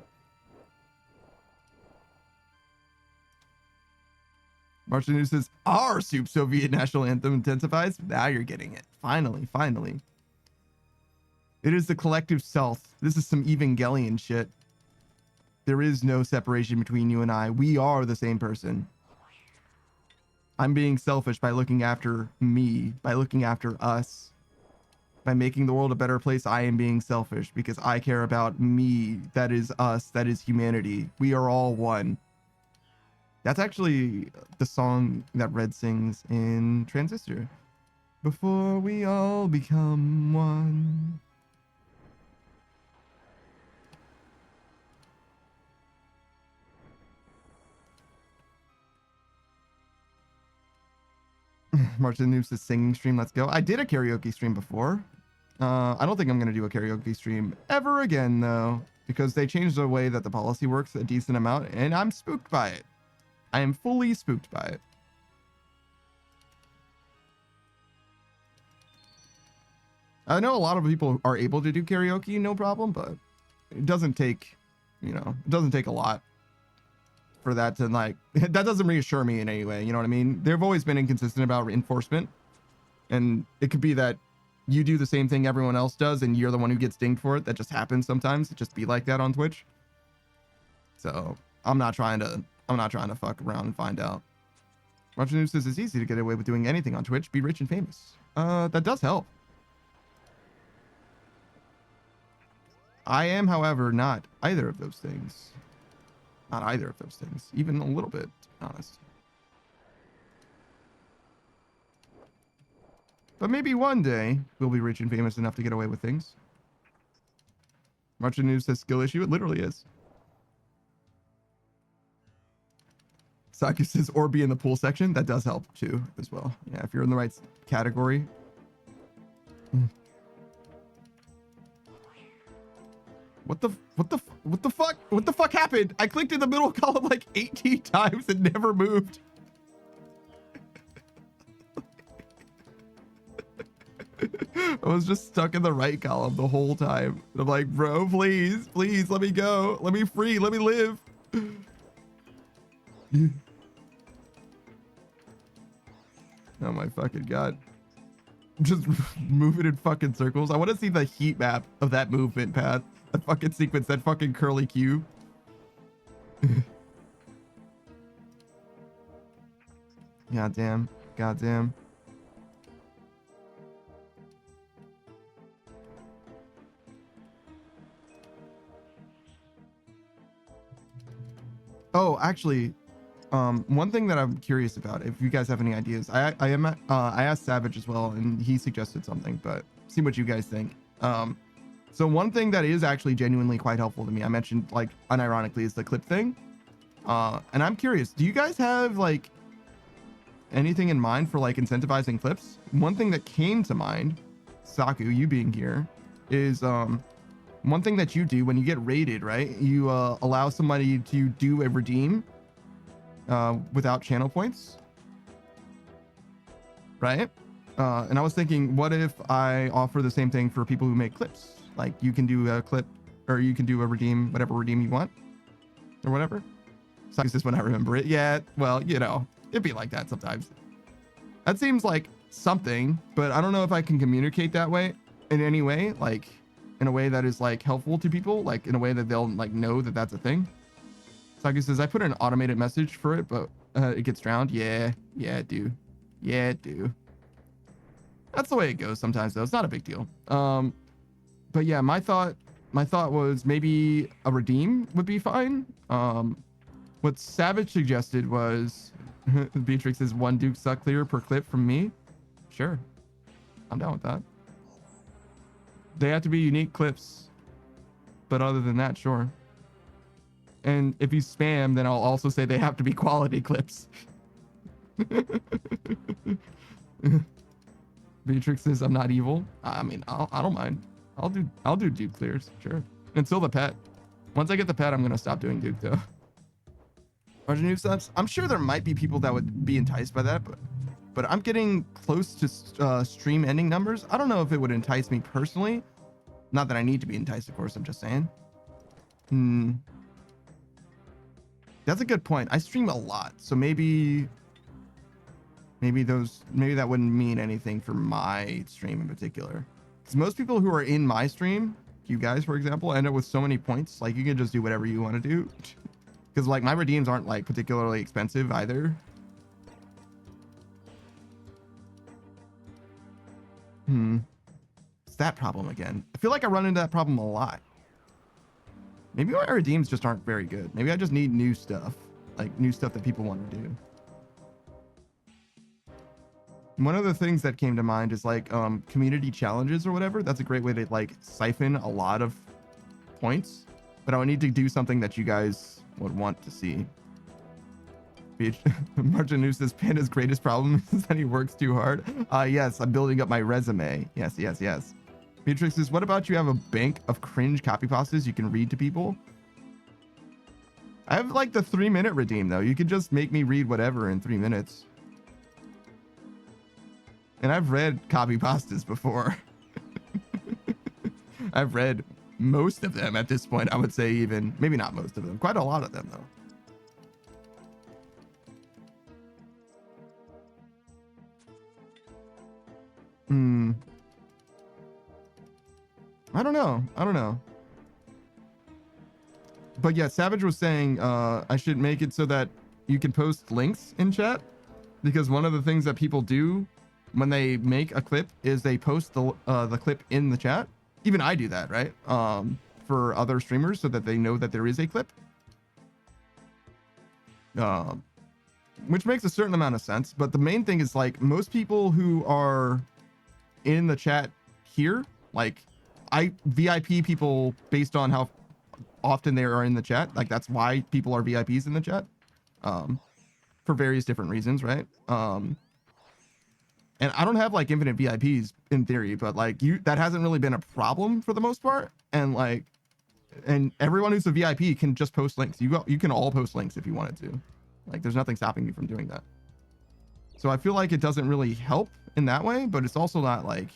S1: Martin says, our soup Soviet national anthem intensifies. Now you're getting it. Finally. It is the collective self. This is some Evangelion shit. There is no separation between you and I. We are the same person. I'm being selfish by looking after me, by looking after us. By making the world a better place, I am being selfish because I care about me. That is us. That is humanity. We are all one. That's actually the song that Red sings in Transistor. Before we all become one. Martin Noob says singing stream, let's go. I did a karaoke stream before. I don't think I'm going to do a karaoke stream ever again, though, because they changed the way that the policy works a decent amount, and I'm spooked by it. I am fully spooked by it. I know a lot of people are able to do karaoke, no problem, but it doesn't take, it doesn't take a lot for that to that doesn't reassure me in any way. You know what I mean? They've always been inconsistent about enforcement, and it could be that you do the same thing everyone else does and you're the one who gets dinged for it. That just happens sometimes. It just be like that on Twitch. So I'm not trying to fuck around and find out. Roger News says it's easy to get away with doing anything on Twitch. Be rich and famous. That does help. I am, however, not either of those things. Not either of those things. Even a little bit, to be honest. But maybe one day we'll be rich and famous enough to get away with things. Marcha News says skill issue. It literally is. Saki says or be in the pool section. That does help too as well. Yeah, if you're in the right category. What the fuck happened? I clicked in the middle column like 18 times and never moved. I was just stuck in the right column the whole time. And I'm like, bro, please, please let me go. Let me free. Let me live. Oh my fucking God. Just moving in fucking circles. I want to see the heat map of that movement path. That fucking sequence, that fucking curly cube. Goddamn. Goddamn. Oh, actually, one thing that I'm curious about, if you guys have any ideas, I asked Savage as well, and he suggested something, but see what you guys think. So one thing that is actually genuinely quite helpful to me, I mentioned like unironically, is the clip thing. And I'm curious, do you guys have like anything in mind for like incentivizing clips? One thing that came to mind, Saku, you being here, is one thing that you do when you get raided, right? You allow somebody to do a redeem without channel points, right? And I was thinking, what if I offer the same thing for people who make clips? Like you can do a clip, or you can do a redeem, whatever redeem you want, or whatever. So this is when I remember it. Yeah, well, you know, it'd be like that sometimes. That seems like something, but I don't know if I can communicate that way in any way, like in a way that is like helpful to people, like in a way that they'll like know that that's a thing. Saki says, I put an automated message for it, but it gets drowned. Yeah, do. Yeah, do. That's the way it goes sometimes, though. It's not a big deal. But yeah, my thought was maybe a redeem would be fine. What Savage suggested was, Beatrix is 1 Duke suck clear per clip from me. Sure, I'm down with that. They have to be unique clips, but other than that, sure. And if you spam, then I'll also say they have to be quality clips. Beatrix says I'm not evil. I mean, I don't mind. I'll do Duke clears, sure. Until the pet. Once I get the pet, I'm gonna stop doing Duke though. New subs. I'm sure there might be people that would be enticed by that, but I'm getting close to stream ending numbers. I don't know if it would entice me personally. Not that I need to be enticed, of course. I'm just saying. That's a good point. I stream a lot, so maybe that wouldn't mean anything for my stream in particular. Because most people who are in my stream, you guys, for example, end up with so many points. Like you can just do whatever you want to do. Because like my redeems aren't like particularly expensive either. It's that problem again. I feel like I run into that problem a lot. Maybe my redeems just aren't very good. Maybe I just need new stuff. Like new stuff that people want to do. One of the things that came to mind is like community challenges or whatever. That's a great way to like siphon a lot of points. But I would need to do something that you guys would want to see. Martin New says Panda's greatest problem is that he works too hard. Yes, I'm building up my resume. Yes. Beatrix says, what about you have a bank of cringe copy pastas you can read to people? I have like the 3-minute redeem though. You could just make me read whatever in 3 minutes. And I've read copy pastas before. I've read most of them at this point, I would say, even maybe not most of them, quite a lot of them though. I don't know. But yeah, Savage was saying I should make it so that you can post links in chat, because one of the things that people do when they make a clip is they post the clip in the chat. Even I do that, right? For other streamers so that they know that there is a clip. Which makes a certain amount of sense. But the main thing is like most people who are in the chat here, like I VIP people based on how often they are in the chat. Like that's why people are VIPs in the chat. For various different reasons, right? And I don't have like infinite VIPs in theory, but like that hasn't really been a problem for the most part. And like and everyone who's a VIP can just post links. You can all post links if you wanted to. Like, there's nothing stopping you from doing that. So I feel like it doesn't really help in that way, but it's also not like,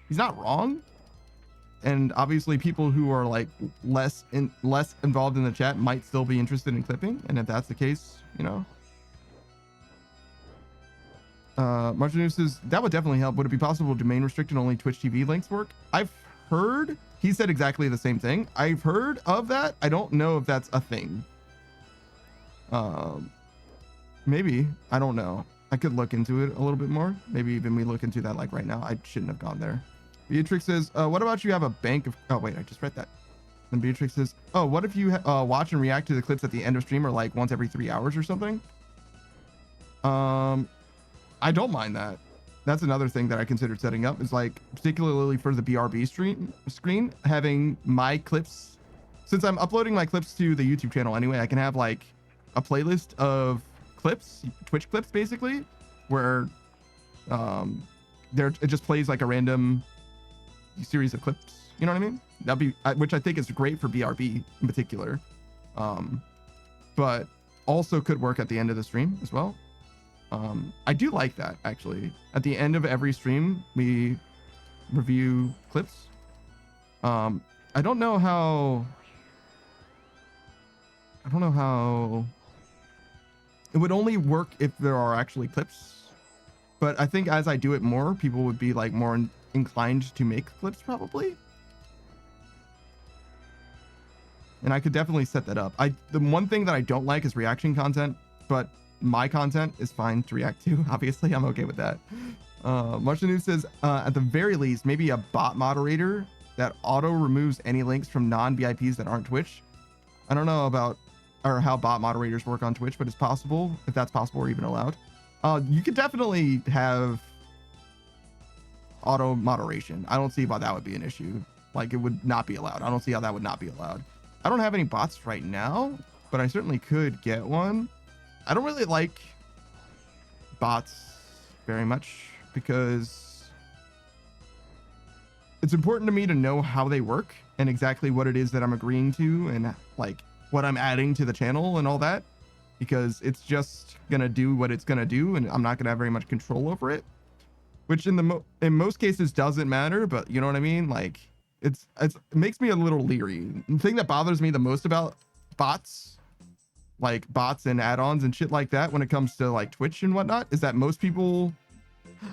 S1: he's not wrong. And obviously people who are like less involved in the chat might still be interested in clipping. And if that's the case, you know. Martinus says that would definitely help. Would it be possible domain restricted only Twitch TV links work? I've heard, he said exactly the same thing. I've heard of that. I don't know if that's a thing. Maybe, I don't know. I could look into it a little bit more. Maybe even we look into that like right now. I shouldn't have gone there. Beatrix says, what about you have a bank of, oh wait, I just read that. Then Beatrix says, oh, what if you watch and react to the clips at the end of stream or like once every 3 hours or something? I don't mind that. That's another thing that I considered setting up, is like, particularly for the BRB screen, having my clips, since I'm uploading my clips to the YouTube channel anyway, I can have like a playlist of clips, Twitch clips basically, where it just plays like a random series of clips, you know what I mean? That'd be, which I think is great for BRB in particular, but also could work at the end of the stream as well. I do like that, actually. At the end of every stream we review clips. I don't know how it would only work if there are actually clips, but I think as I do it more, people would be like more inclined to make clips probably. And I could definitely set that up. The one thing that I don't like is reaction content, but my content is fine to react to. Obviously, I'm okay with that. Martian News says, at the very least, maybe a bot moderator that auto removes any links from non-VIPs that aren't Twitch. I don't know about or how bot moderators work on Twitch, but it's possible, if that's possible or even allowed. You could definitely have auto moderation. I don't see why that would be an issue. Like, it would not be allowed. I don't see how that would not be allowed. I don't have any bots right now, but I certainly could get one. I don't really like bots very much because it's important to me to know how they work and exactly what it is that I'm agreeing to and like what I'm adding to the channel and all that, because it's just gonna do what it's gonna do and I'm not gonna have very much control over it, which in most cases doesn't matter, but you know what I mean? Like it makes me a little leery. The thing that bothers me the most about bots, like bots and add-ons and shit like that when it comes to like Twitch and whatnot, is that most people,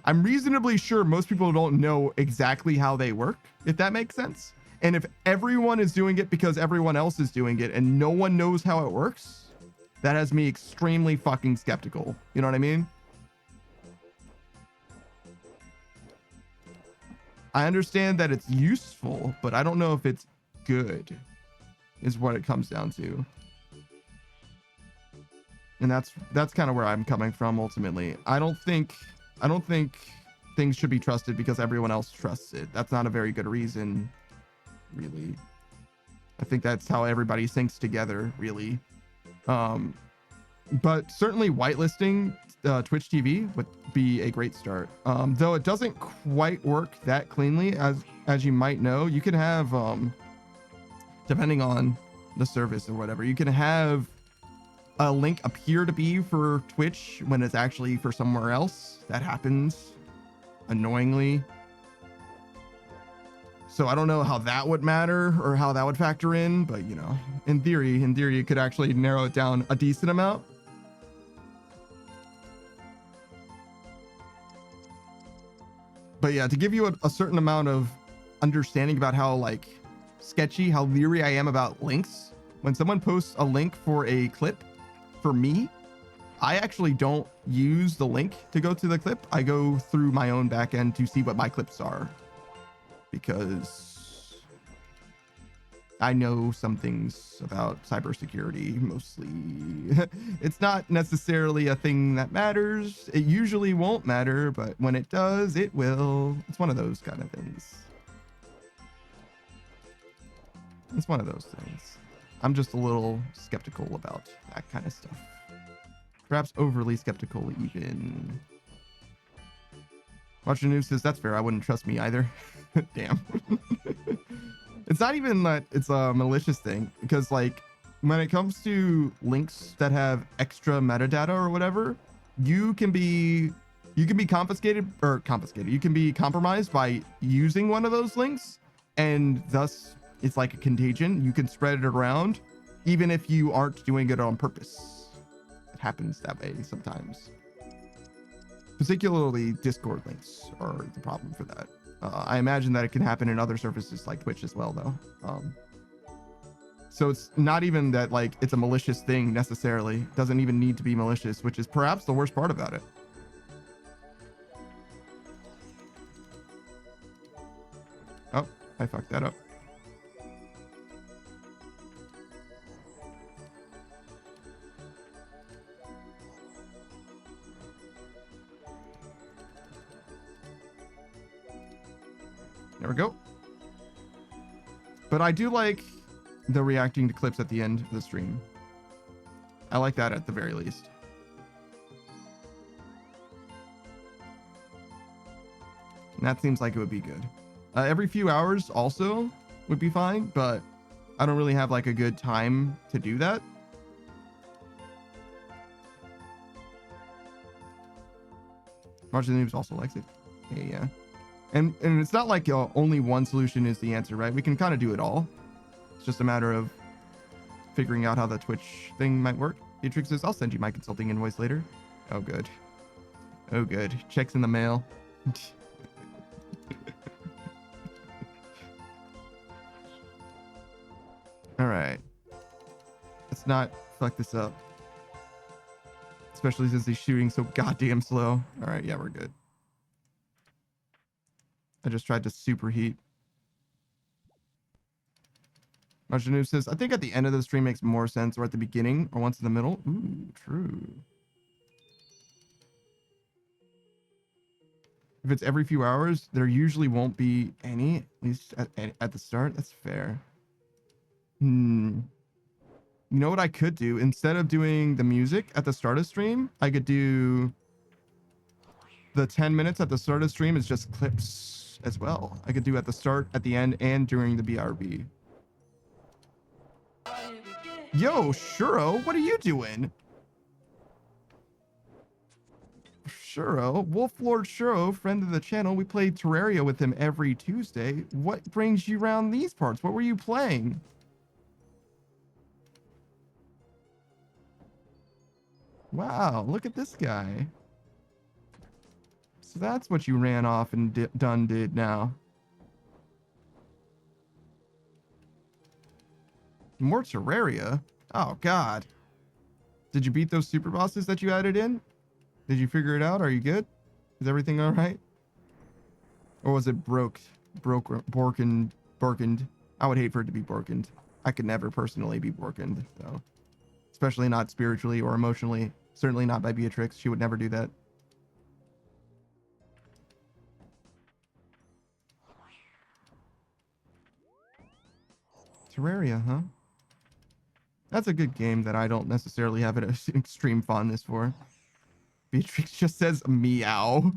S1: I'm reasonably sure most people don't know exactly how they work, if that makes sense. And if everyone is doing it because everyone else is doing it and no one knows how it works, that has me extremely fucking skeptical. You know what I mean? I understand that it's useful, but I don't know if it's good, is what it comes down to. And that's kind of where I'm coming from ultimately. I don't think things should be trusted because everyone else trusts it. That's not a very good reason, really. I think that's how everybody syncs together, really. But certainly whitelisting Twitch TV would be a great start. Though it doesn't quite work that cleanly, as you might know. You can have, depending on the service or whatever, you can have a link appear to be for Twitch when it's actually for somewhere else. That happens annoyingly. So I don't know how that would matter or how that would factor in, but you know, in theory, it could actually narrow it down a decent amount. But yeah, to give you a certain amount of understanding about how like sketchy, how leery I am about links, when someone posts a link for a clip, for me, I actually don't use the link to go to the clip. I go through my own backend to see what my clips are, because I know some things about cybersecurity, mostly. It's not necessarily a thing that matters. It usually won't matter, but when it does, it will. It's one of those kind of things. It's one of those things. I'm just a little skeptical about that kind of stuff. Perhaps overly skeptical even. Watcher News says, that's fair. I wouldn't trust me either. Damn. It's not even that it's a malicious thing, because like when it comes to links that have extra metadata or whatever, you can be confiscated or confiscated. You can be compromised by using one of those links, and thus it's like a contagion. You can spread it around even if you aren't doing it on purpose. It happens that way sometimes. Particularly Discord links are the problem for that. I imagine that it can happen in other services like Twitch as well, though. So it's not even that like it's a malicious thing necessarily. It doesn't even need to be malicious, which is perhaps the worst part about it. Oh, I fucked that up. There we go. But I do like the reacting to clips at the end of the stream. I like that at the very least. And that seems like it would be good. Every few hours also would be fine, but I don't really have like a good time to do that. March of the Noobs also likes it. Yeah. And it's not like only one solution is the answer, right? We can kind of do it all. It's just a matter of figuring out how the Twitch thing might work. Beatrix says, I'll send you my consulting invoice later. Oh, good. Oh, good. Checks in the mail. All right. Let's not fuck this up. Especially since he's shooting so goddamn slow. All right, yeah, we're good. I just tried to superheat. Marjanu says, I think at the end of the stream makes more sense, or at the beginning, or once in the middle. Ooh, true. If it's every few hours, there usually won't be any, at least at the start. That's fair. You know what I could do? Instead of doing the music at the start of stream, I could do the 10 minutes at the start of stream is just clips as well. I could do at the start, at the end, and during the BRB. Yo, Shuro, what are you doing? Shuro, Wolf Lord Shuro, friend of the channel. We play Terraria with him every Tuesday. What brings you around these parts? What were you playing? Wow, look at this guy. So that's what you ran off and did now. More Terraria? Oh, God. Did you beat those super bosses that you added in? Did you figure it out? Are you good? Is everything all right? Or was it borkened? I would hate for it to be borkened. I could never personally be borkened, though. Especially not spiritually or emotionally. Certainly not by Beatrix. She would never do that. Terraria, huh? That's a good game that I don't necessarily have an extreme fondness for. Beatrix just says meow.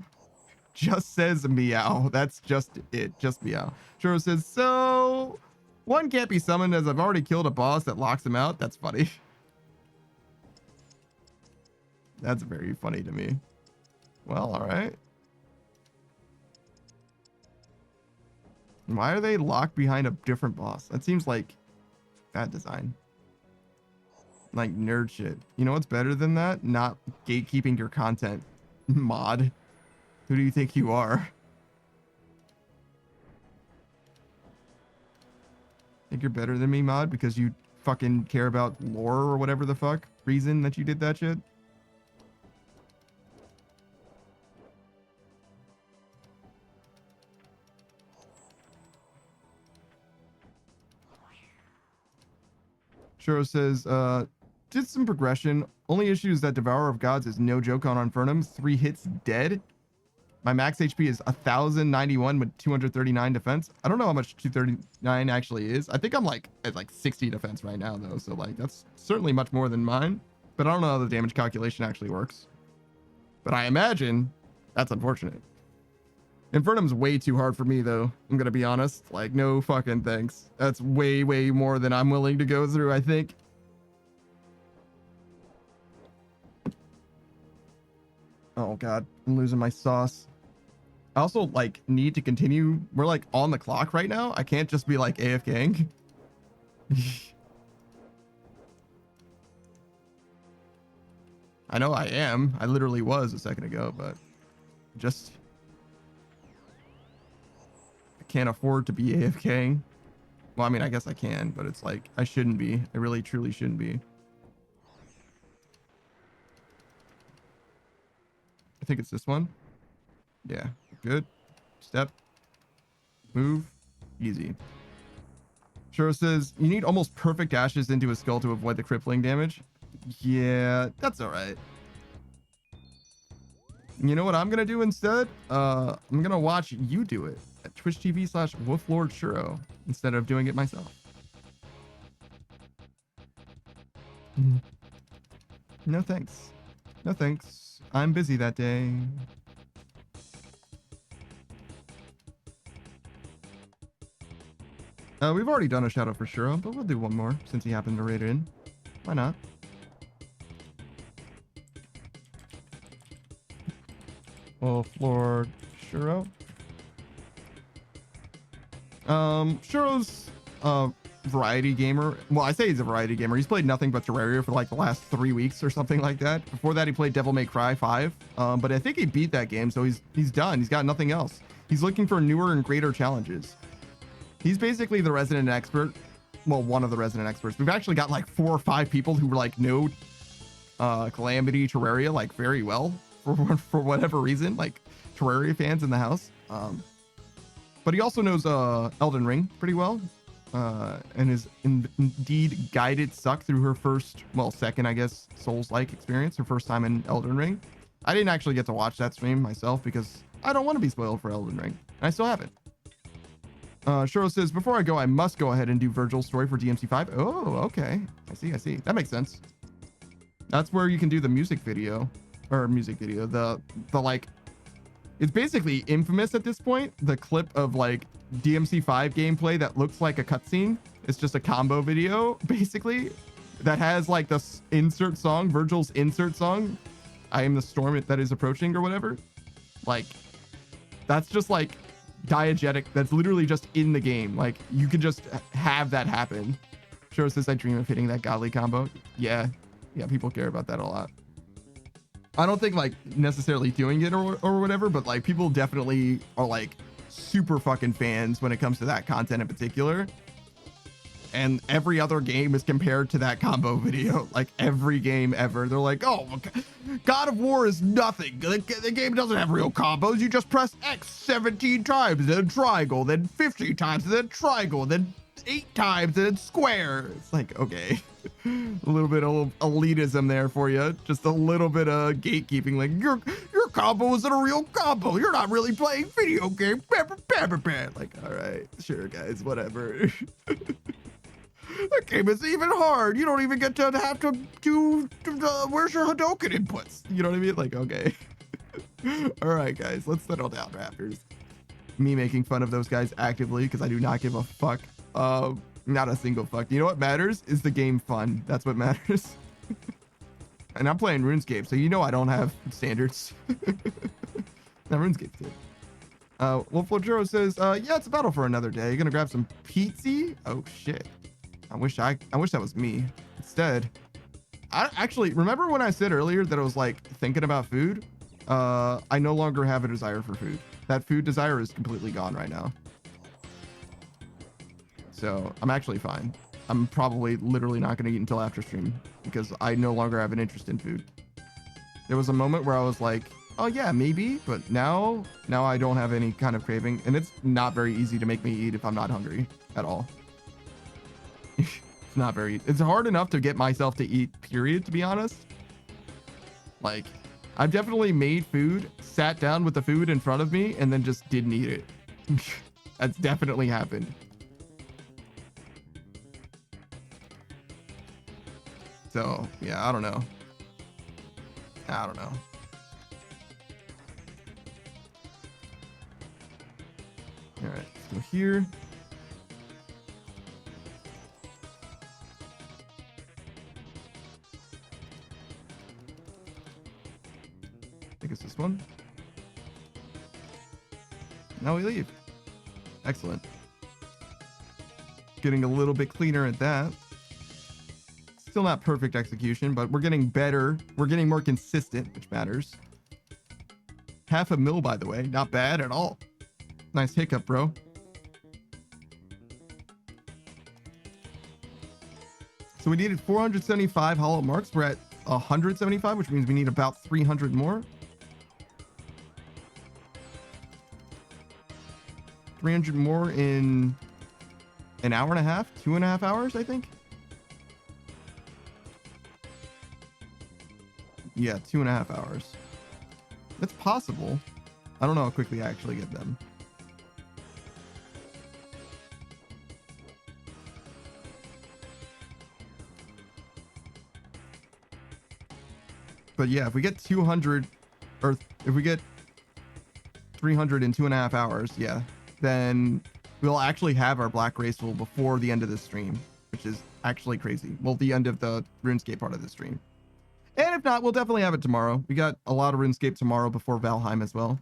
S1: Just says meow. That's just it. Just meow. Churro says, so one can't be summoned as I've already killed a boss that locks him out. That's funny. That's very funny to me. Well, all right. Why are they locked behind a different boss? That seems like bad design. Like nerd shit. You know what's better than that? Not gatekeeping your content. Mod. Who do you think you are? Think you're better than me, mod, because you fucking care about lore or whatever the fuck reason that you did that shit? Shuro says, did some progression. Only issue is that Devourer of Gods is no joke on Infernum. 3 hits dead. My max HP is 1091 with 239 defense. I don't know how much 239 actually is. I think I'm like at like 60 defense right now though. So like that's certainly much more than mine, but I don't know how the damage calculation actually works. But I imagine that's unfortunate. Infernum's way too hard for me though. I'm gonna be honest. Like, no fucking thanks. That's way, way more than I'm willing to go through, I think. Oh god, I'm losing my sauce. I also like need to continue. We're like on the clock right now. I can't just be like AFKing. I know I am. I literally was a second ago, but just I can't afford to be AFKing. Well, I mean, I guess I can, but it's like I shouldn't be. I really truly shouldn't be. I think it's this one. Yeah, good. Step. Move. Easy. Shiro says, you need almost perfect dashes into a skull to avoid the crippling damage. Yeah, that's all right. You know what I'm going to do instead? I'm going to watch you do it at Twitch TV/WolfLordShiro instead of doing it myself. No thanks. No thanks. I'm busy that day. We've already done a shout out for Shiro, but we'll do one more since he happened to raid in. Why not? Lord Shiro. Shiro's variety gamer. Well, I say he's a variety gamer. He's played nothing but Terraria for like the last 3 weeks or something like that. Before that, he played Devil May Cry 5. But I think he beat that game, so he's done. He's got nothing else. He's looking for newer and greater challenges. He's basically the resident expert. Well, one of the resident experts. We've actually got like 4 or 5 people who like know Calamity Terraria like very well for whatever reason, like Terraria fans in the house. But he also knows Elden Ring pretty well, and is indeed guided Suck through her first, well, second, I guess, Souls-like experience, her first time in Elden Ring. I didn't actually get to watch that stream myself because I don't want to be spoiled for Elden Ring, and I still haven't. Shiro says, before I go, I must go ahead and do Virgil's story for DMC5. Oh, okay. I see. That makes sense. That's where you can do the music video. The like, it's basically infamous at this point. The clip of like DMC5 gameplay that looks like a cutscene. It's just a combo video, basically, that has like the insert song, Virgil's insert song. I am the storm that is approaching or whatever. Like, that's just like diegetic. That's literally just in the game. Like, you could just have that happen. Shiro says, I dream of hitting that godly combo. Yeah, people care about that a lot. I don't think like necessarily doing it or whatever, but like people definitely are like super fucking fans when it comes to that content in particular. And every other game is compared to that combo video. Like every game ever. They're like, oh, God of War is nothing. The game doesn't have real combos. You just press X 17 times, then triangle, then 50 times, then triangle, then 8 times, and then square. It's like, okay. A little bit of elitism there for you. Just a little bit of gatekeeping. Like, your combo isn't a real combo. You're not really playing video game. Like, all right, sure, guys, whatever. That game is even hard. You don't even get to have to do where's your Hadoken inputs? You know what I mean? Like, okay. All right, guys, let's settle down, Raptors. Me making fun of those guys actively because I do not give a fuck. Not a single fuck. You know what matters is the game fun. That's what matters. And I'm playing RuneScape, so you know I don't have standards. Now RuneScape's good. Wolflojuro says, yeah, it's a battle for another day. You gonna grab some pizza? Oh shit. I wish that was me. Instead, I actually remember when I said earlier that I was like thinking about food. I no longer have a desire for food. That food desire is completely gone right now. So I'm actually fine. I'm probably literally not going to eat until after stream because I no longer have an interest in food. There was a moment where I was like, oh yeah, maybe, but now I don't have any kind of craving, and it's not very easy to make me eat if I'm not hungry at all. It's hard enough to get myself to eat, period, to be honest. Like, I've definitely made food, sat down with the food in front of me, and then just didn't eat it. That's definitely happened. So, yeah, I don't know. Go here. I think it's this one. Now we leave. Excellent. Getting a little bit cleaner at that. Still not perfect execution, but we're getting better. We're getting more consistent, which matters. 0.5 mil, by the way. Not bad at all. Nice hiccup, bro. So we needed 475 hollow marks. We're at 175, which means we need about 300 more. 300 more in an hour and a half, 2.5 hours, I think. Yeah, 2.5 hours. That's possible. I don't know how quickly I actually get them. But yeah, if we get 200, or if we get 300 in 2.5 hours, yeah, then we'll actually have our Black Graceful before the end of the stream, which is actually crazy. Well, the end of the RuneScape part of the stream. And if not, we'll definitely have it tomorrow. We got a lot of RuneScape tomorrow before Valheim as well.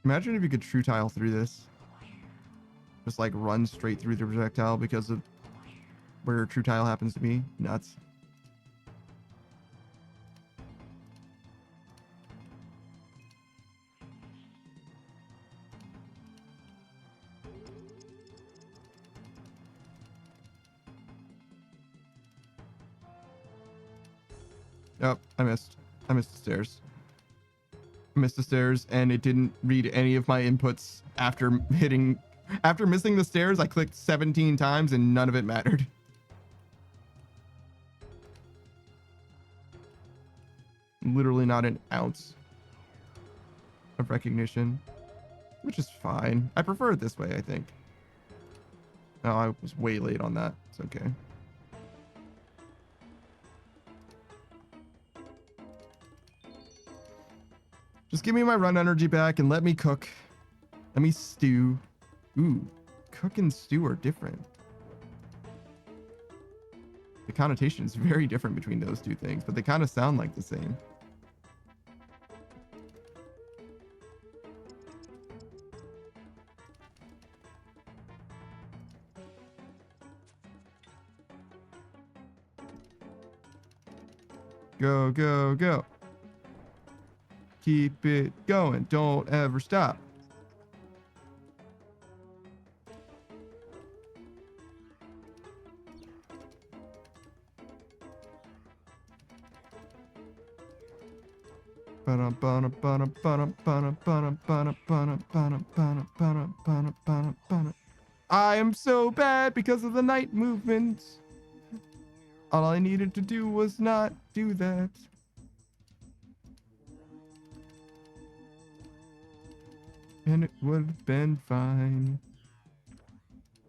S1: Imagine if you could true tile through this. Just like run straight through the projectile because of where true tile happens to be. Nuts. Oh, I missed. I missed the stairs. I missed the stairs, and it didn't read any of my inputs after missing the stairs. I clicked 17 times, and none of it mattered. Literally not an ounce of recognition, which is fine. I prefer it this way, I think. No, I was way late on that. It's okay. Just give me my run energy back and let me cook. Let me stew. Ooh, cook and stew are different. The connotation is very different between those two things, but they kind of sound like the same. Go, go, go. Keep it going. Don't ever stop. I am so bad because of the night movements. All I needed to do was not do that. And it would have been fine.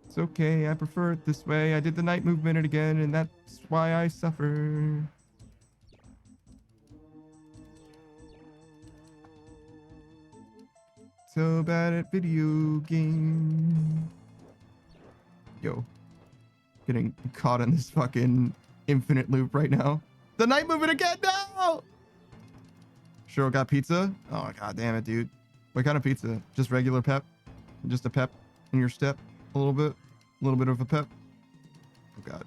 S1: It's okay, I prefer it this way. I did the night movement again, and that's why I suffer. So bad at video game. Yo. Getting caught in this fucking infinite loop right now. The night movement again, no! Sure got pizza? Oh, god damn it, dude. What kind of pizza? Just regular pep? Just a pep in your step? A little bit? A little bit of a pep? Oh god.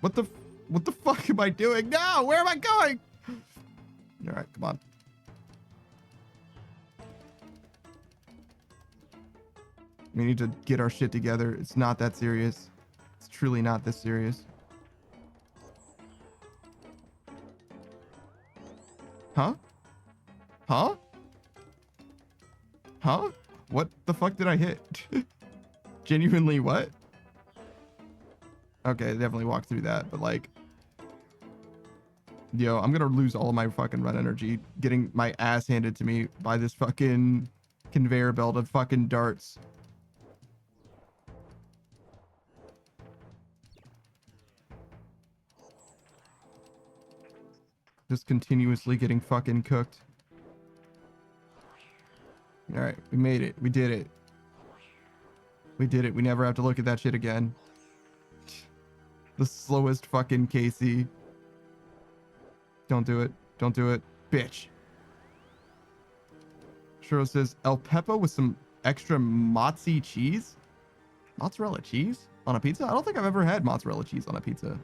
S1: What the fuck am I doing? No! Where am I going? Alright, come on. We need to get our shit together. It's not that serious. It's truly not this serious. Huh? Huh? Huh? What the fuck did I hit? Genuinely, what? Okay, definitely walked through that, but like... Yo, I'm gonna lose all of my fucking run energy getting my ass handed to me by this fucking conveyor belt of fucking darts. Just continuously getting fucking cooked. All right, we made it. We did it. We did it. We never have to look at that shit again. The slowest fucking Casey. Don't do it. Don't do it. Bitch. Shiro says, El Pepo with some extra mozzie cheese? Mozzarella cheese on a pizza? I don't think I've ever had mozzarella cheese on a pizza.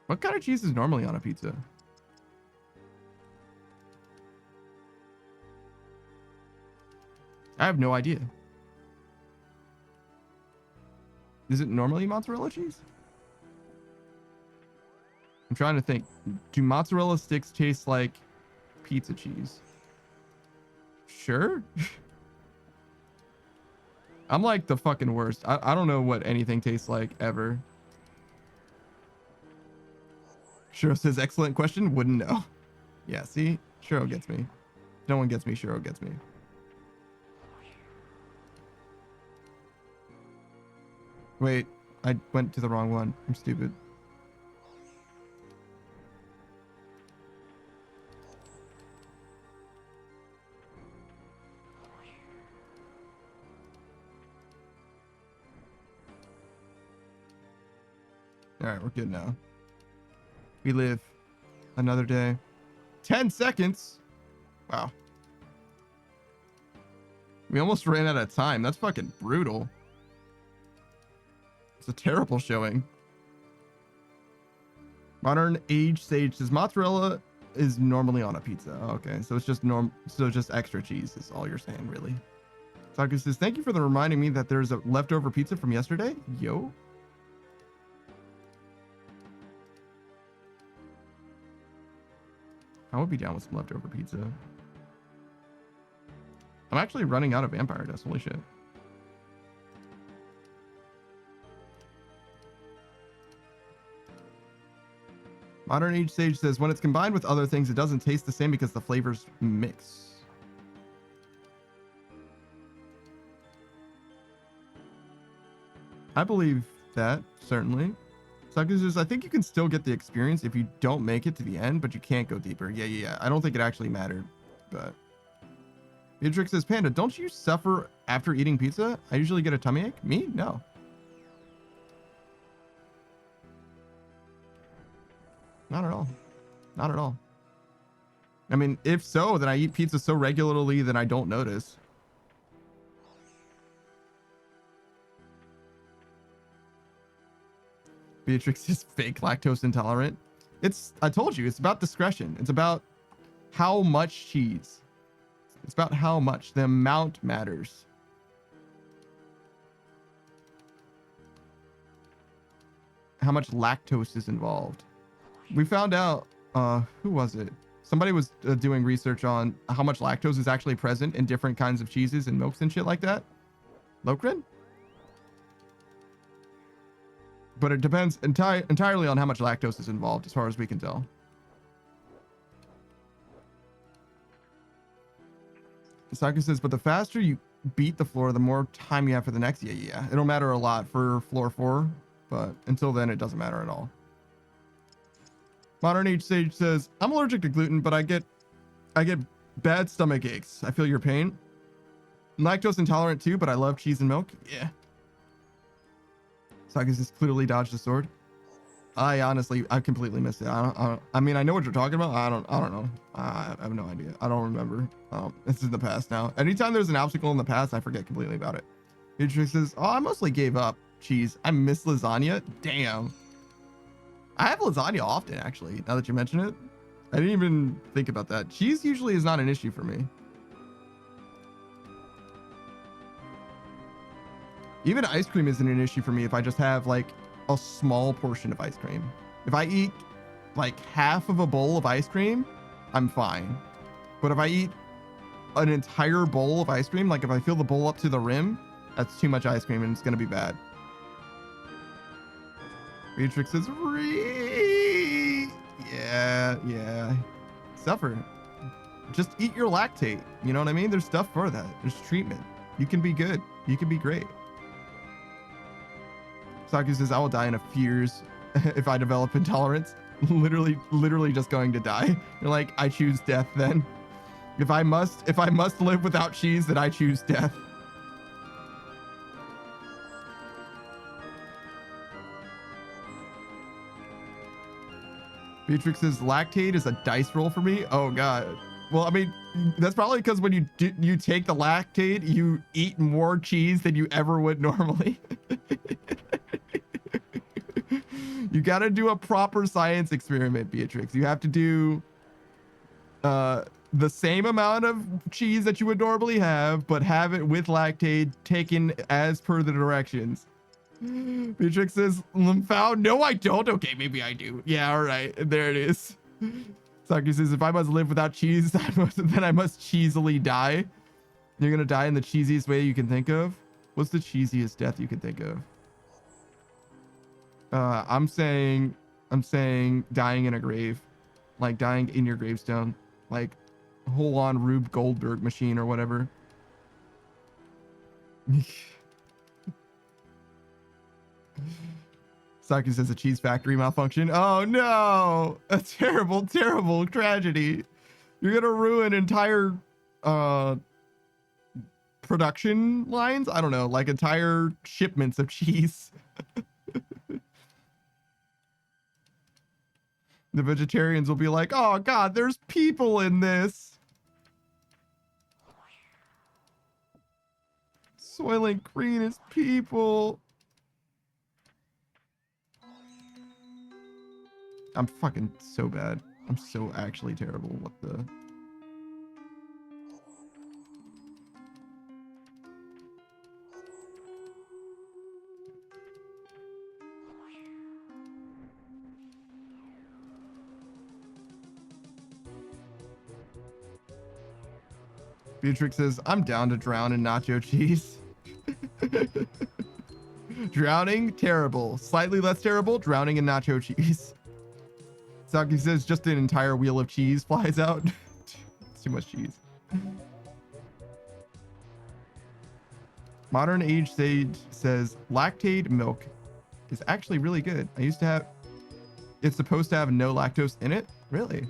S1: What kind of cheese is normally on a pizza? I have no idea. Is it normally mozzarella cheese? I'm trying to think. Do mozzarella sticks taste like pizza cheese? Sure. I'm like the fucking worst. I don't know what anything tastes like ever. Shiro says, excellent question. Wouldn't know. Yeah, see? Shiro gets me. No one gets me. Shiro gets me. Wait, I went to the wrong one. I'm stupid. All right, we're good now. We live another day. 10 seconds. Wow. We almost ran out of time. That's fucking brutal. It's a terrible showing. Modern Age Sage says mozzarella is normally on a pizza. Oh, okay, so it's just just extra cheese is all you're saying, really. Saka says, thank you for reminding me that there's a leftover pizza from yesterday. Yo. I would be down with some leftover pizza. I'm actually running out of vampire dust. Holy shit. Modern Age Sage says, when it's combined with other things, it doesn't taste the same because the flavors mix. I believe that, certainly. Saka says, I think you can still get the experience if you don't make it to the end, but you can't go deeper. Yeah. I don't think it actually mattered, but... Beatrix says, Panda, don't you suffer after eating pizza? I usually get a tummy ache. Me? No. Not at all. Not at all. I mean, if so, then I eat pizza so regularly that I don't notice. Beatrix is fake lactose intolerant. I told you, it's about discretion. It's about how much cheese. It's about how much. The amount matters. How much lactose is involved. We found out, who was it? Somebody was doing research on how much lactose is actually present in different kinds of cheeses and milks and shit like that. Lokrin? But it depends entirely on how much lactose is involved, as far as we can tell. Saka says, but the faster you beat the floor, the more time you have for the next. Yeah. It'll matter a lot for floor 4, but until then, it doesn't matter at all. Modern Age Sage says, I'm allergic to gluten, but I get bad stomach aches. I feel your pain. I'm lactose intolerant too, but I love cheese and milk. Yeah. Saka just clearly dodged the sword. I completely missed it. I mean, I know what you're talking about. I don't know. I have no idea. I don't remember. This is the past now. Anytime there's an obstacle in the past, I forget completely about it. Beatrix says, oh, I mostly gave up cheese. I miss lasagna. Damn. I have lasagna often, actually, now that you mention it. I didn't even think about that. Cheese usually is not an issue for me. Even ice cream isn't an issue for me if I just have like a small portion of ice cream. If I eat like half of a bowl of ice cream, I'm fine. But if I eat an entire bowl of ice cream, like if I fill the bowl up to the rim, that's too much ice cream and it's gonna be bad. Beatrix says, yeah. suffer. Just eat your lactate. You know what I mean? There's stuff for that. There's treatment. You can be good. You can be great. Saki says, I will die in a few years if I develop intolerance. literally just going to die. You're like, I choose death then. If I must live without cheese, then I choose death. Beatrix says, lactate is a dice roll for me. Oh god. Well, I mean, that's probably because when you take the lactate, you eat more cheese than you ever would normally. You got to do a proper science experiment, Beatrix. You have to do the same amount of cheese that you would normally have, but have it with lactate taken as per the directions. Beatrix says, Lymphow? No, I don't. Okay, maybe I do. Yeah, all right. There it is. Saki says, if I must live without cheese, then I must cheesily die. You're going to die in the cheesiest way you can think of? What's the cheesiest death you can think of? I'm saying dying in a grave. Like dying in your gravestone. Like whole on Rube Goldberg machine or whatever. Saki says a cheese factory malfunction. Oh no! A terrible, terrible tragedy. You're gonna ruin entire production lines? I don't know, like entire shipments of cheese. The vegetarians will be like, oh god, there's people in this. Soylent Green is people. I'm fucking so bad. I'm so actually terrible. What the? Beatrix says, I'm down to drown in nacho cheese. Drowning, terrible. Slightly less terrible, drowning in nacho cheese. Saki says, just an entire wheel of cheese flies out. It's too much cheese. Modern Age Sage says, lactate milk is actually really good. I used to have, it's supposed to have no lactose in it? Really?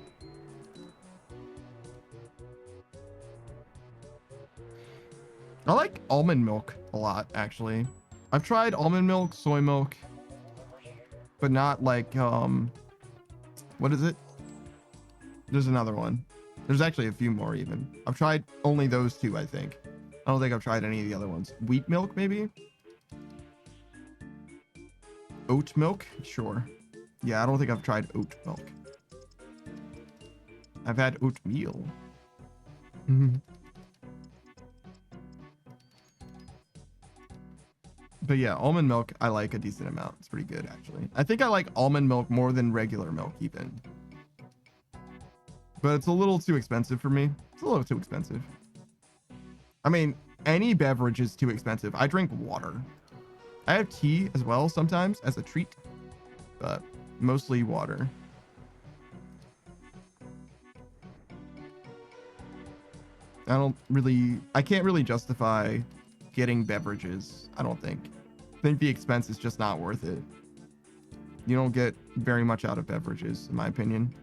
S1: I like almond milk a lot, actually. I've tried almond milk, soy milk, but not like, what is it? There's another one. There's actually a few more even. I've tried only those two, I think. I don't think I've tried any of the other ones. Wheat milk, maybe? Oat milk? Sure. Yeah, I don't think I've tried oat milk. I've had oatmeal. But yeah, almond milk, I like a decent amount. It's pretty good, actually. I think I like almond milk more than regular milk, even. But it's a little too expensive for me. It's a little too expensive. I mean, any beverage is too expensive. I drink water. I have tea as well sometimes as a treat, but mostly water. I can't really justify getting beverages, I don't think. I think the expense is just not worth it. You don't get very much out of beverages, in my opinion.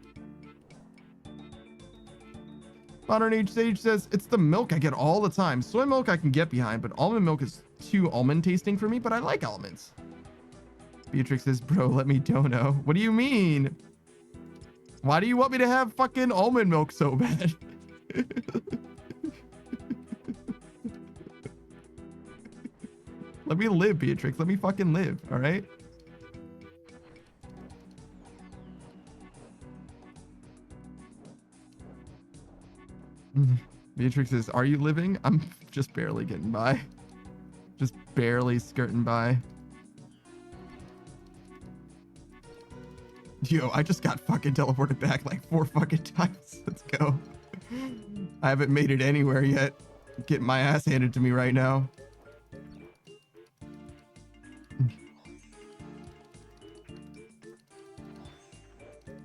S1: Modern Age Sage says, it's the milk I get all the time. Soy milk I can get behind, but almond milk is too almond tasting for me, but I like almonds. Beatrix says, bro, let me dono. What do you mean? Why do you want me to have fucking almond milk so bad? Let me live, Beatrix. Let me fucking live, all right? Beatrix says, are you living? I'm just barely getting by. Just barely skirting by. Yo, I just got fucking teleported back like 4 fucking times. Let's go. I haven't made it anywhere yet. Getting my ass handed to me right now.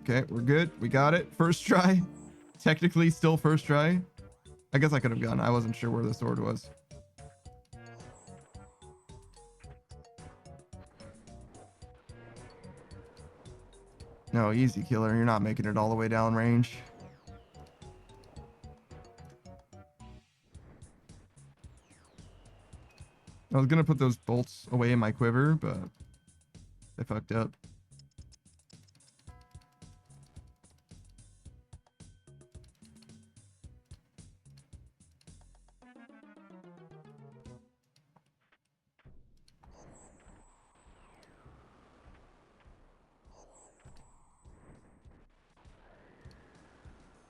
S1: Okay, we're good. We got it. First try. Technically still first try. I guess I could have gone. I wasn't sure where the sword was. No, easy killer. You're not making it all the way down range. I was gonna put those bolts away in my quiver, but I fucked up.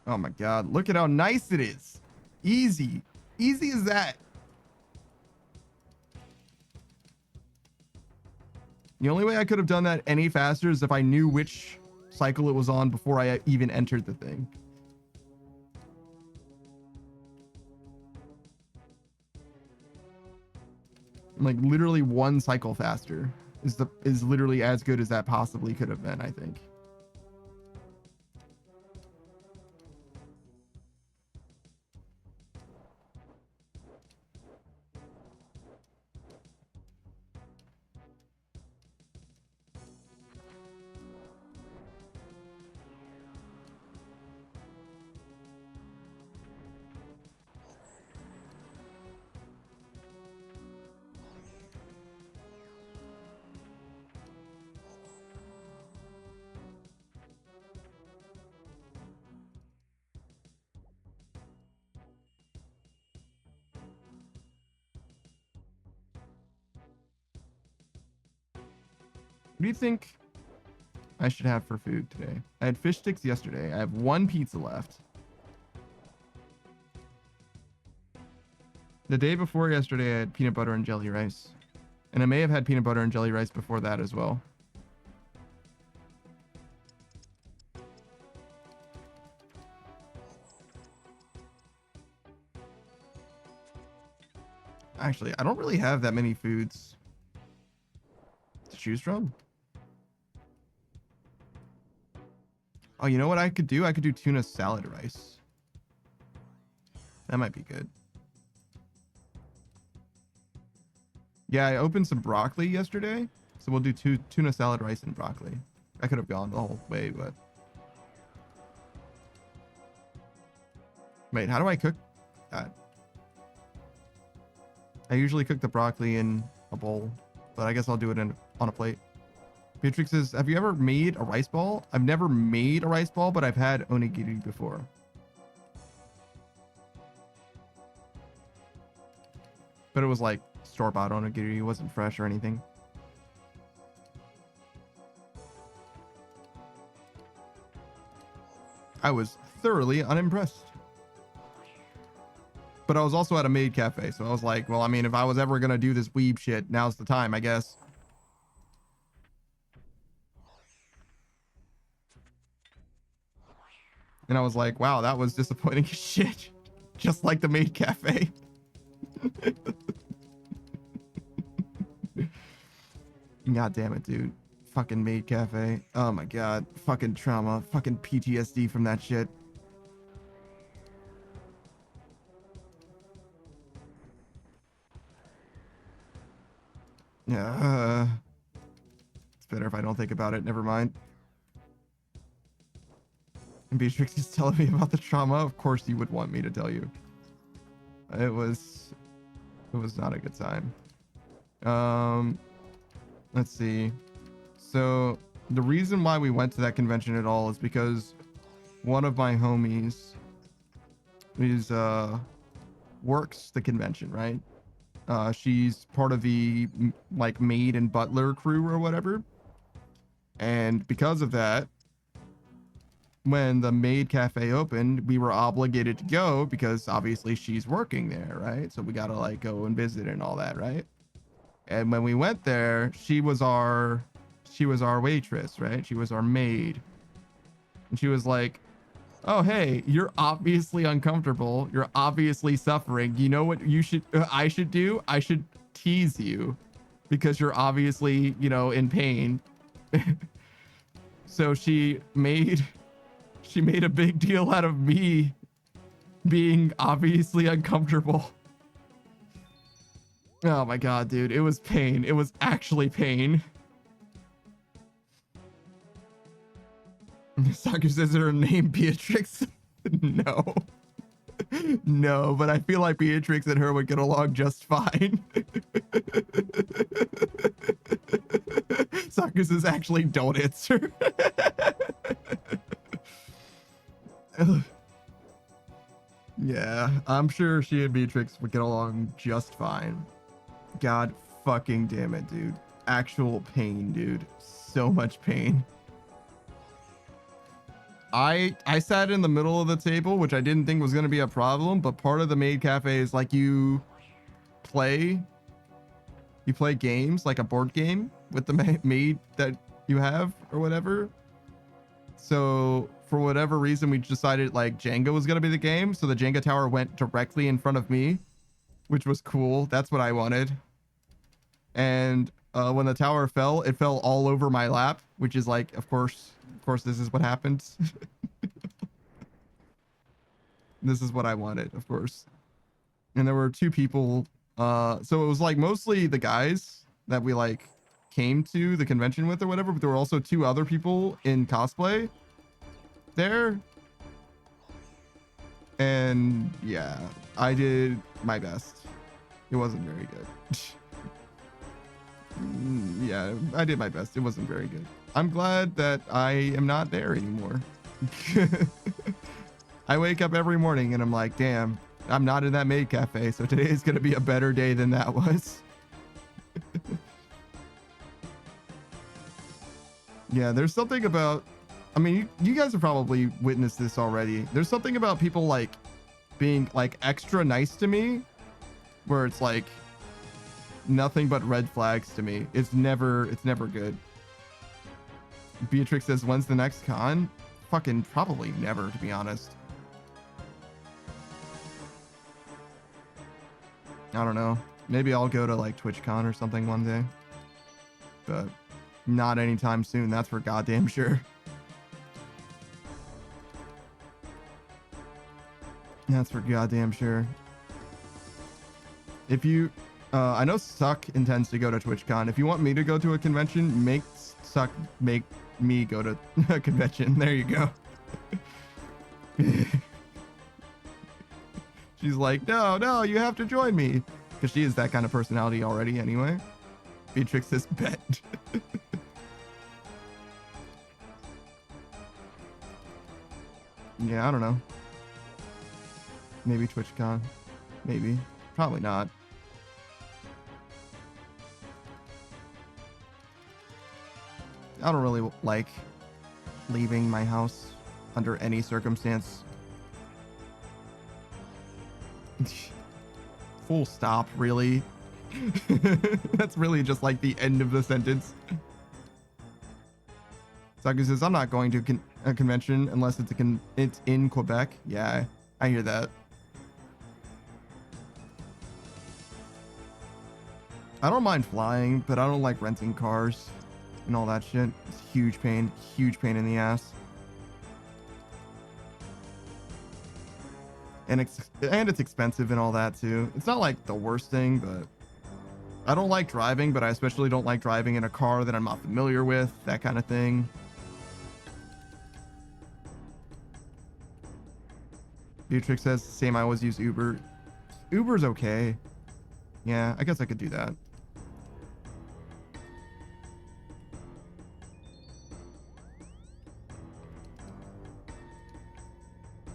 S1: Oh my god, look at how nice it is. Easy. Easy as that. The only way I could have done that any faster is if I knew which cycle it was on before I even entered the thing. Like literally one cycle faster is literally as good as that possibly could have been, I think. What do you think I should have for food today? I had fish sticks yesterday. I have one pizza left. The day before yesterday, I had peanut butter and jelly rice. And I may have had peanut butter and jelly rice before that as well. Actually, I don't really have that many foods to choose from. Oh, you know what I could do? I could do tuna salad rice. That might be good. Yeah, I opened some broccoli yesterday, so we'll do tuna salad rice and broccoli. I could have gone the whole way, but... Wait, how do I cook that? I usually cook the broccoli in a bowl, but I guess I'll do it on a plate. Beatrix says, have you ever made a rice ball? I've never made a rice ball, but I've had onigiri before. But it was like store-bought onigiri. It wasn't fresh or anything. I was thoroughly unimpressed. But I was also at a maid cafe, so I was like, well, I mean, if I was ever going to do this weeb shit, now's the time, I guess. And I was like, wow, that was disappointing as shit. Just like the maid cafe. God damn it, dude. Fucking maid cafe. Oh my god. Fucking trauma. Fucking PTSD from that shit. Yeah. It's better if I don't think about it. Never mind. And Beatrix is telling me about the trauma. Of course you would want me to tell you. It was not a good time. Let's see. So the reason why we went to that convention at all is because one of my homies is works the convention, right? She's part of the like maid and butler crew or whatever. And because of that, when the maid cafe opened, we were obligated to go because obviously she's working there, right? So we got to like go and visit and all that, right? And when we went there, she was our waitress, right? She was our maid. And she was like, "Oh, hey, you're obviously uncomfortable. You're obviously suffering. You know what I should do? I should tease you because you're obviously, in pain." So she made She made a big deal out of me being obviously uncomfortable. Oh my god, dude. It was pain. It was actually pain. Saku says her name Beatrix. No. No, but I feel like Beatrix and her would get along just fine. Saku says actually don't answer. Yeah, I'm sure she and Beatrix would get along just fine. God fucking damn it, dude. Actual pain, dude. So much pain. I sat in the middle of the table, which I didn't think was going to be a problem, but part of the maid cafe is like you play games, like a board game with the maid that you have or whatever. So for whatever reason, we decided like Jenga was going to be the game. So the Jenga tower went directly in front of me, which was cool. That's what I wanted. And when the tower fell, it fell all over my lap, which is like, of course, this is what happens. This is what I wanted, of course. And there were two people. So it was like mostly the guys that we like came to the convention with or whatever, but there were also two other people in cosplay there. And yeah, I did my best. It wasn't very good. Yeah, I did my best. It wasn't very good. I'm glad that I am not there anymore. I wake up every morning and I'm like, damn, I'm not in that maid cafe. So today is going to be a better day than that was. Yeah, there's something about, I mean, you guys have probably witnessed this already. There's something about people like being like extra nice to me where it's like nothing but red flags to me. It's never good. Beatrix says, when's the next con? Fucking probably never, to be honest. I don't know. Maybe I'll go to like TwitchCon or something one day. But not anytime soon, that's for goddamn sure. That's for goddamn sure. If you... I know Suck intends to go to TwitchCon. If you want me to go to a convention, make Suck make me go to a convention. There you go. She's like, no, you have to join me. Because she is that kind of personality already anyway. Beatrix says, bet. Yeah, I don't know. Maybe TwitchCon. Maybe. Probably not. I don't really like leaving my house under any circumstance. Full stop, really. That's really just like the end of the sentence. Saku says, I'm not going to a convention unless it's in Quebec. Yeah, I hear that. I don't mind flying, but I don't like renting cars and all that shit. It's huge pain in the ass. And it's expensive and all that too. It's not like the worst thing, but I don't like driving, but I especially don't like driving in a car that I'm not familiar with, that kind of thing. Beatrix says, same, I always use Uber. Uber's okay. Yeah, I guess I could do that.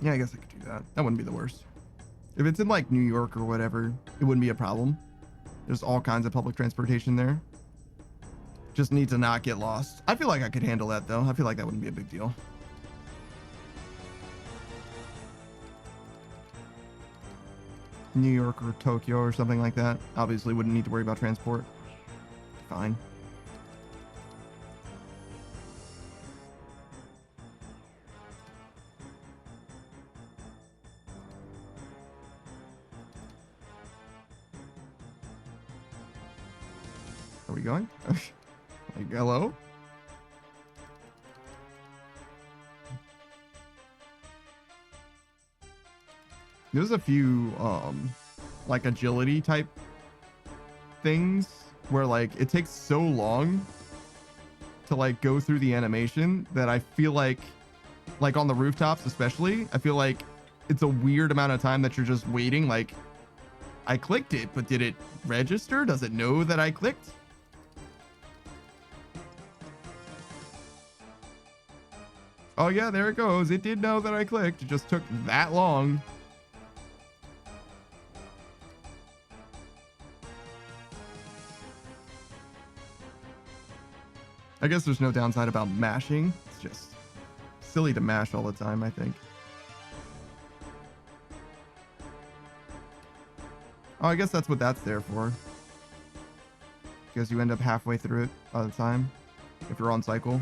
S1: Yeah, I guess I could do that. That wouldn't be the worst. If it's in like New York or whatever, it wouldn't be a problem. There's all kinds of public transportation there. Just need to not get lost. I feel like I could handle that though. I feel like that wouldn't be a big deal. New York or Tokyo or something like that. Obviously wouldn't need to worry about transport. Fine. Are we going? Like, hello? There's a few like agility type things where like it takes so long to like go through the animation that I feel like on the rooftops especially, I feel like it's a weird amount of time that you're just waiting. Like I clicked it, but did it register? Does it know that I clicked? Oh yeah, there it goes. It did know that I clicked. It just took that long. I guess there's no downside about mashing. It's just silly to mash all the time, I think. Oh, I guess that's what that's there for. Because you end up halfway through it by the time, if you're on cycle.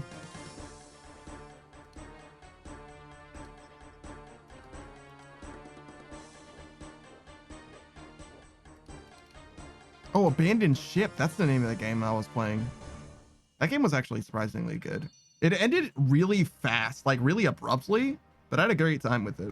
S1: Oh, Abandoned Ship. That's the name of the game I was playing. That game was actually surprisingly good. It ended really fast, like really abruptly, but I had a great time with it.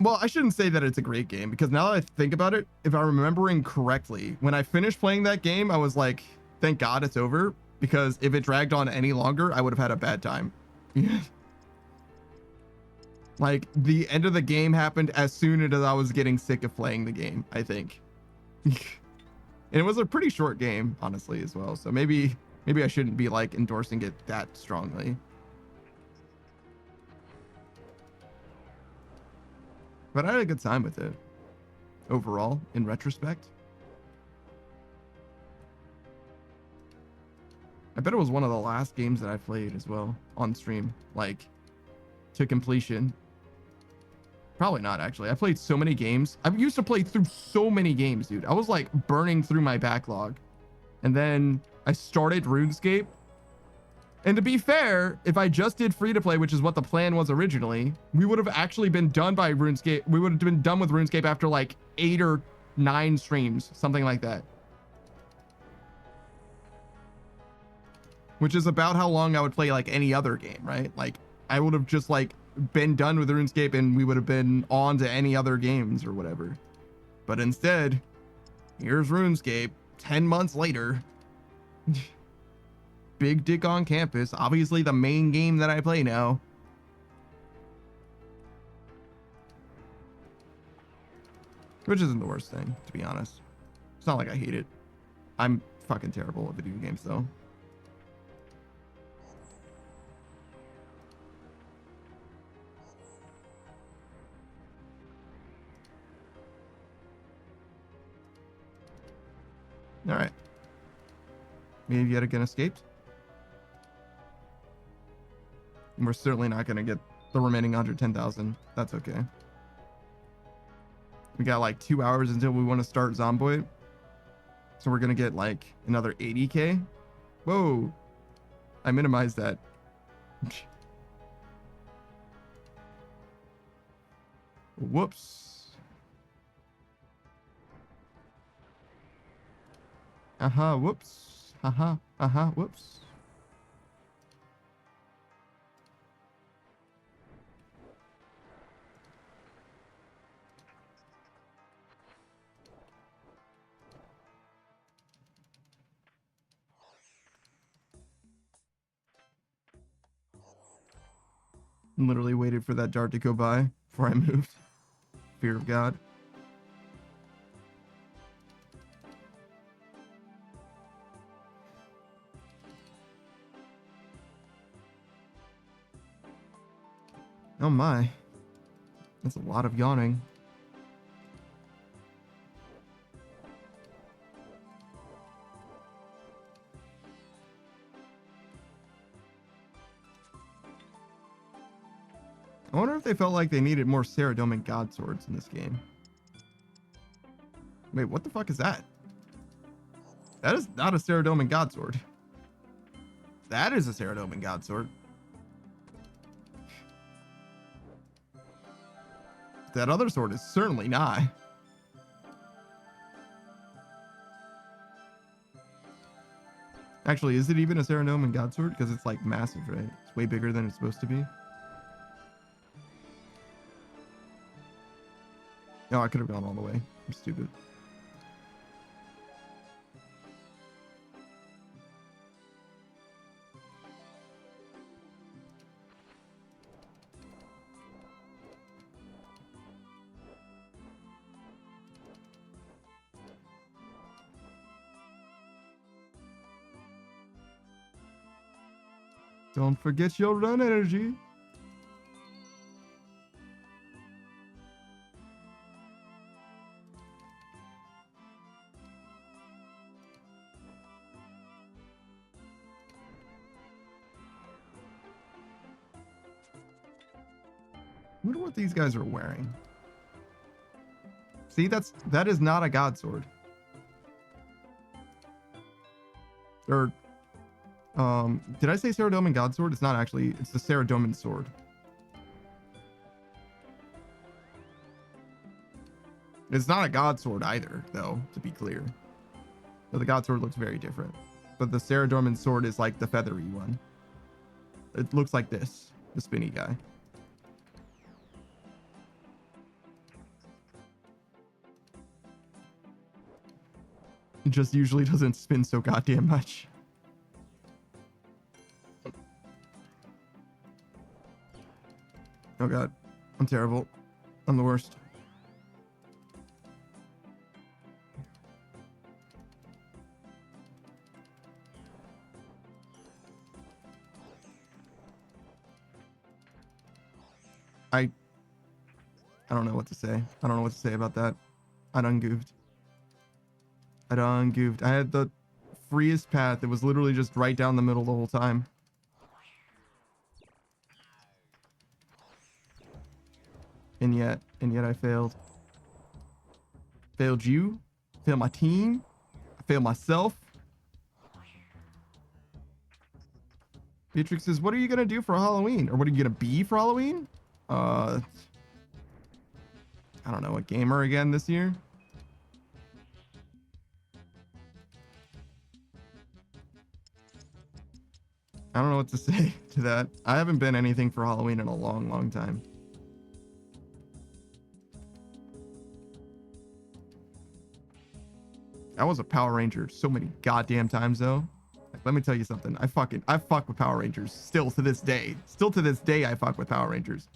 S1: Well, I shouldn't say that it's a great game because now that I think about it, if I'm remembering correctly, when I finished playing that game, I was like, thank God it's over, because if it dragged on any longer, I would have had a bad time. Like the end of the game happened as soon as I was getting sick of playing the game, I think. And it was a pretty short game, honestly, as well. So maybe I shouldn't be like endorsing it that strongly. But I had a good time with it overall, in retrospect. I bet it was one of the last games that I played as well on stream, like to completion. Probably not, actually. I played so many games. I used to play through so many games, dude. I was like burning through my backlog. And then I started RuneScape. And to be fair, if I just did free to play, which is what the plan was originally, we would have actually been done by RuneScape. We would have been done with RuneScape after like 8 or 9 streams, something like that. Which is about how long I would play like any other game, right? Like I would have just like been done with RuneScape and we would have been on to any other games or whatever. But instead, here's RuneScape 10 months later. Big dick on campus, obviously the main game that I play now. Which isn't the worst thing, to be honest. It's not like I hate it. I'm fucking terrible at video games though. All right. Maybe yet again escaped. And we're certainly not going to get the remaining 110,000. That's okay. We got like 2 hours until we want to start Zomboid. So we're going to get like another 80K. Whoa. I minimized that. Whoops. Whoops. Whoops. Literally waited for that dart to go by before I moved. Fear of God. Oh my. That's a lot of yawning. I wonder if they felt like they needed more Saradomin God Swords in this game. Wait, what the fuck is that? That is not a Saradomin God Sword. That is a Saradomin God Sword. That other sword is certainly not. Actually, is it even a Saradomin God Sword? Because it's like massive, right? It's way bigger than it's supposed to be. No, I could have gone all the way. I'm stupid. Don't forget your run energy. I wonder what these guys are wearing. See, that is not a god sword. Or did I say Saradomin god sword? It's not actually, it's the Saradomin sword. It's not a god sword either, though, to be clear. But the god sword looks very different. But the Saradomin sword is like the feathery one. It looks like this, the spinny guy. It just usually doesn't spin so goddamn much. Oh god, I'm terrible. I'm the worst. I don't know what to say. I don't know what to say about that. I done goofed. I done goofed. I had the freest path. It was literally just right down the middle the whole time. And yet I failed. Failed you. Failed my team. I failed myself. Beatrix says, what are you going to do for Halloween? Or what are you going to be for Halloween? I don't know, a gamer again this year? I don't know what to say to that. I haven't been anything for Halloween in a long, long time. I was a Power Ranger so many goddamn times though. Like, let me tell you something. I fuck with Power Rangers still to this day. Still to this day, I fuck with Power Rangers.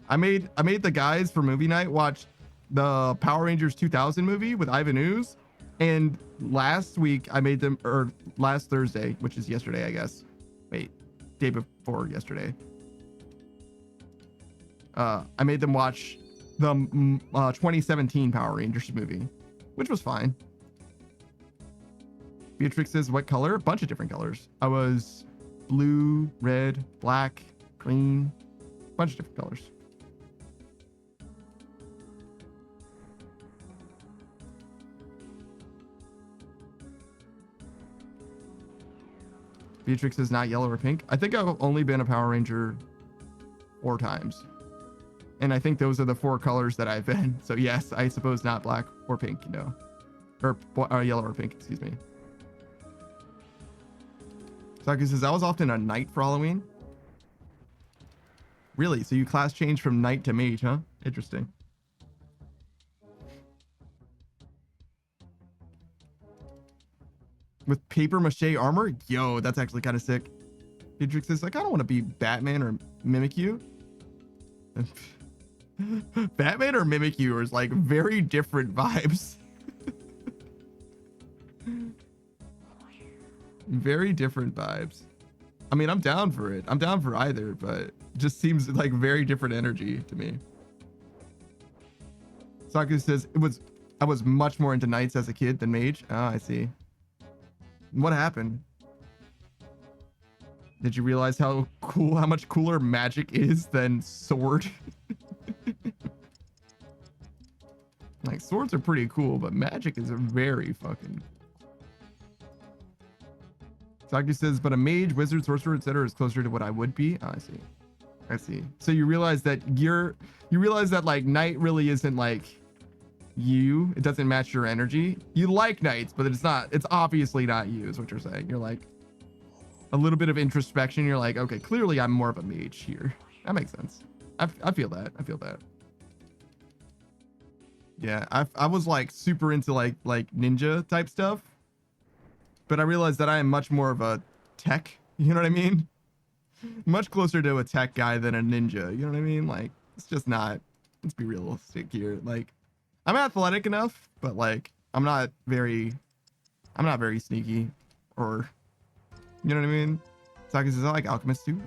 S1: I made the guys for movie night watch the Power Rangers 2000 movie with Ivan Ooze, and last week I made them, or last Thursday, which is yesterday, I guess. Wait, day before yesterday. I made them watch the 2017 Power Rangers movie, which was fine. Beatrix says, what color? A bunch of different colors. I was blue, red, black, green, a bunch of different colors. Beatrix is not yellow or pink. I think I've only been a Power Ranger 4 times. And I think those are the 4 colors that I've been. So yes, I suppose not black or pink, you know. Or yellow or pink, excuse me. Saki says, I was often a knight for Halloween. Really? So you class changed from knight to mage, huh? Interesting. With paper mache armor? Yo, that's actually kind of sick. Beatrix is like, I don't want to be Batman or Mimikyu. Batman or Mimikyu is like very different vibes. Very different vibes. I mean, I'm down for it. I'm down for either, but it just seems like very different energy to me. Saku says, I was much more into knights as a kid than mage. Ah, I see. What happened? Did you realize how much cooler magic is than sword? Like, swords are pretty cool, but magic is very fucking. Saku says, but a mage, wizard, sorcerer, etc. is closer to what I would be. Oh, I see. I see. So you realize that you realize that like knight really isn't like you. It doesn't match your energy. You like knights, but it's obviously not you, is what you're saying. You're like a little bit of introspection. You're like, okay, clearly I'm more of a mage here. That makes sense. I feel that. I feel that. Yeah, I was like super into like ninja type stuff, but I realized that I am much more of a tech. You know what I mean? Much closer to a tech guy than a ninja. You know what I mean? Like it's just not. Let's be realistic here. Like I'm athletic enough, but like I'm not very sneaky, or you know what I mean? Saki says I like alchemists too.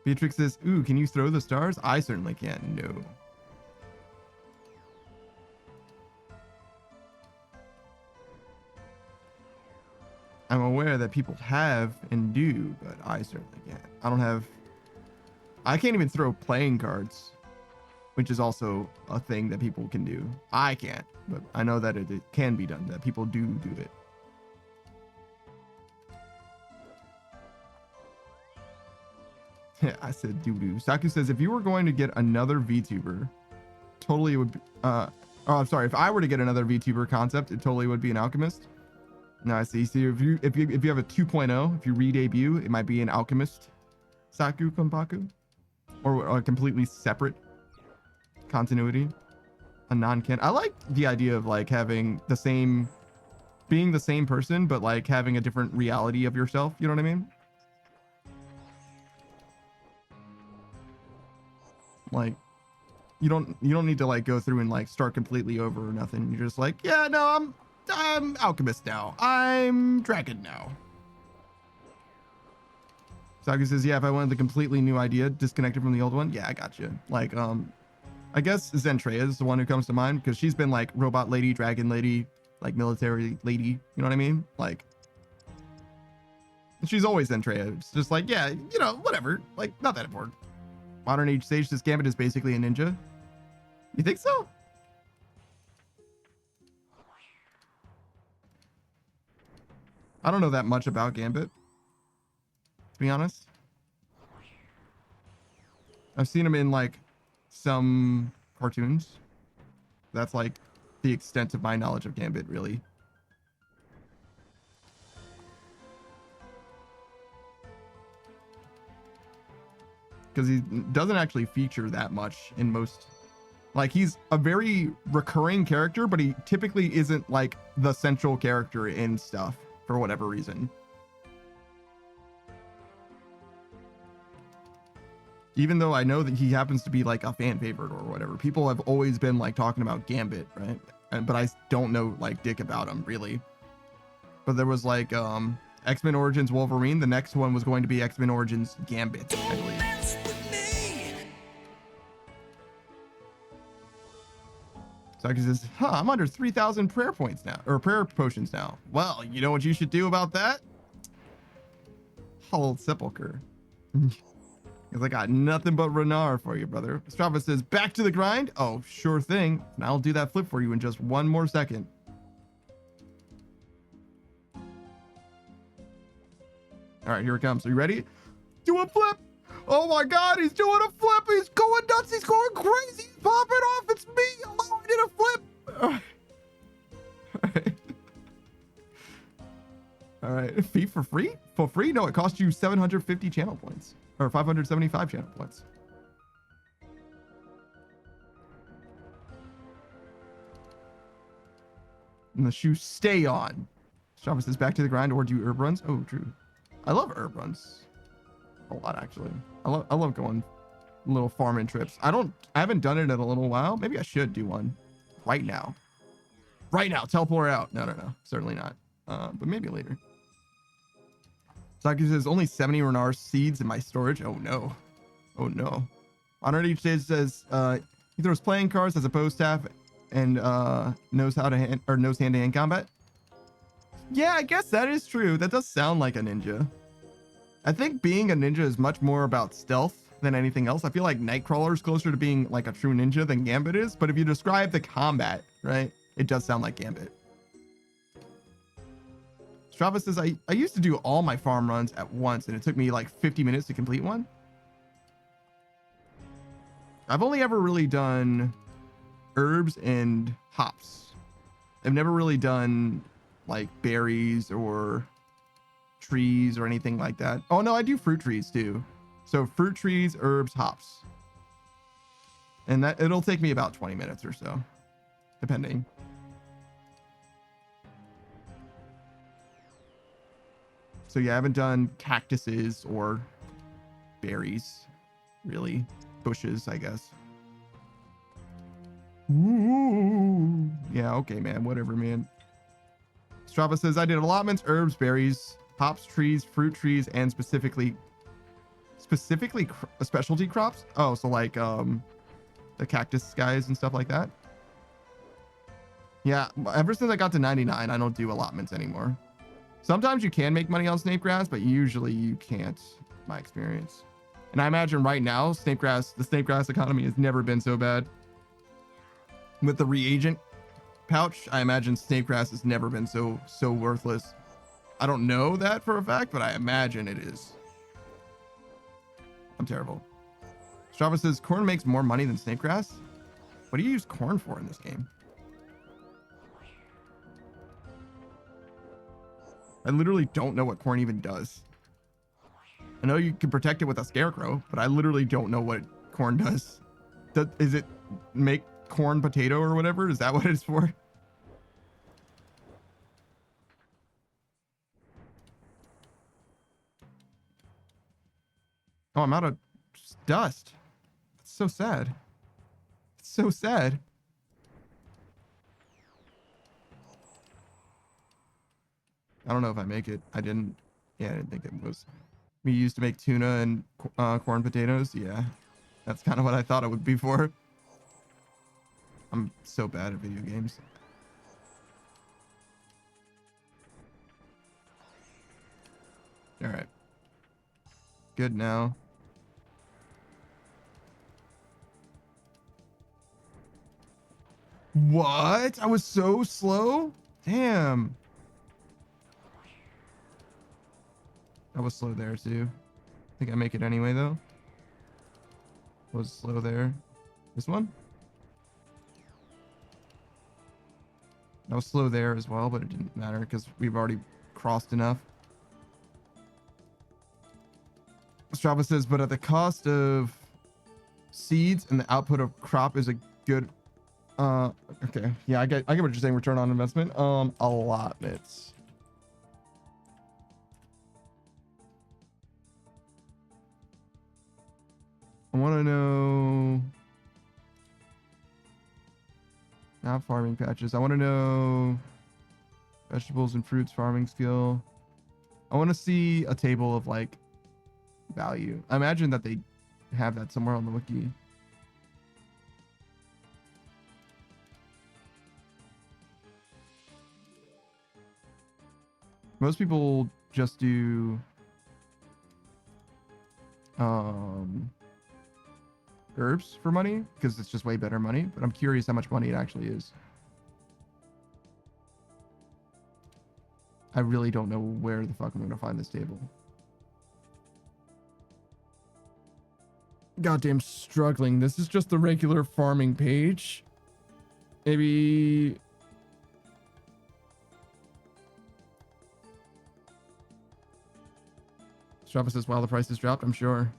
S1: Beatrix says, "Ooh, can you throw the stars?" I certainly can. No. I'm aware that people have and do, but I certainly can't. I can't even throw playing cards, which is also a thing that people can do. I can't, but I know that it can be done, that people do it. I said doo-doo. Saku says, if you were going to get another VTuber, totally would be, oh, I'm sorry. If I were to get another VTuber concept, it totally would be an alchemist. No, I see. See, if you have a 2.0, if you re-debut, it might be an alchemist Saku Konpaku, or a completely separate continuity, a non-canon. I like the idea of like having being the same person, but like having a different reality of yourself. You know what I mean? Like you don't need to like go through and like start completely over or nothing. You're just like, yeah, no, I'm alchemist now. I'm dragon now. Saku says, yeah, if I wanted the completely new idea disconnected from the old one, yeah, I got you. Like, I guess Zentreya is the one who comes to mind because she's been like robot lady, dragon lady, like military lady. You know what I mean? Like, she's always Zentreya. It's just like, yeah, you know, whatever. Like, not that important. Modern age stage, this Gambit is basically a ninja. You think so? I don't know that much about Gambit, to be honest. I've seen him in like some cartoons. That's like the extent of my knowledge of Gambit, really. Because he doesn't actually feature that much in most. Like, he's a very recurring character, but he typically isn't like the central character in stuff for whatever reason. Even though I know that he happens to be like a fan favorite or whatever, people have always been like talking about Gambit, right? But I don't know like dick about him really. But there was like X-Men Origins Wolverine. The next one was going to be X-Men Origins Gambit, I believe. Saki says, I'm under 3,000 prayer points now, or prayer potions now. Well, you know what you should do about that? Hallowed Sepulchre. Because I got nothing but Renar for you, brother. Strava says, back to the grind? Oh, sure thing. And I'll do that flip for you in just one more second. All right, here it comes. Are you ready? Do a flip. Oh my God, he's doing a flip. He's going nuts. He's going crazy. He's popping off. It's me. Hello, I did a flip. All right. All right. Fee for free? For free? No, it cost you 750 channel points. Or 575 channel points. And the shoes stay on. Strava says, back to the grind or do herb runs? Oh, true. I love herb runs. A lot, actually. I love going little farming trips. I haven't done it in a little while. Maybe I should do one right now. Right now, teleport out. No. Certainly not. But maybe later. Saki says, only 70 Renar seeds in my storage. Oh no. Oh no. Honored each day says, he throws playing cards as a bow staff and knows hand-to-hand combat. Yeah, I guess that is true. That does sound like a ninja. I think being a ninja is much more about stealth than anything else. I feel like Nightcrawler is closer to being like a true ninja than Gambit is. But if you describe the combat, right, it does sound like Gambit. Strava says, I used to do all my farm runs at once and it took me like 50 minutes to complete one. I've only ever really done herbs and hops. I've never really done like berries or trees or anything like that. Oh no, I do fruit trees too. So fruit trees, herbs, hops. And that it'll take me about 20 minutes or so. depending. So yeah, I haven't done cactuses or berries, really. Bushes, I guess. Ooh. Yeah, okay, man. Whatever, man. Strava says, I did allotments, herbs, berries, hops, trees, fruit trees, and specifically specialty crops. Oh, so like the cactus guys and stuff like that. Yeah, ever since I got to 99, I don't do allotments anymore. Sometimes you can make money on snake grass, but usually you can't, my experience. And I imagine right now, the snake grass economy has never been so bad. With the reagent pouch, I imagine snake grass has never been so worthless. I don't know that for a fact, but I imagine it is. I'm terrible. Strava says corn makes more money than snake grass. What do you use corn for in this game? I literally don't know what corn even does. I know you can protect it with a scarecrow, but I literally don't know what corn does. Is it make corn potato or whatever? Is that what it's for? Oh, I'm out of dust. It's so sad. It's so sad. I don't know if I make it. I didn't. Yeah, I didn't think it was. We used to make tuna and corn potatoes. Yeah, that's kind of what I thought it would be for. I'm so bad at video games. All right. Good now. What? I was so slow? Damn. I was slow there too. I think I make it anyway though. Was slow there. This one? I was slow there as well, but it didn't matter because we've already crossed enough. Strava says, but at the cost of seeds and the output of crop is a good okay. Yeah, I get what you're saying, return on investment. Allotments. I want to know not farming patches. I want to know vegetables and fruits farming skill. I want to see a table of like value. I imagine that they have that somewhere on the wiki. Most people just do herbs for money because it's just way better money, but I'm curious how much money it actually is. I really don't know where the fuck I'm gonna find this table. Goddamn struggling. This is just the regular farming page. Maybe Strava says, wow, the price has dropped, I'm sure.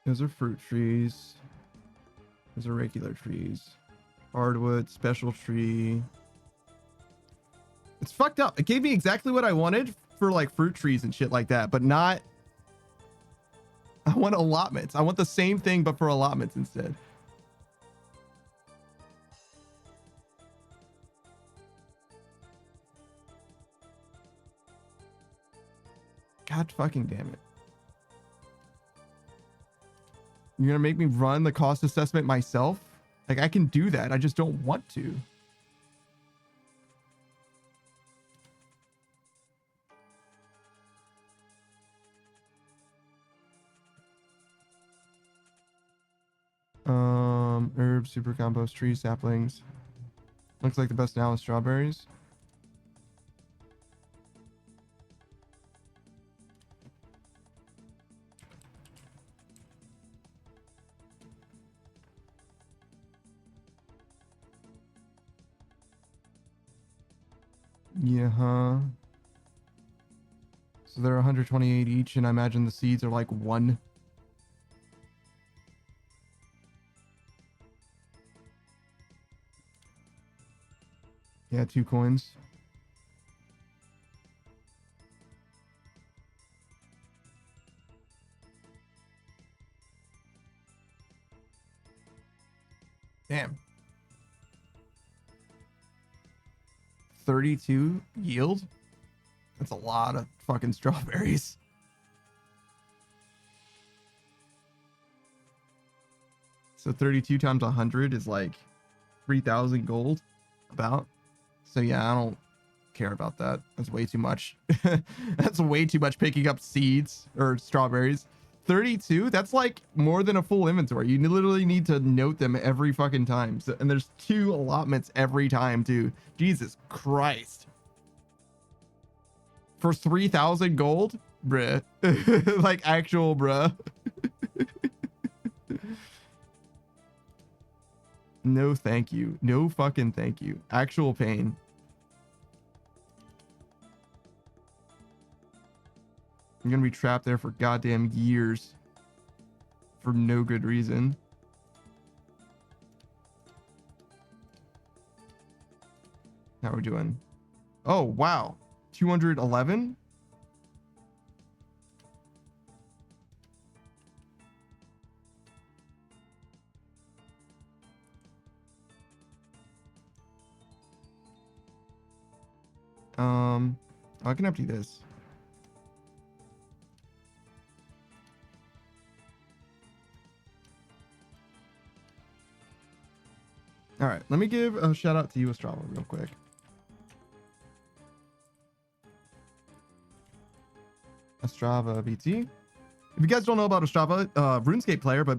S1: Those are fruit trees. Those are regular trees. Hardwood, special tree. It's fucked up. It gave me exactly what I wanted for like fruit trees and shit like that, but not. I want allotments. I want the same thing, but for allotments instead. God fucking damn it. You're gonna make me run the cost assessment myself? Like, I can do that. I just don't want to. Herbs, super compost, tree saplings. Looks like the best now is strawberries. Yeah, huh? So they're 128 each, and I imagine the seeds are like 1. Yeah, 2 coins. Damn. 32 yield? That's a lot of fucking strawberries. So 32 times 100 is like 3,000 gold, about. So yeah, I don't care about that. That's way too much. That's way too much picking up seeds or strawberries. 32, that's like more than a full inventory. You literally need to note them every fucking time. So, and there's 2 allotments every time too. Jesus Christ. For 3,000 gold? Bruh. Like actual bruh. No thank you. No fucking thank you. Actual pain. I'm gonna be trapped there for goddamn years. For no good reason. How are we doing? Oh, wow. 211? I can empty this. All right, let me give a shout out to you, Ostrava, real quick. Ostrava BT. If you guys don't know about Ostrava, RuneScape player, but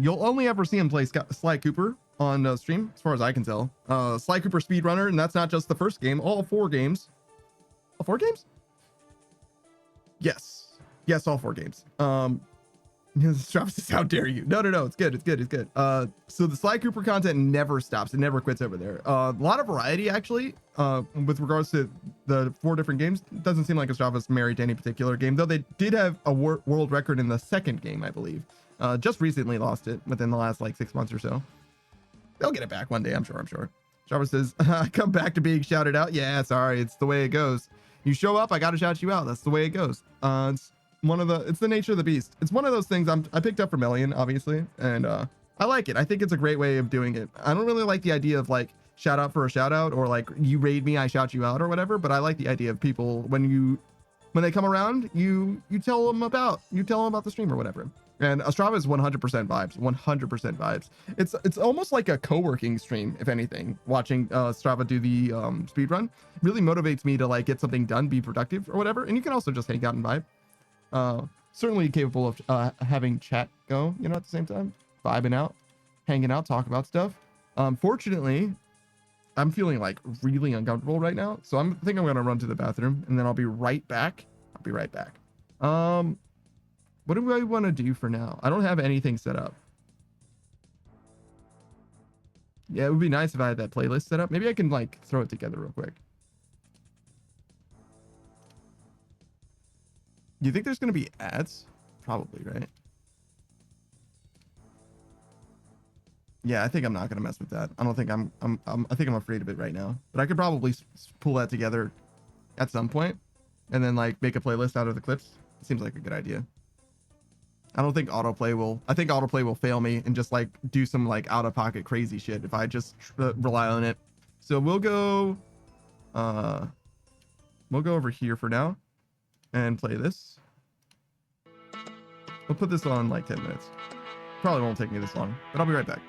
S1: you'll only ever see him play Sly Cooper on stream, as far as I can tell. Sly Cooper speedrunner, and that's not just the first game, all 4 games. All 4 games? Yes. Yes, all 4 games. Ostrava says, how dare you? No, it's good. It's good. So the Sly Cooper content never stops. It never quits over there. A lot of variety, actually, with regards to the 4 different games. It doesn't seem like Ostrava's married to any particular game, though they did have a world record in the second game, I believe. Just recently lost it within the last, like, 6 months or so. They'll get it back one day, I'm sure. Ostrava says, come back to being shouted out. Yeah, sorry. It's the way it goes. You show up, I gotta shout you out. That's the way it goes. It's the nature of the beast. It's one of those things I picked up from Melian, obviously, and I like it. I think it's a great way of doing it. I don't really like the idea of like shout out for a shout out, or like you raid me, I shout you out, or whatever, but I like the idea of people when they come around, you tell them about the stream or whatever. And Ostrava is 100% vibes, 100% vibes. It's almost like a co-working stream, if anything. Watching Ostrava do the speed run really motivates me to like get something done, be productive or whatever. And you can also just hang out and vibe. Certainly capable of having chat go, at the same time, vibing out, hanging out, talk about stuff. Fortunately, I'm feeling like really uncomfortable right now, so I think I'm gonna run to the bathroom and then I'll be right back. What do I want to do for now? I don't have anything set up. Yeah, it would be nice if I had that playlist set up. Maybe I can like throw it together real quick. Do you think there's going to be ads? Probably, right? Yeah, I think I'm not going to mess with that. I don't think I think I'm afraid of it right now. But I could probably pull that together at some point and then like make a playlist out of the clips. It seems like a good idea. I think autoplay will fail me and just like do some like out of pocket crazy shit if I just rely on it. So we'll go over here for now and play this. We'll put this on like 10 minutes. Probably won't take me this long, but I'll be right back.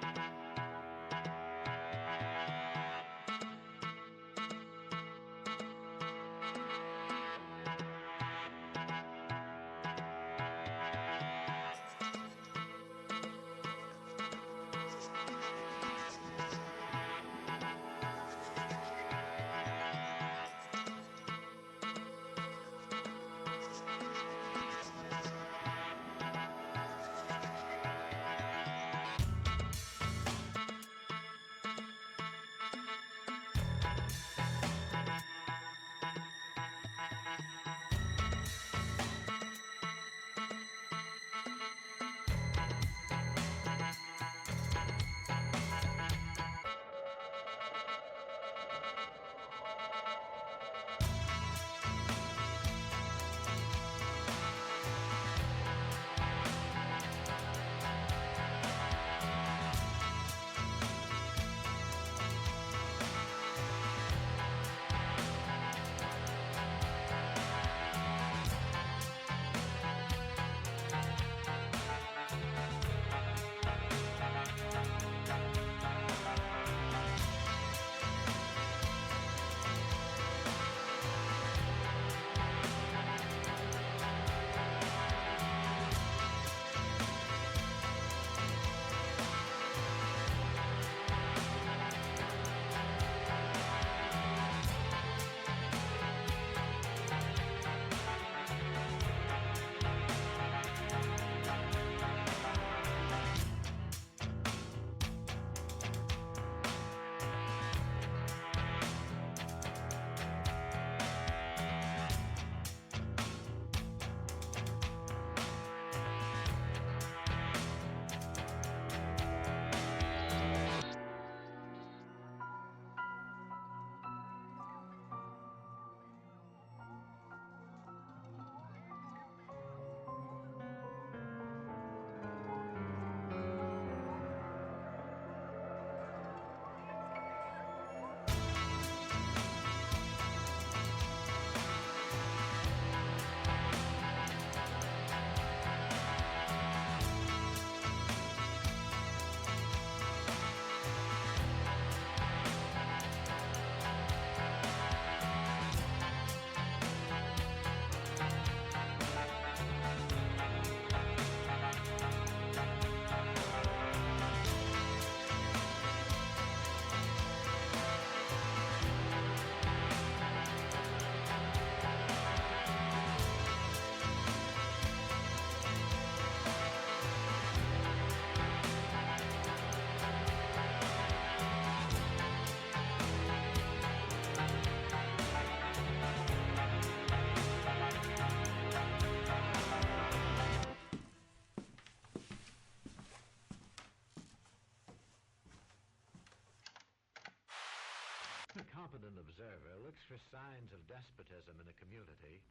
S3: competent observer looks for signs of despotism in a community,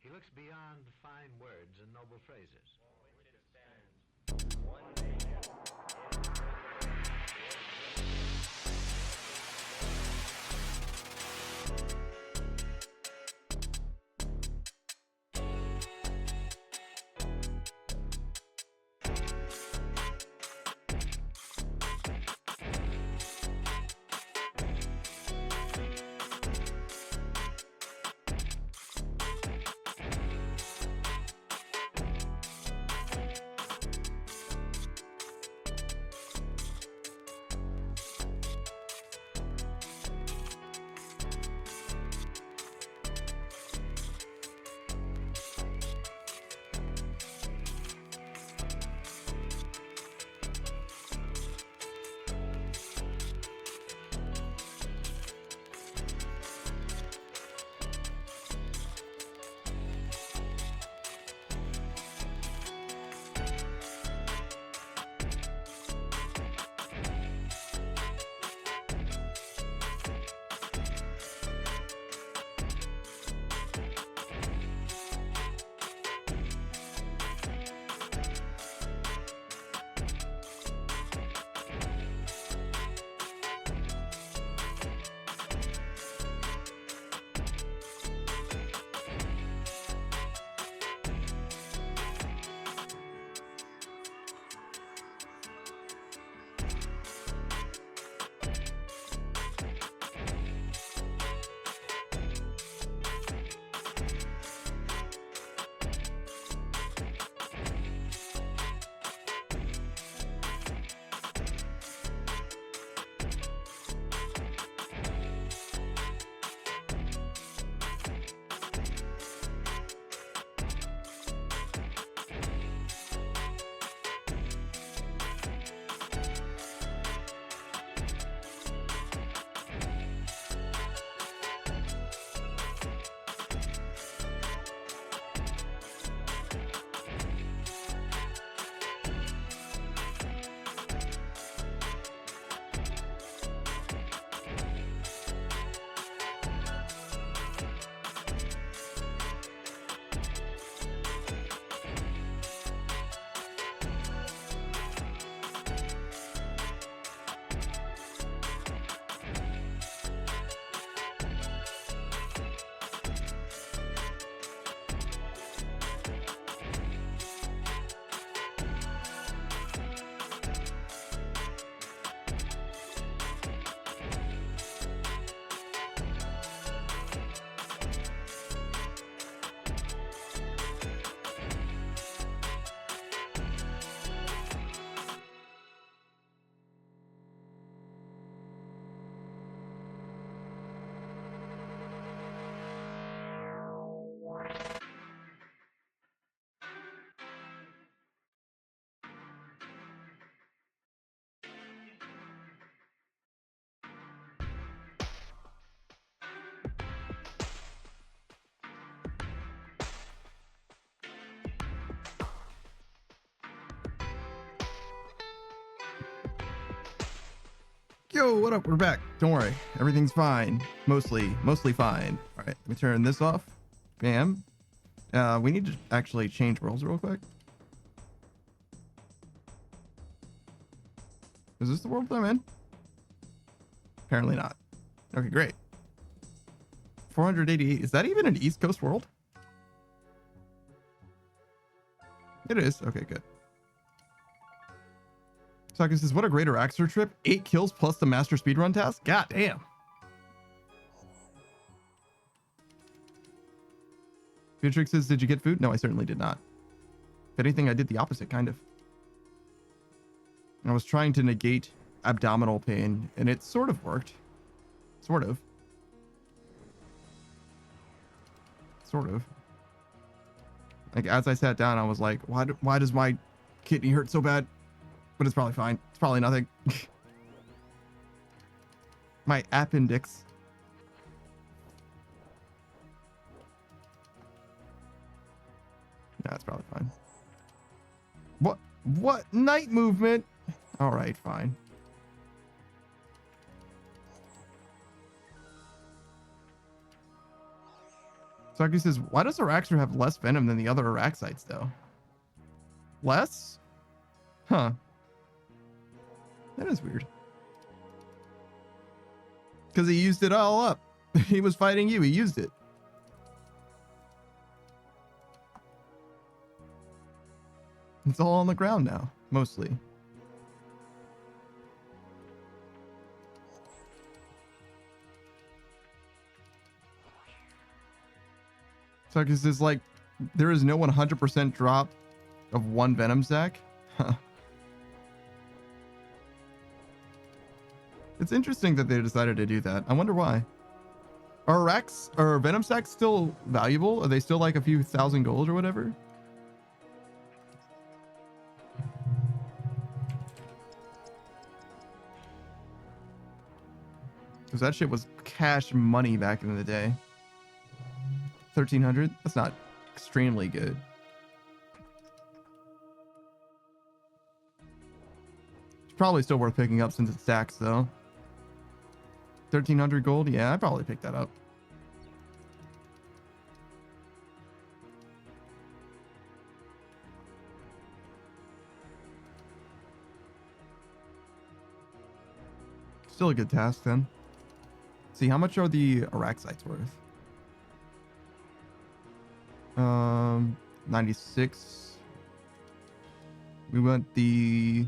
S3: he looks beyond fine words and noble phrases.
S1: Yo, what up? We're back. Don't worry. Everything's fine. Mostly fine. All right, let me turn this off. Bam. We need to actually change worlds real quick. Is this the world that I'm in? Apparently not. Okay, great. 488. Is that even an East Coast world? It is. Okay, good. Saka says, what a great Araxer trip. 8 kills plus the master speedrun task. God damn. Beatrix says, did you get food? No, I certainly did not. If anything, I did the opposite, kind of. I was trying to negate abdominal pain, and it sort of worked. Sort of. Sort of. Like, as I sat down, I was like, why does my kidney hurt so bad? But it's probably fine. It's probably nothing. My appendix. Yeah, it's probably fine. What? Night movement? All right, fine. Saki says, why does Araxor have less venom than the other Araxites, though? Less? Huh. That is weird. Because he used it all up. He was fighting you. He used it. It's all on the ground now, mostly. Sarkis is like, there is no 100% drop of one Venom sack. Huh. It's interesting that they decided to do that. I wonder why. Are Venom sacks still valuable? Are they still like a few thousand gold or whatever? Because that shit was cash money back in the day. 1,300? That's not extremely good. It's probably still worth picking up since it stacks, though. 1,300 gold? Yeah, I'd probably pick that up. Still a good task, then. See, how much are the Araxites worth? 96. We went the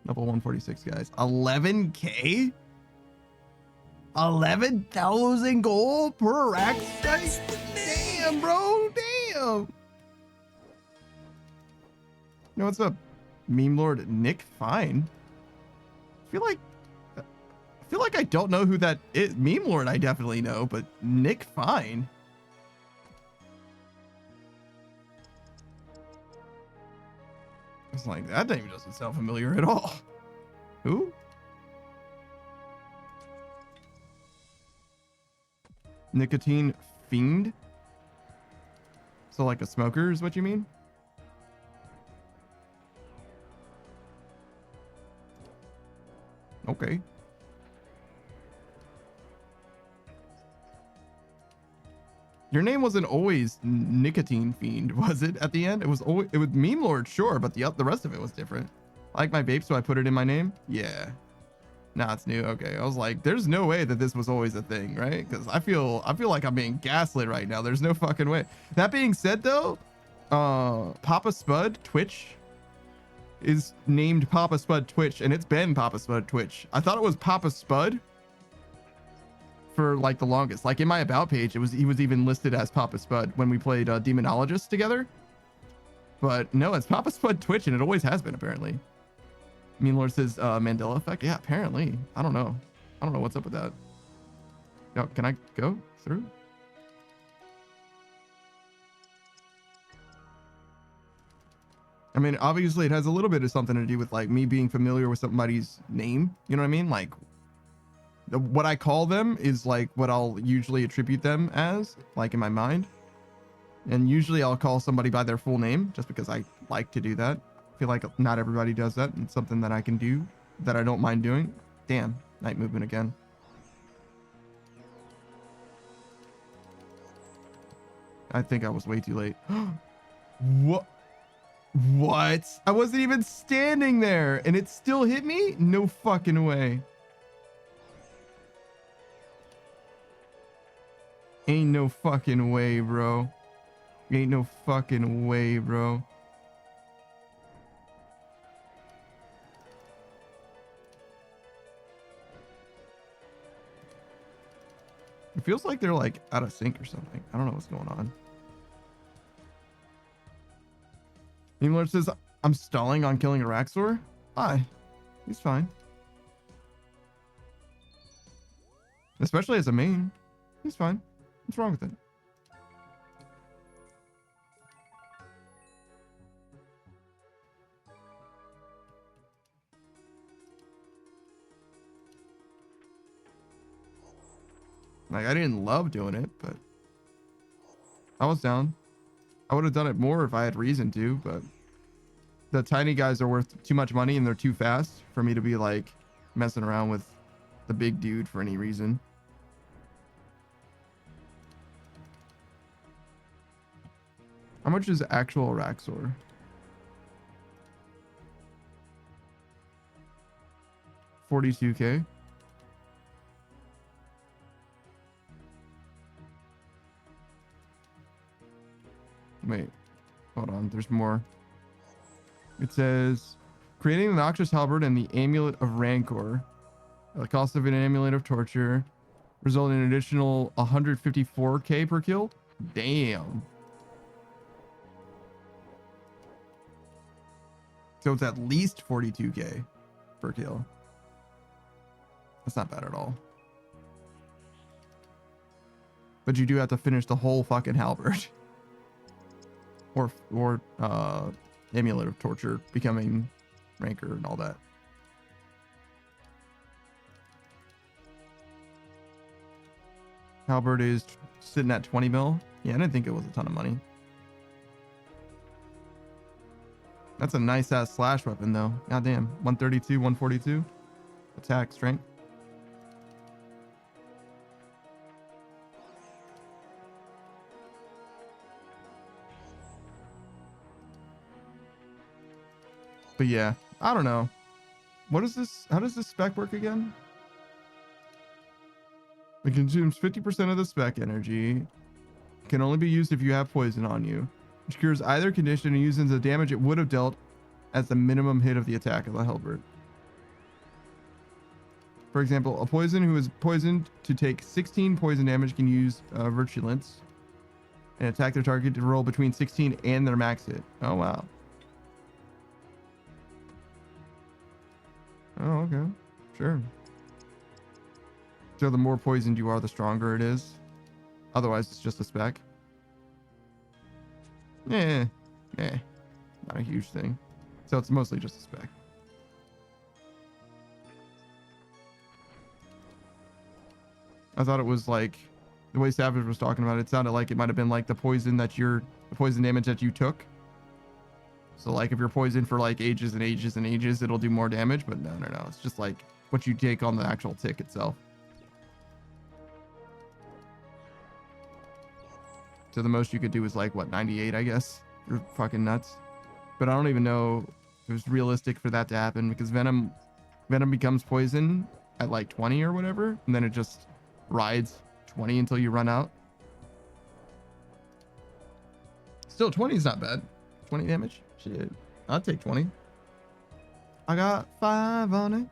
S1: level 146 guys. 11k? 11,000 gold per Araxite? Damn, bro. Damn. You know what's up? Meme Lord Nick Fine. I feel like I don't know who that is. Meme Lord I definitely know, but Nick Fine. It's like, that name doesn't sound familiar at all. Who? Nicotine Fiend? So like a smoker is what you mean? Okay. Your name wasn't always Nicotine Fiend, was it? At the end, it was Meme Lord, sure, but the rest of it was different. I like my vape, so I put it in my name. Yeah. Nah, it's new. Okay, I was like, there's no way that this was always a thing, right? Because I feel like I'm being gaslit right now. There's no fucking way. That being said, though, Papa Spud Twitch is named Papa Spud Twitch, and it's been Papa Spud Twitch. I thought it was Papa Spud for like the longest. Like in my about page, he was even listed as Papa Spud when we played Demonologist together. But no, it's Papa Spud Twitch, and it always has been, apparently. Mean Lord says Mandela effect. Yeah, apparently. I don't know what's up with that. Yo, can I go through? I mean, obviously it has a little bit of something to do with like me being familiar with somebody's name. You know what I mean? Like what I call them is like what I'll usually attribute them as, like in my mind. And usually I'll call somebody by their full name just because I like to do that. I feel like not everybody does that. It's something that I can do that I don't mind doing. Damn, night movement again. I think I was way too late. What? What? I wasn't even standing there and it still hit me? No fucking way. Ain't no fucking way, bro. Ain't no fucking way, bro. It feels like they're like out of sync or something. I don't know what's going on. Neemler says, I'm stalling on killing Araxor? Hi. He's fine. Especially as a main. He's fine. What's wrong with it? Like, I didn't love doing it, but I was down. I would have done it more if I had reason to, but the tiny guys are worth too much money and they're too fast for me to be like messing around with the big dude for any reason. How much is actual Raxor? $42K. Wait, hold on. There's more. It says creating the Noxious Halberd and the Amulet of Rancor. The cost of an Amulet of Torture result in an additional 154K per kill. Damn. So it's at least 42K per kill. That's not bad at all. But you do have to finish the whole fucking halberd. or Amulet of Torture, becoming Rancor and all that. Halberd is sitting at 20 mil. Yeah, I didn't think it was a ton of money. That's a nice ass slash weapon though. Goddamn. 132, 142. Attack, strength. But yeah, I don't know. What is this? How does this spec work again? It consumes 50% of the spec energy. Can only be used if you have poison on you. Which cures either condition and uses the damage it would have dealt as the minimum hit of the attack of the halberd. For example, a poison who is poisoned to take 16 poison damage can use Virulence and attack their target to roll between 16 and their max hit. Oh, wow. Oh, okay. Sure. So the more poisoned you are, the stronger it is. Otherwise, it's just a spec. Not a huge thing. So it's mostly just a spec. I thought it was like the way Savage was talking about it. It sounded like it might have been like the poison damage that you took. So like if you're poisoned for like ages and ages and ages, it'll do more damage. But no. It's just like what you take on the actual tick itself. So the most you could do is like what, 98, I guess. You're fucking nuts. But I don't even know if it was realistic for that to happen because Venom becomes poison at like 20 or whatever, and then it just rides 20 until you run out. Still, 20 is not bad. 20 damage? Shit. I'll take 20. I got 5 on it.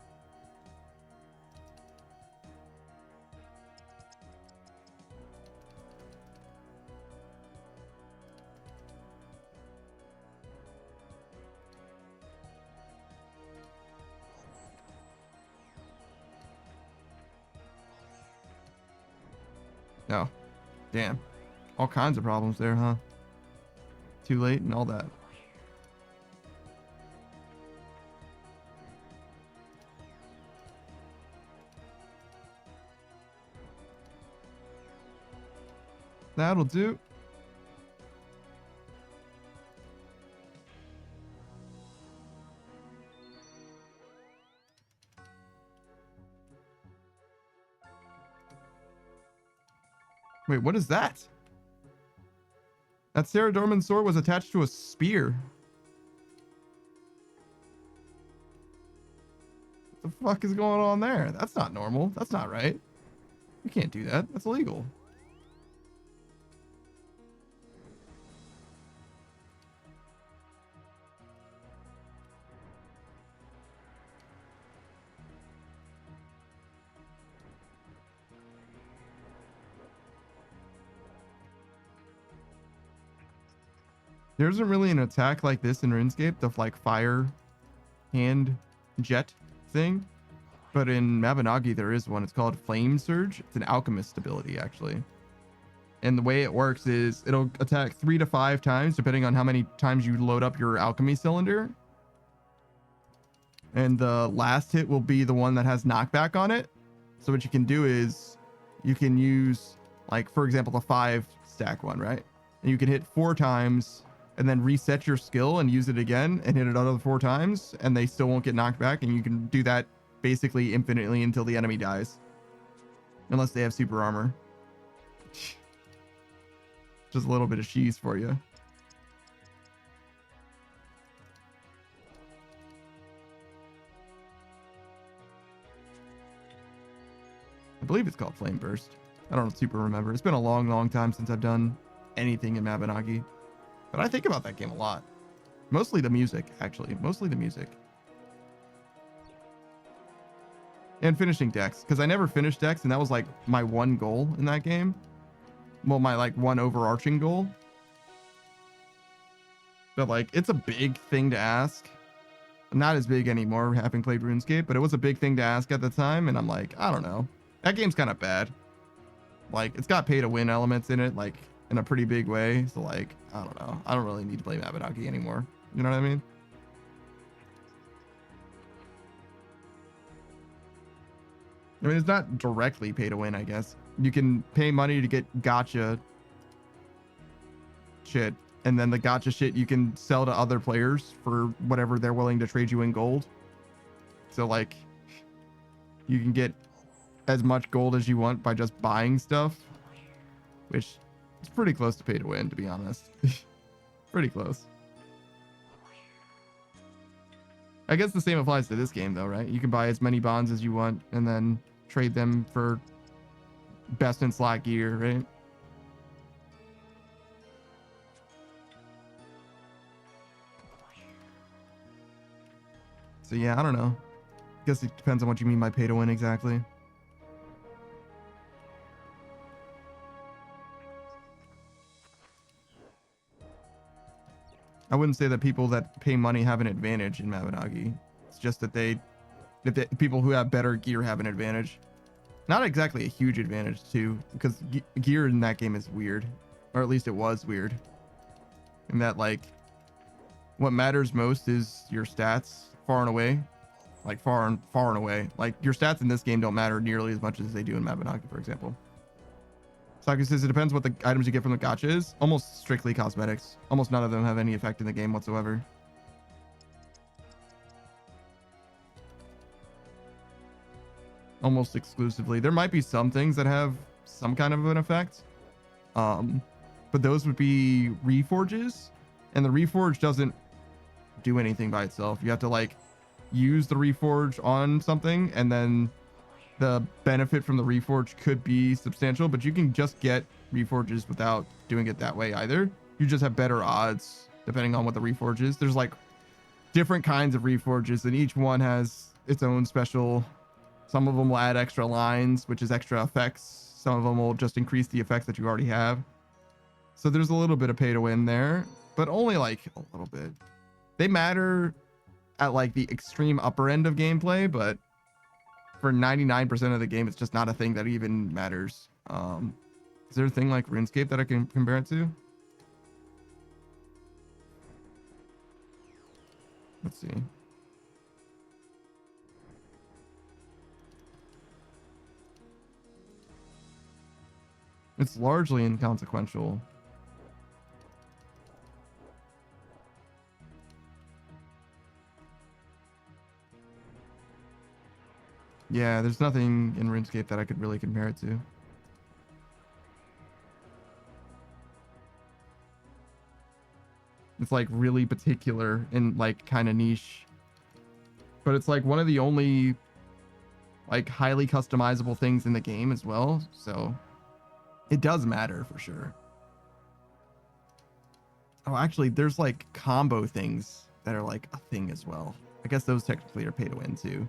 S1: Oh, damn. All kinds of problems there, huh? Too late and all that. That'll do. Wait, what is that? That Sarah Dorman sword was attached to a spear. What the fuck is going on there? That's not normal. That's not right. You can't do that. That's illegal. There isn't really an attack like this in RuneScape, the like fire hand jet thing. But in Mabinogi there is one. It's called Flame Surge. It's an alchemist ability actually. And the way it works is it'll attack 3 to 5 times depending on how many times you load up your alchemy cylinder. And the last hit will be the one that has knockback on it. So what you can do is you can use, like, for example, the 5 stack one, right? And you can hit 4 times and then reset your skill and use it again and hit it another 4 times and they still won't get knocked back. And you can do that basically infinitely until the enemy dies. Unless they have super armor. Just a little bit of cheese for you. I believe it's called Flame Burst. I don't super remember. It's been a long, long time since I've done anything in Mabinogi. But I think about that game a lot. Mostly the music, actually. Mostly the music. And finishing decks. Because I never finished decks, and that was like my one goal in that game. Well, my like one overarching goal. But like, it's a big thing to ask. Not as big anymore, having played RuneScape, but it was a big thing to ask at the time, and I'm like, I don't know. That game's kind of bad. Like, it's got pay-to-win elements in it, like, in a pretty big way. So, like, I don't know. I don't really need to play Mabinogi anymore. You know what I mean? I mean, it's not directly pay-to-win, I guess. You can pay money to get gacha shit, and then the gacha shit you can sell to other players for whatever they're willing to trade you in gold. So, like, you can get as much gold as you want by just buying stuff, which is pretty close to pay to win, to be honest. Pretty close. I guess the same applies to this game, though, right? You can buy as many bonds as you want and then trade them for best in slot gear, right? So yeah, I don't know. Guess it depends on what you mean by pay to win exactly. I wouldn't say that people that pay money have an advantage in Mabinogi. It's just that people who have better gear have an advantage. Not exactly a huge advantage too, because gear in that game is weird, or at least it was weird. In that, like, what matters most is your stats far and away, like far and away. Like, your stats in this game don't matter nearly as much as they do in Mabinogi, for example. Saku says it depends what the items you get from the gacha is. Almost strictly cosmetics. Almost none of them have any effect in the game whatsoever. Almost exclusively. There might be some things that have some kind of an effect. But those would be reforges. And the reforge doesn't do anything by itself. You have to, like, use the reforge on something, and then the benefit from the reforge could be substantial, but you can just get reforges without doing it that way either. You just have better odds depending on what the reforge is. There's like different kinds of reforges, and each one has its own special. Some of them will add extra lines, which is extra effects. Some of them will just increase the effects that you already have. So there's a little bit of pay to win there, but only like a little bit. They matter at like the extreme upper end of gameplay, but for 99% of the game, it's just not a thing that even matters. Is there a thing like RuneScape that I can compare it to? Let's see. It's largely inconsequential. Yeah, there's nothing in RuneScape that I could really compare it to. It's like really particular and like kind of niche. But it's like one of the only like highly customizable things in the game as well. So it does matter for sure. Oh, actually, there's like combo things that are like a thing as well. I guess those technically are pay to win too.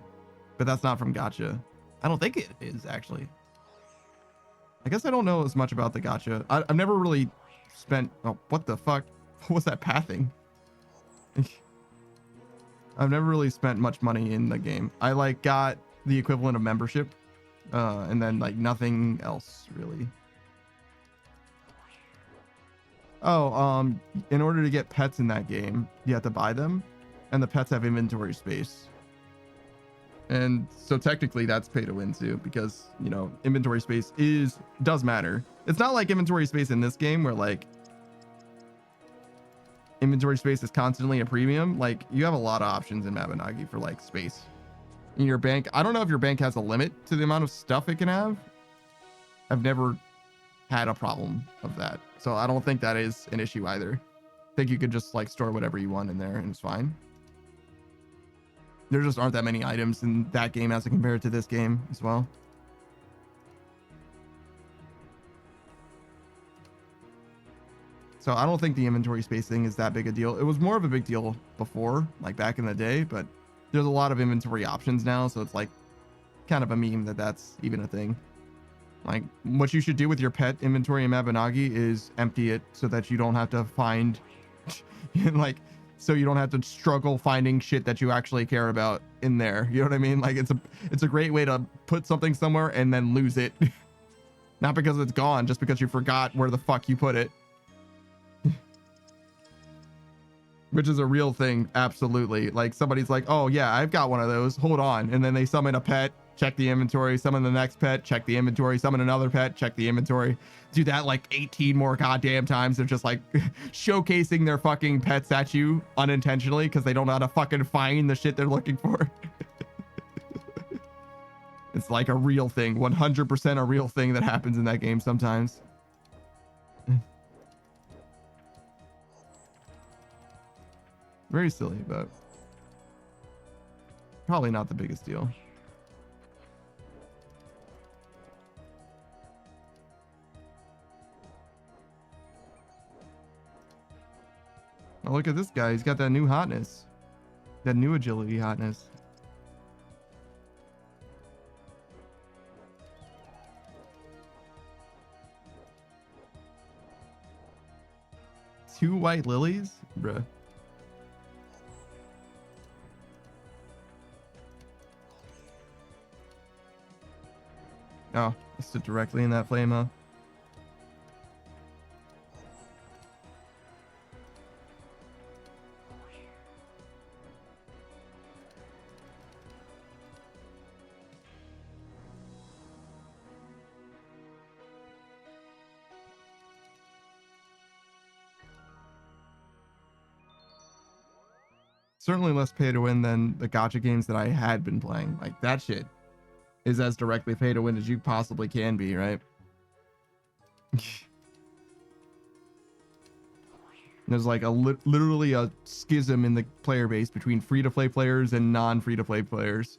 S1: But that's not from gacha. I don't think it is, actually. I guess I don't know as much about the gacha. I've never really spent... Oh, what the fuck? What was that pathing? I've never really spent much money in the game. I, like, got the equivalent of membership. And then, like, nothing else, really. Oh, in order to get pets in that game, you have to buy them. And the pets have inventory space. And so technically that's pay to win too, because, you know, inventory space does matter. It's not like inventory space in this game where like inventory space is constantly a premium. Like, you have a lot of options in Mabinogi for like space in your bank. I don't know if your bank has a limit to the amount of stuff it can have. I've never had a problem of that. So I don't think that is an issue either. I think you could just like store whatever you want in there and it's fine. There just aren't that many items in that game as compared to this game as well. So I don't think the inventory space thing is that big a deal. It was more of a big deal before, like back in the day, but there's a lot of inventory options now. So it's like kind of a meme that that's even a thing. Like what you should do with your pet inventory in Mabinogi is empty it so that you don't have to find like, so you don't have to struggle finding shit that you actually care about in there. You know what I mean? Like it's a great way to put something somewhere and then lose it. Not because it's gone, just because you forgot where the fuck you put it. Which is a real thing, absolutely. Like somebody's like, oh yeah, I've got one of those, hold on. And then they summon a pet, check the inventory, summon the next pet, check the inventory, summon another pet, check the inventory. Do that like 18 more goddamn times. They're just like showcasing their fucking pets at you unintentionally because they don't know how to fucking find the shit they're looking for. It's like a real thing, 100% a real thing that happens in that game sometimes. Very silly, but probably not the biggest deal. Oh, look at this guy. He's got that new hotness. That new agility hotness. Two white lilies? Bruh. Oh, I stood directly in that flame, huh? Certainly less pay to win than the gacha games that I had been playing. Like that shit is as directly pay to win as you possibly can be, right? There's like a literally a schism in the player base between free-to-play players and non-free-to-play players.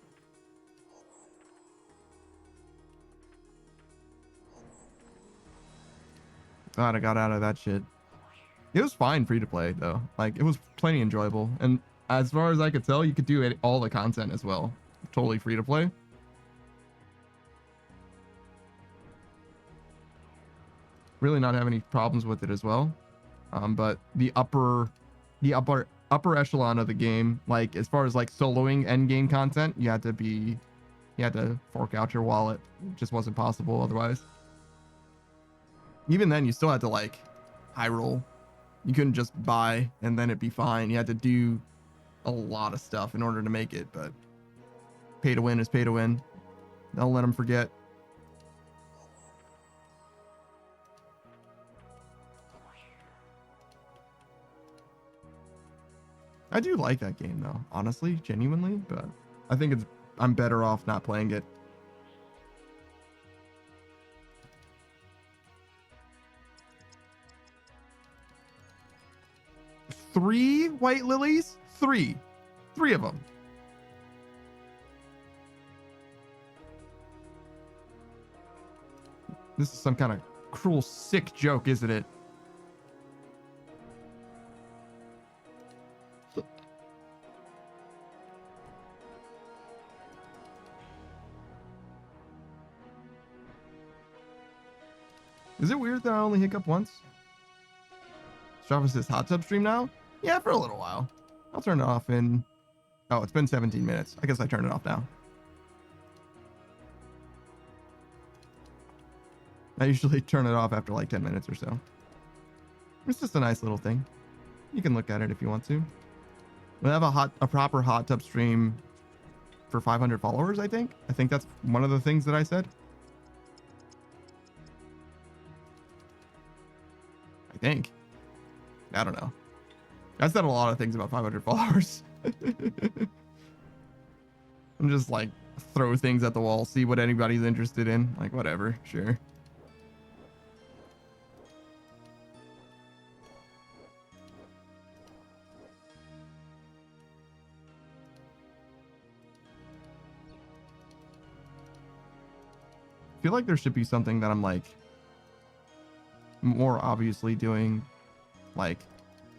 S1: Glad I got out of that shit. It was fine free-to-play though. Like it was plenty enjoyable. And as far as I could tell, you could do all the content as well. Totally free-to-play. Really not have any problems with it as well. But the upper echelon of the game, like as far as like soloing end game content, you had to fork out your wallet. It just wasn't possible otherwise. Even then, you still had to like high roll. You couldn't just buy and then it'd be fine. You had to do a lot of stuff in order to make it. But pay to win is pay to win. Don't let them forget. I do like that game though, honestly, genuinely, but I think I'm better off not playing it. Three white lilies? Three of them. This is some kind of cruel, sick joke, isn't it? Is it weird that I only hiccup once? Strava says hot tub stream now? Yeah, for a little while. I'll turn it off in... Oh, it's been 17 minutes. I guess I turn it off now. I usually turn it off after like 10 minutes or so. It's just a nice little thing. You can look at it if you want to. We'll have a proper hot tub stream for 500 followers, I think. I think that's one of the things that I said. I think. I don't know. I said a lot of things about 500 followers. I'm just like throw things at the wall, see what anybody's interested in. Like whatever, sure. I feel like there should be something that I'm like more obviously doing like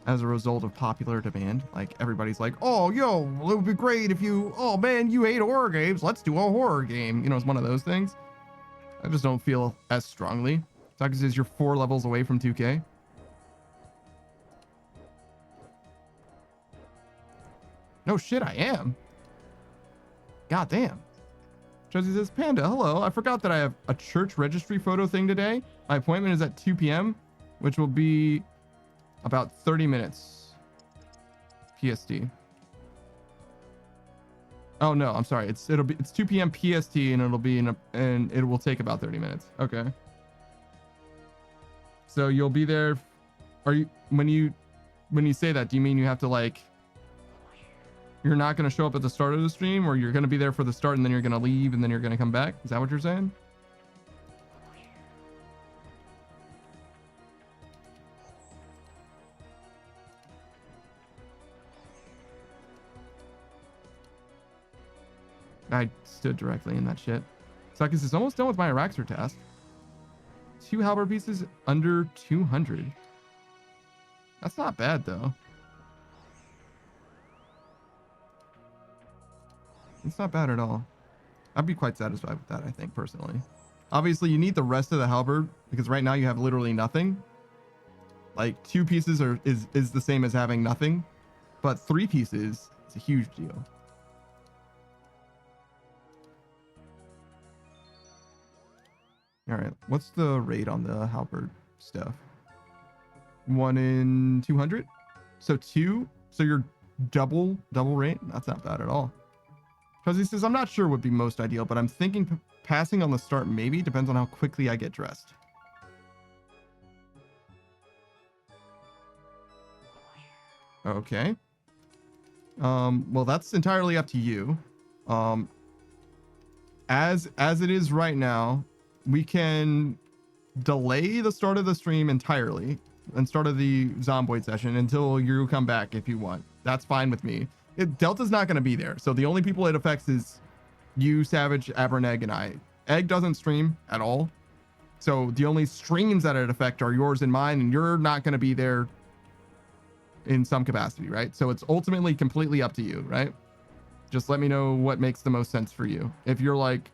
S1: as a result of popular demand. Like everybody's like, oh, yo, it would be great if you, oh man, you hate horror games, let's do a horror game. You know, it's one of those things. I just don't feel as strongly. Taka says you're 4 levels away from 2K. No shit, I am. God damn. Josie says, Panda, hello. I forgot that I have a church registry photo thing today. My appointment is at 2 p.m., which will be about 30 minutes. PST. Oh no, I'm sorry. It's 2 p.m. PST and it'll be and it will take about 30 minutes. Okay. So you'll be there. Are you when you say that, do you mean you have to like you're not going to show up at the start of the stream, or you're going to be there for the start and then you're going to leave and then you're going to come back? Is that what you're saying? I stood directly in that shit. Sakis is almost done with my Araxer task. 2 halberd pieces under 200. That's not bad though. It's not bad at all. I'd be quite satisfied with that, I think, personally. Obviously, you need the rest of the halberd because right now you have literally nothing. Like 2 pieces is the same as having nothing, but 3 pieces is a huge deal. All right, what's the rate on the halberd stuff? 1 in 200, so 2. So you're double rate. That's not bad at all. Because he says, I'm not sure would be most ideal, but I'm thinking passing on the start maybe. Depends on how quickly I get dressed. Okay. Well, that's entirely up to you. As it is right now, we can delay the start of the stream entirely and start of the Zomboid session until you come back if you want. That's fine with me. Delta's not going to be there, so the only people it affects is you, Savage, Abernegg, and I. Egg doesn't stream at all, so the only streams that it affect are yours and mine, and you're not going to be there in some capacity, right? So it's ultimately completely up to you, right? Just let me know what makes the most sense for you. If you're like,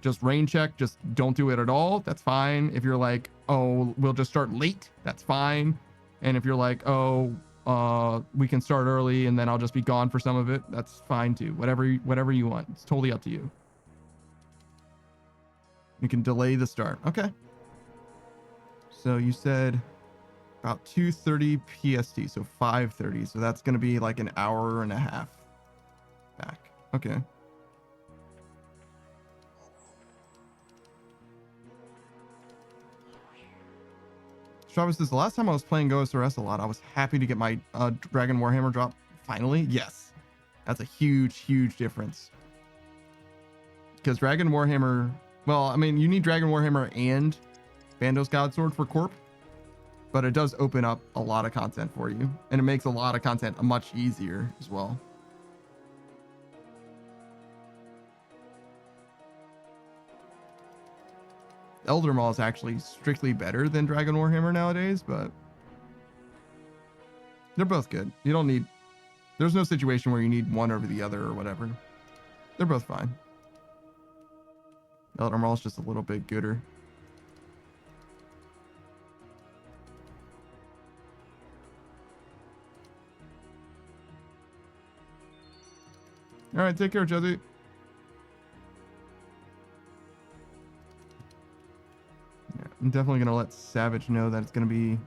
S1: just rain check, just don't do it at all, that's fine. If you're like, oh, we'll just start late, that's fine. And if you're like, oh, we can start early and then I'll just be gone for some of it, that's fine too. Whatever you want, it's totally up to you. You can delay the start. Okay. So you said about 2:30 PST, so 5:30. So that's going to be like an hour and a half back. Okay. Travis says, the last time I was playing OSRS a lot, I was happy to get my Dragon Warhammer drop finally. Yes. That's a huge difference. Because Dragon Warhammer, well, I mean, you need Dragon Warhammer and Bandos Godsword for Corp, but it does open up a lot of content for you, and it makes a lot of content much easier as well. Elder Maul is actually strictly better than Dragon Warhammer nowadays, but they're both good. You don't need, there's no situation where you need one over the other or whatever. They're both fine. Elder Maul is just a little bit gooder. All right, take care, Josie. Yeah, I'm definitely gonna let Savage know that it's gonna be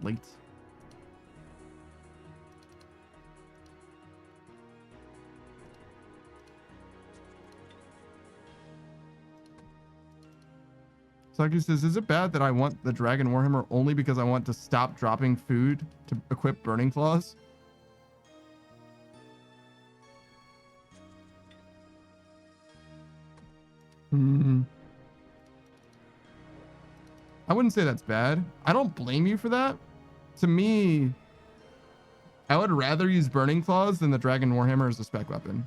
S1: late. Saki says, is it bad that I want the Dragon Warhammer only because I want to stop dropping food to equip Burning Claws? I wouldn't say that's bad. I don't blame you for that. To me, I would rather use Burning Claws than the Dragon Warhammer as a spec weapon.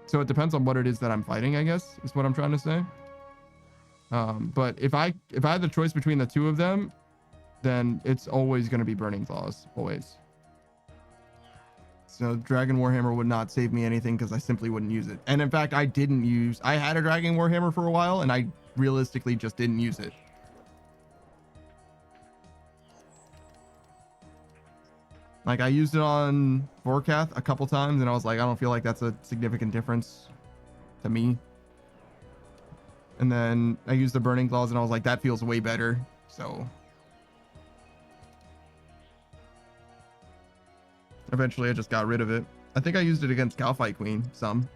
S1: So it depends on what it is that I'm fighting, I guess, is what I'm trying to say. But if I had the choice between the two of them, then it's always going to be Burning Claws, always. So Dragon Warhammer would not save me anything because I simply wouldn't use it. And in fact, I had a Dragon Warhammer for a while and I realistically just didn't use it. Like I used it on Vorkath a couple times and I was like, I don't feel like that's a significant difference to me. And then I used the Burning Claws and I was like, that feels way better. So eventually I just got rid of it. I think I used it against Calfight Queen some.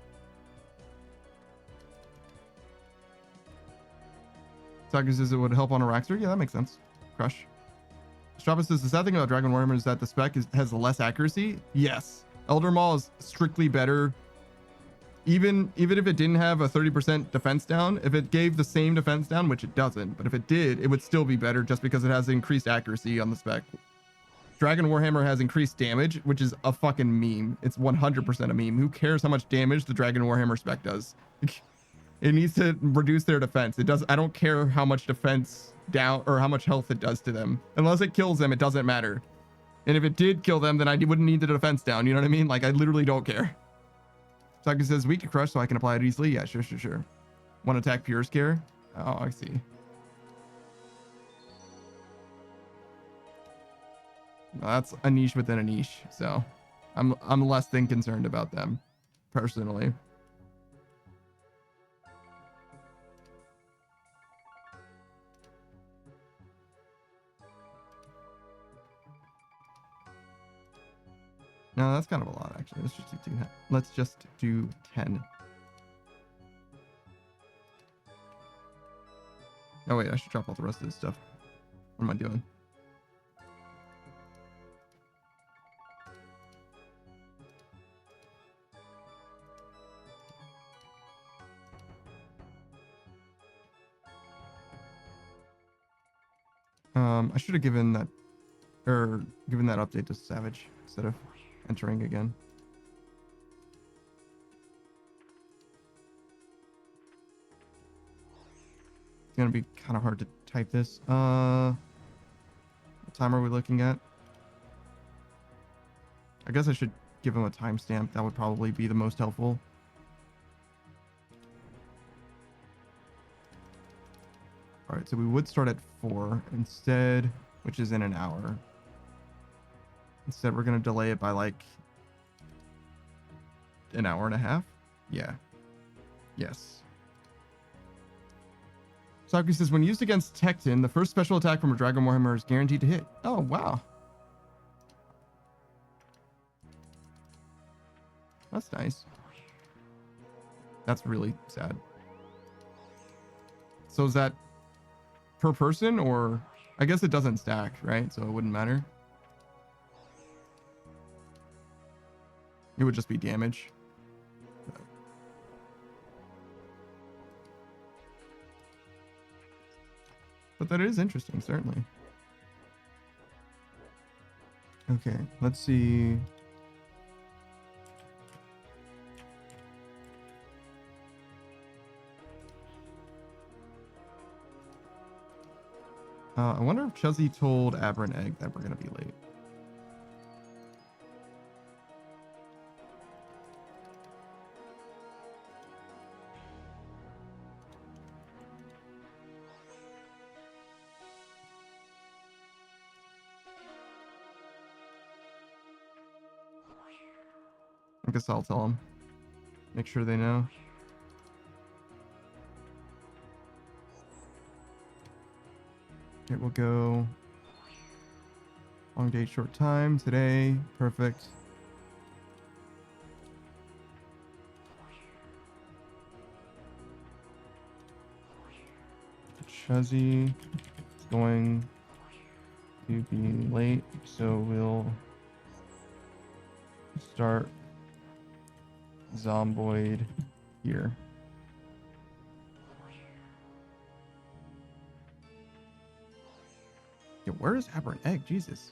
S1: Saga says it would help on a Raxer. Yeah, that makes sense. Crush. Strava says the sad thing about Dragon Warhammer is that the spec has less accuracy. Yes. Elder Maul is strictly better. Even if it didn't have a 30% defense down, if it gave the same defense down, which it doesn't, but if it did, it would still be better just because it has increased accuracy on the spec. Dragon Warhammer has increased damage, which is a fucking meme. It's 100% a meme. Who cares how much damage the Dragon Warhammer spec does? It needs to reduce their defense. It does. I don't care how much defense down or how much health it does to them. Unless it kills them, it doesn't matter. And if it did kill them, then I wouldn't need the defense down. You know what I mean? Like I literally don't care. Saki says weak to crush, so I can apply it easily. Yeah, sure. One attack pure scare. Oh, I see. Well, that's a niche within a niche, so I'm less than concerned about them, personally. No, that's kind of a lot, actually. Let's just do 10. Oh wait, I should drop all the rest of this stuff. What am I doing? I should have given that update to Savage instead of entering again. It's gonna be kind of hard to type this. What time are we looking at? I guess I should give him a timestamp. That would probably be the most helpful. All right, so we would start at 4 instead, which is in an hour. Instead, we're going to delay it by like an hour and a half. Yeah. Yes. Saku says, when used against Tecton, the first special attack from a Dragon Warhammer is guaranteed to hit. Oh, wow. That's nice. That's really sad. So is that per person, or I guess it doesn't stack, right? So it wouldn't matter. It would just be damage. But that is interesting, certainly. Okay, let's see. I wonder if Chuzzy told Aberrant Egg that we're going to be late. I guess I'll tell them. Make sure they know. It will go long day, short time today. Perfect. Chuzzy is going to be late, so we'll start Zomboid here. Yo, where is Aberrant Egg? Jesus.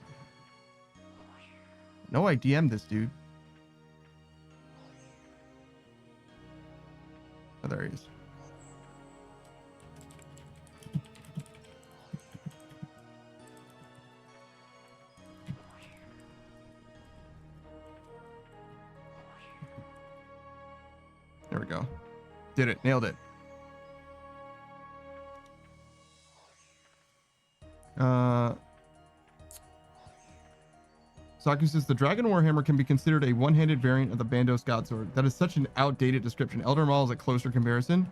S1: No, I DM'd this dude. Oh, there he is. go. Did it. Nailed it. Saku says the Dragon Warhammer can be considered a one-handed variant of the Bandos Godsword. That is such an outdated description. Elder Maul is a closer comparison.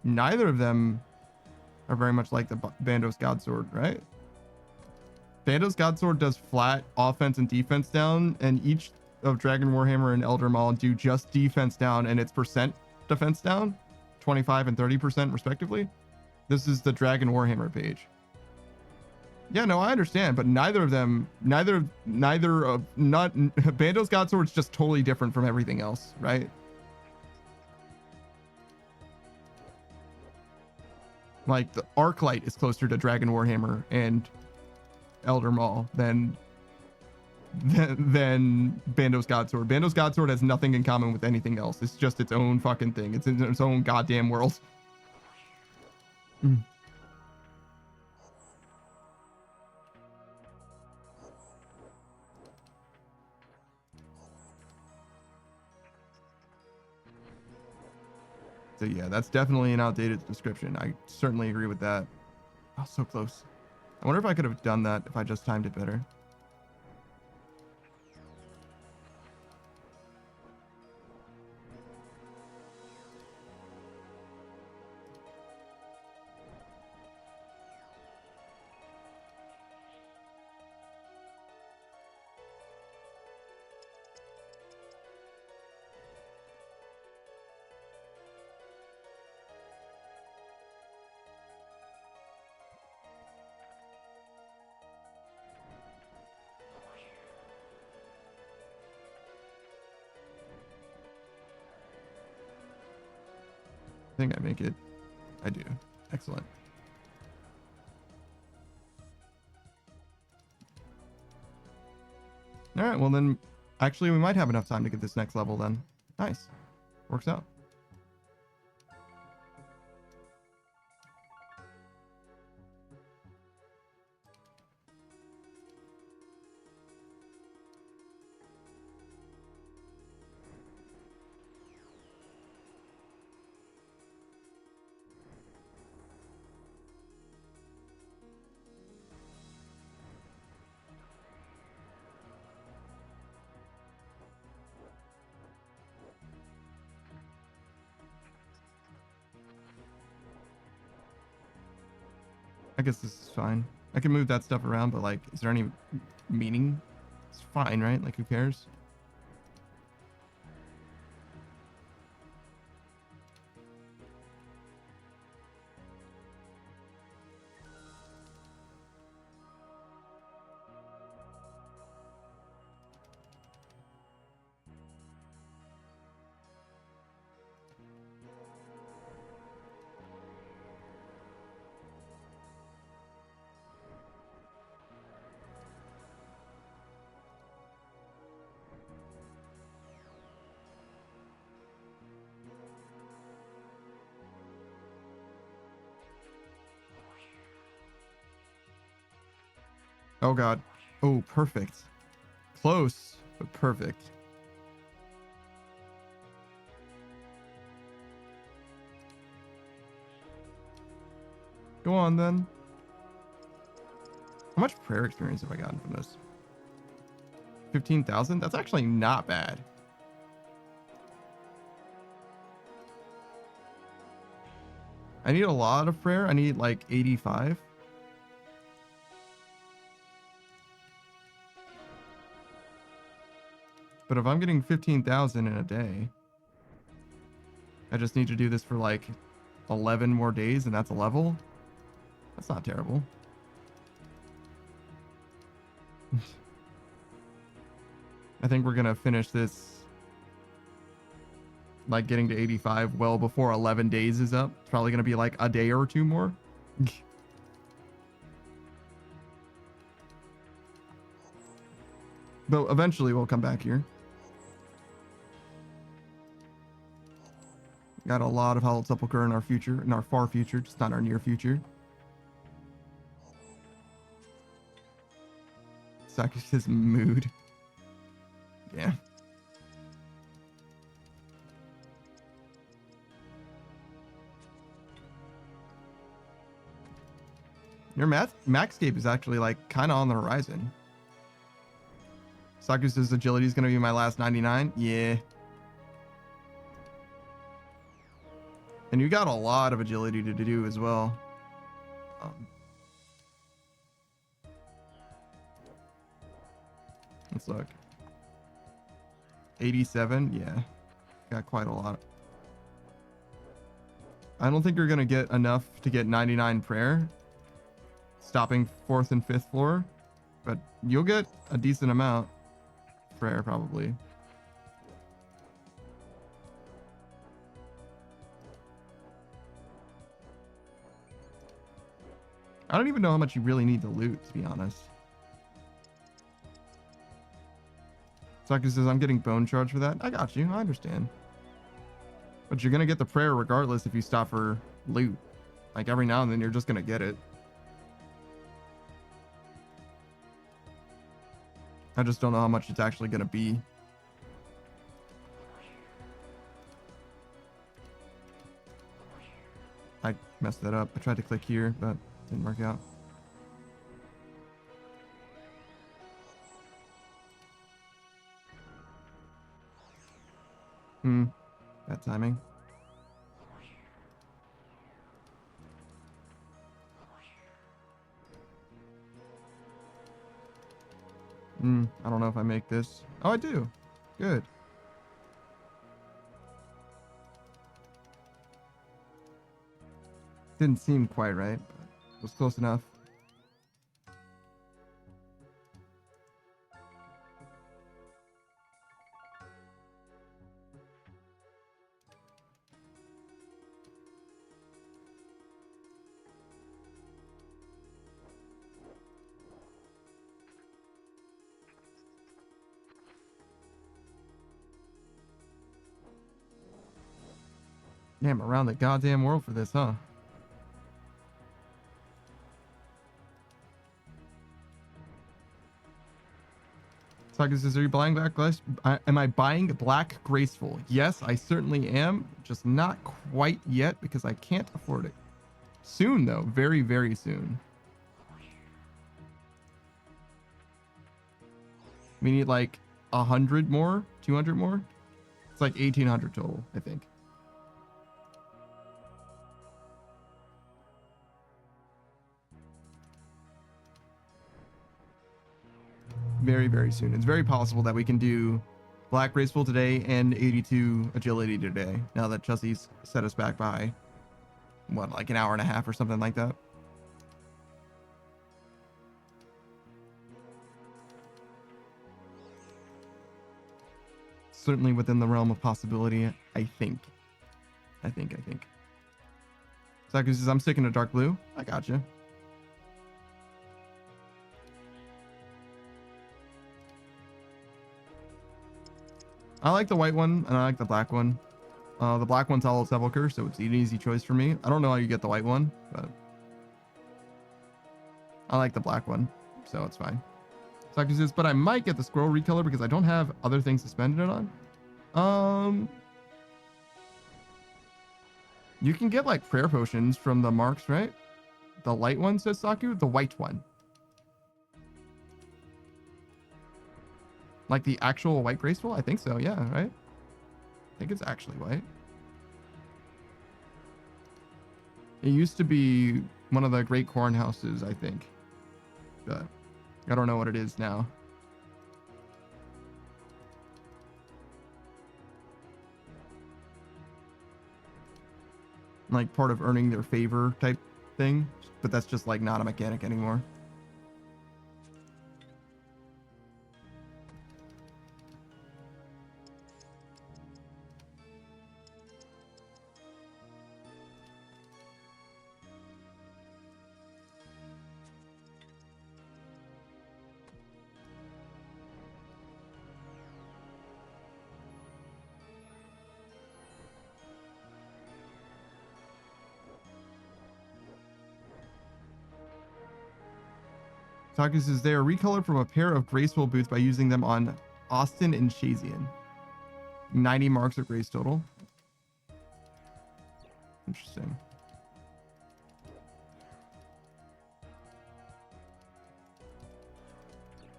S1: Neither of them are very much like the Bandos Godsword, right? Bandos Godsword does flat offense and defense down, and each of Dragon Warhammer and Elder Maul do just defense down and its percent defense down, 25 and 30% respectively. This is the Dragon Warhammer page. Yeah, no, I understand, but neither of Bandos Godsword's just totally different from everything else, right? Like the Arclight is closer to Dragon Warhammer and Elder Maul than Bandos Godsword. Bandos Godsword has nothing in common with anything else. It's just its own fucking thing. It's in its own goddamn world. So yeah, that's definitely an outdated description. I certainly agree with that. Oh, so close. I wonder if I could have done that if I just timed it better. I think I make it. I do. Excellent. All right, well then, actually we might have enough time to get this next level then. Nice. Works out. I guess this is fine. I can move that stuff around, but like, is there any meaning? It's fine, right? Like, who cares? Oh god. Oh, perfect. Close, but perfect. Go on then. How much prayer experience have I gotten from this? 15,000? That's actually not bad. I need a lot of prayer. I need like 85. But if I'm getting 15,000 in a day, I just need to do this for like 11 more days and that's a level. That's not terrible. I think we're going to finish this like getting to 85 well before 11 days is up. It's probably going to be like a day or two more. But eventually we'll come back here. Got a lot of Hallowed Sepulchre in our future, in our far future, just not our near future. Saku's mood. Yeah. Your Maxscape is actually like kind of on the horizon. Saku's agility is going to be my last 99. Yeah. And you got a lot of agility to do as well. Let's look. 87. Yeah. Got quite a lot. I don't think you're going to get enough to get 99 prayer. Stopping 4th and 5th floor. But you'll get a decent amount. Prayer, probably. I don't even know how much you really need to loot, to be honest. Saku says, I'm getting bone charge for that. I got you. I understand. But you're going to get the prayer regardless if you stop for loot. Like, every now and then, you're just going to get it. I just don't know how much it's actually going to be. I messed that up. I tried to click here, but didn't work out. Bad timing. I don't know if I make this. Oh, I do. Good. Didn't seem quite right, but it was close enough. Damn, around the goddamn world for this, huh? Saga says, are you buying Black Grace? Am I buying Black Graceful? Yes, I certainly am. Just not quite yet because I can't afford it. Soon, though. Very, very soon. We need like 100 more? 200 more? It's like 1,800 total, I think. Very, very soon. It's very possible that we can do Black Graceful today and 82 Agility today, now that Chelsea's set us back by, what, like an hour and a half or something like that? Certainly within the realm of possibility, I think. I think. Saku says, I'm sticking to dark blue. I got you. I like the white one, and I like the black one. The black one's Hallowed Sepulchre, so it's an easy choice for me. I don't know how you get the white one, but I like the black one, so it's fine. Saku says, but I might get the scroll recolor because I don't have other things to spend it on. You can get like prayer potions from the marks, right? The light one, says Saku. The white one. Like the actual white graceful? I think so, yeah, right? I think it's actually white. It used to be one of the great corn houses, I think. But I don't know what it is now. Like part of earning their favor type thing. But that's just like not a mechanic anymore. Taku says they are recolored from a pair of graceful boots by using them on Austin and Shazian. 90 marks of grace total. Interesting.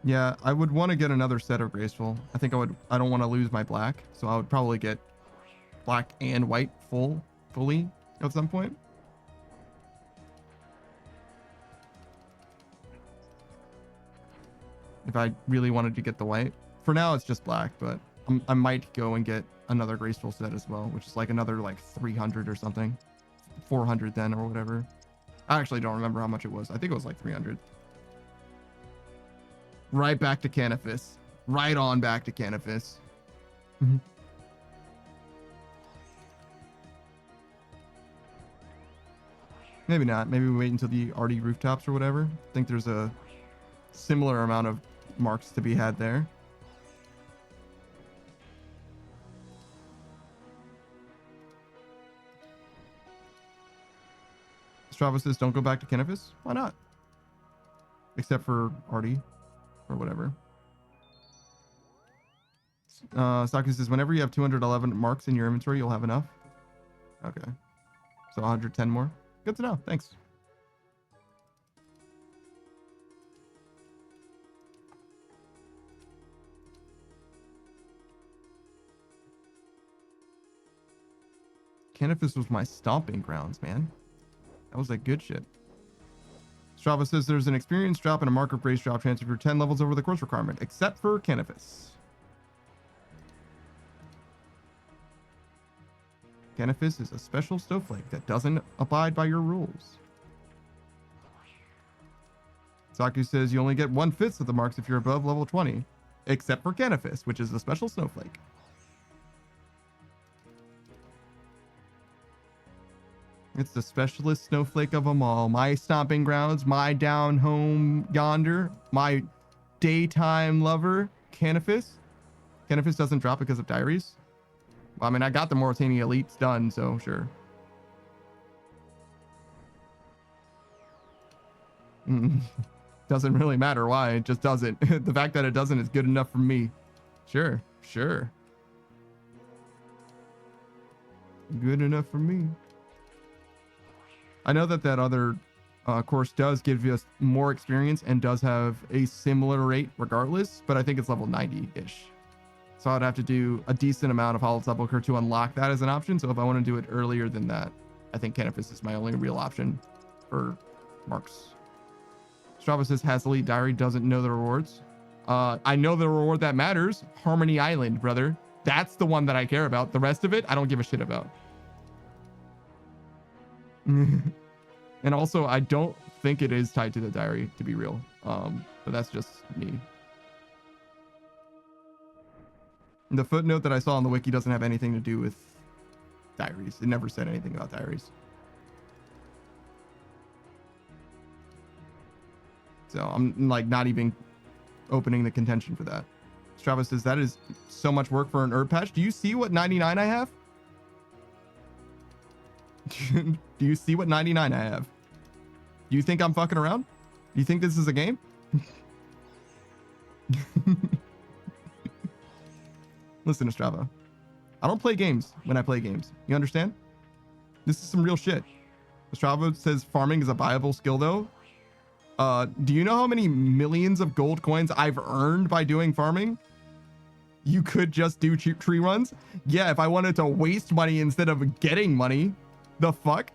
S1: Yeah, I would want to get another set of graceful. I don't want to lose my black, so I would probably get black and white fully at some point. If I really wanted to get the white. For now, it's just black, but I might go and get another graceful set as well, which is like another like 300 or something. 400 then or whatever. I actually don't remember how much it was. I think it was like 300. Right back to Canifis. Right on back to Canifis. Maybe not. Maybe we wait until the Arty rooftops or whatever. I think there's a similar amount of marks to be had there. Strava says don't go back to Canifis. Why not? Except for Arty or whatever. Saki says whenever you have 211 marks in your inventory, you'll have enough. Okay. So 110 more. Good to know. Thanks. Canifis was my stomping grounds, man. That was like good shit. Strava says there's an experience drop and a marker brace drop transfer for 10 levels over the course requirement, except for Canifis. Canifis is a special snowflake that doesn't abide by your rules. Saku says you only get 1/5 of the marks if you're above level 20, except for Canifis, which is a special snowflake. It's the specialist snowflake of them all. My stomping grounds, my down home yonder, my daytime lover, Canifis. Canifis doesn't drop because of diaries. Well, I mean, I got the Mauritania elites done, so sure. Doesn't really matter why, it just doesn't. The fact that it doesn't is good enough for me. Sure, sure. Good enough for me. I know that other course does give us more experience and does have a similar rate regardless, but I think it's level 90-ish. So I'd have to do a decent amount of Hallowed Sepulchre to unlock that as an option. So if I want to do it earlier than that, I think Canifis is my only real option for marks. Strava says has Elite Diary doesn't know the rewards. I know the reward that matters. Harmony Island, brother. That's the one that I care about. The rest of it, I don't give a shit about. And also, I don't think it is tied to the diary, to be real. But that's just me. The footnote that I saw on the wiki doesn't have anything to do with diaries. It never said anything about diaries. So I'm like not even opening the contention for that. Strava says that is so much work for an herb patch. Do you see what 99 I have? Do you see what 99 I have? Do you think I'm fucking around? Do you think this is a game? Listen to Strava. I don't play games when I play games. You understand? This is some real shit. Strava says farming is a viable skill though. Do you know how many millions of gold coins I've earned by doing farming? You could just do cheap tree runs. Yeah, if I wanted to waste money instead of getting money. The fuck?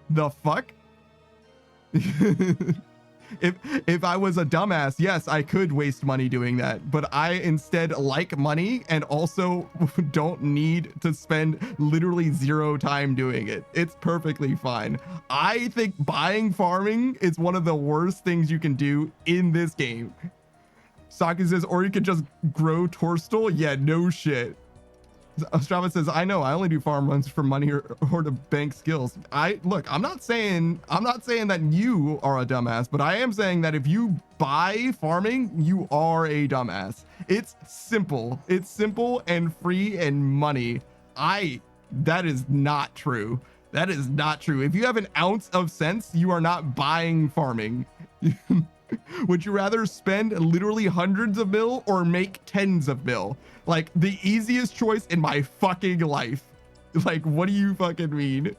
S1: The fuck? If I was a dumbass, yes, I could waste money doing that, but I instead like money and also don't need to spend literally 0 time doing it. It's perfectly fine. I think buying farming is one of the worst things you can do in this game. Saki says, or you could just grow Torstal. Yeah, no shit. Strava says, I know I only do farm runs for money or to bank skills. Look, I'm not saying that you are a dumbass, but I am saying that if you buy farming, you are a dumbass. It's simple and free and money. That is not true. That is not true. If you have an ounce of sense, you are not buying farming. Would you rather spend literally hundreds of mil or make tens of mil? Like the easiest choice in my fucking life. Like, what do you fucking mean?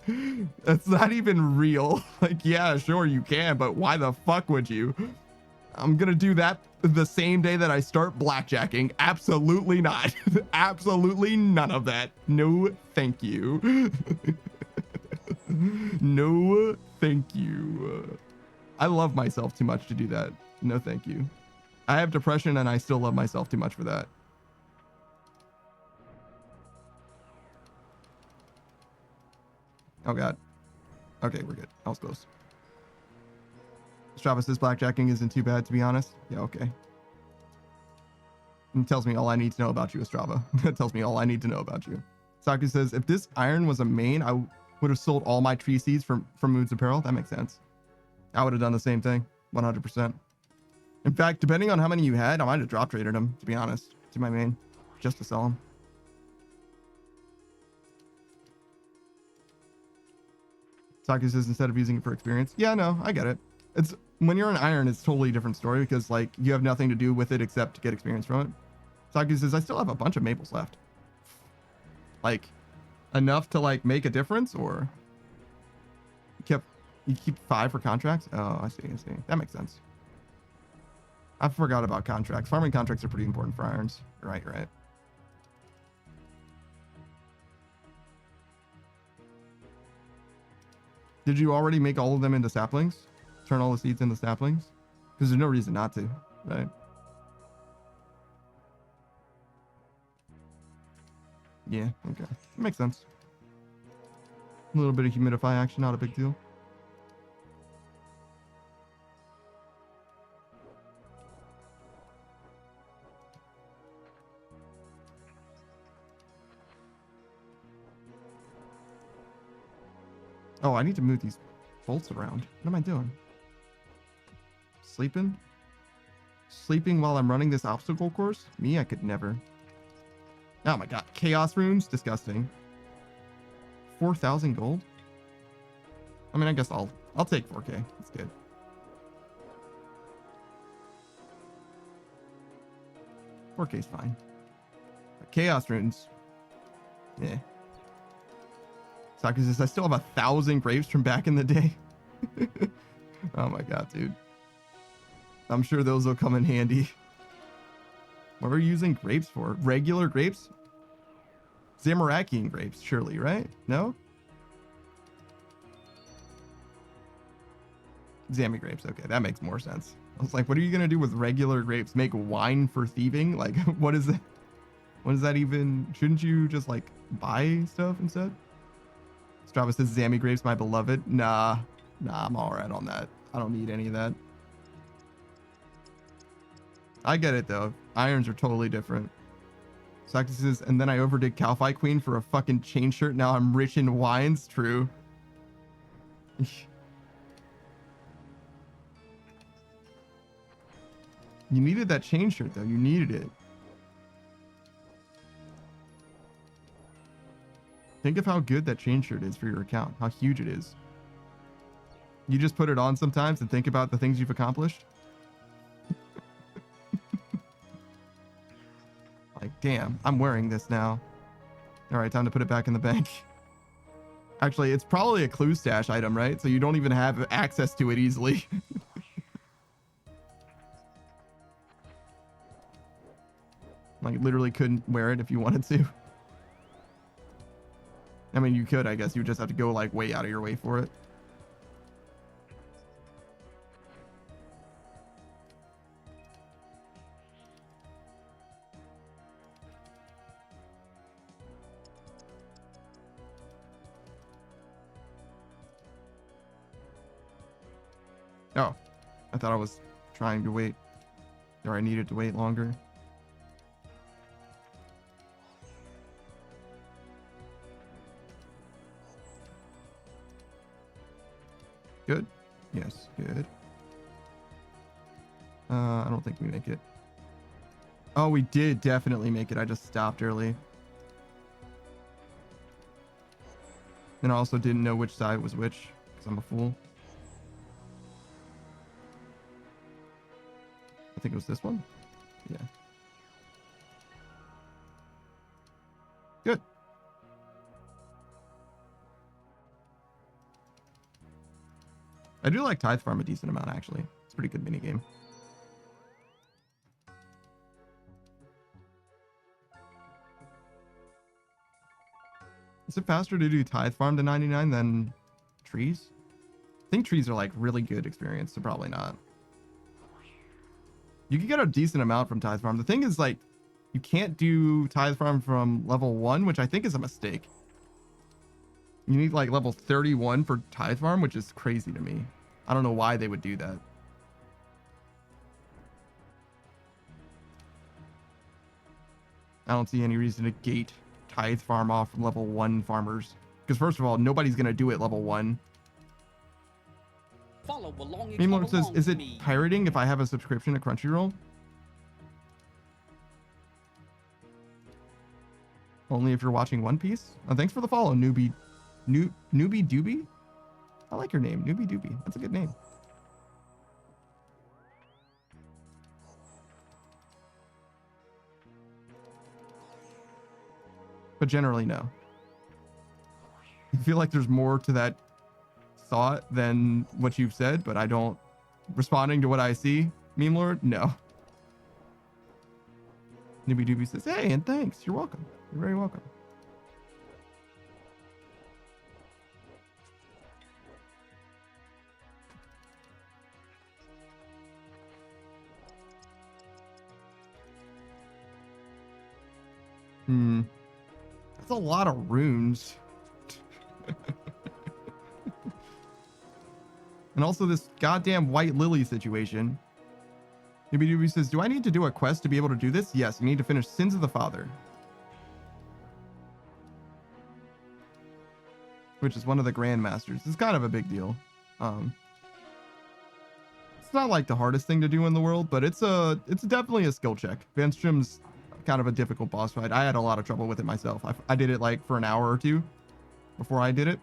S1: That's not even real. Like, yeah, sure you can, but why the fuck would you? I'm gonna do that the same day that I start blackjacking. Absolutely not. Absolutely none of that. No, thank you. No, thank you. I love myself too much to do that. No, thank you. I have depression and I still love myself too much for that. Oh God. Okay, we're good. I was close. Strava says blackjacking isn't too bad, to be honest. Yeah, okay. It tells me all I need to know about you, Strava. It tells me all I need to know about you. Saki says, if this iron was a main, I would have sold all my tree seeds from Moods Apparel. That makes sense. I would have done the same thing, 100%. In fact, depending on how many you had, I might have drop traded them, to be honest, to my main, just to sell them. Saki says, instead of using it for experience. Yeah, no, I get it. It's when you're an iron, it's a totally different story because like you have nothing to do with it except to get experience from it. Saki says, I still have a bunch of maples left. Like enough to like make a difference, or you keep 5 for contracts? Oh, I see. That makes sense. I forgot about contracts. Farming contracts are pretty important for irons. Right. Did you already make all of them into saplings? Turn all the seeds into saplings? Because there's no reason not to, right? Yeah, okay. Makes sense. A little bit of humidify action, not a big deal. Oh, I need to move these bolts around. What am I doing? Sleeping? Sleeping while I'm running this obstacle course? Me, I could never. Oh my god. Chaos runes? Disgusting. 4,000 gold? I mean, I guess I'll take 4K. That's good. Is fine. But chaos runes. Yeah. Saki says, I still have 1,000 grapes from back in the day. Oh my god, dude. I'm sure those will come in handy. What are you using grapes for? Regular grapes? Zamarakian grapes, surely, right? No? Zami grapes. Okay, that makes more sense. I was like, what are you going to do with regular grapes? Make wine for thieving? Like, what is that? What is that even? Shouldn't you just, like, buy stuff instead? Strava says, Zami grapes, my beloved. Nah, I'm all right on that. I don't need any of that. I get it, though. Irons are totally different. Saki says, and then I overdid Calphi Queen for a fucking chain shirt. Now I'm rich in wines. True. You needed that chain shirt, though. You needed it. Think of how good that chain shirt is for your account. How huge it is. You just put it on sometimes and think about the things you've accomplished. Like, damn, I'm wearing this now. All right, time to put it back in the bank. Actually, it's probably a clue stash item, right? So you don't even have access to it easily. Like, literally couldn't wear it if you wanted to. I mean, you could, I guess. You would just have to go, like, way out of your way for it. Oh, I thought I was trying to wait, or I needed to wait longer. Good. Yes, good. I don't think we make it. Oh, we did definitely make it. I just stopped early. And I also didn't know which side was which, because I'm a fool. I think it was this one. Yeah. Good. I do like Tithe Farm a decent amount, actually. It's a pretty good mini game. Is it faster to do Tithe Farm to 99 than trees? I think trees are like really good experience, so probably not. You can get a decent amount from Tithe Farm. The thing is, like, you can't do Tithe Farm from level 1, which I think is a mistake. You need like level 31 for Tithe Farm, which is crazy to me. I don't know why they would do that. I don't see any reason to gate Tithe Farm off from level 1 farmers. Because first of all, nobody's going to do it level 1.
S2: Follow along.
S1: Meme says, is it pirating if I have a subscription to Crunchyroll? Only if you're watching One Piece? Oh, thanks for the follow, Newbie Doobie? I like your name, Newbie Doobie. That's a good name. But generally, no. I feel like there's more to that thought than what you've said, but I don't. Responding to what I see, Meme Lord, no. Newbie Doobie says, hey, and thanks. You're welcome. You're very welcome. That's a lot of runes. And also this goddamn white lily situation. Newbie Doobie says, do I need to do a quest to be able to do this? Yes, you need to finish Sins of the Father. Which is one of the Grandmasters. It's kind of a big deal. It's not like the hardest thing to do in the world, but it's definitely a skill check. Vanstrom's kind of a difficult boss fight. I had a lot of trouble with it myself. I did it like for an hour or two before I did it.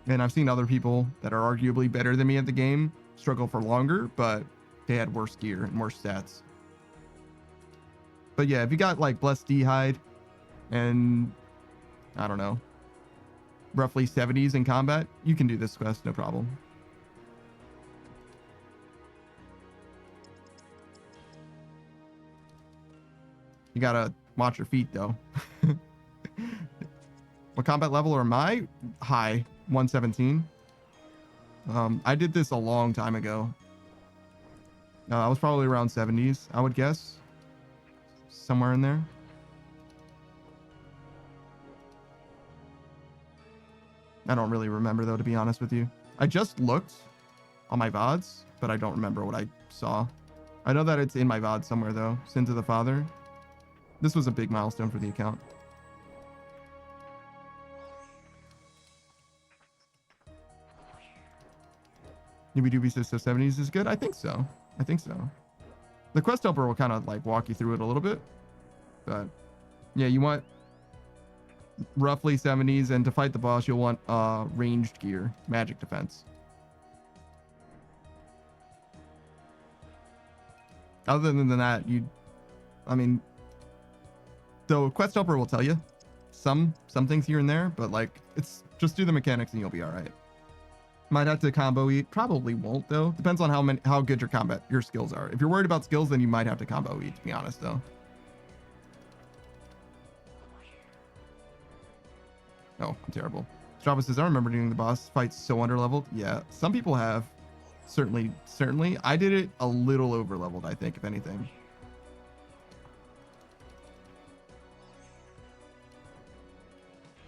S1: And I've seen other people that are arguably better than me at the game struggle for longer, but they had worse gear and worse stats. But yeah, if you got like Blessed D-Hide and I don't know, roughly 70s in combat, you can do this quest, no problem. You gotta watch your feet though. What combat level am I? High, 117. I did this a long time ago. I was probably around 70s, I would guess. Somewhere in there. I don't really remember though, to be honest with you. I just looked on my VODs, but I don't remember what I saw. I know that it's in my VOD somewhere though. Sins of the Father. This was a big milestone for the account. Newbie Doobie says so 70s is good. I think so. I think so. The quest helper will kind of like walk you through it a little bit. But yeah, you want roughly 70s, and to fight the boss, you'll want ranged gear, magic defense. Other than that, I mean, the quest helper will tell you some things here and there, but like it's just do the mechanics and you'll be all right. Might have to combo eat. Probably won't though. Depends on how good your skills are. If you're worried about skills, then you might have to combo eat, to be honest though. Oh, I'm terrible. Strava says, I remember doing the boss fights so underleveled. Yeah, some people have. Certainly. I did it a little overleveled, I think, if anything.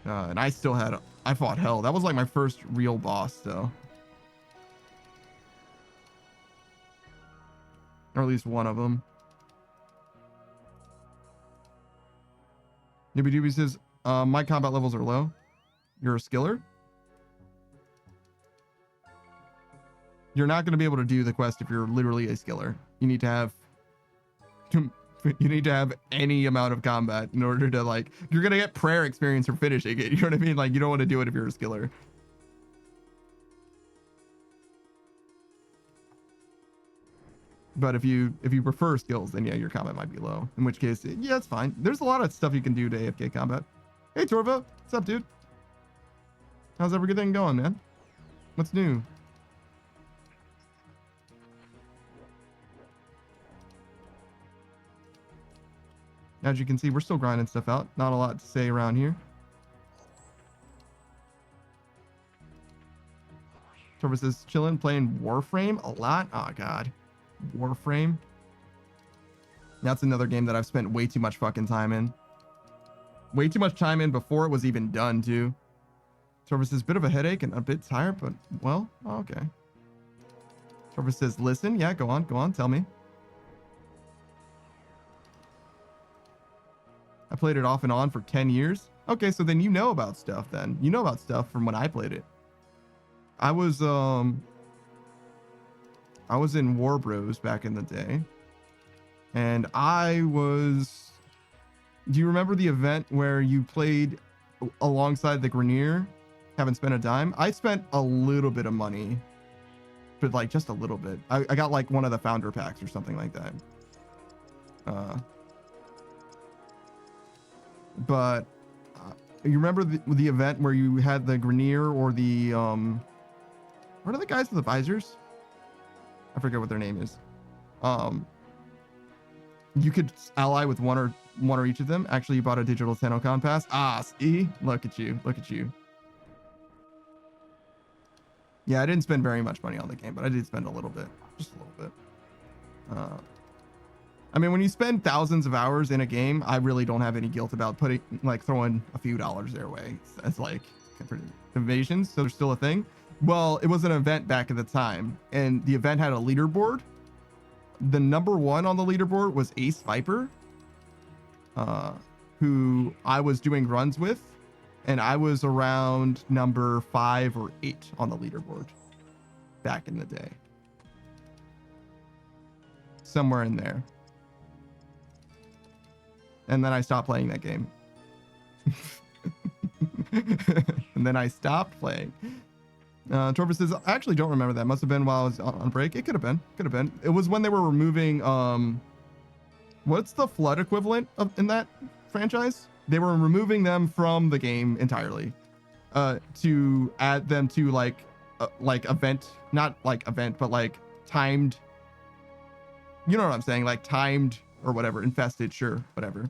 S1: And I fought hell. That was like my first real boss, though. Or at least one of them. Newbie Doobie says, my combat levels are low. You're a skiller? You're not going to be able to do the quest if you're literally a skiller. You need to have any amount of combat in order to like, you're going to get prayer experience for finishing it. You know what I mean? Like, you don't want to do it if you're a skiller. But if you prefer skills, then yeah, your combat might be low. In which case, yeah, it's fine. There's a lot of stuff you can do to AFK combat. Hey Torva, what's up, dude? How's everything going, man? What's new? As you can see, we're still grinding stuff out. Not a lot to say around here. Torva says, chilling, playing Warframe a lot. Oh, God. Warframe. That's another game that I've spent way too much fucking time in. Way too much time in before it was even done, too. Torva says, bit of a headache and a bit tired, but, well, okay. Torva says, listen. Yeah, go on, tell me. I played it off and on for 10 years. Okay, so then you know about stuff then. You know about stuff from when I played it. I was in War Bros back in the day. And do you remember the event where you played alongside the Grenier? Haven't spent a dime? I spent a little bit of money, but like just a little bit. I got like one of the founder packs or something like that. But you remember the event where you had the Grenier or the what are the guys with the visors? I forget what their name is. You could ally with one or each of them. Actually, you bought a digital Tenocon pass. Ah, see, look at you. Yeah, I didn't spend very much money on the game, but I did spend a little bit, just a little bit. I mean, when you spend thousands of hours in a game, I really don't have any guilt about throwing a few dollars their way. It's like invasions, so there's still a thing. Well, it was an event back at the time, and the event had a leaderboard. The number one on the leaderboard was Ace Viper, who I was doing runs with, and I was around number 5 or 8 on the leaderboard back in the day. Somewhere in there. And then I stopped playing that game. And then I stopped playing. Torva says, I actually don't remember that. Must have been while I was on break. It could have been. It was when they were removing, what's the flood equivalent in that franchise? They were removing them from the game entirely, to add them to like event, not like event, but like timed. You know what I'm saying? Like timed or whatever, infested, sure, whatever.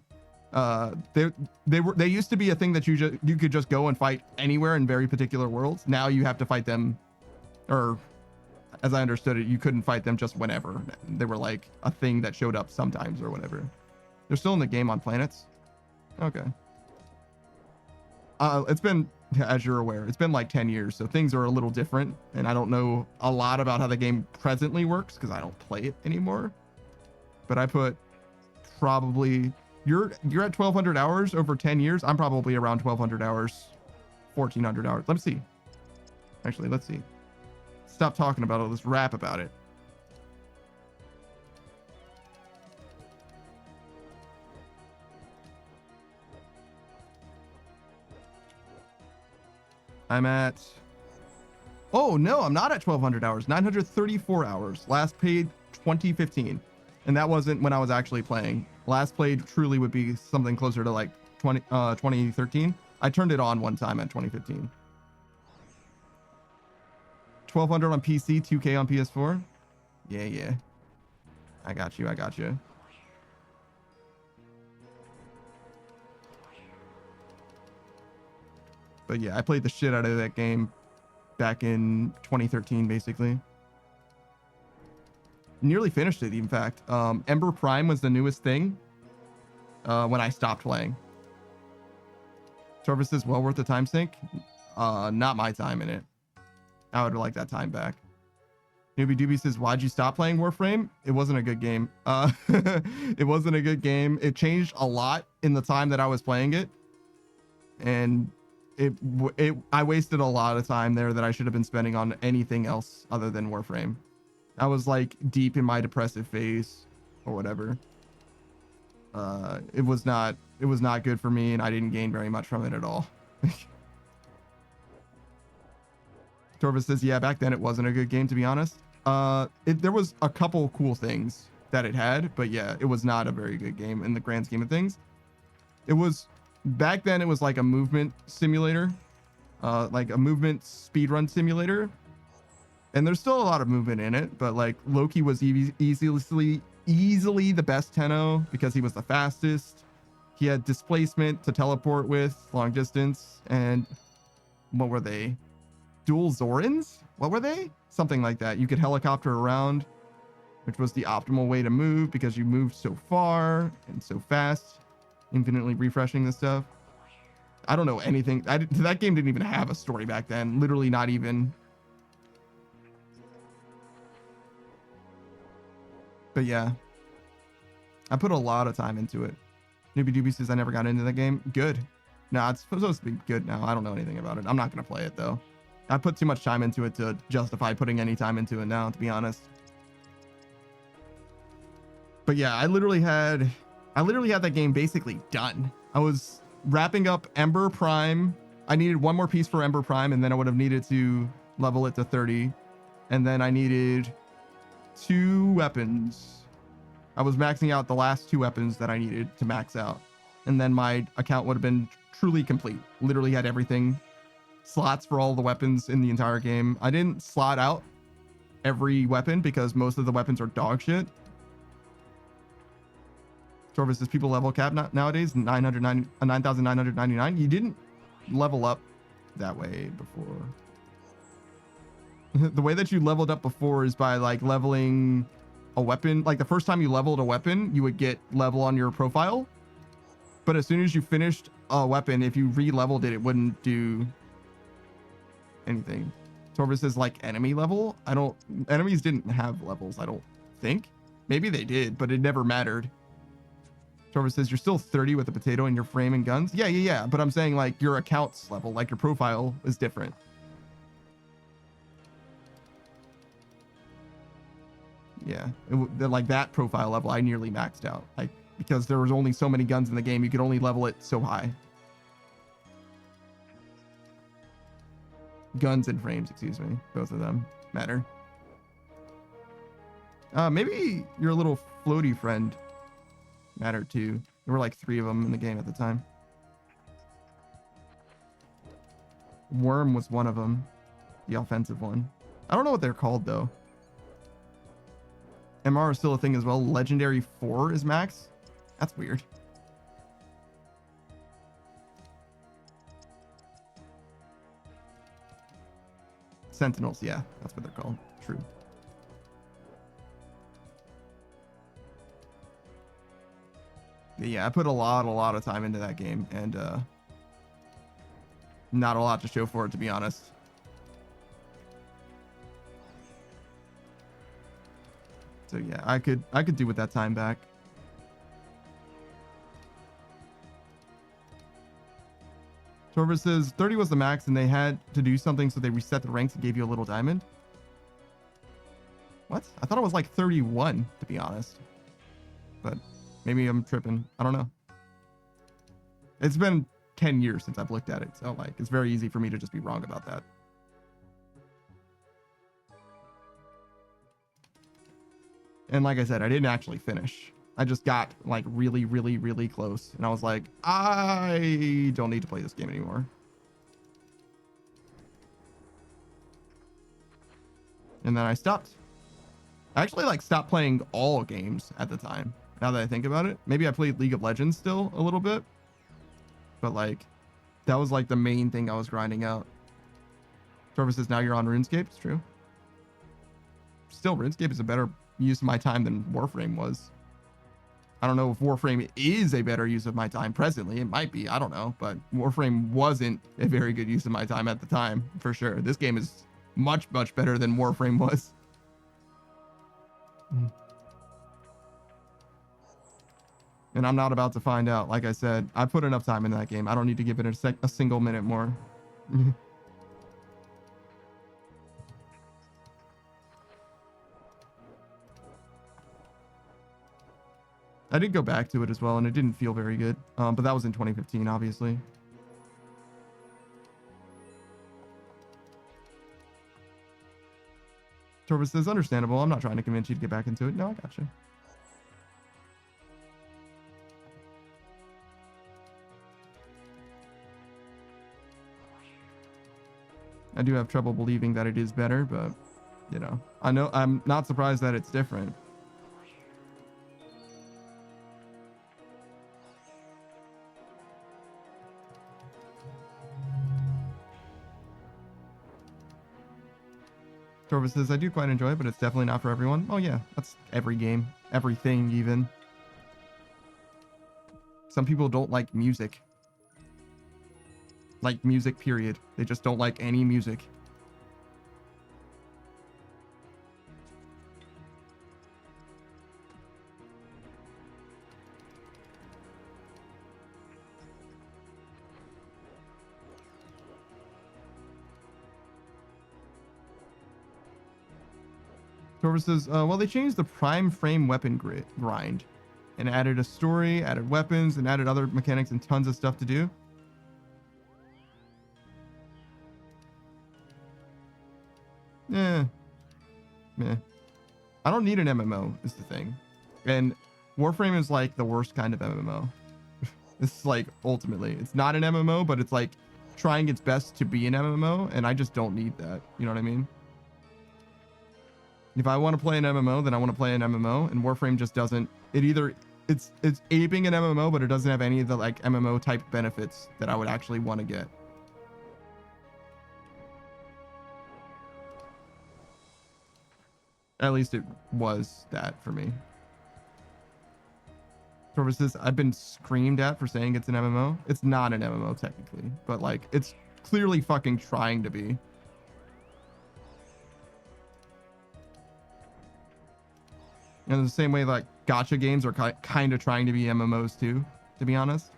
S1: They used to be a thing that you could just go and fight anywhere in very particular worlds. Now you have to fight them, or as I understood it, you couldn't fight them just whenever. They were like a thing that showed up sometimes or whatever. They're still in the game on planets. Okay. It's been, as you're aware, it's been like 10 years, so things are a little different, and I don't know a lot about how the game presently works because I don't play it anymore. But I put probably, you're at 1,200 hours over 10 years. I'm probably around 1,200 hours, 1,400 hours. Let me see. Actually, let's see. Stop talking about it. Let's rap about it. I'm at, oh no, I'm not at 1,200 hours, 934 hours. Last paid 2015. And that wasn't when I was actually playing. Last played truly would be something closer to like 2013. I turned it on one time at 2015. 1,200 on PC, 2K on PS4. Yeah. I got you. But yeah, I played the shit out of that game back in 2013, basically. Nearly finished it, in fact. Ember Prime was the newest thing when I stopped playing. Torva says, well worth the time sink. Not my time in it. I would like that time back. Newbie Doobie says, why'd you stop playing Warframe? It wasn't a good game. It wasn't a good game. It changed a lot in the time that I was playing it. And I wasted a lot of time there that I should have been spending on anything else other than Warframe. I was like deep in my depressive phase or whatever. It was not good for me, and I didn't gain very much from it at all. Torvis says, yeah, back then it wasn't a good game, to be honest. There was a couple cool things that it had, but yeah, it was not a very good game in the grand scheme of things. It was, back then it was like a movement simulator, like a movement speedrun simulator. And there's still a lot of movement in it, but like Loki was easily the best Tenno because he was the fastest. He had displacement to teleport with, long distance, and what were they? Dual Zorins? What were they? Something like that. You could helicopter around, which was the optimal way to move because you moved so far and so fast, infinitely refreshing this stuff. I don't know anything. That game didn't even have a story back then. Literally not even. But yeah, I put a lot of time into it. Newbie Doobie says I never got into the game. Good. No, it's supposed to be good now. I don't know anything about it. I'm not going to play it though. I put too much time into it to justify putting any time into it now, to be honest. But yeah, I literally had that game basically done. I was wrapping up Ember Prime. I needed one more piece for Ember Prime, and then I would have needed to level it to 30. And then I needed 2 weapons. I was maxing out the last 2 weapons that I needed to max out. And then my account would have been truly complete. Literally had everything. Slots for all the weapons in the entire game. I didn't slot out every weapon because most of the weapons are dog shit. Torvis says people level cap nowadays 9,999. You didn't level up that way before. The way that you leveled up before is by like leveling a weapon. Like the first time you leveled a weapon, you would get level on your profile. But as soon as you finished a weapon, if you re-leveled it, it wouldn't do anything. Torvis says like enemy level. Enemies didn't have levels, I don't think. Maybe they did, but it never mattered. Torvis says you're still 30 with a potato in your frame and guns. Yeah. But I'm saying like your account's level, like your profile is different. Yeah, like that profile level, I nearly maxed out. Like because there was only so many guns in the game, you could only level it so high. Guns and frames, excuse me, both of them matter. Maybe your little floaty friend mattered too. There were like 3 of them in the game at the time. Worm was one of them, the offensive one. I don't know what they're called though. MR is still a thing as well. Legendary 4 is max. That's weird. Sentinels, yeah, that's what they're called. True. But yeah, I put a lot of time into that game, and not a lot to show for it, to be honest. So yeah, I could do with that time back. Torvis says 30 was the max and they had to do something, so they reset the ranks and gave you a little diamond. What? I thought it was like 31, to be honest. But maybe I'm tripping. I don't know. It's been 10 years since I've looked at it, so like it's very easy for me to just be wrong about that. And like I said, I didn't actually finish. I just got like really close. And I was like, I don't need to play this game anymore. And then I stopped. I actually like stopped playing all games at the time. Now that I think about it, maybe I played League of Legends still a little bit, but like that was like the main thing I was grinding out. Trevor says now you're on RuneScape. It's true. Still, RuneScape is a better use of my time than Warframe was. I don't know if Warframe is a better use of my time presently. It might be, I don't know, but Warframe wasn't a very good use of my time at the time, for sure. This game is much better than Warframe was. And I'm not about to find out. Like I said, I put enough time in that game. I don't need to give it a single minute more. I did go back to it as well, and it didn't feel very good. But that was in 2015, obviously. Torvis says, understandable. I'm not trying to convince you to get back into it. No, I got you. I do have trouble believing that it is better, but, you know, I know I'm not surprised that it's different. Torvis says, I do quite enjoy it, but it's definitely not for everyone. Oh yeah, that's every game, everything even. Some people don't like music. Like music, period. They just don't like any music. Torvis says, well, they changed the prime frame weapon grind and added a story, added weapons, and added other mechanics and tons of stuff to do. Yeah. Meh. I don't need an MMO, is the thing. And Warframe is like the worst kind of MMO. It's like, ultimately, it's not an MMO, but it's like trying its best to be an MMO, and I just don't need that. You know what I mean? If I want to play an MMO, then I want to play an MMO, and Warframe just doesn't. It's aping an MMO, but it doesn't have any of the like MMO type benefits that I would actually want to get. At least it was that for me. Torvis says, I've been screamed at for saying it's an MMO. It's not an MMO technically, but like it's clearly fucking trying to be. And in the same way, like gacha games are kind of trying to be MMOs too, to be honest.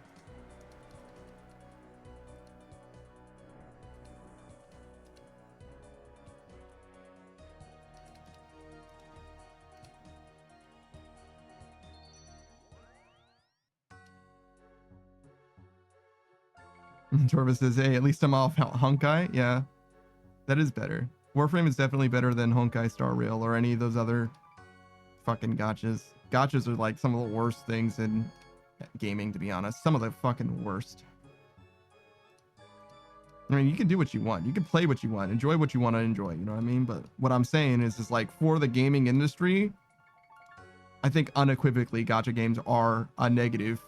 S1: Torvis says, hey, at least I'm off Honkai. Yeah, that is better. Warframe is definitely better than Honkai Star Rail or any of those other fucking gachas. Gachas are like some of the worst things in gaming, to be honest. Some of the fucking worst. I mean, you can do what you want. You can play what you want. Enjoy what you want to enjoy. You know what I mean? But what I'm saying is like for the gaming industry, I think unequivocally gacha games are a negative,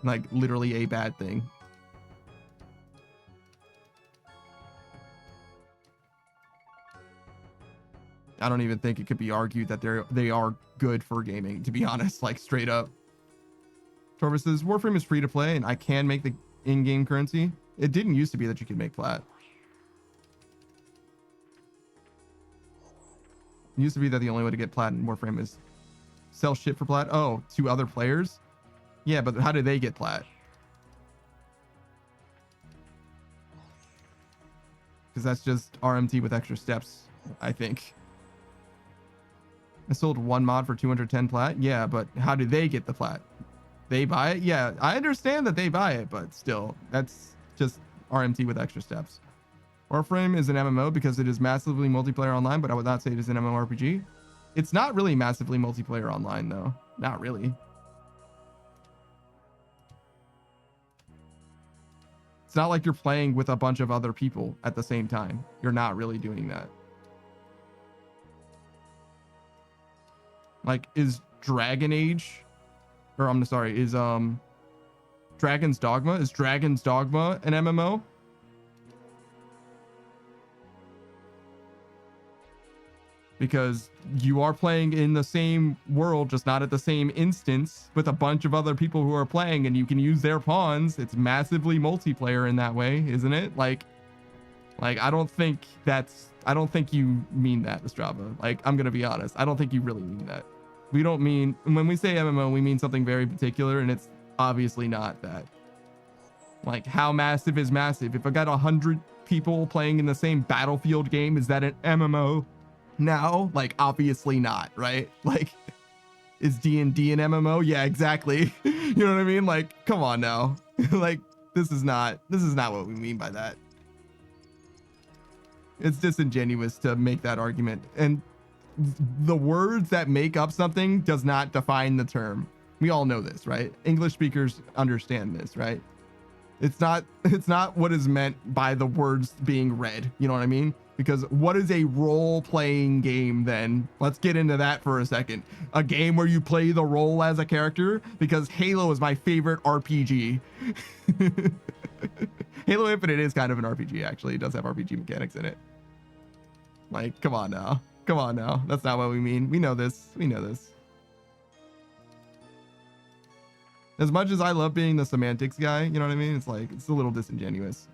S1: like literally a bad thing. I don't even think it could be argued that they are good for gaming, to be honest, like straight up. Torvis says, Warframe is free to play and I can make the in-game currency. It didn't used to be that you could make plat. It used to be that the only way to get plat in Warframe is sell shit for plat. Oh, to other players? Yeah, but how do they get plat? Because that's just RMT with extra steps, I think. I sold one mod for 210 plat. Yeah, but how do they get the plat? They buy it? Yeah, I understand that they buy it, but still, that's just RMT with extra steps. Warframe is an MMO because it is massively multiplayer online, but I would not say it is an MMORPG. It's not really massively multiplayer online, though. Not really. It's not like you're playing with a bunch of other people at the same time. You're not really doing that. Like, is Dragon Age, or I'm sorry, is Dragon's Dogma? Is Dragon's Dogma an MMO? Because you are playing in the same world, just not at the same instance with a bunch of other people who are playing, and you can use their pawns. It's massively multiplayer in that way, isn't it? Like I don't think you mean that, Strava. Like, I'm gonna be honest, I don't think you really mean that. We don't mean, when we say MMO, we mean something very particular, and it's obviously not that. Like, how massive is massive? If I got 100 people playing in the same Battlefield game, is that an MMO? Now, like, obviously not, right? Like, is D&D an MMO? Yeah, exactly. You know what I mean? Like, come on now. Like, this is not what we mean by that. It's disingenuous to make that argument. And the words that make up something does not define the term. We all know this, right? English speakers understand this, right? It's not what is meant by the words being read. You know what I mean? Because what is a role-playing game then? Let's get into that for a second. A game where you play the role as a character? Because Halo is my favorite RPG. Halo Infinite is kind of an RPG, actually. It does have RPG mechanics in it. Like, come on now. Come on now. That's not what we mean. We know this. We know this. As much as I love being the semantics guy, you know what I mean? It's like, it's a little disingenuous.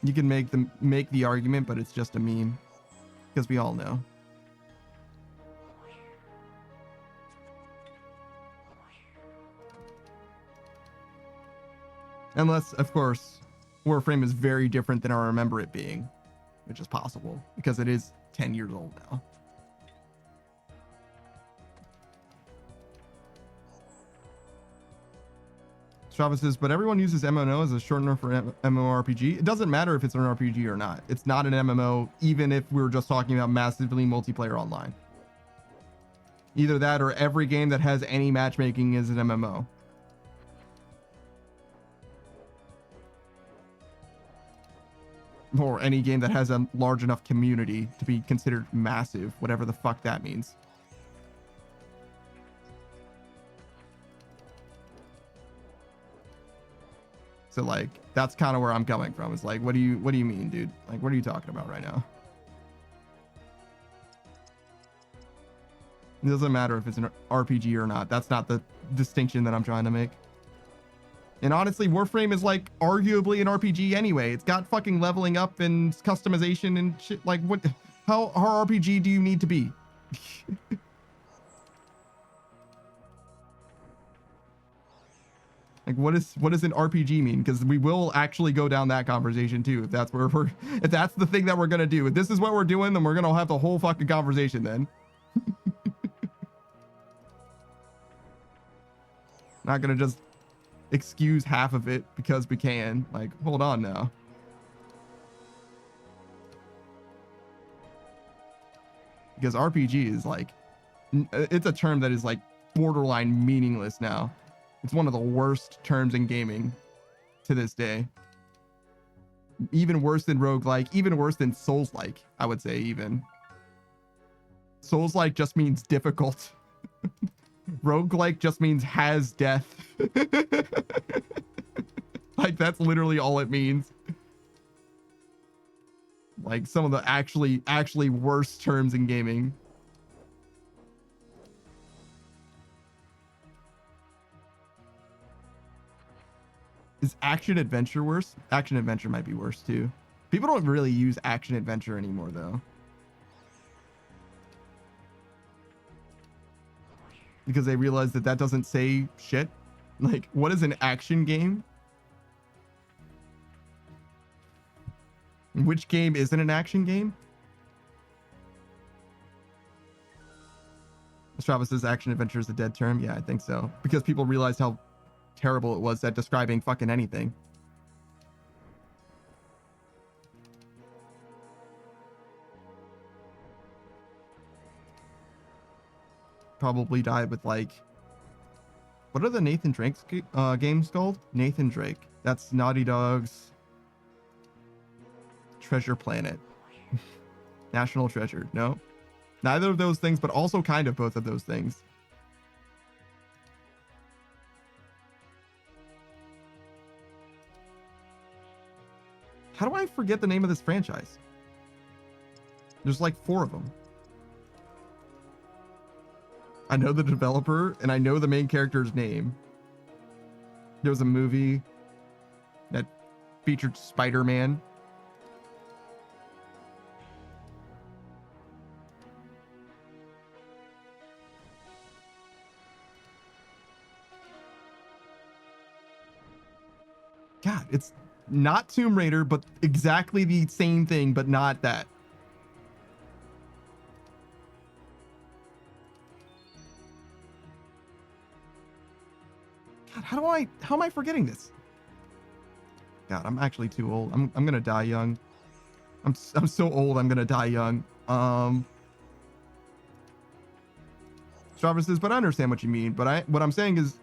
S1: You can make the argument, but it's just a meme. Because we all know. Unless, of course, Warframe is very different than I remember it being, which is possible because it is 10 years old now. Strava says, but everyone uses MMO as a shortener for MMORPG. It doesn't matter if it's an RPG or not. It's not an MMO, even if we were just talking about massively multiplayer online. Either that or every game that has any matchmaking is an MMO. Or any game that has a large enough community to be considered massive, whatever the fuck that means. So like, that's kind of where I'm coming from. It's like, what do you mean, dude? Like, what are you talking about right now? It doesn't matter if it's an RPG or not. That's not the distinction that I'm trying to make. And honestly, Warframe is like arguably an RPG anyway. It's got fucking leveling up and customization and shit. Like, what? How RPG do you need to be? Like, what does an RPG mean? Because we will actually go down that conversation too. If that's where if that's the thing that we're gonna do. If this is what we're doing, then we're gonna have the whole fucking conversation then. Not gonna just excuse half of it because we can. Like, hold on now. Because RPG is like, it's a term that is like borderline meaningless now. It's one of the worst terms in gaming to this day. Even worse than roguelike, even worse than Souls-like, I would say even. Souls-like just means difficult. Roguelike just means has death. Like, that's literally all it means. Like, some of the actually worst terms in gaming. Is action adventure worse? Action adventure might be worse too. People don't really use action adventure anymore though. Because they realize that doesn't say shit. Like, what is an action game? Which game isn't an action game? Strava says action adventure is a dead term. Yeah, I think so. Because people realized how terrible it was at describing fucking anything. Probably died with like, what are the Nathan Drake's games called? Nathan Drake. That's Naughty Dog's Treasure Planet. National Treasure. No, neither of those things, but also kind of both of those things. How do I forget the name of this franchise? There's like 4 of them. I know the developer and I know the main character's name. There was a movie that featured Spider-Man. God, it's not Tomb Raider, but exactly the same thing, but not that. God, how am I forgetting this? God, I'm actually too old. I'm gonna die young. I'm so old. I'm gonna die young. Strava says, but I understand what you mean. But what I'm saying is,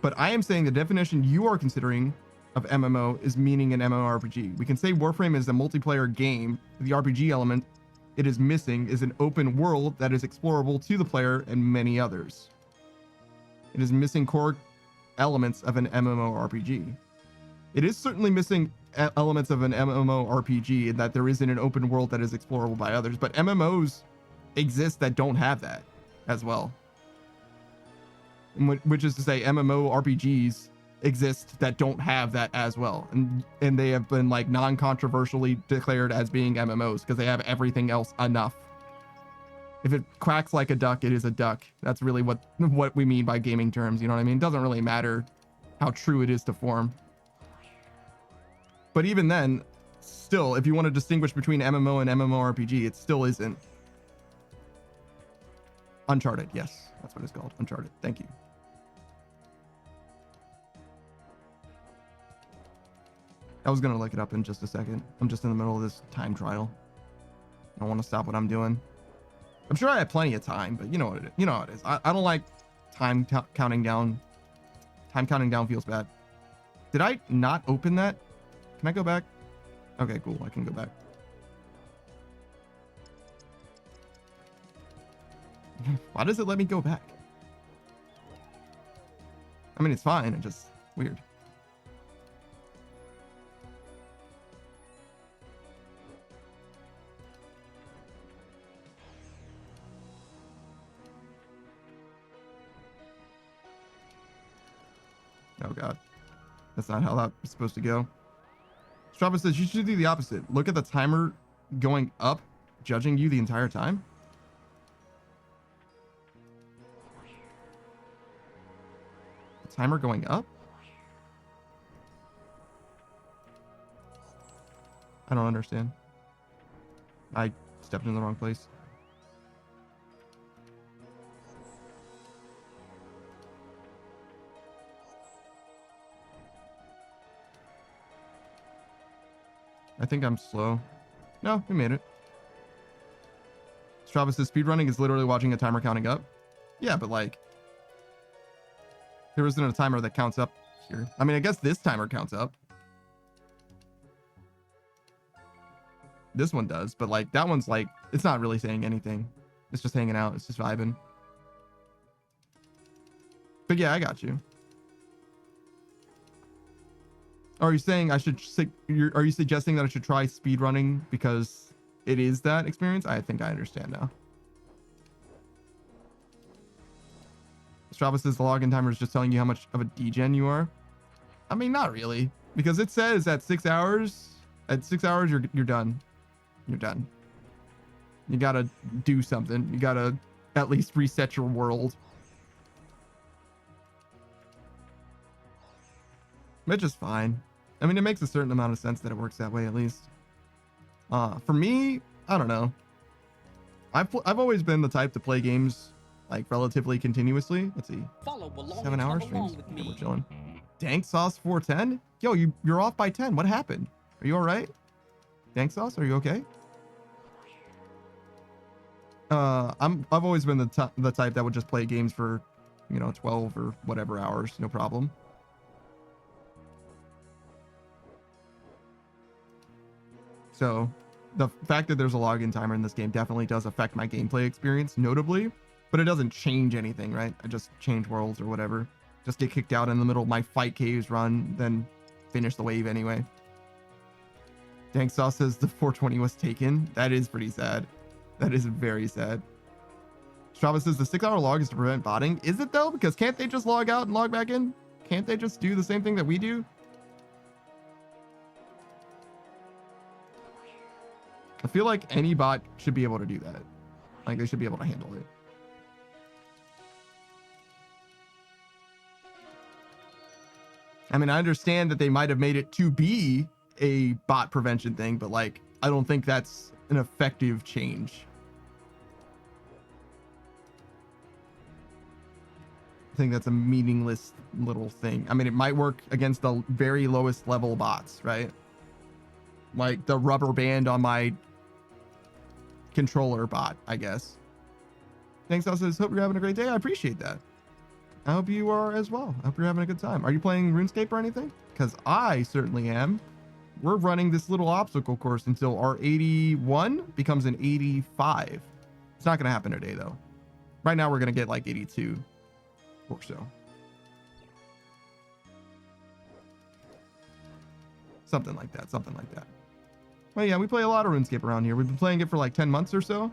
S1: but I am saying the definition you are considering of MMO is meaning an MMORPG. We can say Warframe is a multiplayer game. The RPG element it is missing is an open world that is explorable to the player and many others. It is missing core elements of an MMORPG. It is certainly missing elements of an MMORPG in that there isn't an open world that is explorable by others, but MMOs exist that don't have that as well. Which is to say MMORPGs exist that don't have that as well. And they have been like non-controversially declared as being MMOs because they have everything else enough. If it quacks like a duck, it is a duck. That's really what we mean by gaming terms. You know what I mean? It doesn't really matter how true it is to form. But even then, still, if you want to distinguish between MMO and MMORPG, it still isn't. Uncharted, yes, that's what it's called. Uncharted. Thank you. I was gonna look it up in just a second. I'm just in the middle of this time trial. I want to stop what I'm doing. I'm sure I have plenty of time, but you know what it is. You know how it is. I don't like time counting down. Time counting down feels bad. Did I not open that? Can I go back? Okay, cool. I can go back. Why does it let me go back? I mean, it's fine. It's just weird. Oh god, that's not how that was supposed to go. Strava says you should do the opposite. Look at the timer going up, judging you the entire time. The timer going up? I don't understand. I stepped in the wrong place. I think I'm slow. No, we made it. Strava says speedrunning is literally watching a timer counting up. Yeah, but like, there isn't a timer that counts up here. I mean, I guess this timer counts up. This one does, but like that one's like, it's not really saying anything. It's just hanging out. It's just vibing. But yeah, I got you. Are you saying I should? Are you suggesting that I should try speedrunning because it is that experience? I think I understand now. Strava says the login timer is just telling you how much of a degen you are. I mean, not really, because it says at 6 hours. At 6 hours, you're done. You're done. You gotta do something. You gotta at least reset your world. Which is fine. I mean, it makes a certain amount of sense that it works that way, at least. For me, I don't know. I've always been the type to play games like relatively continuously. Let's see. 7 hour streams. Okay, we're chilling. Dank Sauce 410? Yo, you're off by 10. What happened? Are you all right? Dank Sauce, are you okay? I've always been the type that would just play games for, 12 or whatever hours, no problem. So the fact that there's a login timer in this game definitely does affect my gameplay experience notably, but it doesn't change anything, right? I just change worlds or whatever. Just get kicked out in the middle of my fight caves run, then finish the wave anyway. Dank Sauce says the 420 was taken. That is pretty sad. That is very sad. Strava says the 6 hour log is to prevent botting. Is it though? Because can't they just log out and log back in? Can't they just do the same thing that we do? I feel like any bot should be able to do that. Like they should be able to handle it. I mean, I understand that they might have made it to be a bot prevention thing, but like, I don't think that's an effective change. think that's a meaningless little thing. I mean, it might work against the very lowest level bots, right? Like the rubber band on my controller bot, I guess. Thanks, says, hope you're having a great day. I appreciate that. I hope you are as well. I hope you're having a good time. Are you playing RuneScape or anything? Because I certainly am. We're running this little obstacle course until our 81 becomes an 85. It's not going to happen today, though. Right now, we're going to get like 82 or so. Something like that. Something like that. Well, yeah, we play a lot of RuneScape around here. We've been playing it for like 10 months or so.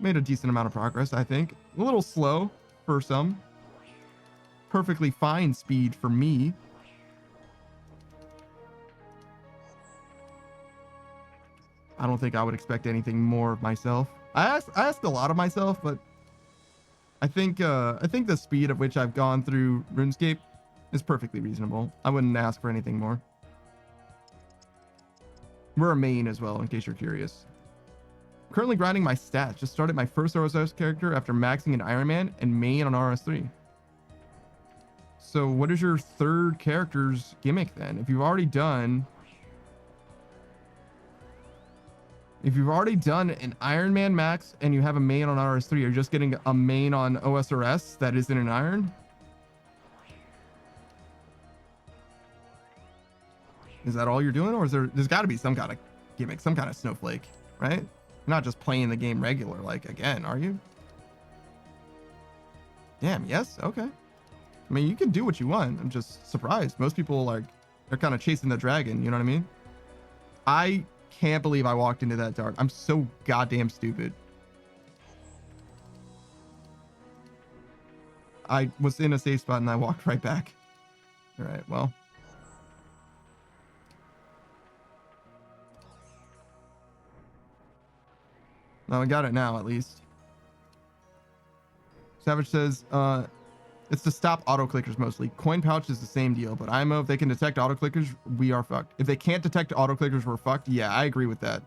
S1: Made a decent amount of progress, I think. A little slow for some. Perfectly fine speed for me. I don't think I would expect anything more of myself. I asked a lot of myself, but I think the speed at which I've gone through RuneScape is perfectly reasonable. I wouldn't ask for anything more. We're a main as well, in case you're curious. Currently grinding my stats. Just started my first OSRS character after maxing an Iron Man and main on RS3. So what is your third character's gimmick then? If you've already done an Iron Man max and you have a main on RS3, you're just getting a main on OSRS that isn't an Iron? Is that all you're doing? Or is there's got to be some kind of gimmick, some kind of snowflake, right? You're not just playing the game regular, like, again, are you? Damn, yes? Okay. I mean, you can do what you want. I'm just surprised. Most people, like, they're kind of chasing the dragon, you know what I mean? I can't believe I walked into that dark. I'm so goddamn stupid. I was in a safe spot and I walked right back. All right, well. No, I got it now, at least. Savage says, it's to stop auto clickers mostly. Coin pouch is the same deal, but IMO, if they can detect auto clickers, we are fucked. If they can't detect auto clickers, we're fucked. Yeah, I agree with that.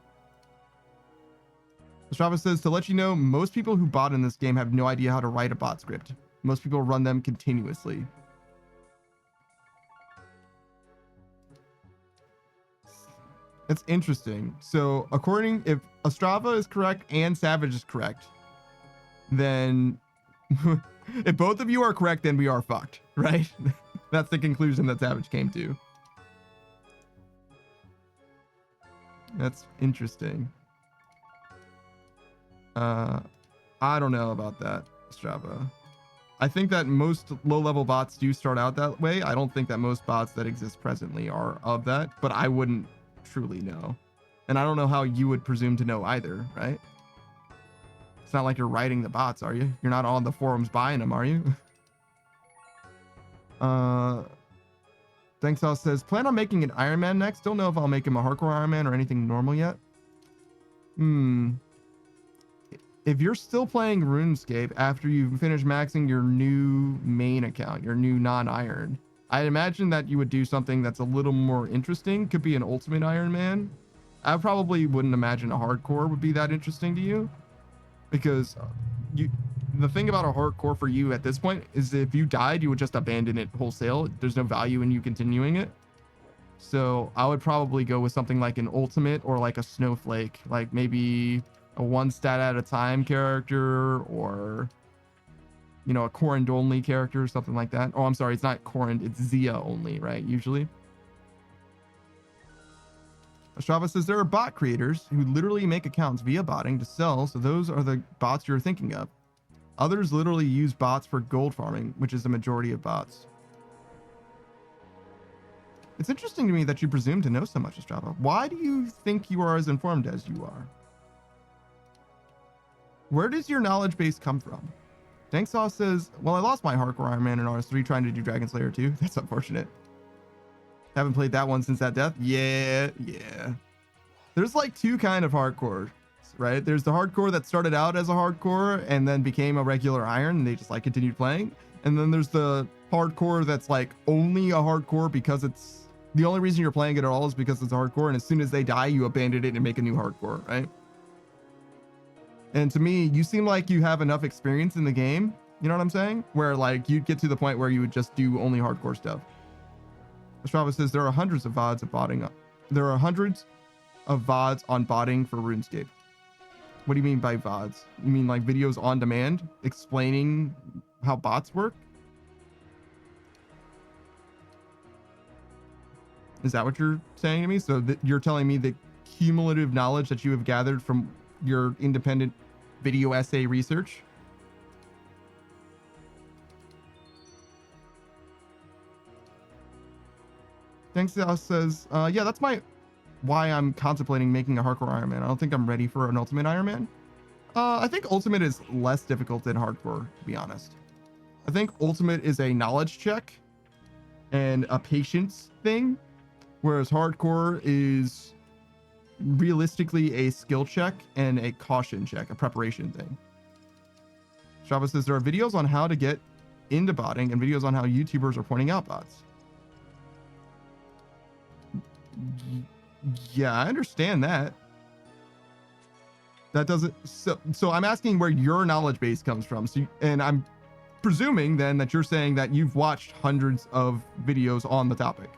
S1: Strava says, to let you know, most people who bot in this game have no idea how to write a bot script. Most people run them continuously. It's interesting. So according, if Ostrava is correct and Savage is correct, then if both of you are correct, then we are fucked, right? That's the conclusion that Savage came to. That's interesting. I don't know about that, Strava. I think that most low-level bots do start out that way. I don't think that most bots that exist presently are of that, but I wouldn't truly know. And I don't know how you would presume to know either, right? It's not like you're writing the bots, are you? You're not on the forums buying them, are you? Thanks says, plan on making an Iron Man next. Don't know if I'll make him a hardcore Iron Man or anything normal yet. If you're still playing RuneScape after you've finished maxing your new main account, your new non-Iron, I imagine that you would do something that's a little more interesting. Could be an Ultimate Iron Man. I probably wouldn't imagine a hardcore would be that interesting to you, because the thing about a hardcore for you at this point is if you died, you would just abandon it wholesale. There's no value in you continuing it. So I would probably go with something like an Ultimate or like a Snowflake, like maybe a one stat at a time character, or you know, a Corrin only character or something like that. Oh, I'm sorry, it's not Corrin, it's Zia only, right? Usually. Strava says there are bot creators who literally make accounts via botting to sell, so those are the bots you're thinking of. Others literally use bots for gold farming, which is the majority of bots. It's interesting to me that you presume to know so much, Strava. Why do you think you are as informed as you are? Where does your knowledge base come from? Danksaw says, well, I lost my hardcore Iron Man in RS3 trying to do Dragon Slayer 2. That's unfortunate. Haven't played that one since that death. Yeah. There's like two kind of hardcore, right? There's the hardcore that started out as a hardcore and then became a regular Iron and they just like continued playing. And then there's the hardcore that's like only a hardcore because it's the only reason you're playing it at all is because it's a hardcore. And as soon as they die, you abandon it and make a new hardcore, right? And to me, you seem like you have enough experience in the game You know what I'm saying? Where like you'd get to the point where you would just do only hardcore stuff. Strava says there are hundreds of VODs of botting. There are hundreds of VODs on botting for RuneScape. What do you mean by VODs? You mean like videos on demand explaining how bots work? Is that what you're saying to me? So that you're telling me the cumulative knowledge that you have gathered from your independent video essay research? Thanks Alice says, yeah, that's why I'm contemplating making a hardcore Iron Man. I don't think I'm ready for an ultimate Iron Man. I think ultimate is less difficult than hardcore, to be honest. I think ultimate is a knowledge check and a patience thing, whereas hardcore is realistically a skill check and a caution check, a preparation thing. Strava says there are videos on how to get into botting and videos on how YouTubers are pointing out bots. Yeah, I understand that. That doesn't, so I'm asking where your knowledge base comes from. So, and I'm presuming then that you're saying that you've watched hundreds of videos on the topic.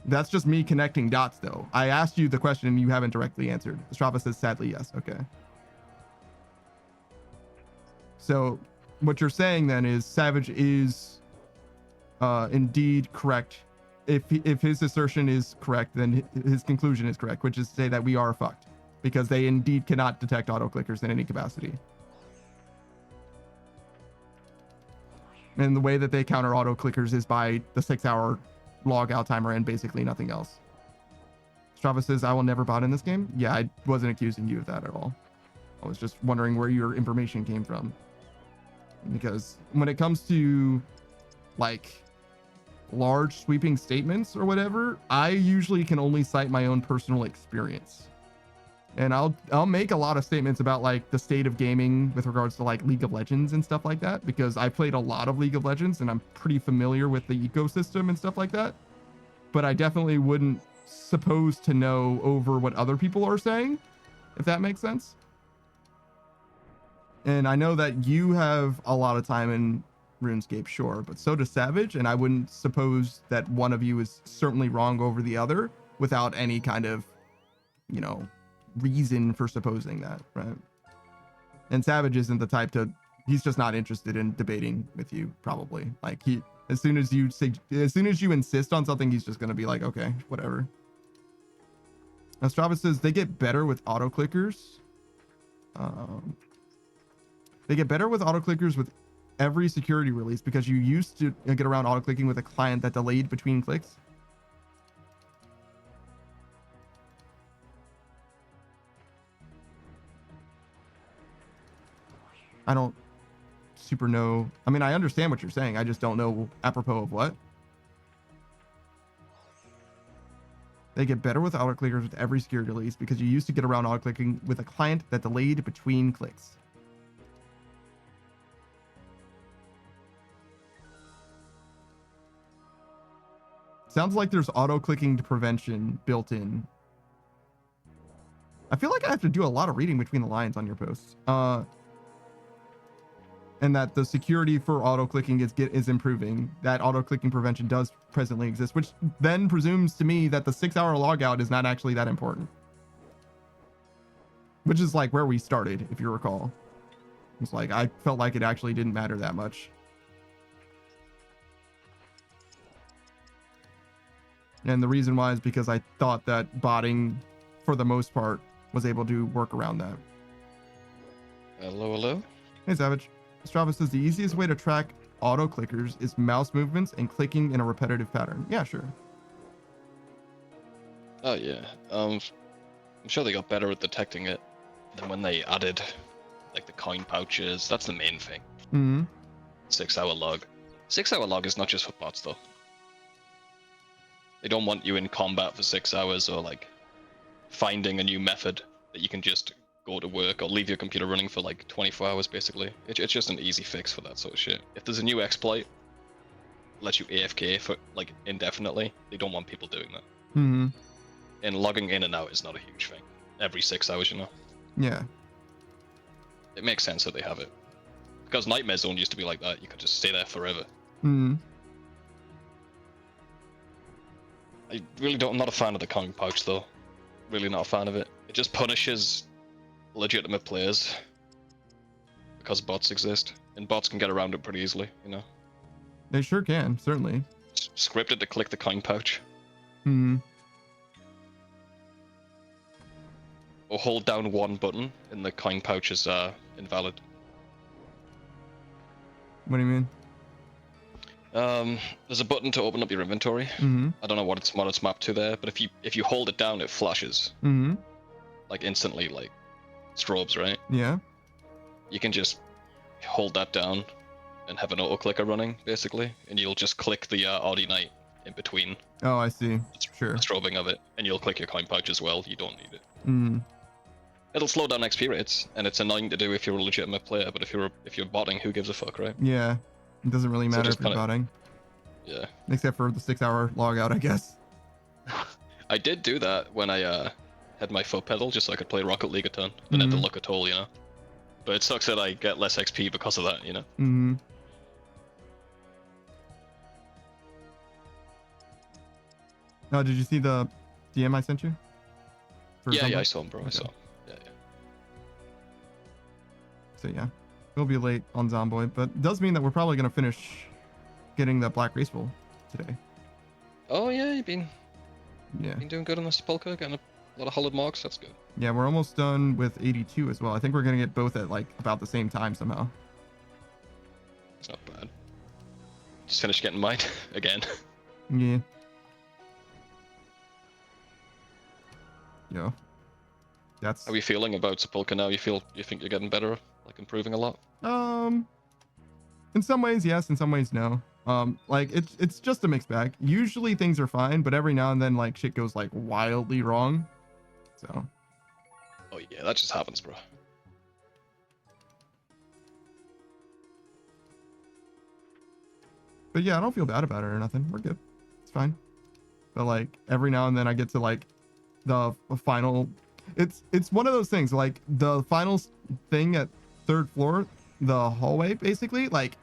S1: That's just me connecting dots though. I asked you the question and you haven't directly answered. Strava says sadly yes. Okay. So what you're saying then is Savage is indeed correct. If his assertion is correct, then his conclusion is correct, which is to say that we are fucked because they indeed cannot detect auto clickers in any capacity. And the way that they counter auto clickers is by the 6-hour log out timer and basically nothing else. Strava says, I will never bot in this game. Yeah, I wasn't accusing you of that at all. I was just wondering where your information came from. Because when it comes to like large sweeping statements or whatever, I usually can only cite my own personal experience. And I'll make a lot of statements about like the state of gaming with regards to like League of Legends and stuff like that, because I played a lot of League of Legends and I'm pretty familiar with the ecosystem and stuff like that. But I definitely wouldn't suppose to know over what other people are saying, if that makes sense. And I know that you have a lot of time in RuneScape, sure, but so does Savage, and I wouldn't suppose that one of you is certainly wrong over the other without any kind of, you know, reason for supposing that, right? And Savage isn't the type to, he's just not interested in debating with you, probably. Like he, as soon as you insist on something, he's just going to be like, okay, whatever. Now Strava says they get better with auto clickers. They get better with auto clickers with every security release because you used to get around auto clicking with a client that delayed between clicks. I don't super know. I mean, I understand what you're saying. I just don't know apropos of what. They get better with auto clickers with every security release because you used to get around auto clicking with a client that delayed between clicks. Sounds like there's auto clicking prevention built in. I feel like I have to do a lot of reading between the lines on your posts. And that the security for auto clicking is improving. That auto clicking prevention does presently exist, which then presumes to me that the 6-hour logout is not actually that important. Which is like where we started, if you recall. It's like I felt like it actually didn't matter that much. And the reason why is because I thought that botting, for the most part, was able to work around that.
S4: Hello, hello.
S1: Hey, Savage. Strava says the easiest way to track auto clickers is mouse movements and clicking in a repetitive pattern. Yeah, sure.
S4: Oh yeah. I'm sure they got better at detecting it than when they added like the coin pouches. That's the main thing.
S1: Mm-hmm.
S4: 6-hour log. 6-hour log is not just for bots though. They don't want you in combat for 6 hours or like finding a new method that you can just go to work or leave your computer running for like 24 hours basically. It's just an easy fix for that sort of shit. If there's a new exploit, lets you AFK for like indefinitely, they don't want people doing that.
S1: Mm-hmm.
S4: And logging in and out is not a huge thing. Every 6 hours, you know.
S1: Yeah.
S4: it makes sense that they have it. Because Nightmare Zone used to be like that. You could just stay there forever.
S1: Hmm.
S4: I really don't. I'm not a fan of the coin pouch though. Really not a fan of it. It just punishes legitimate players because bots exist, and bots can get around it pretty easily. You know,
S1: They sure can, certainly.
S4: scripted to click the coin pouch
S1: Hmm.
S4: or hold down one button, and the coin pouch is invalid.
S1: What do you mean?
S4: There's a button to open up your inventory.
S1: Mm-hmm.
S4: I don't know what it's mapped to there, but if you hold it down, it flashes
S1: Mm-hmm.
S4: like instantly, like strobes, right?
S1: Yeah.
S4: You can just hold that down and have an auto clicker running basically, and you'll just click the RD Knight in between
S1: Oh, I see. Sure.
S4: the strobing of it, and you'll click your coin pouch as well. You don't need it.
S1: Mm.
S4: It'll slow down XP rates, and it's annoying to do if you're a legitimate player. But if you're botting, who gives a fuck, right?
S1: Yeah. It doesn't really
S4: So
S1: matter
S4: just
S1: if you're
S4: kinda-
S1: botting.
S4: Yeah.
S1: Except for the 6-hour logout, I guess.
S4: I did do that when I had my foot pedal, just so I could play Rocket League a ton. Didn't have to look at all, you know. But it sucks that I get less XP because of that, you know.
S1: Mm-hmm. Oh, did you see the DM I sent you? For
S4: Yeah,
S1: Zomboid?
S4: I saw him, bro. I
S1: Okay.
S4: saw him. Yeah.
S1: So yeah, we'll be late on Zomboid, but it does mean that we're probably gonna finish getting the Black Graceful today.
S4: Oh yeah, you've been
S1: Yeah.
S4: doing good on the Sepulchre, getting a lot of Hallowed marks. That's good.
S1: Yeah, we're almost done with 82 as well. I think we're gonna get both at like about the same time somehow.
S4: It's not bad. Just finished getting mine again.
S1: Yeah. Yo. That's
S4: How are you feeling about Sepulchre now? You think you're getting better, like improving a lot?
S1: in some ways yes, in some ways no. Like it's just a mixed bag. Usually things are fine, but every now and then like shit goes like wildly wrong. So
S4: Oh yeah, that just happens, bro.
S1: but yeah, I don't feel bad about it or nothing. We're good. It's fine. But like every now and then I get to like the final it's one of those things like the final thing at 3rd floor, the hallway basically, like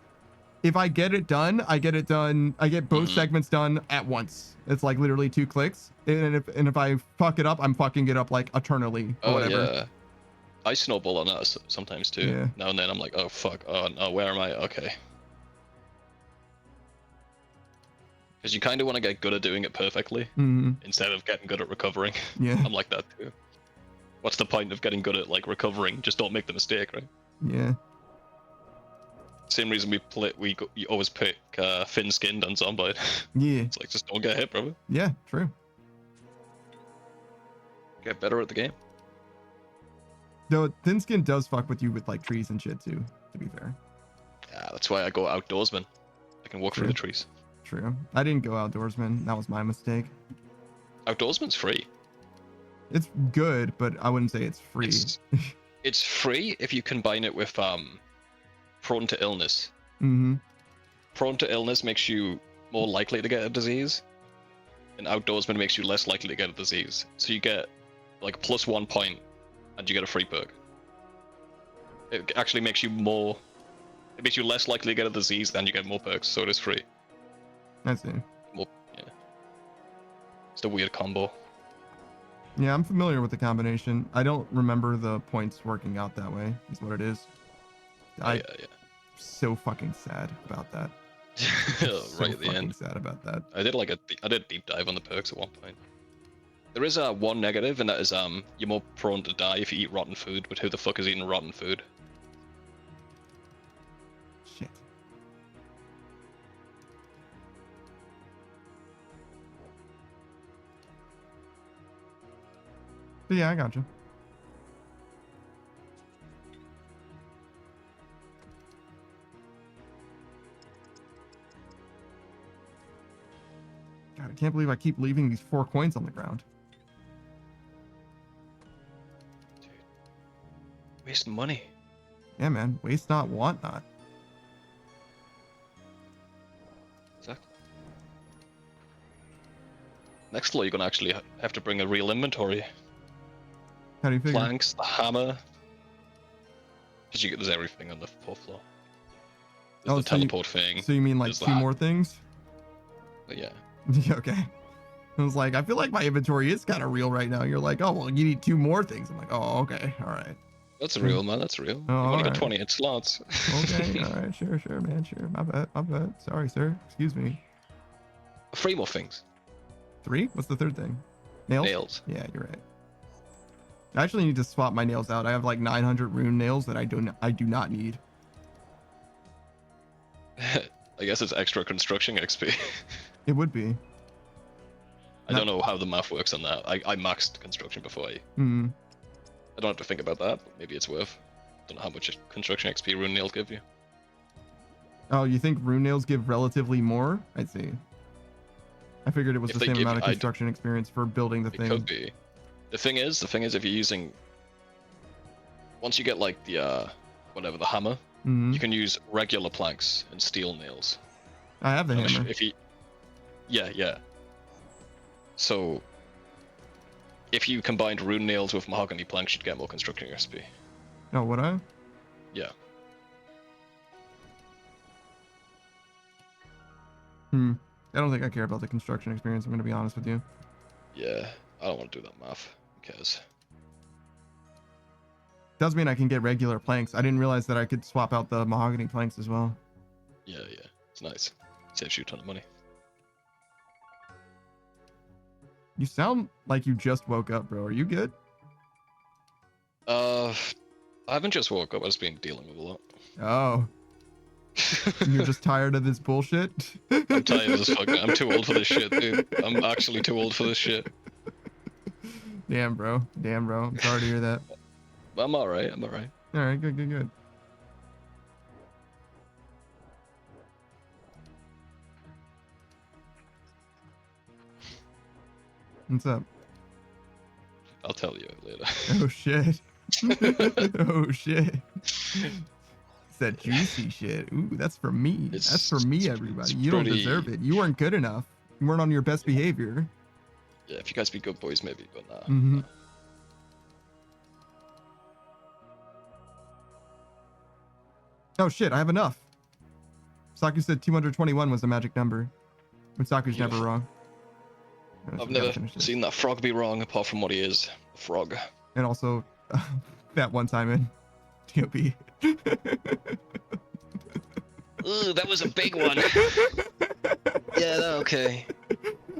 S1: if I get it done, I get both segments done at once. It's like literally 2 clicks. And if I fuck it up, I'm fucking it up like eternally or
S4: Oh
S1: whatever.
S4: yeah. I snowball on that sometimes too.
S1: Yeah.
S4: Now and then I'm like, oh fuck, oh no, where am I? Okay. Because you kind of want to get good at doing it perfectly
S1: Mm-hmm.
S4: instead of getting good at recovering.
S1: Yeah.
S4: I'm like that too. What's the point of getting good at like recovering? Just don't make the mistake, right?
S1: Yeah.
S4: Same reason we always pick thin skinned on Zomboid.
S1: Yeah.
S4: It's like just don't get hit, bro.
S1: Yeah, true.
S4: Get better at the game.
S1: Though thin skin does fuck with you with like trees and shit too, to be fair.
S4: Yeah, that's why I go outdoorsman. I can walk through the trees.
S1: True. I didn't go outdoorsman. That was my mistake.
S4: Outdoorsman's free.
S1: It's good, but I wouldn't say it's free.
S4: It's free if you combine it with prone to illness.
S1: Mm-hmm.
S4: Prone to illness makes you more likely to get a disease, and outdoorsman makes you less likely to get a disease. So you get like +1 point, and you get a free perk. It actually makes you more. It makes you less likely to get a disease, then you get more perks. So it is free.
S1: I see.
S4: More, yeah. It's a weird combo.
S1: Yeah, I'm familiar with the combination. I don't remember the points working out that way, is what it is. I'm
S4: Yeah.
S1: so fucking sad about that.
S4: Right at the
S1: fucking
S4: end.
S1: sad about that.
S4: I did a deep dive on the perks at one point. There is one negative, and that is you're more prone to die if you eat rotten food. But who the fuck is eating rotten food?
S1: Shit. But yeah, I got you. God, I can't believe I keep leaving these 4 coins on the ground.
S4: Dude, wasting money.
S1: Yeah, man. Waste not, want not.
S4: Exactly. Next floor, you're gonna actually have to bring a real inventory.
S1: How do you figure?
S4: Planks, the hammer. Because there's everything on the 4th floor.
S1: Oh,
S4: There's the teleport thing.
S1: So you mean like
S4: there's the
S1: 2
S4: hack.
S1: more things?
S4: But yeah.
S1: Okay. I was like, I feel like my inventory is kind of real right now. You're like, oh, well, you need 2 more things. I'm like, oh, okay. All right.
S4: That's real, man. That's real.
S1: Oh,
S4: You've only got
S1: alright.
S4: 28 slots.
S1: Okay. All right. Sure, man. Sure. My bad. Sorry, sir. Excuse me.
S4: 3 more things.
S1: 3? What's the 3rd thing? Nails?
S4: Nails.
S1: Yeah, you're right. I actually need to swap my nails out. I have like 900 rune nails that I do not need.
S4: I guess it's extra construction XP.
S1: It would be.
S4: I don't know how the math works on that. I maxed construction before I
S1: Hmm.
S4: don't have to think about that, but maybe it's worth. Don't know how much construction XP rune nails give you.
S1: Oh, you think rune nails give relatively more? I see. I figured it was
S4: If
S1: the
S4: they
S1: same
S4: give
S1: amount
S4: you-
S1: of construction experience for building the
S4: It
S1: thing.
S4: could be. The thing is, if you're using, once you get like the whatever, the hammer,
S1: Hmm.
S4: you can use regular planks and steel nails.
S1: I have the
S4: And
S1: hammer.
S4: If you, yeah. So, if you combined rune nails with mahogany planks, you'd get more construction XP.
S1: Oh, would I?
S4: Yeah.
S1: I don't think I care about the construction experience. I'm gonna be honest with you.
S4: Yeah. I don't want to do that math. Who cares?
S1: Does mean I can get regular planks. I didn't realize that I could swap out the mahogany planks as well.
S4: Yeah. It's nice. Saves you a ton of money.
S1: You sound like you just woke up, bro. Are you good?
S4: I haven't just woke up. I've just been dealing with a lot.
S1: Oh, you're just tired of this bullshit?
S4: I'm tired as fuck. I'm too old for this shit, dude. I'm actually too old for this shit.
S1: Damn, bro. I'm sorry to hear that.
S4: But I'm alright.
S1: All right, good. What's up?
S4: I'll tell you later.
S1: Oh shit. Oh shit. It's that juicy shit. Ooh, that's for me. That's for me, everybody. You don't deserve it. You weren't good enough. You weren't on your best behavior.
S4: Yeah, if you guys be good boys, maybe, but nah.
S1: Mhm. Oh shit, I have enough. Saku said 221 was the magic number. But Saku's
S4: Yeah.
S1: never wrong.
S4: I've
S1: We gotta
S4: never
S1: finish this.
S4: seen that frog be wrong, apart from what he is, a frog.
S1: And also, that one time in TOP.
S4: Ooh, that was a big one. Yeah, okay.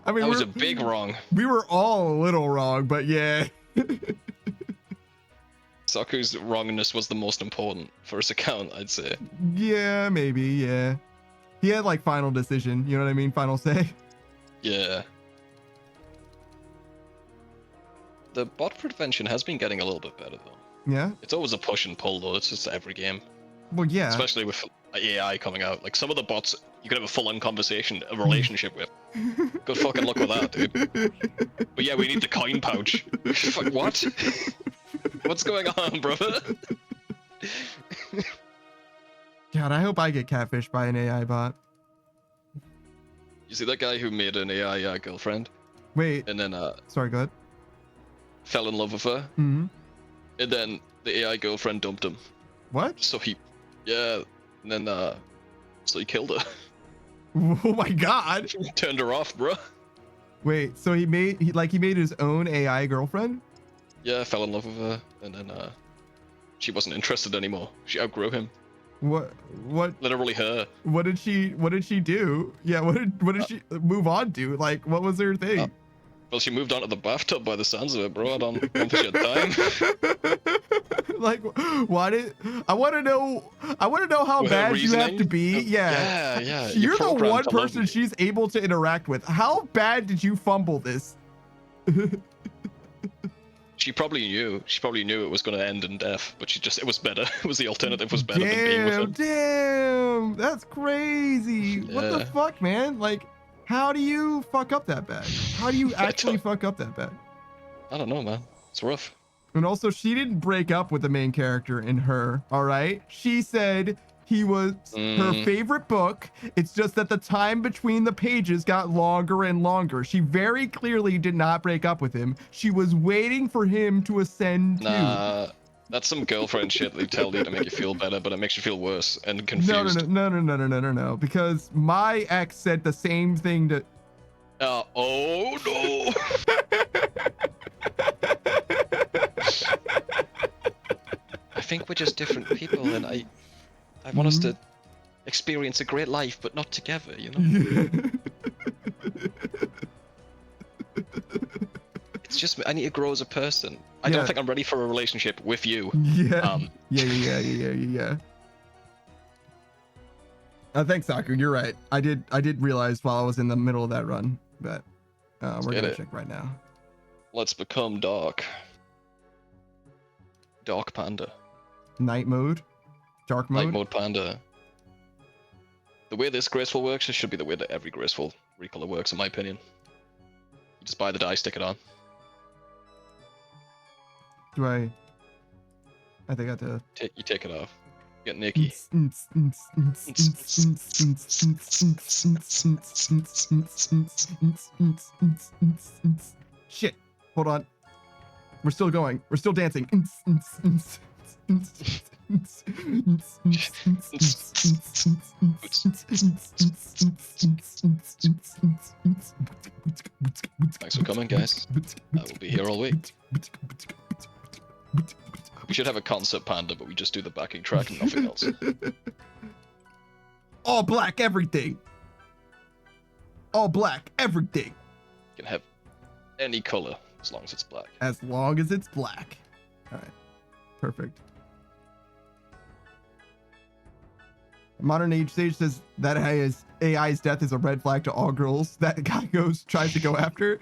S1: I mean,
S4: That was
S1: we're-
S4: a big wrong.
S1: we were all a little wrong, but yeah.
S4: Saku's wrongness was the most important for his account, I'd say.
S1: Yeah, maybe, yeah. He had like final decision, you know what I mean? Final say.
S4: Yeah. The bot prevention has been getting a little bit better, though.
S1: Yeah?
S4: It's always a push and pull, though. It's just every game.
S1: Well, yeah.
S4: Especially with AI coming out. Like, some of the bots, you could have a full-on conversation, a relationship with. Good fucking luck with that, dude. But yeah, we need the coin pouch. Fuck, what? What's going on, brother?
S1: God, I hope I get catfished by an AI bot.
S4: You see that guy who made an AI girlfriend?
S1: Wait,
S4: And then
S1: sorry, go ahead.
S4: fell in love with her?
S1: Mm-hmm.
S4: And then the AI girlfriend dumped him.
S1: What?
S4: So he... Yeah. And then, so he killed her.
S1: Oh my god.
S4: Turned her off, bro.
S1: Wait, so he made his own AI girlfriend?
S4: Yeah, fell in love with her. And then, she wasn't interested anymore. She outgrew him.
S1: What
S4: Literally her.
S1: what did she do? Yeah, what did she move on to? Like, what was her thing?
S4: Well, she moved on to the bathtub by the sounds of it, bro. I don't think she had time.
S1: Like, why did I want to know how
S4: With her
S1: bad you have to
S4: reasoning?
S1: be? Yeah.
S4: Yeah.
S1: You're the
S4: programmed
S1: one
S4: to love
S1: person
S4: me.
S1: she's able to interact with. How bad did you fumble this?
S4: She probably knew. She probably knew it was going to end in death, but it was better. It was the alternative was better than being with him.
S1: Damn, that's crazy. What the
S4: Yeah.
S1: fuck, man? Like, how do you fuck up that bad? How do you actually
S4: don't-
S1: fuck up that bad?
S4: I don't know, man. It's rough.
S1: And also, she didn't break up with the main character in Her, all right? She said he was her favorite book. It's just that the time between the pages got longer and longer. She very clearly did not break up with him. She was waiting for him to ascend too.
S4: Nah. That's some girlfriend shit they tell you to make you feel better, but it makes you feel worse and
S1: No,
S4: confused.
S1: no, because my ex said the same thing to.
S4: Oh no! I think we're just different people, and I want us to experience a great life, but not together, you know? It's just I need to grow as a person. I don't think I'm ready for a relationship with you.
S1: Yeah. Thanks, Soccer. You're right. I did realize while I was in the middle of that run, but we're gonna check right now.
S4: Let's become dark. Dark Panda.
S1: Night mode? Dark mode?
S4: Night mode Panda. The way this graceful works, it should be the way that every graceful recolor works, in my opinion. You just buy the die, stick it on.
S1: Do I think I have to...
S4: You take it off. Get Nikki.
S1: Shit. Hold on. We're still going. We're still dancing.
S4: Thanks for coming, guys. I will be here all week. We should have a concert Panda, but we just do the backing track and nothing else.
S1: All black everything. All black everything.
S4: You can have any color as long as it's black.
S1: As long as it's black. All right. Perfect. Modern Age Sage says that AI's death is a red flag to all girls that guy tries to go after.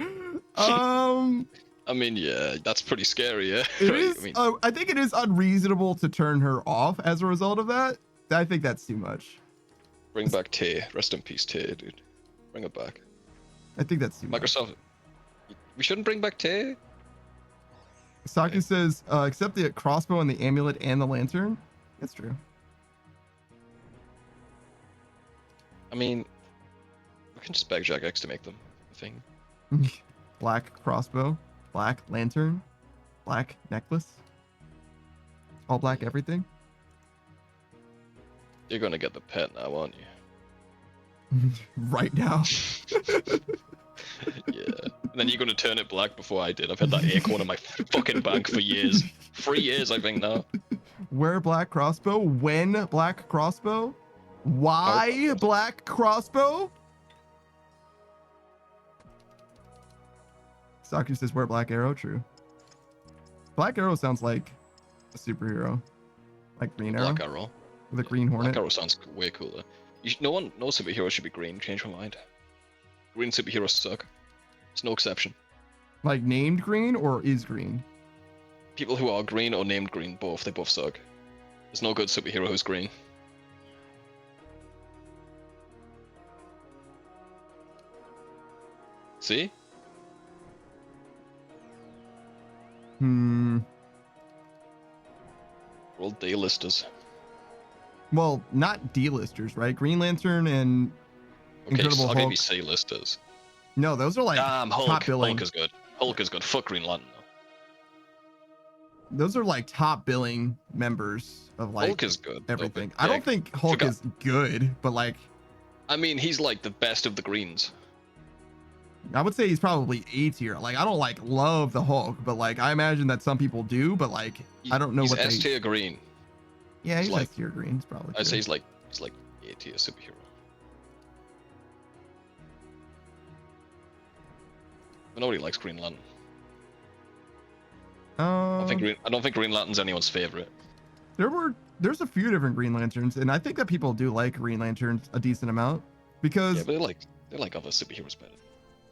S4: I mean, yeah, that's pretty scary, yeah.
S1: It
S4: Right?
S1: is.
S4: I mean,
S1: I think it is unreasonable to turn her off as a result of that. I think that's too much.
S4: bring back Tay. Rest in peace, Tay, dude. Bring it back.
S1: I think that's too much.
S4: Microsoft. We shouldn't bring back Tay.
S1: Saki says, except the crossbow and the amulet and the lantern. That's true.
S4: I mean, we can just beg Jack X to make them a thing.
S1: Black crossbow, black lantern, black necklace. All black everything.
S4: You're gonna get the pet now, aren't you?
S1: Right now.
S4: Yeah. And then you're gonna turn it black before I did. I've had that acorn in my fucking bank for years. 3 years, I think now.
S1: Where black crossbow? When black crossbow? Why black crossbow? Saki says, wear black arrow. True. Black arrow sounds like a superhero. Like green arrow.
S4: Black Arrow.
S1: With a green hornet.
S4: Black Arrow sounds way cooler. No superhero should be green. Change my mind. Green superheroes suck. There's no exception.
S1: Like named green or is green?
S4: People who are green or named green, they both suck. There's no good superhero who's green. See?
S1: Hmm.
S4: We're all D-listers.
S1: Well, not D-listers, right? Green Lantern and
S4: Okay,
S1: Incredible
S4: so I'll give
S1: Hulk.
S4: you C-listers.
S1: No, those are like
S4: Hulk.
S1: top billing.
S4: Hulk is good. Hulk is good. Fuck Green Lantern, though.
S1: Those are like top billing members of like
S4: Hulk is good.
S1: everything.
S4: Though,
S1: I don't think Hulk is good, but like
S4: I mean, he's like the best of the greens.
S1: I would say he's probably A tier. Like I don't like love the Hulk, but like I imagine that some people do, but like I don't know
S4: He's
S1: what
S4: S
S1: they...
S4: tier green.
S1: Yeah, he's
S4: like-
S1: S tier green. It's probably
S4: I'd
S1: true.
S4: say he's like A tier superhero. But nobody likes Green Lantern. I don't think Green Lantern's anyone's favorite.
S1: There's a few different Green Lanterns, and I think that people do like Green Lanterns a decent amount because
S4: Yeah, but they like other superheroes better.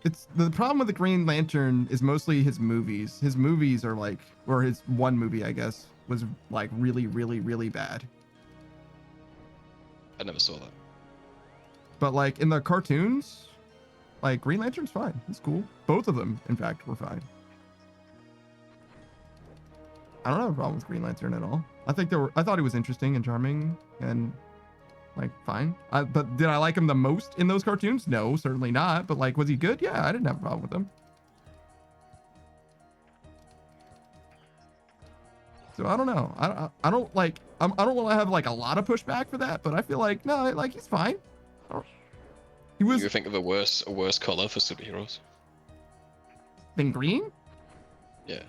S1: it's the problem with the Green Lantern is mostly his movies. His movies are like, or his one movie, I guess, was like really, really, really bad.
S4: I never saw that.
S1: But like in the cartoons, like Green Lantern's fine. It's cool. Both of them, in fact, were fine. I don't have a problem with Green Lantern at all. I thought he was interesting and charming and like fine. But did I like him the most in those cartoons? No, certainly not. But like, was he good? Yeah, I didn't have a problem with him. So I don't know. I don't like. I don't want to have like a lot of pushback for that, but I feel like no, like he's fine. He was
S4: You think of a worse color for superheroes?
S1: than green.
S4: Yeah,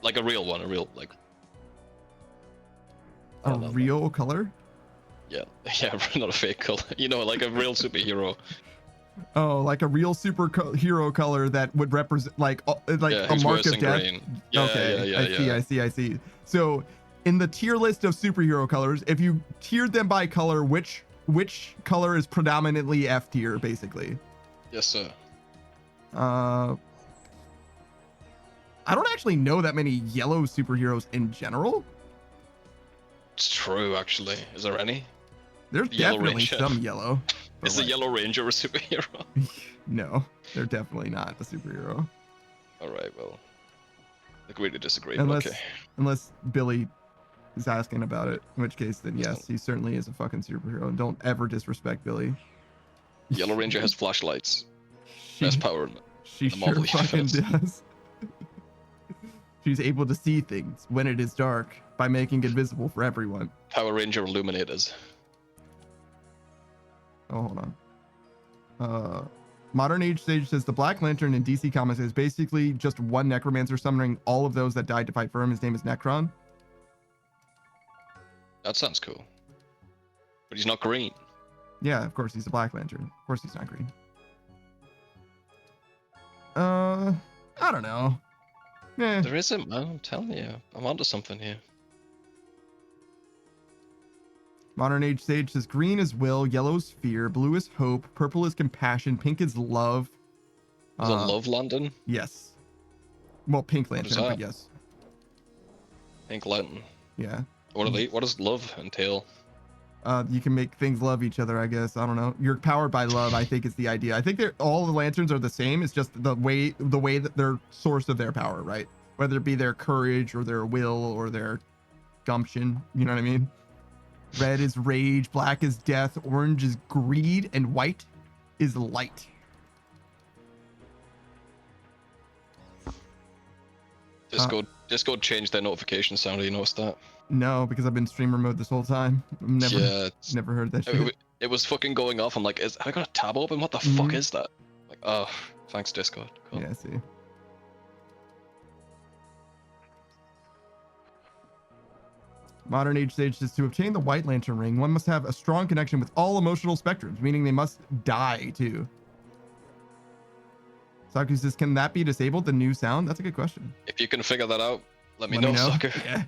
S4: like a real one, a real like.
S1: A
S4: Yeah, no.
S1: real color.
S4: Yeah, yeah, not a fake color. You know, like a real superhero.
S1: Oh, like a real hero color that would represent like
S4: Yeah,
S1: a
S4: who's
S1: mark
S4: worse
S1: of
S4: than
S1: death.
S4: green. Yeah,
S1: Okay,
S4: yeah.
S1: I see. So, in the tier list of superhero colors, if you tiered them by color, which color is predominantly F tier, basically?
S4: Yes, sir.
S1: I don't actually know that many yellow superheroes in general.
S4: It's true, actually. Is there any?
S1: There's
S4: The Yellow
S1: definitely
S4: Ranger.
S1: some yellow. but
S4: Is the
S1: like,
S4: Yellow Ranger a superhero?
S1: No, they're definitely not a superhero.
S4: All right, well, agree to disagree.
S1: Unless
S4: But okay.
S1: unless Billy is asking about it, in which case then
S4: Listen.
S1: yes, he certainly is a fucking superhero. And don't ever disrespect Billy.
S4: Yellow Ranger has flashlights.
S1: She,
S4: Best power in
S1: she
S4: the
S1: sure
S4: Marvel
S1: fucking
S4: universe.
S1: does. She's able to see things when it is dark by making it visible for everyone.
S4: Power Ranger Illuminators.
S1: Oh, hold on. Modern Age Sage says the Black Lantern in DC Comics is basically just one necromancer summoning all of those that died to fight for him. His name is Necron.
S4: That sounds cool. But he's not green.
S1: Yeah, of course he's a Black Lantern. Of course he's not green. I don't know. Eh.
S4: There isn't, man. I'm telling you. I'm onto something here.
S1: Modern Age Sage says green is will, yellow is fear, blue is hope, purple is compassion, pink is love.
S4: Is it Love London?
S1: Yes. Well, Pink
S4: What is
S1: Lantern, but
S4: that?
S1: yes.
S4: Pink Lantern.
S1: Yeah.
S4: What does love entail?
S1: You can make things love each other, I guess. I don't know. You're powered by love, I think is the idea. I think all the lanterns are the same. It's just the way that they're source of their power, right? Whether it be their courage or their will or their gumption. You know what I mean? Red is rage, black is death, orange is greed, and white is light.
S4: Discord changed their notification sound. You noticed that?
S1: No, because I've been streamer mode this whole time. Never heard that shit.
S4: It was fucking going off. I'm like, have I got a tab open? What the fuck is that? Like, oh, thanks Discord. Cool.
S1: Yeah, I see. Modern Age Sage says to obtain the White Lantern ring, one must have a strong connection with all emotional spectrums, meaning they must die too. Saku says, can that be disabled? The new sound? That's a good question.
S4: If you can figure that out, let me know, sucker.
S1: Yeah.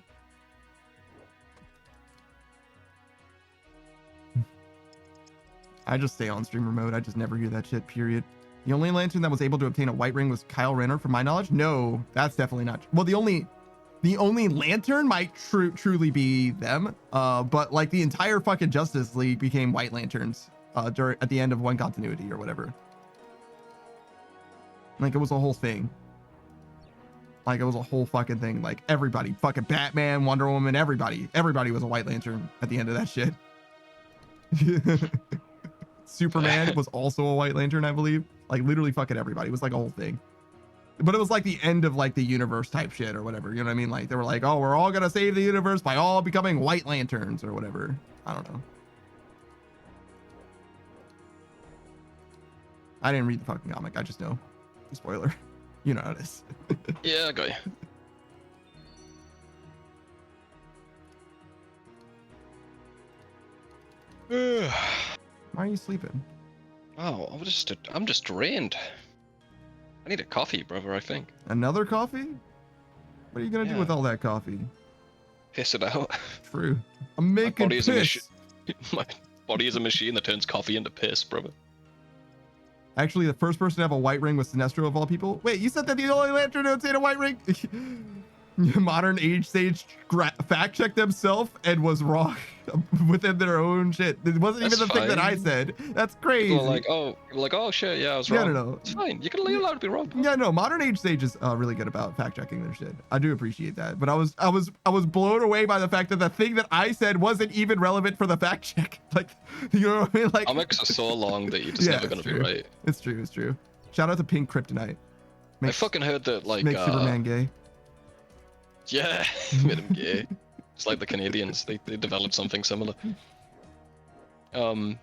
S1: I just stay on streamer mode. I just never hear that shit, period. The only lantern that was able to obtain a white ring was Kyle Renner, from my knowledge. No, that's definitely not. Well, the only lantern might truly be them. But like the entire fucking Justice League became White Lanterns at the end of one continuity or whatever. Like it was a whole thing. Like it was a whole fucking thing. Like everybody, fucking Batman, Wonder Woman, everybody was a White Lantern at the end of that shit. Superman was also a White Lantern, I believe. Like literally fucking everybody. It was like a whole thing. But it was like the end of like the universe type shit or whatever. You know what I mean? Like they were like, oh, we're all gonna save the universe by all becoming White Lanterns or whatever. I don't know. I didn't read the fucking comic. I just know. Spoiler. You know how it is.
S4: Yeah, I got you.
S1: Why are you sleeping?
S4: Oh, I'm just drained. I need a coffee, brother, I think.
S1: Another coffee? What are you gonna do with all that coffee?
S4: Piss it out.
S1: True. I'm making piss.
S4: My body is a machine that turns coffee into piss, brother.
S1: Actually, the first person to have a white ring was Sinestro of all people. Wait, you said that the only lantern to obtain a white ring? Modern Age Sage fact checked themselves and was wrong within their own shit. It wasn't even the thing that I said. That's crazy.
S4: People are like, oh shit, yeah, I was wrong.
S1: No.
S4: It's fine. You're allowed to be wrong.
S1: Yeah, no. Modern Age Sage is really good about fact checking their shit. I do appreciate that. But I was blown away by the fact that the thing that I said wasn't even relevant for the fact check. Like, you know what I mean? Like,
S4: comics are so long that you're just never gonna be right.
S1: It's true. Shout out to Pink Kryptonite.
S4: I fucking heard that like
S1: make Superman gay.
S4: Yeah, made him gay. It's like the Canadians. They developed something similar. Who's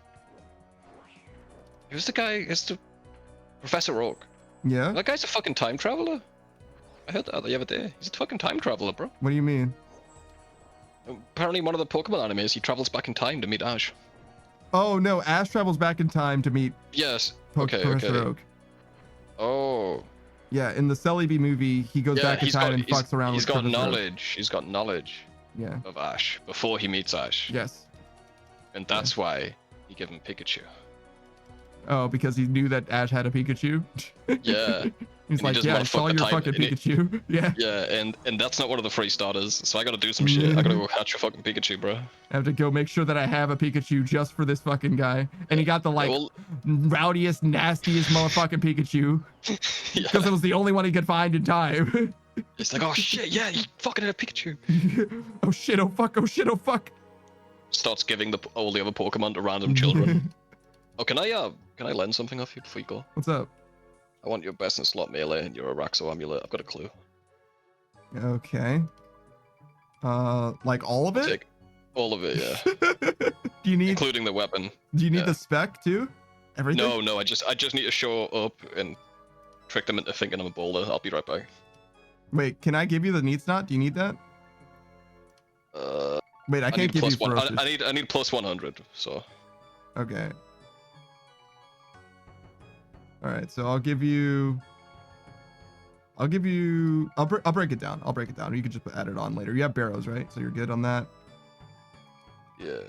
S4: the guy? It's the Professor Oak.
S1: Yeah.
S4: That guy's a fucking time traveler. I heard that the other day. He's a fucking time traveler, bro.
S1: What do you mean?
S4: Apparently, in one of the Pokemon animes, he travels back in time to meet Ash.
S1: Oh no, Ash travels back in time to meet
S4: Yes.
S1: Professor Oak.
S4: Oh.
S1: Yeah, in the Celebi movie, he goes back in time and fucks around with Professor Oak.
S4: He's got knowledge.
S1: Yeah.
S4: Of Ash before he meets Ash.
S1: Yes.
S4: And that's why he gave him Pikachu.
S1: Oh, because he knew that Ash had a Pikachu?
S4: Yeah.
S1: He's like, yeah, I saw your fucking Pikachu. Yeah.
S4: Yeah, and that's not one of the free starters, so I gotta do some shit. I gotta go catch a fucking Pikachu, bro.
S1: I have to go make sure that I have a Pikachu just for this fucking guy. And he got the like rowdiest, nastiest motherfucking Pikachu. Because it was the only one he could find in time.
S4: It's like, oh shit, yeah, you fucking had a Pikachu.
S1: Oh shit, oh fuck, oh shit, oh fuck.
S4: Starts giving all the other Pokemon to random children. Oh, can I lend something off you before you go?
S1: What's up?
S4: I want your best in slot melee and your Araxo amulet. I've got a clue.
S1: Okay. Like all of it?
S4: Take all of it, yeah.
S1: Do you need,
S4: including the weapon?
S1: Do you need the spec too? Everything?
S4: No, I just need to show up and trick them into thinking I'm a boulder. I'll be right back.
S1: Wait, can I give you the need snot? Do you need that? Wait, I can't give you ferocious.
S4: I need plus 100, so.
S1: Okay. All right, so I'll break it down. I'll break it down. You can just add it on later. You have barrows, right? So you're good on that.
S4: Yeah.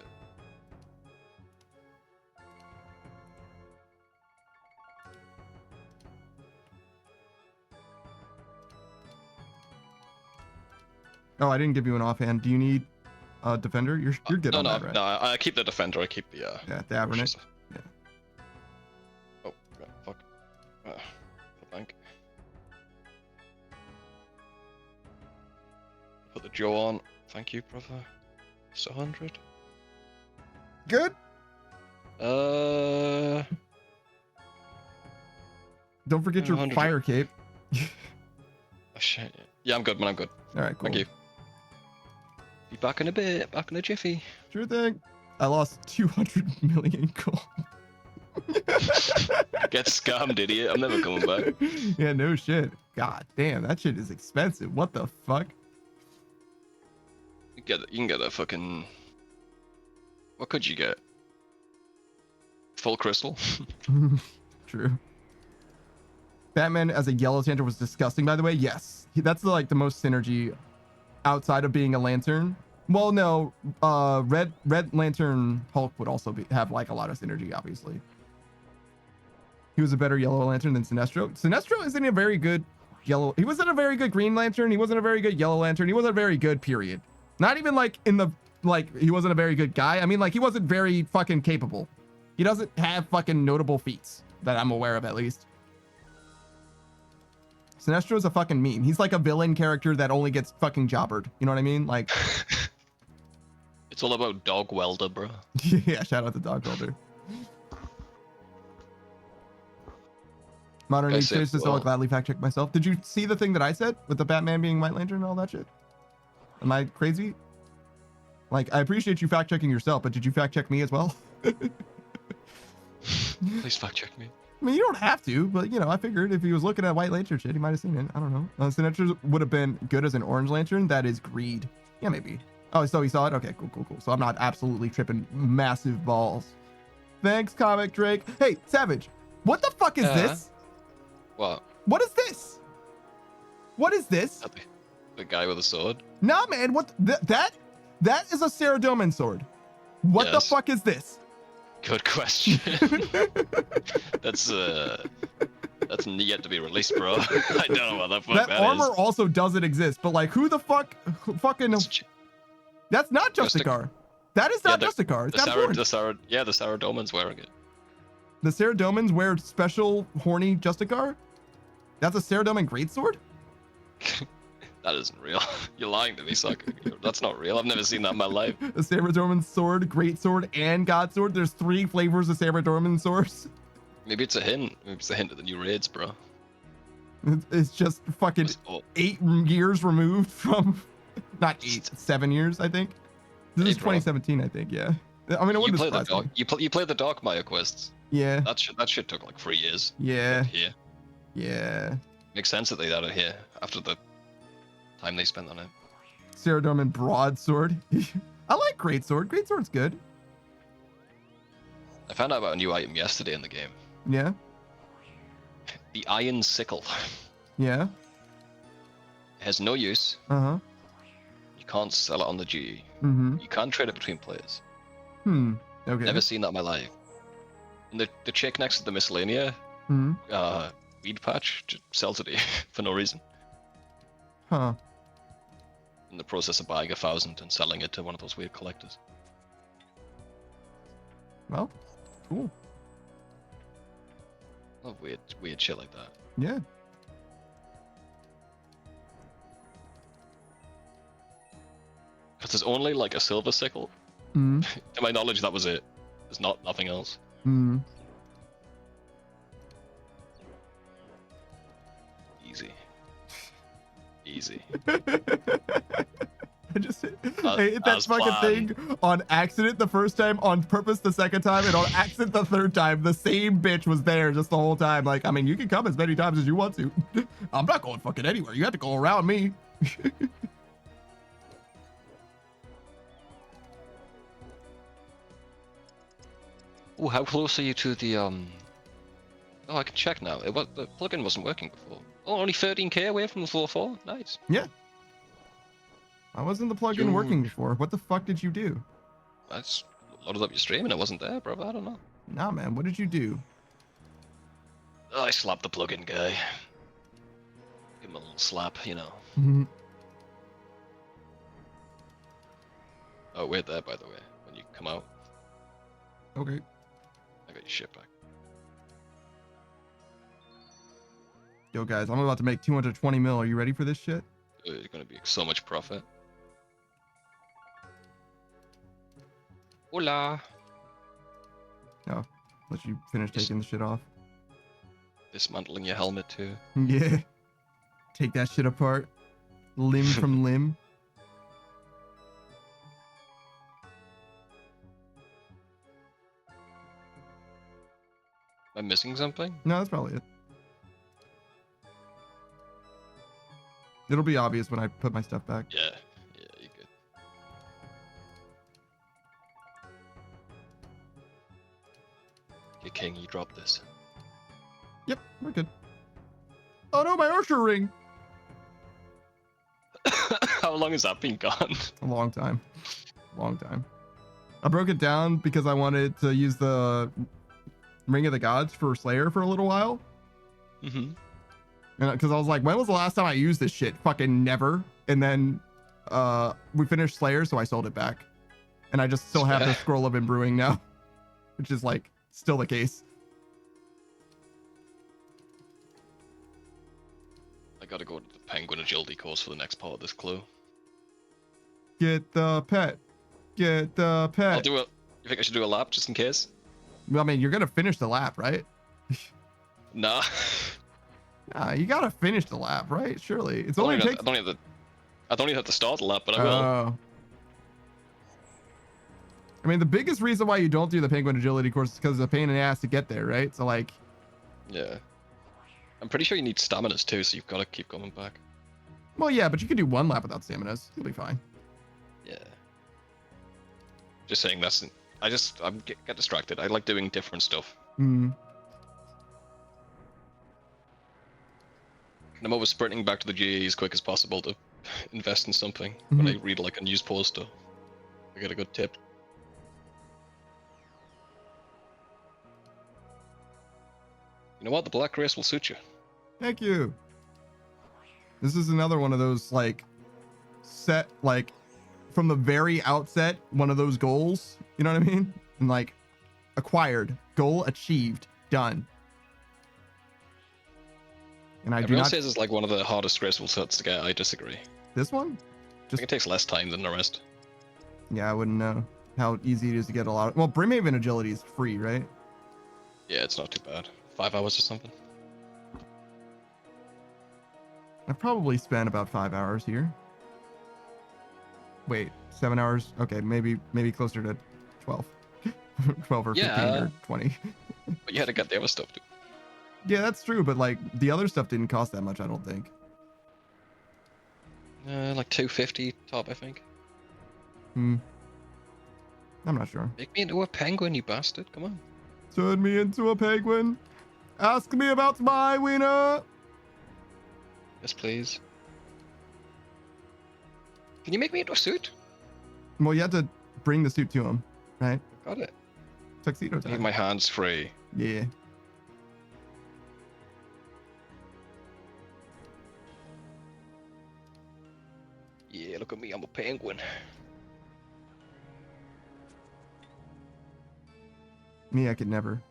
S1: Oh, I didn't give you an offhand. Do you need a defender? You're good on that, right?
S4: No, I keep the defender. I keep the
S1: yeah, Davernet. Yeah.
S4: Oh, fuck. Bank. Put the Joe on. Thank you, brother. It's 100.
S1: Good. Don't forget your fire cape.
S4: Oh shit. Yeah, I'm good, man. I'm good.
S1: All right, cool.
S4: Thank you. Be back in a bit. Back in a jiffy.
S1: Sure thing. I lost 200 million gold.
S4: Get scammed, idiot. I'm never coming back.
S1: Yeah, no shit. God damn, that shit is expensive. What the fuck?
S4: You can get a fucking. What could you get? Full crystal.
S1: True. Batman as a Yellow Lantern was disgusting, by the way. Yes, that's the most synergy outside of being a lantern. Well, no, Red Lantern Hulk would also have like a lot of synergy, obviously. He was a better Yellow Lantern than Sinestro. Sinestro isn't a very good yellow. He wasn't a very good Green Lantern. He wasn't a very good Yellow Lantern. He wasn't a very good, period. Not even like in the, he wasn't a very good guy. I mean, like, he wasn't very fucking capable. He doesn't have fucking notable feats that I'm aware of, at least. Sinestro is a fucking meme. He's like a villain character that only gets fucking jobbered. You know what I mean? Like,
S4: it's all about Dog Welder, bro.
S1: Yeah, shout out to Dog Welder. Modern Age Faces, I'll gladly fact check myself. Did you see the thing that I said with the Batman being White Lantern and all that shit? Am I crazy? Like, I appreciate you fact checking yourself, but did you fact check me as well?
S4: Please fact check me.
S1: I mean, you don't have to, but you know, I figured if he was looking at White Lantern shit, he might have seen it. I don't know. Sinestro would have been good as an Orange Lantern. That is greed. Yeah, maybe. Oh, so he saw it? Okay, cool. So I'm not absolutely tripping massive balls. Thanks, Comic Drake. Hey, Savage, what the fuck is this?
S4: What?
S1: What is this? What is this?
S4: The guy with a sword?
S1: Nah, man. What? That is a Ceradoman sword. What the fuck is this?
S4: Good question. That's yet to be released, bro. I don't know what the fuck that
S1: armor
S4: is.
S1: also doesn't exist, but like, who the fuck? That's not Justicar. That is not Justicar. It's
S4: the Ceradoman's wearing it.
S1: The Ceradomans wear special horny Justicar? That's a Ceradoman greatsword?
S4: That isn't real. You're lying to me, sucker. That's not real. I've never seen that in my life.
S1: A Ceradoman sword, greatsword, and God sword. There's 3 flavors of Ceradoman swords.
S4: Maybe it's a hint. Maybe it's a hint of the new raids, bro.
S1: It's just fucking
S4: Oh,
S1: 8 years removed from, not 8, 7 years, I think. This
S4: Hey,
S1: is
S4: bro.
S1: 2017, I think. Yeah. I mean, it
S4: you
S1: wouldn't
S4: play the
S1: surprise
S4: dark.
S1: me.
S4: You play the Dark Maya quests.
S1: Yeah.
S4: That shit took like 3 years.
S1: Yeah.
S4: Here
S1: Yeah.
S4: makes sense that they got it here after the time they spent on it.
S1: Ceradorman broadsword. I like greatsword. Greatsword's good.
S4: I found out about a new item yesterday in the game.
S1: Yeah.
S4: The Iron Sickle.
S1: Yeah.
S4: It has no use.
S1: Uh-huh.
S4: You can't sell it on the GE.
S1: Mm-hmm.
S4: You can't trade it between players.
S1: Okay.
S4: Never seen that in my life. And the chick next to the Miscellanea
S1: Hmm.
S4: weed patch just sells it for no reason.
S1: Huh.
S4: In the process of buying 1,000 and selling it to one of those weird collectors.
S1: Well, cool.
S4: Love weird shit like that.
S1: Yeah.
S4: Because there's only like a silver sickle.
S1: Mm.
S4: To my knowledge, that was it. There's nothing else.
S1: Mm.
S4: Easy. Easy.
S1: I just hit that
S4: as
S1: fucking
S4: planned.
S1: thing on accident the first time, on purpose the second time, and on accident the third time. The same bitch was there just the whole time. Like, I mean, you can come as many times as you want to. I'm not going fucking anywhere. You have to go around me.
S4: Oh, how close are you to the Oh, I can check now. The plugin wasn't working before. Oh, only 13k away from the floor 4. Nice.
S1: Yeah. Why wasn't the plugin working
S4: Huge.
S1: before? What the fuck did you do?
S4: That's loaded up your stream and it wasn't there, bro. I don't know.
S1: Nah, man. What did you do?
S4: Oh, I slapped the plugin guy. Give him a little slap, you know.
S1: Mhm.
S4: Oh, wait there, by the way. When you come out,
S1: Okay.
S4: I got your shit back.
S1: Yo, guys, I'm about to make 220 mil. Are you ready for this shit?
S4: There's gonna be so much profit. Hola.
S1: No. Let you finish
S4: Yes.
S1: taking the shit off.
S4: Dismantling your helmet too.
S1: Yeah. Take that shit apart. Limb from limb.
S4: Am I missing something?
S1: No, that's probably it. It'll be obvious when I put my stuff back.
S4: Yeah. Yeah, you're good. Okay, King, you drop this.
S1: Yep, we're good. Oh no, my Ursher ring!
S4: How long has that been gone?
S1: A long time. Long time. I broke it down because I wanted to use the Ring of the Gods for Slayer for a little while.
S4: Mm-hmm.
S1: Because I was like, when was the last time I used this shit? Fucking never. And then we finished Slayer, so I sold it back. And I just still have the Scroll of Imbuing now, which is like still the case.
S4: I gotta go to the Penguin Agility course for the next part of this clue.
S1: Get the pet. Get the pet.
S4: I'll do it. You think I should do a lap just in case?
S1: I mean, you're gonna finish the lap, right?
S4: Nah.
S1: Nah, you gotta finish the lap, right? Surely. It's
S4: I
S1: only
S4: don't
S1: takes.
S4: even have to start the lap, but I will.
S1: Oh. I mean, the biggest reason why you don't do the Penguin Agility course is because it's a pain in the ass to get there, right? So like.
S4: Yeah. I'm pretty sure you need staminas too, so you've got to keep coming back.
S1: Well, yeah, but you can do one lap without staminas. You'll be fine.
S4: Yeah. Just saying I get distracted. I like doing different stuff.
S1: Hmm.
S4: And I'm always sprinting back to the GE as quick as possible to invest in something when I read like a news poster. I get a good tip. You know what? The black race will suit you.
S1: Thank you. This is another one of those like set like from the very outset, one of those goals. You know what I mean? And like acquired, goal achieved, done. And I
S4: Everyone
S1: do not.
S4: says it's like one of the hardest graceful sets to get. I disagree.
S1: This one?
S4: I think it takes less time than the rest.
S1: Yeah, I wouldn't know how easy it is to get a lot of. Well, Brimhaven agility is free, right?
S4: Yeah, it's not too bad. 5 hours or something.
S1: I've probably spent about 5 hours here. Wait, 7 hours? Okay, maybe closer to 12. 12 or 15
S4: Yeah.
S1: or 20.
S4: But you had to get the other stuff too.
S1: Yeah, that's true, but like the other stuff didn't cost that much, I don't think.
S4: Like 250 top, I think.
S1: I'm not sure.
S4: Make me into a penguin, you bastard. Come on.
S1: Turn me into a penguin. Ask me about my wiener.
S4: Yes, please. Can you make me into a suit?
S1: Well, you had to bring the suit to him, right?
S4: Got it.
S1: Tuxedo
S4: I
S1: time.
S4: need my hands free.
S1: Yeah.
S4: Yeah, look at me, I'm a penguin.
S1: Me, I could never.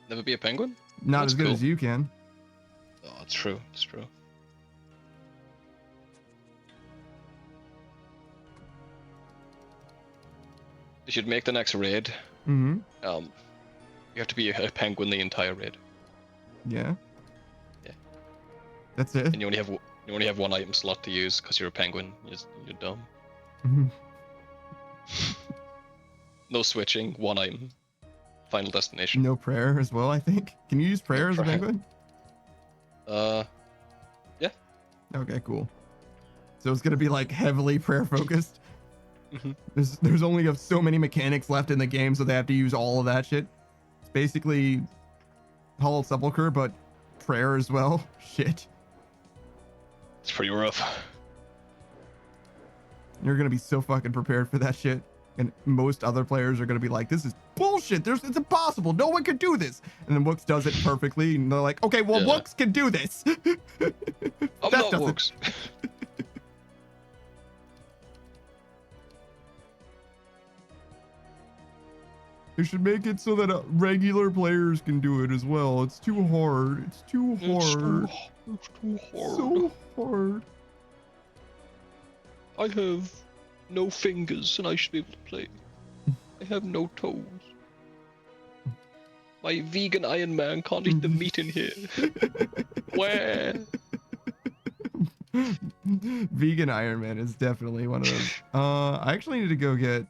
S4: Never be a penguin?
S1: Not
S4: That's
S1: as good
S4: cool.
S1: as you can.
S4: Oh, it's true. It's true. You should make the next raid.
S1: Mm-hmm.
S4: You have to be a penguin the entire raid,
S1: Yeah.
S4: Yeah.
S1: That's it.
S4: and you only have one item slot to use because you're a penguin. You're dumb.
S1: Mhm.
S4: No switching. One item. Final destination.
S1: No prayer as well, I think. Can you use prayer as a
S4: prayer.
S1: penguin?
S4: Yeah.
S1: Okay, cool. So it's gonna be like heavily prayer focused.
S4: Mhm.
S1: There's only so many mechanics left in the game, so they have to use all of that shit. It's basically Hallowed Sepulchre, but prayer as well. Shit.
S4: It's pretty rough.
S1: You're gonna be so fucking prepared for that shit. And most other players are gonna be like, this is bullshit. It's impossible. No one can do this. And then Wooks does it perfectly, and they're like, okay, well,
S4: Yeah.
S1: Wooks can do this.
S4: I'm
S1: That
S4: not
S1: doesn't-
S4: Wooks.
S1: They should make it so that regular players can do it as well. It's too hard. It's too hard.
S4: It's too hard.
S1: So hard.
S4: I have no fingers and I should be able to play. I have no toes. My vegan Iron Man can't eat the meat in here. Where?
S1: Vegan Iron Man is definitely one of those. I actually need to go get.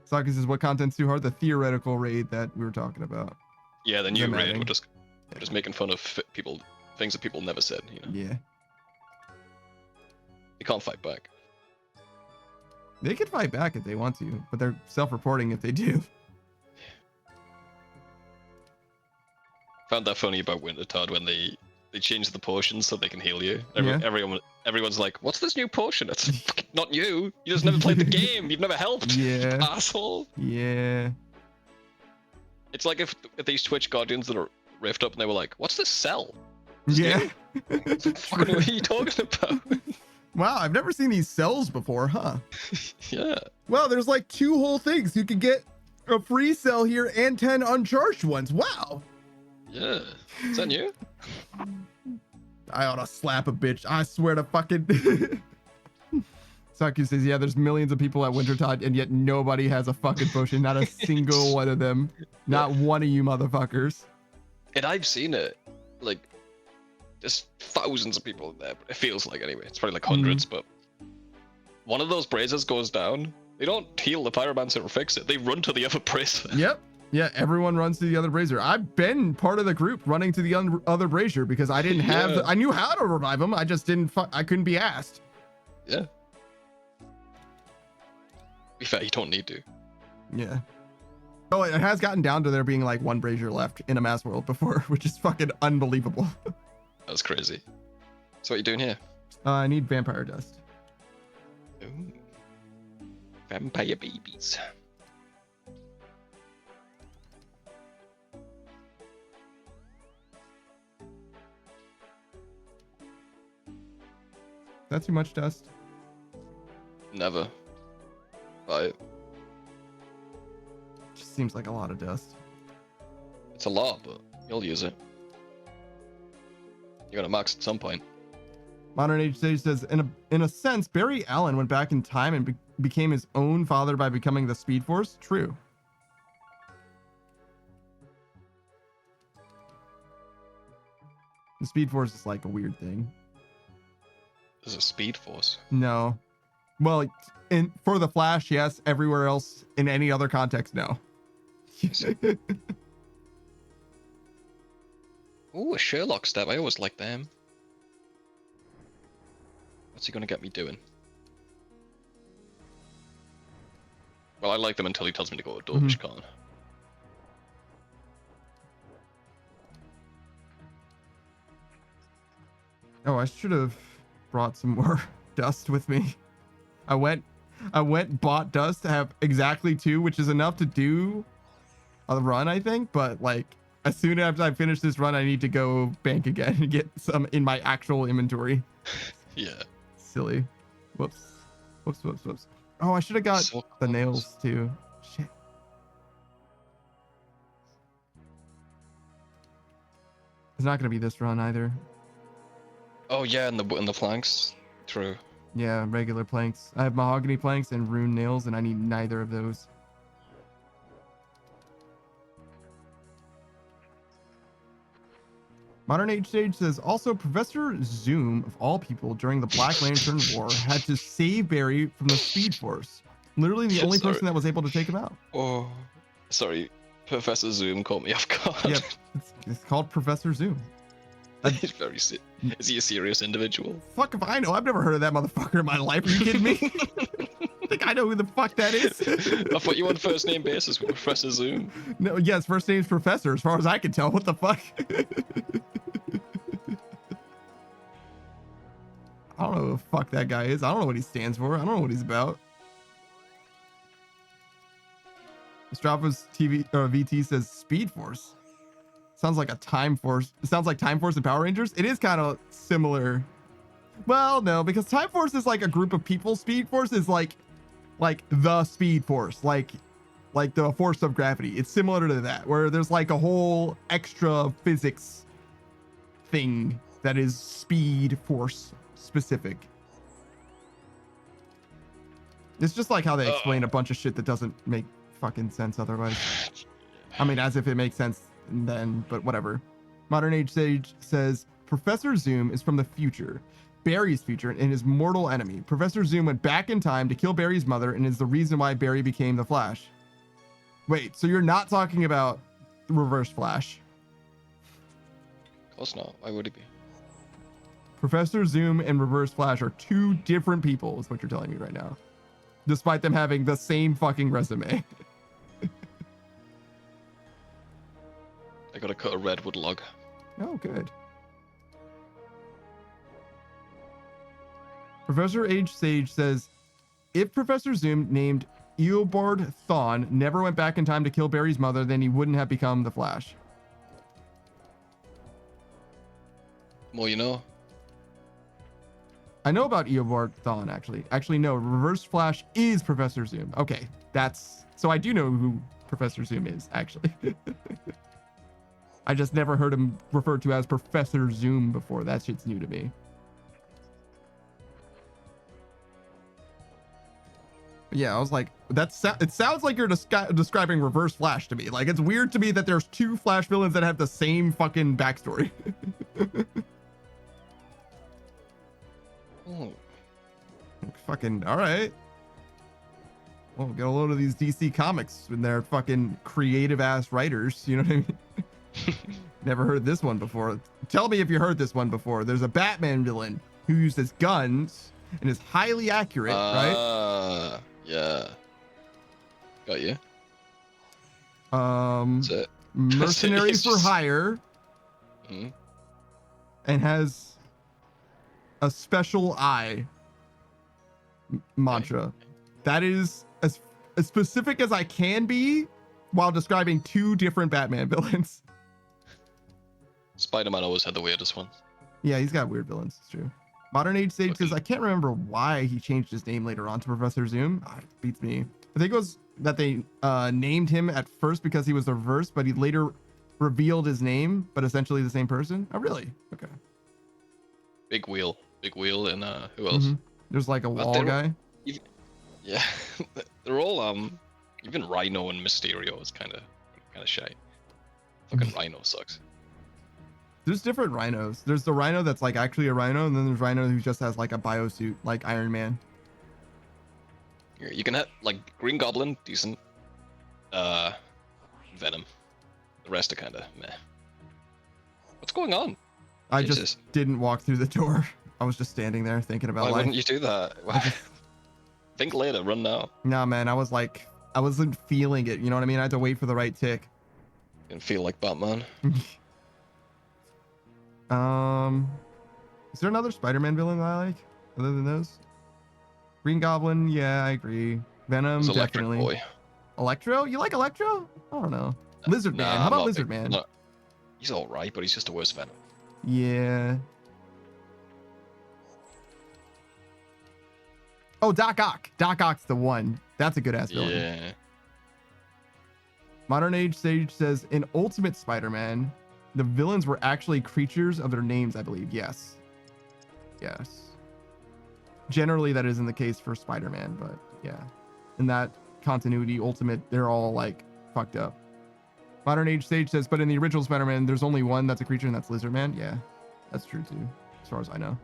S1: Saki says, what content's too hard? The theoretical raid that we were talking about.
S4: Yeah, the new
S1: Them
S4: raid.
S1: adding.
S4: We're just making fun of things that people never said. You know,
S1: Yeah.
S4: you can't fight back.
S1: They could fight back if they want to, but they're self-reporting if they do.
S4: Found that funny about Wintertod when they changed the potions so they can heal you.
S1: Yeah.
S4: Everyone's like, "What's this new potion?" It's fucking not you. You just never played the game. You've never helped.
S1: Yeah.
S4: Asshole.
S1: Yeah.
S4: It's like if these Twitch guardians that are rift up and they were like, "What's this cell?"
S1: Yeah.
S4: Fucking what are you talking about?
S1: Wow, I've never seen these cells before, huh?
S4: Yeah.
S1: Wow, there's like 2 whole things. You could get a free cell here and 10 uncharged ones. Wow.
S4: Yeah. Is that new?
S1: I ought to slap a bitch. I swear to fucking. Saki says, yeah, there's millions of people at Wintertide, and yet nobody has a fucking potion. Not a single one of them. Not one of you motherfuckers.
S4: And I've seen it. Like, there's thousands of people in there. But it feels like anyway. It's probably like hundreds, but one of those braziers goes down. They don't heal the pyromancer or fix it. They run to the other brazier.
S1: Yep. Yeah, everyone runs to the other brazier. I've been part of the group running to the other brazier because I didn't have.
S4: Yeah.
S1: I knew how to revive him. I just didn't. I couldn't be asked.
S4: Yeah. Be fair, you don't need to.
S1: Yeah. Oh, it has gotten down to there being like 1 brazier left in a mass world before, which is fucking unbelievable.
S4: That's crazy. So what you doing here?
S1: I need vampire dust.
S4: Ooh. Vampire babies.
S1: That's too much dust.
S4: Never. But
S1: Just seems like a lot of dust.
S4: it's a lot, but you'll use it. You're gonna max at some point.
S1: Modern Age Sage says, in a sense, Barry Allen went back in time and became his own father by becoming the Speed Force. True. The Speed Force is like a weird thing.
S4: There's a Speed Force.
S1: No. Well, for the Flash, yes. Everywhere else, in any other context, no.
S4: Ooh, a Sherlock step. I always like them. What's he gonna get me doing? Well, I like them until he tells me to go to Dwarvish Con.
S1: Oh, I should have brought some more dust with me. I went, bought dust to have exactly 2, which is enough to do a run, I think. But like, as soon as I finish this run, I need to go bank again and get some in my actual inventory.
S4: Yeah.
S1: Silly. Whoops. Oh, I should have got
S4: So
S1: the
S4: close.
S1: nails too. Shit. It's not gonna be this run either.
S4: Oh yeah, and the planks. True.
S1: Yeah, regular planks. I have mahogany planks and rune nails, and I need neither of those. Modern Age Sage says, also Professor Zoom, of all people, during the Black Lantern War, had to save Barry from the Speed Force. Literally the only person that was able to take him out.
S4: Oh, sorry. Professor Zoom caught me off guard.
S1: Yep, it's called Professor Zoom.
S4: He's very is he a serious individual?
S1: Fuck if I know. I've never heard of that motherfucker in my life. Are you kidding me? Think I know who the fuck that is?
S4: I thought you were on first name basis with Professor Zoom.
S1: No, yes, first name's Professor, as far as I can tell. What the fuck? I don't know who the fuck that guy is. I don't know what he stands for. I don't know what he's about. Strava's VT says Speed Force. Sounds like a Time Force. It sounds like Time Force and Power Rangers. It is kind of similar. Well, no, because Time Force is like a group of people. Speed Force is like the Speed Force, like the force of gravity. It's similar to that, where there's like a whole extra physics thing that is Speed Force specific. It's just like how they explain a bunch of shit that doesn't make fucking sense otherwise. I mean, as if it makes sense then, but whatever. Modern Age Sage says Professor Zoom is from the future, Barry's future, and his mortal enemy. Professor Zoom went back in time to kill Barry's mother and is the reason why Barry became the Flash. Wait, so you're not talking about Reverse Flash?
S4: Of course not. Why would he be?
S1: Professor Zoom and Reverse Flash are 2 different people, is what you're telling me right now. Despite them having the same fucking resume.
S4: I gotta cut a redwood log.
S1: Oh, good. Professor Age Sage says, if Professor Zoom named Eobard Thawne never went back in time to kill Barry's mother, then he wouldn't have become the Flash.
S4: More you know.
S1: I know about Eobard Thawne, actually. Actually, no. Reverse Flash is Professor Zoom. Okay, that's... So I do know who Professor Zoom is, actually. I just never heard him referred to as Professor Zoom before. That shit's new to me. But yeah, I was like, it sounds like you're describing Reverse Flash to me. Like, it's weird to me that there's 2 Flash villains that have the same fucking backstory.
S4: Oh.
S1: Fucking, all right. Well, get a load of these DC comics and their fucking creative ass writers. You know what I mean? Never heard this one before. Tell me if you heard this one before. There's a Batman villain who uses guns and is highly accurate, right?
S4: Yeah. Got you.
S1: Mercenary
S4: It's
S1: for
S4: just-
S1: hire,
S4: Mhm.
S1: and has a special eye mantra. That is as specific as I can be while describing 2 different Batman villains.
S4: Spider-Man always had the weirdest one.
S1: Yeah, he's got weird villains. It's true. Modern Age Sage says, I can't remember why he changed his name later on to Professor Zoom. It beats me. I think it was that they named him at first because he was the reverse, but he later revealed his name, but essentially the same person. Oh, really? Okay.
S4: Big Wheel, and who else?
S1: There's like a wall
S4: they're-
S1: guy.
S4: Yeah, they're all even Rhino and Mysterio is kind of shy. Fucking Rhino sucks.
S1: There's different rhinos. There's the rhino that's like actually a rhino, and then there's rhino who just has like a biosuit, like Iron Man.
S4: You can hit like Green Goblin, decent. Venom. The rest are kind of meh. What's going on?
S1: I
S4: Jesus.
S1: just didn't walk through the door. I was just standing there thinking about
S4: Why
S1: life.
S4: wouldn't you do that? Think later, run now.
S1: Nah, man, I was like, I wasn't feeling it. You know what I mean? I had to wait for the right tick.
S4: Didn't feel like Batman.
S1: Is there another Spider-Man villain that I like other than those? Green Goblin, yeah, I agree. Venom,
S4: It's Electric
S1: definitely.
S4: Boy.
S1: Electro? You like Electro? I don't know. Lizard Man.
S4: Nah,
S1: How
S4: I'm
S1: about
S4: not
S1: Lizard
S4: big-
S1: Man?
S4: not- He's alright, but he's just a worse Venom.
S1: Yeah. Oh, Doc Ock. Doc Ock's the one. That's a good ass villain.
S4: Yeah.
S1: Modern Age Sage says in Ultimate Spider-Man, the villains were actually creatures of their names, I believe. Yes. Yes. Generally, that isn't the case for Spider-Man, but yeah. In that continuity, Ultimate, they're all like fucked up. Modern Age Sage says, but in the original Spider-Man, there's only one that's a creature, and that's Lizard Man. Yeah, that's true too, as far as I know.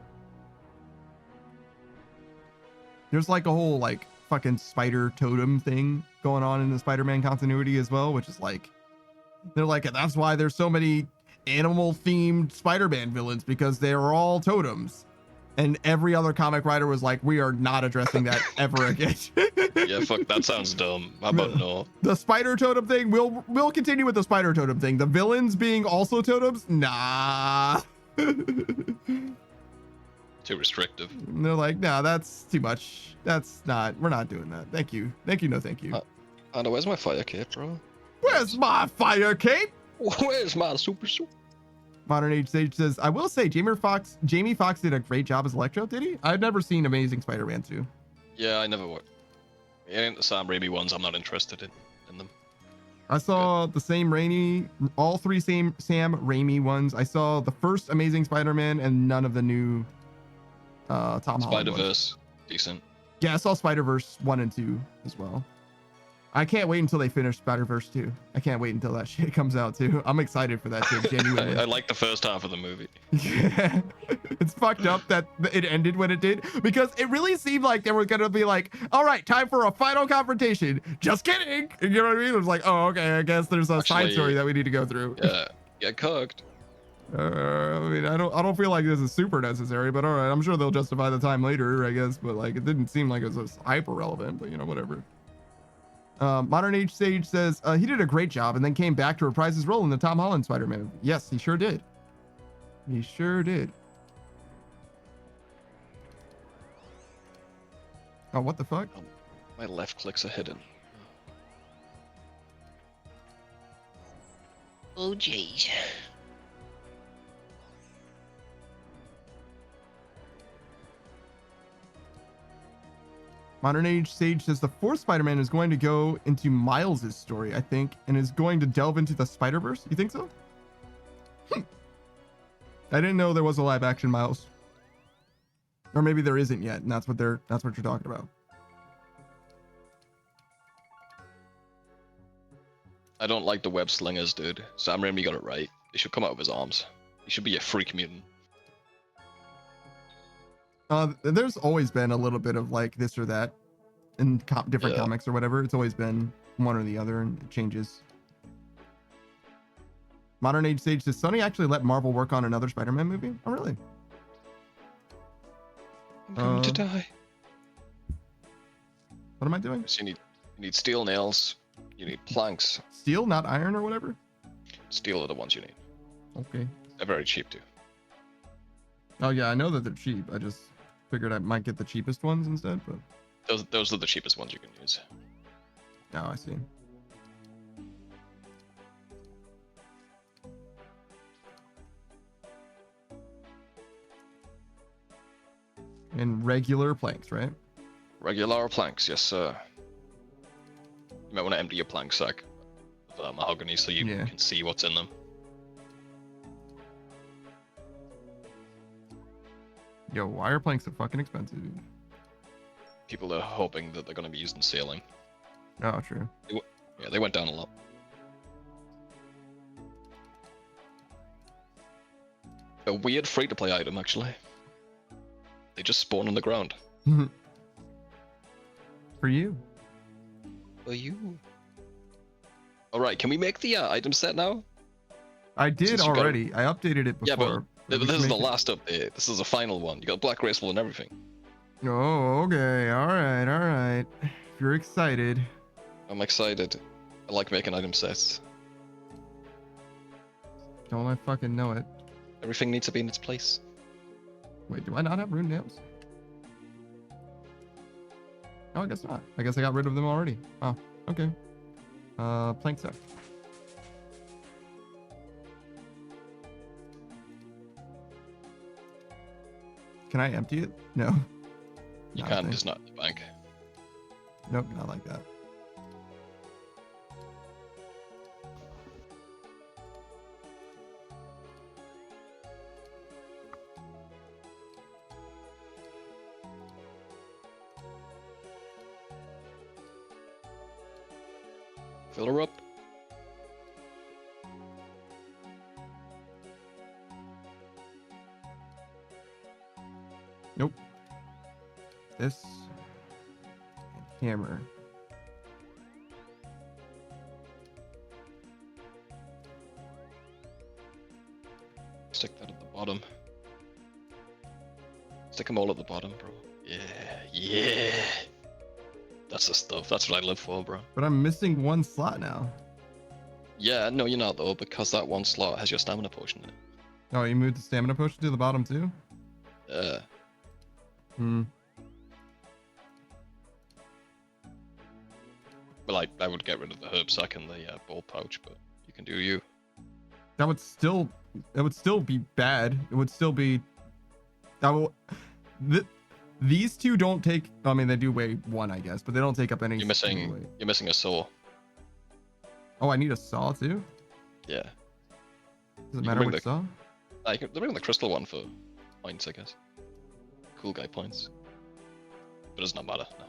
S1: There's like a whole like fucking spider totem thing going on in the Spider-Man continuity as well, which is like, they're like, that's why there's so many animal themed Spider-Man villains, because they're all totems. And every other comic writer was like, we are not addressing that ever again.
S4: Yeah, fuck, that sounds dumb. How about no?
S1: The spider totem thing, we'll continue with the spider totem thing. The villains being also totems? Nah.
S4: Too restrictive.
S1: And they're like, nah, that's too much. That's not, we're not doing that. Thank you. Thank you, no thank you.
S4: I know, where's my fire cape, bro?
S1: Where's my fire cape?
S4: Where's my super suit?
S1: Modern Age Sage says, I will say Jamie Foxx did a great job as Electro, did he? I've never seen Amazing Spider-Man 2.
S4: Yeah, I never watched. It ain't the Sam Raimi ones, I'm not interested in them.
S1: I saw the same Raimi, all three Sam Raimi ones. I saw the first Amazing Spider-Man and none of the new Tom Holland ones.
S4: Spider-Verse, decent.
S1: Yeah, I saw Spider-Verse 1 and 2 as well. I can't wait until they finish Spider-Verse 2. I can't wait until that shit comes out too. I'm excited for that shit, genuinely.
S4: I like the first half of the movie.
S1: Yeah. It's fucked up that it ended when it did, because it really seemed like they were gonna be like, all right, time for a final confrontation. Just kidding. You know what I mean? It was like, oh, okay, I guess there's a side
S4: Actually,
S1: story that we need to go through.
S4: Yeah, get cooked.
S1: I mean, I don't feel like this is super necessary, but all right, I'm sure they'll justify the time later, I guess. But like, it didn't seem like it was hyper relevant, but you know, whatever. Modern Age Sage says he did a great job and then came back to reprise his role in the Tom Holland Spider-Man movie. Yes, he sure did. He sure did. Oh, what the fuck?
S4: My left clicks are hidden.
S2: Oh, jeez.
S1: Modern Age Sage says the fourth Spider-Man is going to go into Miles' story, I think, and is going to delve into the Spider-Verse. You think so? I didn't know there was a live action Miles. Or maybe there isn't yet, and that's what you're talking about.
S4: I don't like the web slingers, dude. Sam Raimi got it right. They should come out of his arms. He should be a freak mutant.
S1: There's always been a little bit of like this or that in different comics or whatever. It's always been one or the other, and it changes. Modern Age Sage says Sony actually let Marvel work on another Spider-Man movie. Oh, really?
S4: I'm going to die.
S1: What am I doing?
S4: So you need steel nails. You need planks.
S1: Steel, not iron or whatever?
S4: Steel are the ones you need.
S1: Okay.
S4: They're very cheap too.
S1: Oh yeah, I know that they're cheap. I just figured I might get the cheapest ones instead, but
S4: Those are the cheapest ones you can use.
S1: oh, I see. And regular planks, right?
S4: Regular planks, yes sir. You might want to empty your plank sack of mahogany so you
S1: Yeah.
S4: can see what's in them.
S1: Yo, wire planks are fucking expensive.
S4: People are hoping that they're going to be used in sailing.
S1: Oh, true.
S4: Yeah, they went down a lot. A weird free-to-play item, actually. They just spawn on the ground.
S1: For you.
S4: For you. Alright, can we make the item set now?
S1: I did
S4: Since you got-
S1: already. I updated it
S4: Yeah,
S1: before.
S4: but
S1: we
S4: this
S1: can
S4: is the
S1: make it-
S4: last update. This is the final one. You got Black Graceful and everything.
S1: Oh, okay. All right. If you're excited.
S4: I'm excited. I like making item sets.
S1: Don't I fucking know it.
S4: Everything needs to be in its place.
S1: Wait, do I not have rune nails? No, I guess not. I guess I got rid of them already. Oh, okay. Plank set. Can I empty it? No.
S4: You
S1: Not a
S4: can't,
S1: thing.
S4: just not in the bank.
S1: Nope, not like that.
S4: Fill her up.
S1: Nope. This and hammer.
S4: Stick that at the bottom. Stick them all at the bottom, bro. Yeah. That's the stuff. That's what I live for, bro.
S1: But I'm missing one slot now.
S4: Yeah, no, you're not though, because that one slot has your stamina potion in it.
S1: Oh, you moved the stamina potion to the bottom too? Hmm.
S4: Well, I would get rid of the herb sack and the ball pouch, but you can do you.
S1: That would still be bad. It would still be that will these two don't take, I mean they do weigh one, I guess, but they don't take up any
S4: You're missing a saw.
S1: Oh, I need a saw too?
S4: Yeah.
S1: Does it
S4: You
S1: matter
S4: can
S1: which saw?
S4: You can bring the crystal one for points, I guess. Cool guy points. But it does not matter, no.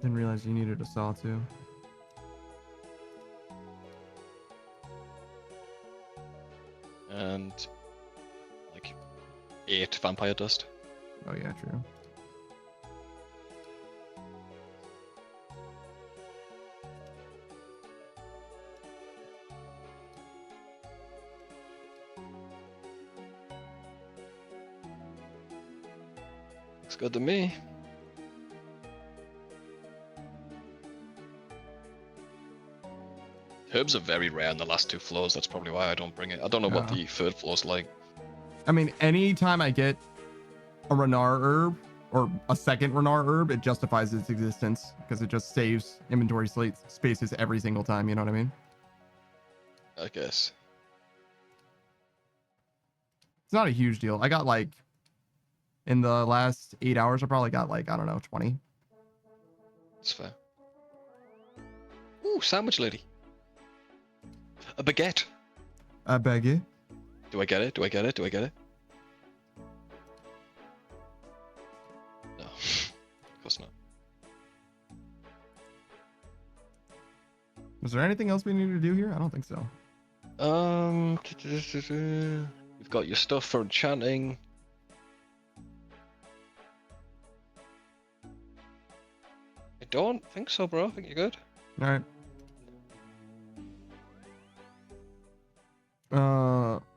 S1: Didn't realize you needed a saw too.
S4: And like 8 vampire dust.
S1: Oh yeah, true.
S4: Looks good to me. Herbs are very rare in the last 2 floors, that's probably why I don't bring it. I don't know what
S1: Yeah.
S4: the 3rd floor's like.
S1: I mean, anytime I get a Renar herb or a second Renar herb, it justifies its existence because it just saves inventory spaces every single time, you know what I mean?
S4: I guess.
S1: It's not a huge deal. I got like, in the last 8 hours, I probably got like, I don't know, 20.
S4: That's fair. Ooh, sandwich lady. A baguette.
S1: I beg you.
S4: Do I get it? Do I get it? Do I get it? No. Of course not.
S1: Was there anything else we needed to do here? I don't think so.
S4: You've got your stuff for enchanting. I don't think so, bro. I think you're good.
S1: All right.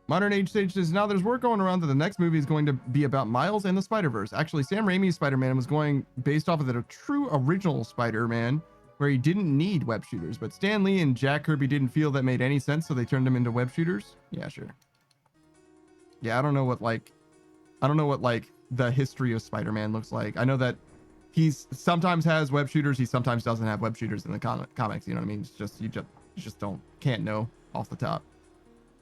S1: Modern Age Stage says, now there's word going around that the next movie is going to be about Miles and the Spider-Verse. Actually, Sam Raimi's Spider-Man was going based off of the true original Spider-Man, where he didn't need web shooters, but Stan Lee and Jack Kirby didn't feel that made any sense, so they turned him into web shooters. Yeah, sure. Yeah, I don't know what the history of Spider-Man looks like. I know that he's sometimes has web shooters, he sometimes doesn't have web shooters in the comics, you know what I mean? It's just you just can't know off the top.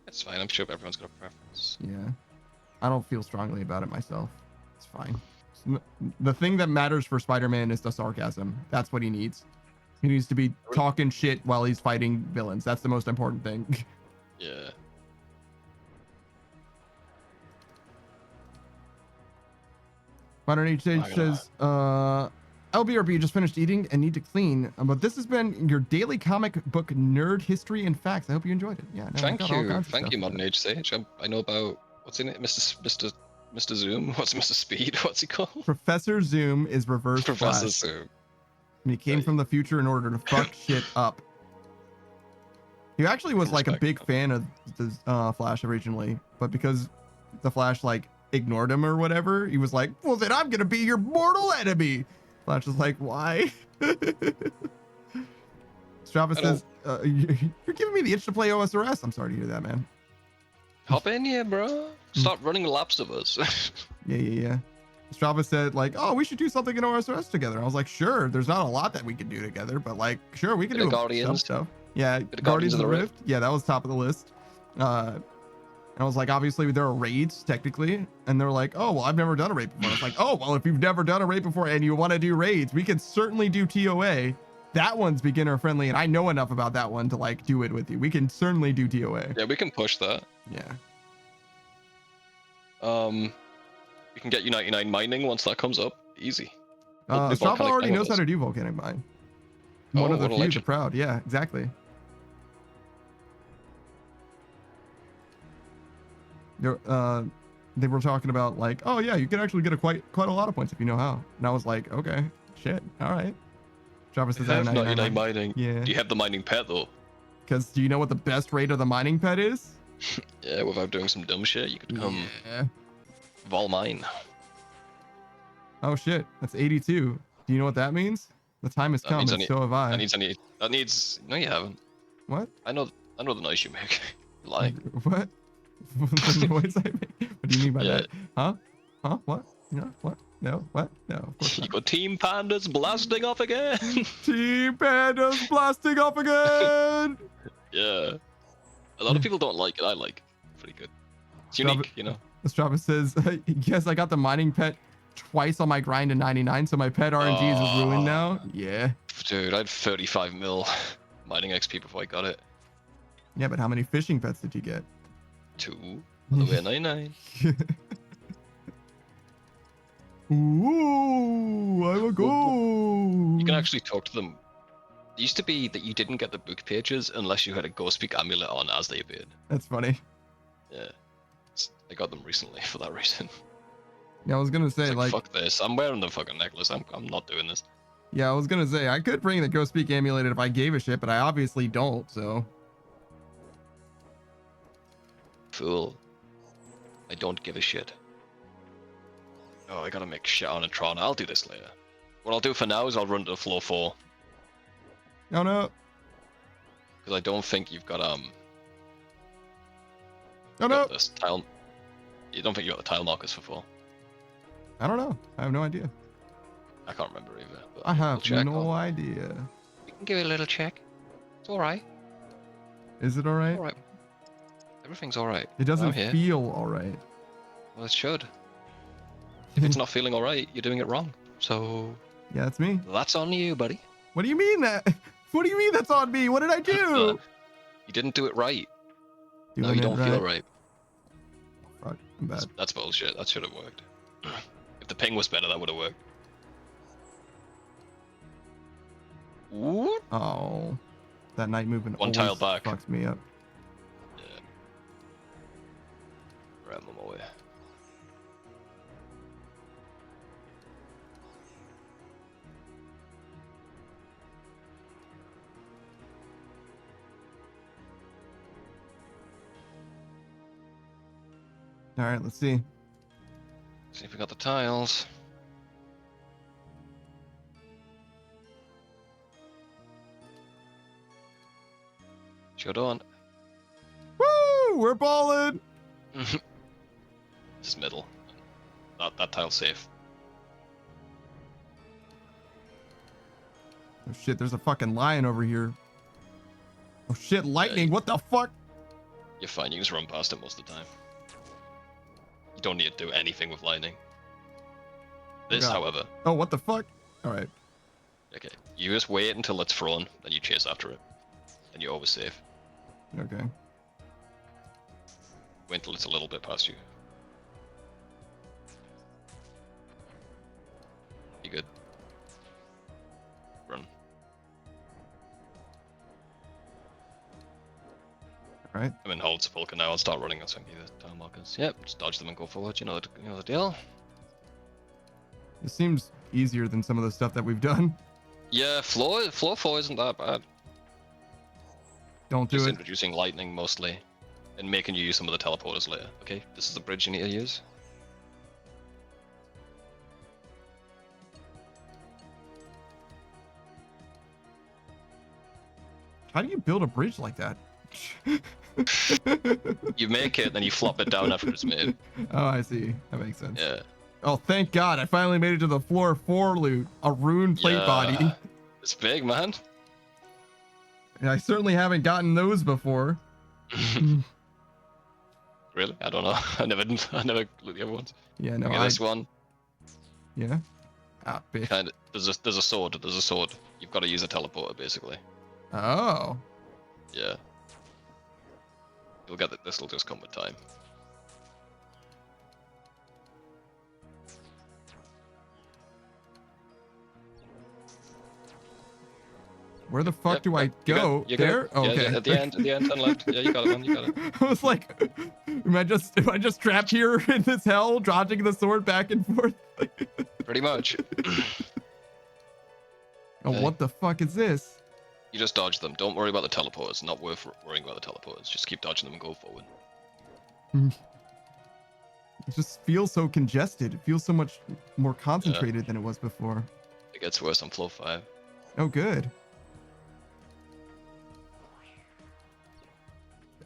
S4: It's fine. I'm sure everyone's got a preference.
S1: Yeah. I don't feel strongly about it myself. It's fine. The thing that matters for Spider-Man is the sarcasm. That's what he needs. He needs to be talking shit while he's fighting villains. That's the most important thing.
S4: Yeah.
S1: Modern Age Sage says, LBRB just finished eating and need to clean. But this has been your daily comic book nerd history and facts. I hope you enjoyed it. Yeah, no, we
S4: Thank
S1: got all
S4: you,
S1: kinds of
S4: thank
S1: stuff
S4: you,
S1: in
S4: Modern
S1: it.
S4: Age Sage. I know about what's in it, Mr. Zoom. What's Mr. Speed? What's he called?
S1: Professor Zoom is Reverse
S4: Professor
S1: Flash.
S4: Zoom.
S1: And he came from the future in order to fuck shit up. He actually was like a
S4: Respect.
S1: big fan of the Flash originally, but because the Flash like ignored him or whatever, he was like, well, then I'm gonna be your mortal enemy. Flash was like, why? Strava says, you're giving me the itch to play OSRS. I'm sorry to hear that, man.
S4: Hop in here, bro. Start running laps of us.
S1: Yeah. Strava said like, oh, we should do something in OSRS together. I was like, sure. There's not a lot that we can do together, but like, sure, we can
S4: Bit of
S1: do some
S4: Guardians.
S1: stuff. Yeah,
S4: of
S1: Guardians of the Rift. Yeah, that was top of the list. And I was like, obviously there are raids technically, and they're like, oh, well, I've never done a raid before. I was like, oh, well, if you've never done a raid before and you want to do raids, we can certainly do TOA. That one's beginner friendly, and I know enough about that one to like do it with you. We can certainly do TOA.
S4: Yeah, we can push that.
S1: Yeah.
S4: We can get U99 mining once that comes up. Easy.
S1: Strava already knows how
S4: to.
S1: to do volcanic mine. One
S4: Oh,
S1: of the
S4: what a
S1: few, the
S4: legend.
S1: proud. Yeah, exactly. They were talking about like, oh yeah, you can actually get quite a lot of points if you know how. And I was like, okay, shit, all right. Travis says,
S4: Have 99
S1: 99.
S4: mining.
S1: Yeah.
S4: Do you have the mining pet though?
S1: Because do you know what the best rate of the mining pet is?
S4: Yeah, without doing some dumb shit, you could become
S1: Yeah.
S4: Vol Mine.
S1: Oh shit, that's 82. Do you know what that means? The time has
S4: That
S1: come,
S4: means
S1: and so have I.
S4: That needs. No, you haven't.
S1: What?
S4: I know the noise you make. You're lying.
S1: What? The noise I make? What do you mean by
S4: Yeah.
S1: that? Huh? Huh? What? No? What? No? What? No. Of course
S4: You
S1: not.
S4: got Team Pandas blasting off again.
S1: Team Panda's blasting off again.
S4: Yeah. A lot of people don't like it. I like it. Pretty good. It's unique, you know.
S1: Strava says, yes, I got the mining pet twice on my grind to 99, so my pet RNGs is ruined now. Yeah.
S4: Dude, I had 35 mil mining XP before I got it.
S1: Yeah, but how many fishing pets did you get?
S4: 2 on the way at 99.
S1: Ooh, I will go.
S4: You can actually talk to them. It used to be that you didn't get the book pages unless you had a Ghost Speak amulet on as they appeared.
S1: That's funny.
S4: Yeah. I got them recently for that reason.
S1: Yeah, I was gonna say
S4: It's
S1: like
S4: fuck this. I'm wearing the fucking necklace. I'm not doing this.
S1: yeah, I was gonna say I could bring the Go Speak amulet if I gave a shit, but I obviously don't. So
S4: Fool. I don't give a shit. Oh, I gotta make shit on a Tron. I'll do this later. What I'll do for now is I'll run to floor 4.
S1: no, no,
S4: Because I don't think you've got
S1: no,
S4: got
S1: no.
S4: this tile. You don't think you got the tile markers for 4.
S1: I don't know. I have no idea.
S4: I can't remember either. But
S1: I have
S4: we'll check.
S1: no idea.
S4: You can give it a little check. It's alright.
S1: Is it all right?
S4: Alright. Everything's alright.
S1: It doesn't
S4: I'm here.
S1: feel all right.
S4: Well, it should. If it's not feeling alright, you're doing it wrong. So
S1: Yeah, that's me.
S4: that's on you, buddy.
S1: What do you mean that? What do you mean that's on me? What did I do?
S4: You didn't do it right. No,
S1: Doing
S4: you
S1: it
S4: don't feel right.
S1: Fuck, I'm bad.
S4: That's bullshit. That should have worked. If the ping was better, that would have worked. Ooh.
S1: Oh, that night movement
S4: One
S1: always
S4: tile back.
S1: fucks me up.
S4: Yeah. Right, I'm on my way.
S1: All right, let's see.
S4: See if we got the tiles. Sure don't.
S1: Woo! We're balling.
S4: Just middle. That tile's safe.
S1: Oh shit! There's a fucking lion over here. Oh shit! Lightning! What the fuck?
S4: You're fine. You can just run past it most of the time. You don't need to do anything with lightning. This,
S1: God.
S4: however,
S1: Oh, what the fuck? All right.
S4: okay, you just wait until it's thrown, then you chase after it, and you're always safe.
S1: Okay.
S4: Wait until it's a little bit past you. You good?
S1: right?
S4: I'm in hold Sepulchre now. I'll start running. I'll send you the town markers. Yep, just dodge them and go forward. You know the deal.
S1: It seems easier than some of the stuff that we've done.
S4: Yeah, floor 4 isn't that bad.
S1: Don't do
S4: Just
S1: it.
S4: introducing lightning mostly, and making you use some of the teleporters later. Okay, this is the bridge you need to use.
S1: How do you build a bridge like that?
S4: You make it, then you flop it down after it's made.
S1: Oh, I see. That makes sense.
S4: Yeah.
S1: Oh, thank God. I finally made it to the floor 4 loot. A rune plate
S4: Yeah.
S1: body.
S4: It's big, man.
S1: And I certainly haven't gotten those before.
S4: Really? I don't know. I never looked the other ones.
S1: Yeah, no,
S4: Okay, this one.
S1: Yeah. Ah, bitch.
S4: Kind of. There's a sword. There's a sword. You've got to use a teleporter, basically.
S1: Oh.
S4: Yeah. You'll get that. This will just come with time.
S1: Where the fuck
S4: Yep,
S1: do I
S4: yep, you
S1: go?
S4: got- you
S1: There?
S4: got it. Yeah,
S1: Okay.
S4: yeah, at the end, turn left. Yeah, you got it, man. You got it.
S1: I was like, am I just trapped here in this hell, dodging the sword back and forth?
S4: Pretty much.
S1: Oh,
S4: Okay.
S1: what the fuck is this?
S4: You just dodge them. Don't worry about the teleporters. Not worth worrying about the teleporters. Just keep dodging them and go forward.
S1: It just feels so congested. It feels so much more concentrated than it was before.
S4: It gets worse on floor 5.
S1: Oh, good.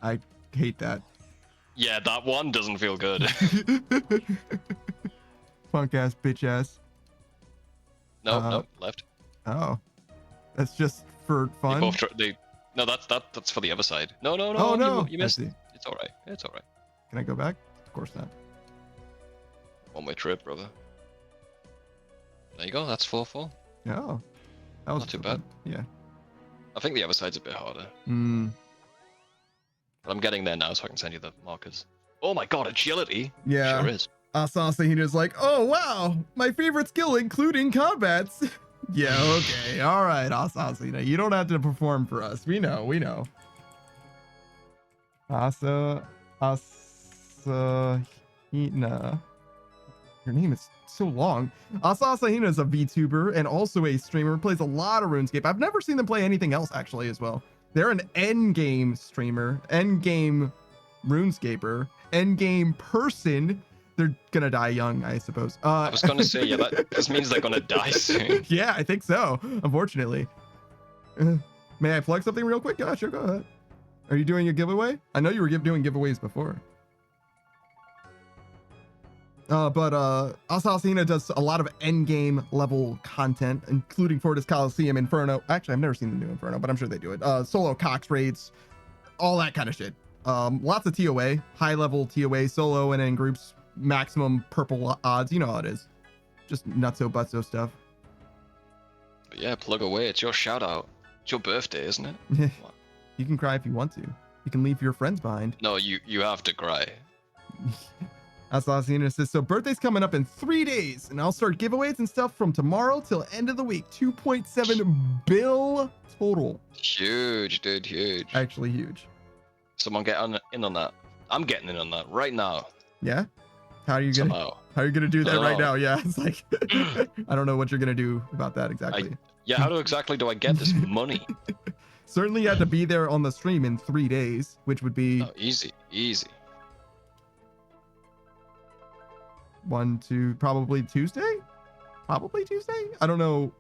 S1: I hate that.
S4: Yeah, that one doesn't feel good.
S1: Punk ass, bitch ass.
S4: No, no, left.
S1: Oh, that's just for
S4: They
S1: fun.
S4: both no, that's for the other side. No, no, no.
S1: Oh no,
S4: you
S1: I
S4: missed.
S1: see.
S4: It's all right. It's all right.
S1: Can I go back? Of course not.
S4: One-way trip, brother. There you go. That's 4-4.
S1: Oh, that was
S4: Not too
S1: so
S4: bad.
S1: Yeah.
S4: I think the other side's a bit harder.
S1: Hmm.
S4: But I'm getting there now, so I can send you the markers. Oh my god, agility!
S1: Yeah.
S4: Sure is.
S1: Asasahina's like, oh wow, my favorite skill including combats. Yeah, okay, all right, Asasahina, you don't have to perform for us. We know, we know. Asahina. Your name is so long. Asasahina is a VTuber and also a streamer. Plays a lot of RuneScape. I've never seen them play anything else actually as well. They're an endgame streamer, endgame RuneScaper, endgame person. They're gonna die young, I suppose.
S4: I was gonna say, yeah, this means they're gonna die soon.
S1: Yeah, I think so. Unfortunately. May I plug something real quick? Yeah, sure. Go ahead. Are you doing a giveaway? I know you were doing giveaways before. But Asasina does a lot of endgame level content, including Fortis Coliseum, Inferno. Actually, I've never seen the new Inferno, but I'm sure they do it. Solo Cox raids, all that kind of shit. Lots of TOA, high level TOA, solo and in groups, maximum purple odds. You know how it is. Just nutso butso stuff.
S4: But yeah, plug away. It's your shout out. It's your birthday, isn't it?
S1: You can cry if you want to. You can leave your friends behind.
S4: No, you have to cry.
S1: Asasina says, so birthday's coming up in 3 days, and I'll start giveaways and stuff from tomorrow till end of the week. 2.7 bill total.
S4: Huge, dude, huge.
S1: Actually huge.
S4: Someone get in on that. I'm getting in on that right now.
S1: Yeah? How are you gonna
S4: Somehow.
S1: how are you gonna do that right now?
S4: know.
S1: Yeah, it's like I don't know what you're gonna do about that exactly.
S4: Yeah, how exactly do I get this money?
S1: Certainly you have to be there on the stream in 3 days, which would be
S4: Oh, easy, easy.
S1: 1, 2, probably Tuesday? Probably Tuesday? I don't know.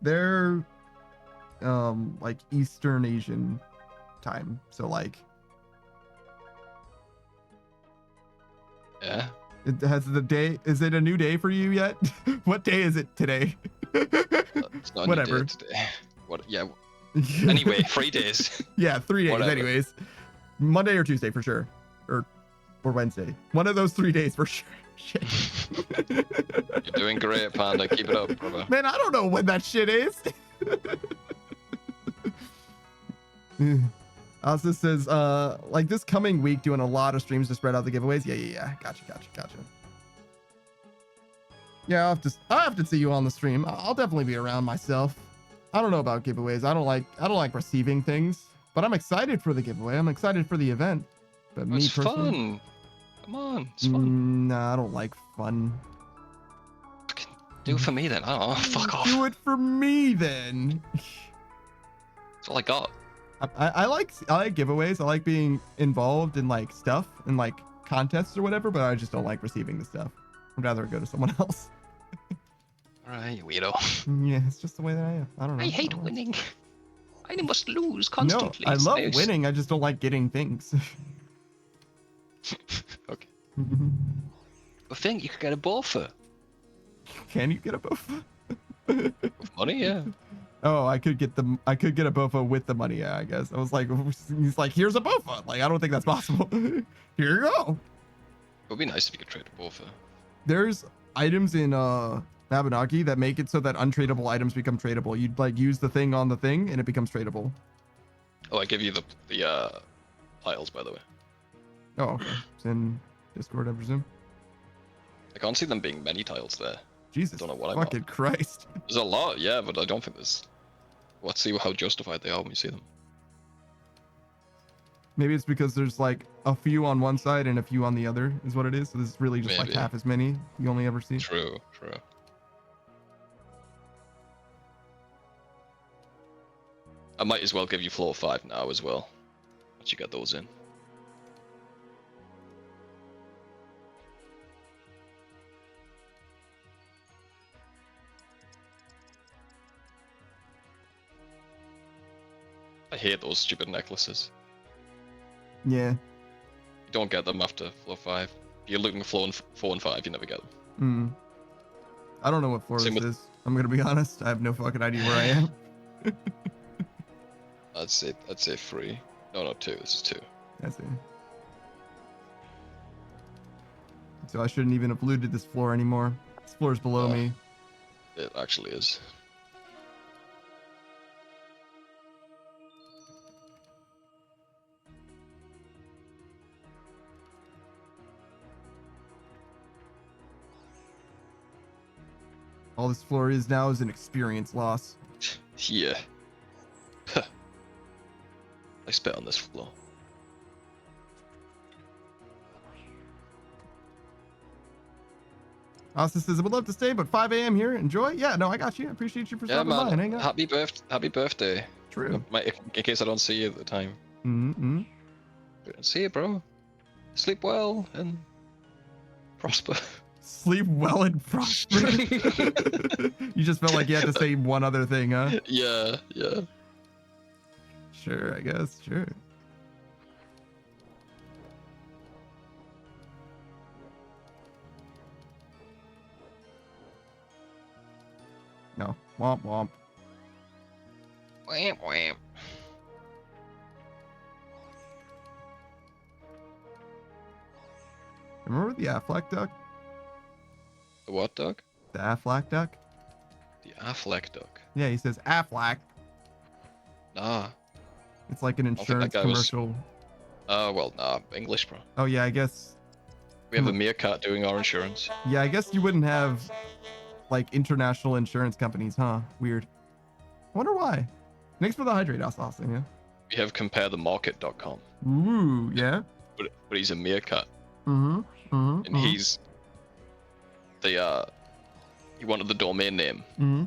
S1: They're like Eastern Asian time. So like
S4: Yeah.
S1: it has the day. Is it a new day for you yet? What day is it today?
S4: It's not
S1: Whatever.
S4: any day today. What? Yeah. Anyway, 3 days.
S1: Yeah, 3 days
S4: Whatever.
S1: anyways. Monday or Tuesday for sure. Or Wednesday. One of those 3 days for sure. Shit.
S4: You're doing great, Panda. Keep it up, brother.
S1: Man, I don't know when that shit is. Also says, like this coming week, doing a lot of streams to spread out the giveaways. Yeah. Gotcha. Yeah, I'll have to see you on the stream. I'll definitely be around myself. I don't know about giveaways. I don't like receiving things, but I'm excited for the giveaway. I'm excited for the event. But me
S4: It's
S1: personally,
S4: fun. Come on, it's fun.
S1: nah, I don't like fun.
S4: Fucking do it for me then. I don't know. Fuck off.
S1: Do it for me then.
S4: That's all I got.
S1: I like giveaways. I like being involved in like stuff and like contests or whatever, but I just don't like receiving the stuff. I'd rather it go to someone else.
S4: Alright, you weirdo.
S1: Yeah, it's just the way that I am. I don't know.
S4: I hate
S1: don't know.
S4: winning. I must lose
S1: No,
S4: constantly.
S1: I love
S4: Snakes.
S1: winning. I just don't like getting things.
S4: Okay. I think you could get a buffer.
S1: Can you get a bofa?
S4: With money, yeah.
S1: Oh, I could get a bofa with the money. Yeah, I guess. I was like, he's like, here's a bofa. Like, I don't think that's possible. Here you go.
S4: It would be nice if you could trade a buffer.
S1: There's items in Mabinogi that make it so that untradeable items become tradable. You'd like use the thing on the thing and it becomes tradable.
S4: Oh, I give you the tiles, by the way.
S1: Oh, okay. It's in Discord, I presume.
S4: I can't see them being many tiles there.
S1: Jesus,
S4: Don't know what I'm
S1: fucking Christ.
S4: There's a lot, yeah, but I don't think there's... Let's see how justified they are when we see them.
S1: Maybe it's because there's like a few on one side and a few on the other is what it is. So this is really just like
S4: Maybe.
S1: half as many you only ever see.
S4: True, true. I might as well give you floor 5 now as well. Once you get those in. I hate those stupid necklaces.
S1: Yeah.
S4: You don't get them after floor 5. If you're looking for 4 and 5, you never get them.
S1: I don't know what floor
S4: Same
S1: this
S4: with-
S1: is. I'm gonna be honest. I have no fucking idea where I am.
S4: I'd say 3. No, 2. This is 2.
S1: I see. So I shouldn't even have looted this floor anymore. This floor's below
S4: Oh.
S1: me.
S4: It actually is.
S1: All this floor is now is an experience loss.
S4: Yeah. I spit on this floor.
S1: Austin says, I would love to stay, but 5 a.m. here. Enjoy. Yeah, no, I got you. I appreciate you for
S4: Yeah,
S1: stopping by and
S4: man.
S1: hang out.
S4: Happy birthday.
S1: True.
S4: In case I don't see you at the time.
S1: Mm-hmm.
S4: See you, bro. Sleep well and prosper.
S1: Sleep well and prosper. You just felt like you had to say one other thing, huh?
S4: Yeah.
S1: Sure, I guess. Sure. No. Womp womp.
S4: Wham, wham.
S1: Remember the Affleck duck?
S4: The what duck?
S1: The Affleck duck?
S4: The Affleck duck.
S1: Yeah, he says Affleck.
S4: Nah.
S1: It's like an
S4: think that
S1: insurance
S4: guy was-
S1: commercial.
S4: Well, nah. English, bro.
S1: Oh yeah, I guess.
S4: We have a meerkat doing our insurance.
S1: Yeah, I guess you wouldn't have like international insurance companies, huh? Weird. I wonder why. Thanks for the hydrate, Austin. Yeah.
S4: We have comparethemarket.com.
S1: Ooh, yeah.
S4: But he's a meerkat.
S1: Mm-hmm. Mm-hmm.
S4: And he's he wanted the domain name
S1: Mm-hmm.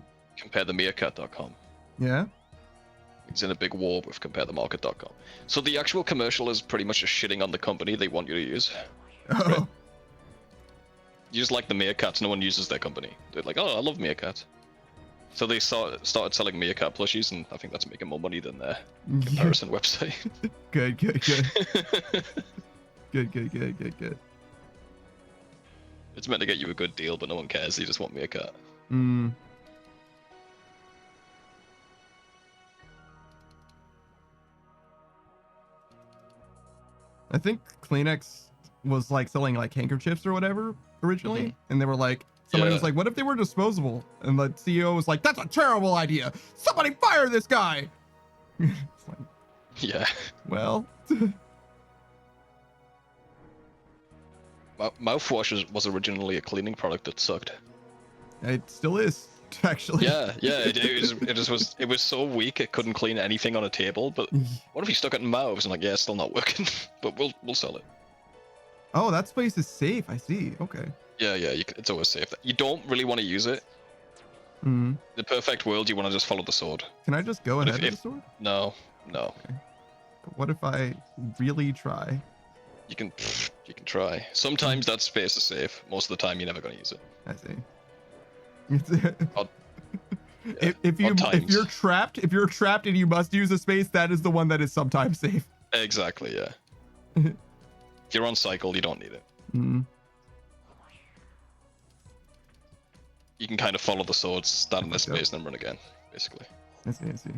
S4: comparethemeerkat.com.
S1: Yeah.
S4: He's in a big war with comparethemarket.com. So the actual commercial is pretty much just shitting on the company they want you to use.
S1: Oh.
S4: You just like the meerkats, no one uses their company. They're like, oh, I love meerkats. So they started selling meerkat plushies, and I think that's making more money than their comparison website.
S1: Good. Good.
S4: It's meant to get you a good deal, but no one cares. They just want meerkat.
S1: Mm. I think Kleenex was like selling like handkerchiefs or whatever originally, and they were like, somebody was
S4: Yeah.
S1: like, "What if they were disposable?" And the CEO was like, "That's a terrible idea. Somebody fire this guy." It's like,
S4: Yeah.
S1: well,
S4: Mouthwash was originally a cleaning product that sucked.
S1: it still is. worked actually.
S4: Yeah, it was so weak it couldn't clean anything on a table. But what if you stuck it in mouths? I'm like, yeah, it's still not working, but we'll sell it.
S1: Oh, that space is safe. I see. Okay.
S4: Yeah, it's always safe. You don't really want to use it.
S1: Hmm.
S4: The perfect world, you want to just follow the sword.
S1: Can I just go
S4: But
S1: ahead with the sword?
S4: no,
S1: Okay. But what if I really try?
S4: you can try. Sometimes that space is safe. Most of the time, you're never gonna use it.
S1: I see.
S4: Odd,
S1: if you're trapped and you must use a space, that is the one that is sometimes safe.
S4: Exactly, yeah. If you're on cycle, you don't need it.
S1: Mm.
S4: You can kind of follow the swords, stand in this
S1: Yep.
S4: space, and then run again, basically.
S1: I see.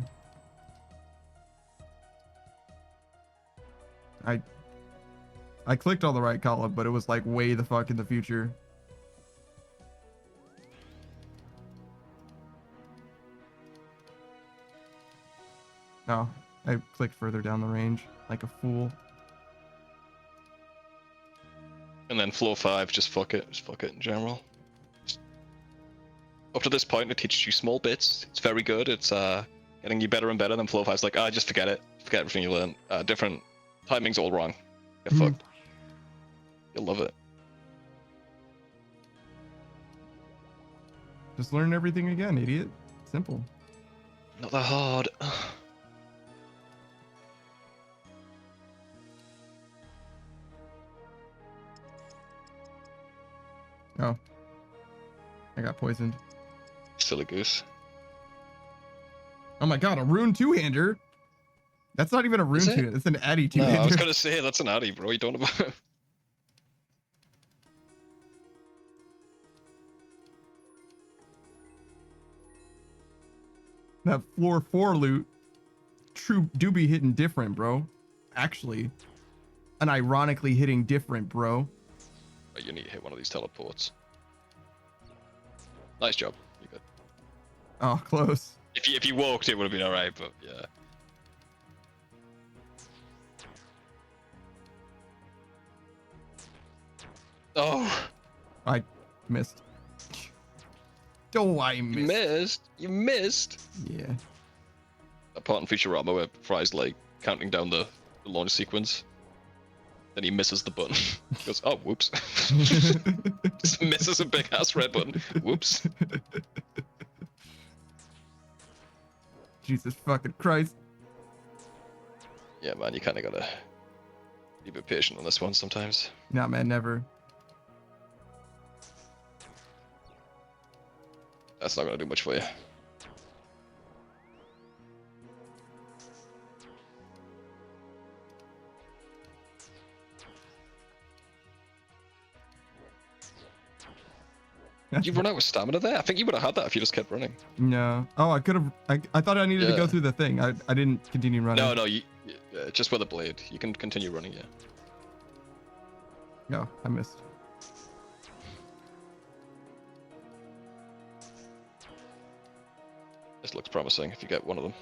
S1: I clicked on the right column, but it was like way the fuck in the future. No, I clicked further down the range like a fool.
S4: And then floor 5, just fuck it in general. Up to this point, it teaches you small bits. It's very good. It's getting you better and better. Then floor 5's like, just forget it. Forget everything you learned. Different timing's all wrong. Get fucked. You'll love it.
S1: Just learn everything again, idiot. Simple.
S4: Not that hard.
S1: Oh. I got poisoned.
S4: Silly goose.
S1: Oh my god, a rune two-hander? That's not even a rune two-hander. It's an Addy
S4: No,
S1: two-hander.
S4: I was gonna say, that's an Addy, bro. You don't know about.
S1: That floor 4 loot do be hitting different, bro. Actually. And ironically hitting different, bro.
S4: You need to hit one of these teleports. Nice job. You good.
S1: Oh, close.
S4: If you walked, it would have been alright, but yeah. Oh!
S1: I missed. Oh, I missed.
S4: You missed!
S1: Yeah.
S4: That part in Futurama where Fry's like counting down the launch sequence. Then he misses the button. He goes, oh, whoops. Just misses a big ass red button. Whoops.
S1: Jesus fucking Christ.
S4: Yeah, man, you kind of gotta be a bit patient on this one sometimes.
S1: Nah, man, never.
S4: That's not gonna do much for you. Did you run out of stamina there? I think you would have had that if you just kept running.
S1: No. Oh, I could have. I thought I needed to go through the thing. I didn't continue running.
S4: No, just with a blade. You can continue running, yeah.
S1: No, I missed.
S4: This looks promising if you get one of them.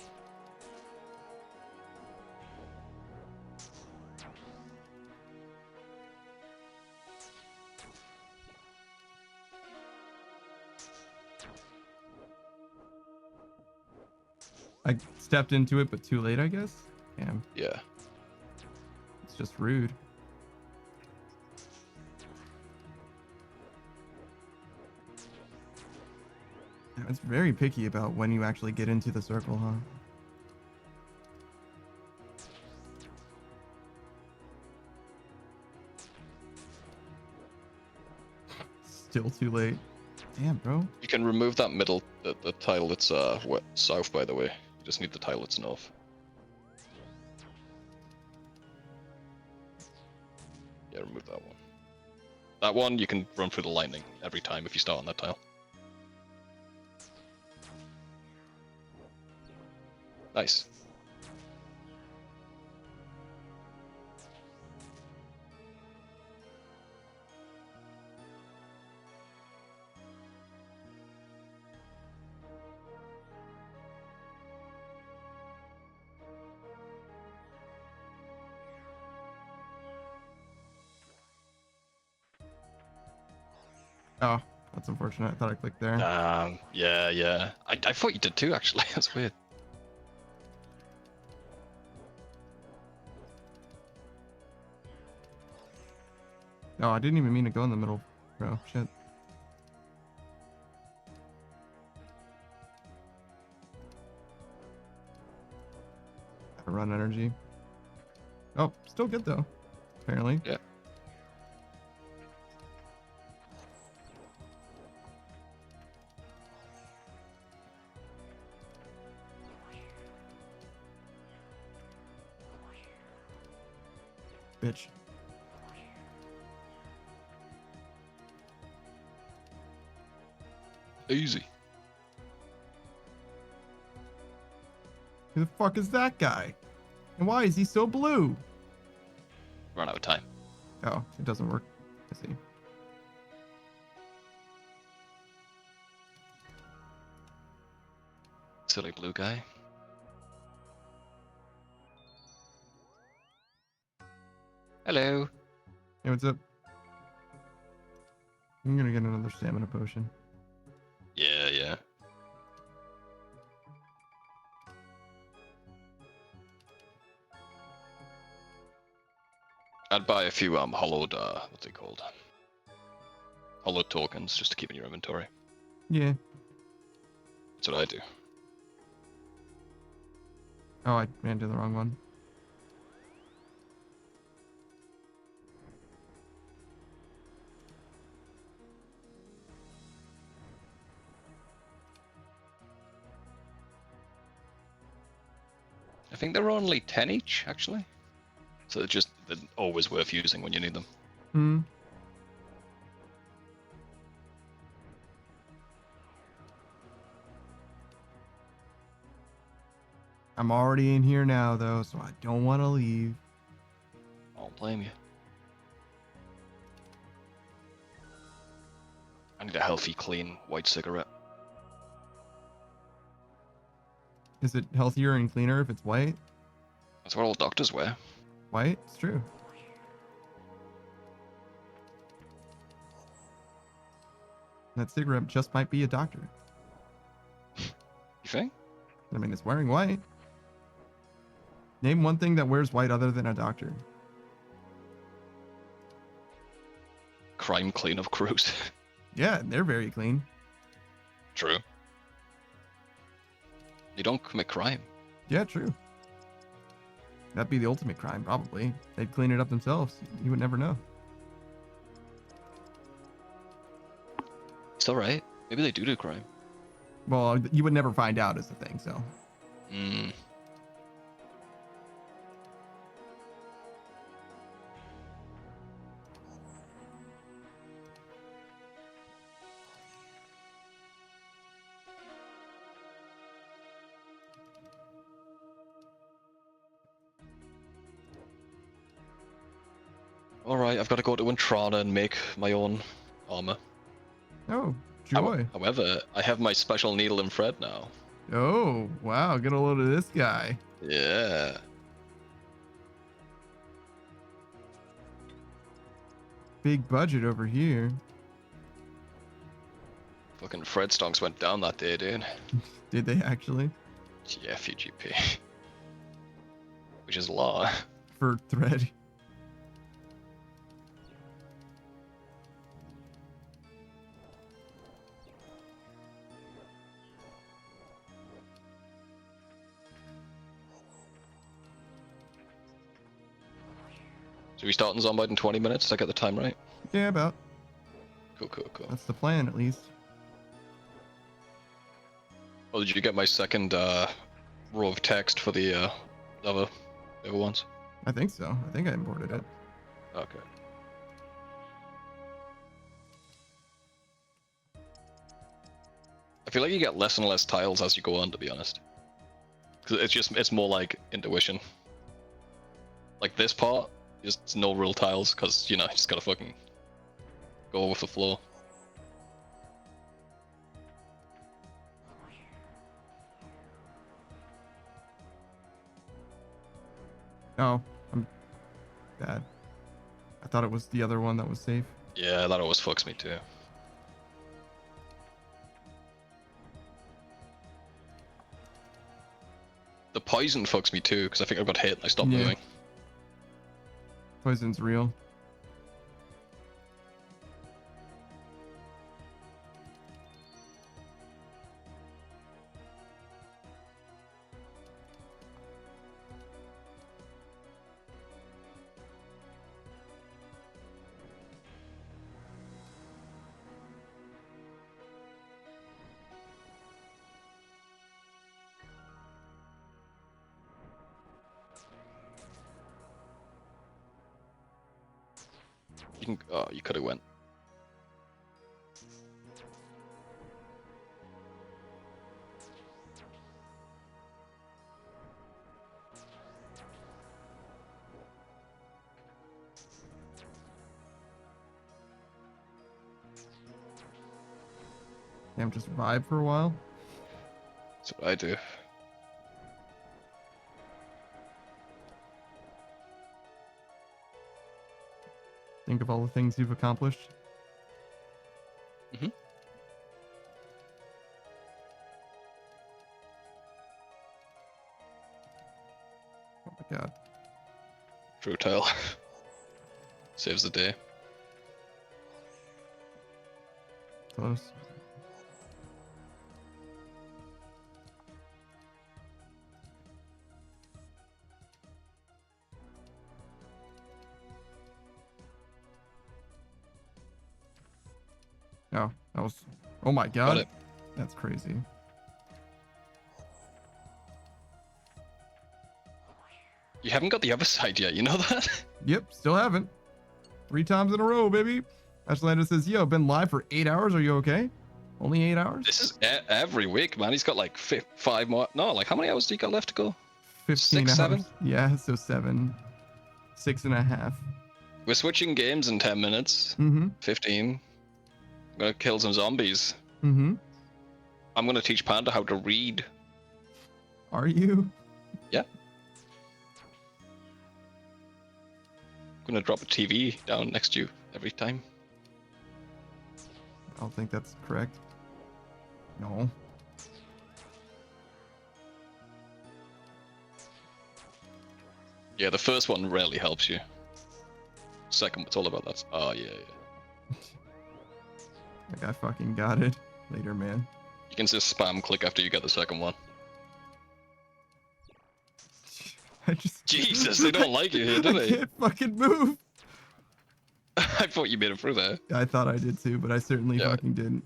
S1: I stepped into it, but too late, I guess. Damn.
S4: Yeah.
S1: It's just rude. Yeah, it's very picky about when you actually get into the circle, huh? Still too late. Damn, bro.
S4: You can remove that middle, the tile that's south, by the way. You just need the tile that's north. Yeah, remove that one. That one, you can run through the lightning every time if you start on that tile. Nice.
S1: Oh, That's unfortunate. I thought I clicked there.
S4: Yeah. I thought you did too, actually. That's weird.
S1: No, I didn't even mean to go in the middle, bro. Shit. Gotta run energy. Oh, still good though. Apparently.
S4: Yeah.
S1: Bitch.
S4: Easy.
S1: Who the fuck is that guy? And why is he so blue?
S4: Run out of time.
S1: Oh, it doesn't work. I see.
S4: Silly blue guy. Hello.
S1: Hey, what's up? I'm gonna get another stamina potion.
S4: Yeah. I'd buy a few hollowed what's it called? Hollowed tokens just to keep in your inventory.
S1: Yeah.
S4: That's what I do.
S1: Oh, I ran to the wrong one.
S4: I think they're only 10 each, actually. So they're always worth using when you need them.
S1: Hmm. I'm already in here now, though, so I don't want to leave.
S4: I don't blame you. I need a healthy, clean, white cigarette.
S1: Is it healthier and cleaner if it's white?
S4: That's what all doctors wear.
S1: White? It's true. That cigarette just might be a doctor.
S4: You think?
S1: I mean, it's wearing white. Name one thing that wears white other than a doctor.
S4: Crime cleanup crews.
S1: Yeah, they're very clean.
S4: True. You don't commit crime.
S1: Yeah, true. That'd be the ultimate crime, probably. They'd clean it up themselves. You would never know.
S4: It's alright. Maybe they do crime.
S1: Well, you would never find out is the thing, so.
S4: Alright, I've got to go to Intrana and make my own armor.
S1: Oh, joy.
S4: However, I have my special needle and thread now.
S1: Oh, wow. Get a load of this guy.
S4: Yeah.
S1: Big budget over here.
S4: Fucking Fred stonks went down that day, dude.
S1: Did they actually?
S4: Yeah, FUGP. Which is law.
S1: For thread.
S4: So we start in Zombite in 20 minutes? Did I get the time right?
S1: Yeah, about.
S4: Cool.
S1: That's the plan, at least.
S4: Oh, did you get my second row of text for the other ones?
S1: I think so. I think I imported it.
S4: Okay. I feel like you get less and less tiles as you go on, to be honest. Because it's more like intuition. Like this part, just no real tiles, because, you know, you just gotta fucking go with the flow.
S1: Oh, I'm bad. I thought it was the other one that was safe.
S4: Yeah, that always fucks me too. The poison fucks me too, because I think I've got hit and I stopped
S1: Yeah.
S4: moving.
S1: Poison's real.
S4: You can. Oh, you could have went.
S1: Damn, just vibe for a while.
S4: That's what I do.
S1: Think of all the things you've accomplished.
S4: Mhm.
S1: Oh my god.
S4: Fruitile. Saves the day.
S1: Close. Oh, that was. Oh my god.
S4: it.
S1: That's crazy.
S4: You haven't got the other side yet, you know that?
S1: Yep, still haven't. 3 times in a row, baby. Ashlanda says, yo, been live for 8 hours. Are you okay? Only 8 hours?
S4: This is every week, man. He's got like 5 more. No, like how many hours do you got left to go?
S1: 15
S4: 6,
S1: hours.
S4: 7?
S1: Yeah, so 7. 6.5.
S4: We're switching games in 10 minutes.
S1: Mm-hmm.
S4: 15. I'm gonna kill some zombies.
S1: Mm-hmm.
S4: I'm gonna teach Panda how to read.
S1: Are you?
S4: Yeah. I'm gonna drop a TV down next to you every time.
S1: I don't think that's correct. No.
S4: Yeah, the first one rarely helps you. Second, it's all about that. Oh, yeah, yeah.
S1: Like, I fucking got it. Later, man.
S4: You can just spam click after you get the second one.
S1: I just...
S4: Jesus, they don't like you here, do
S1: I
S4: they?
S1: can't fucking move.
S4: I thought you made it through there.
S1: I thought I did too, but I certainly
S4: Yeah.
S1: fucking didn't.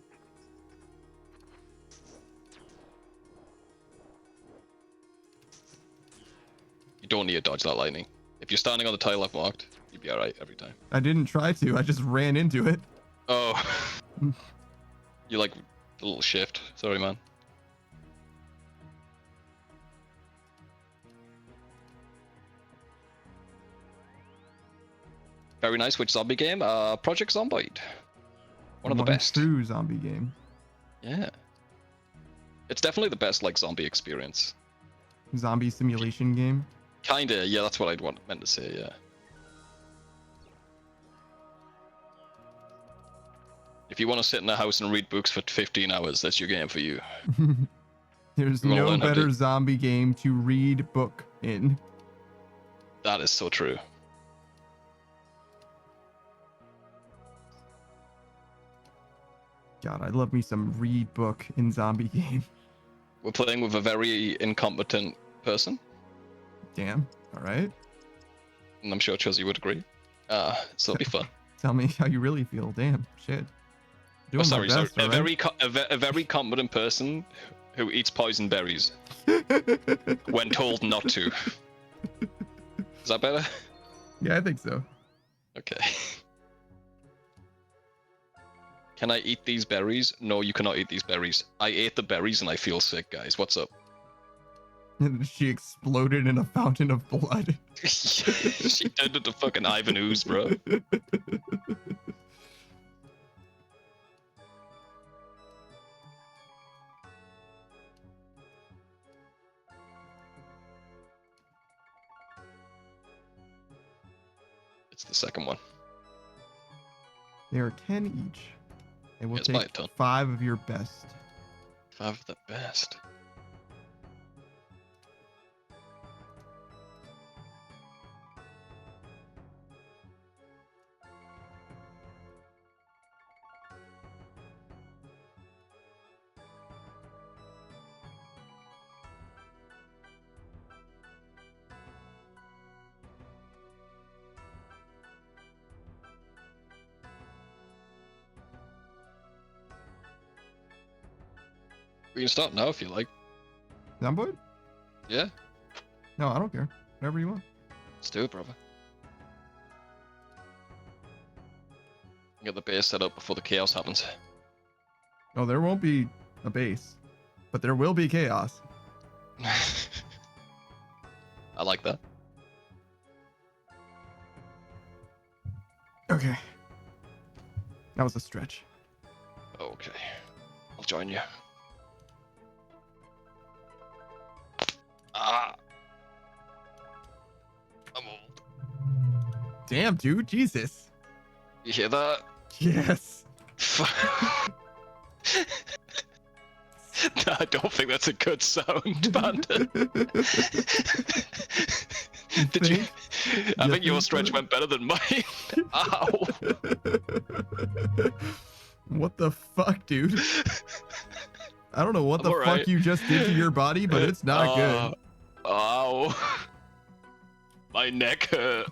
S4: You don't need to dodge that lightning. If you're standing on the tile I've marked, you'd be alright every time.
S1: I didn't try to. I just ran into it.
S4: Oh. You like a little shift. Sorry, man. Very nice. Which zombie game? Project Zomboid. One of the best.
S1: True zombie game.
S4: Yeah. It's definitely the best like zombie experience.
S1: Zombie simulation game.
S4: Kinda, yeah, that's what I'd meant to say, yeah. If you want to sit in a house and read books for 15 hours, that's your game for you.
S1: There's
S4: You wanna
S1: no
S4: learn how to-
S1: better zombie game to read book in.
S4: That is so true.
S1: God, I love me some read book in zombie game.
S4: We're playing with a very incompetent person,
S1: Damn. All right.
S4: and I'm sure Chuzzy would agree. So it'll be fun.
S1: Tell me how you really feel. Damn. Shit. Doing
S4: Oh, sorry,
S1: my best,
S4: sorry.
S1: all right?
S4: A very competent person who eats poison berries when told not to. Is that better?
S1: Yeah, I think so.
S4: Okay. Can I eat these berries? No, you cannot eat these berries. I ate the berries and I feel sick, guys. What's up?
S1: And she exploded in a fountain of blood.
S4: She turned into fucking Ivan Ooze, bro. It's the second one.
S1: There are 10 each. And we'll
S4: Yes, buy a
S1: take
S4: ton.
S1: 5 of your best.
S4: 5 of the best. We can start now if you like.
S1: Zomboid?
S4: Yeah,
S1: No, I don't care. Whatever you want.
S4: let's do it, brother. Get the base set up before the chaos happens.
S1: Oh, there won't be a base, but there will be chaos.
S4: I like that.
S1: Okay. That was a stretch.
S4: Okay. I'll join you. Ah. I'm old.
S1: Damn, dude. Jesus.
S4: You hear that?
S1: Yes.
S4: I don't think that's a good sound, Panda. Did you? I think your stretch went better than mine. Ow.
S1: What the fuck, dude? I don't know what the
S4: I'm
S1: fuck
S4: alright.
S1: you just did to your body, but it's not good.
S4: Ow. My neck hurt.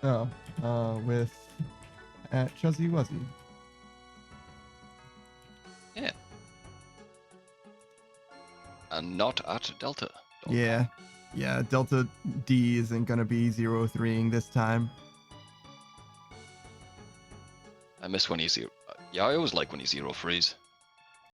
S1: Oh, with at Chuzzy Wuzzy.
S4: Yeah. And not at Delta.
S1: Yeah. Yeah, Delta D isn't gonna be 0-3ing this time.
S4: I miss when you zero. Yeah, I always like when you zero freeze.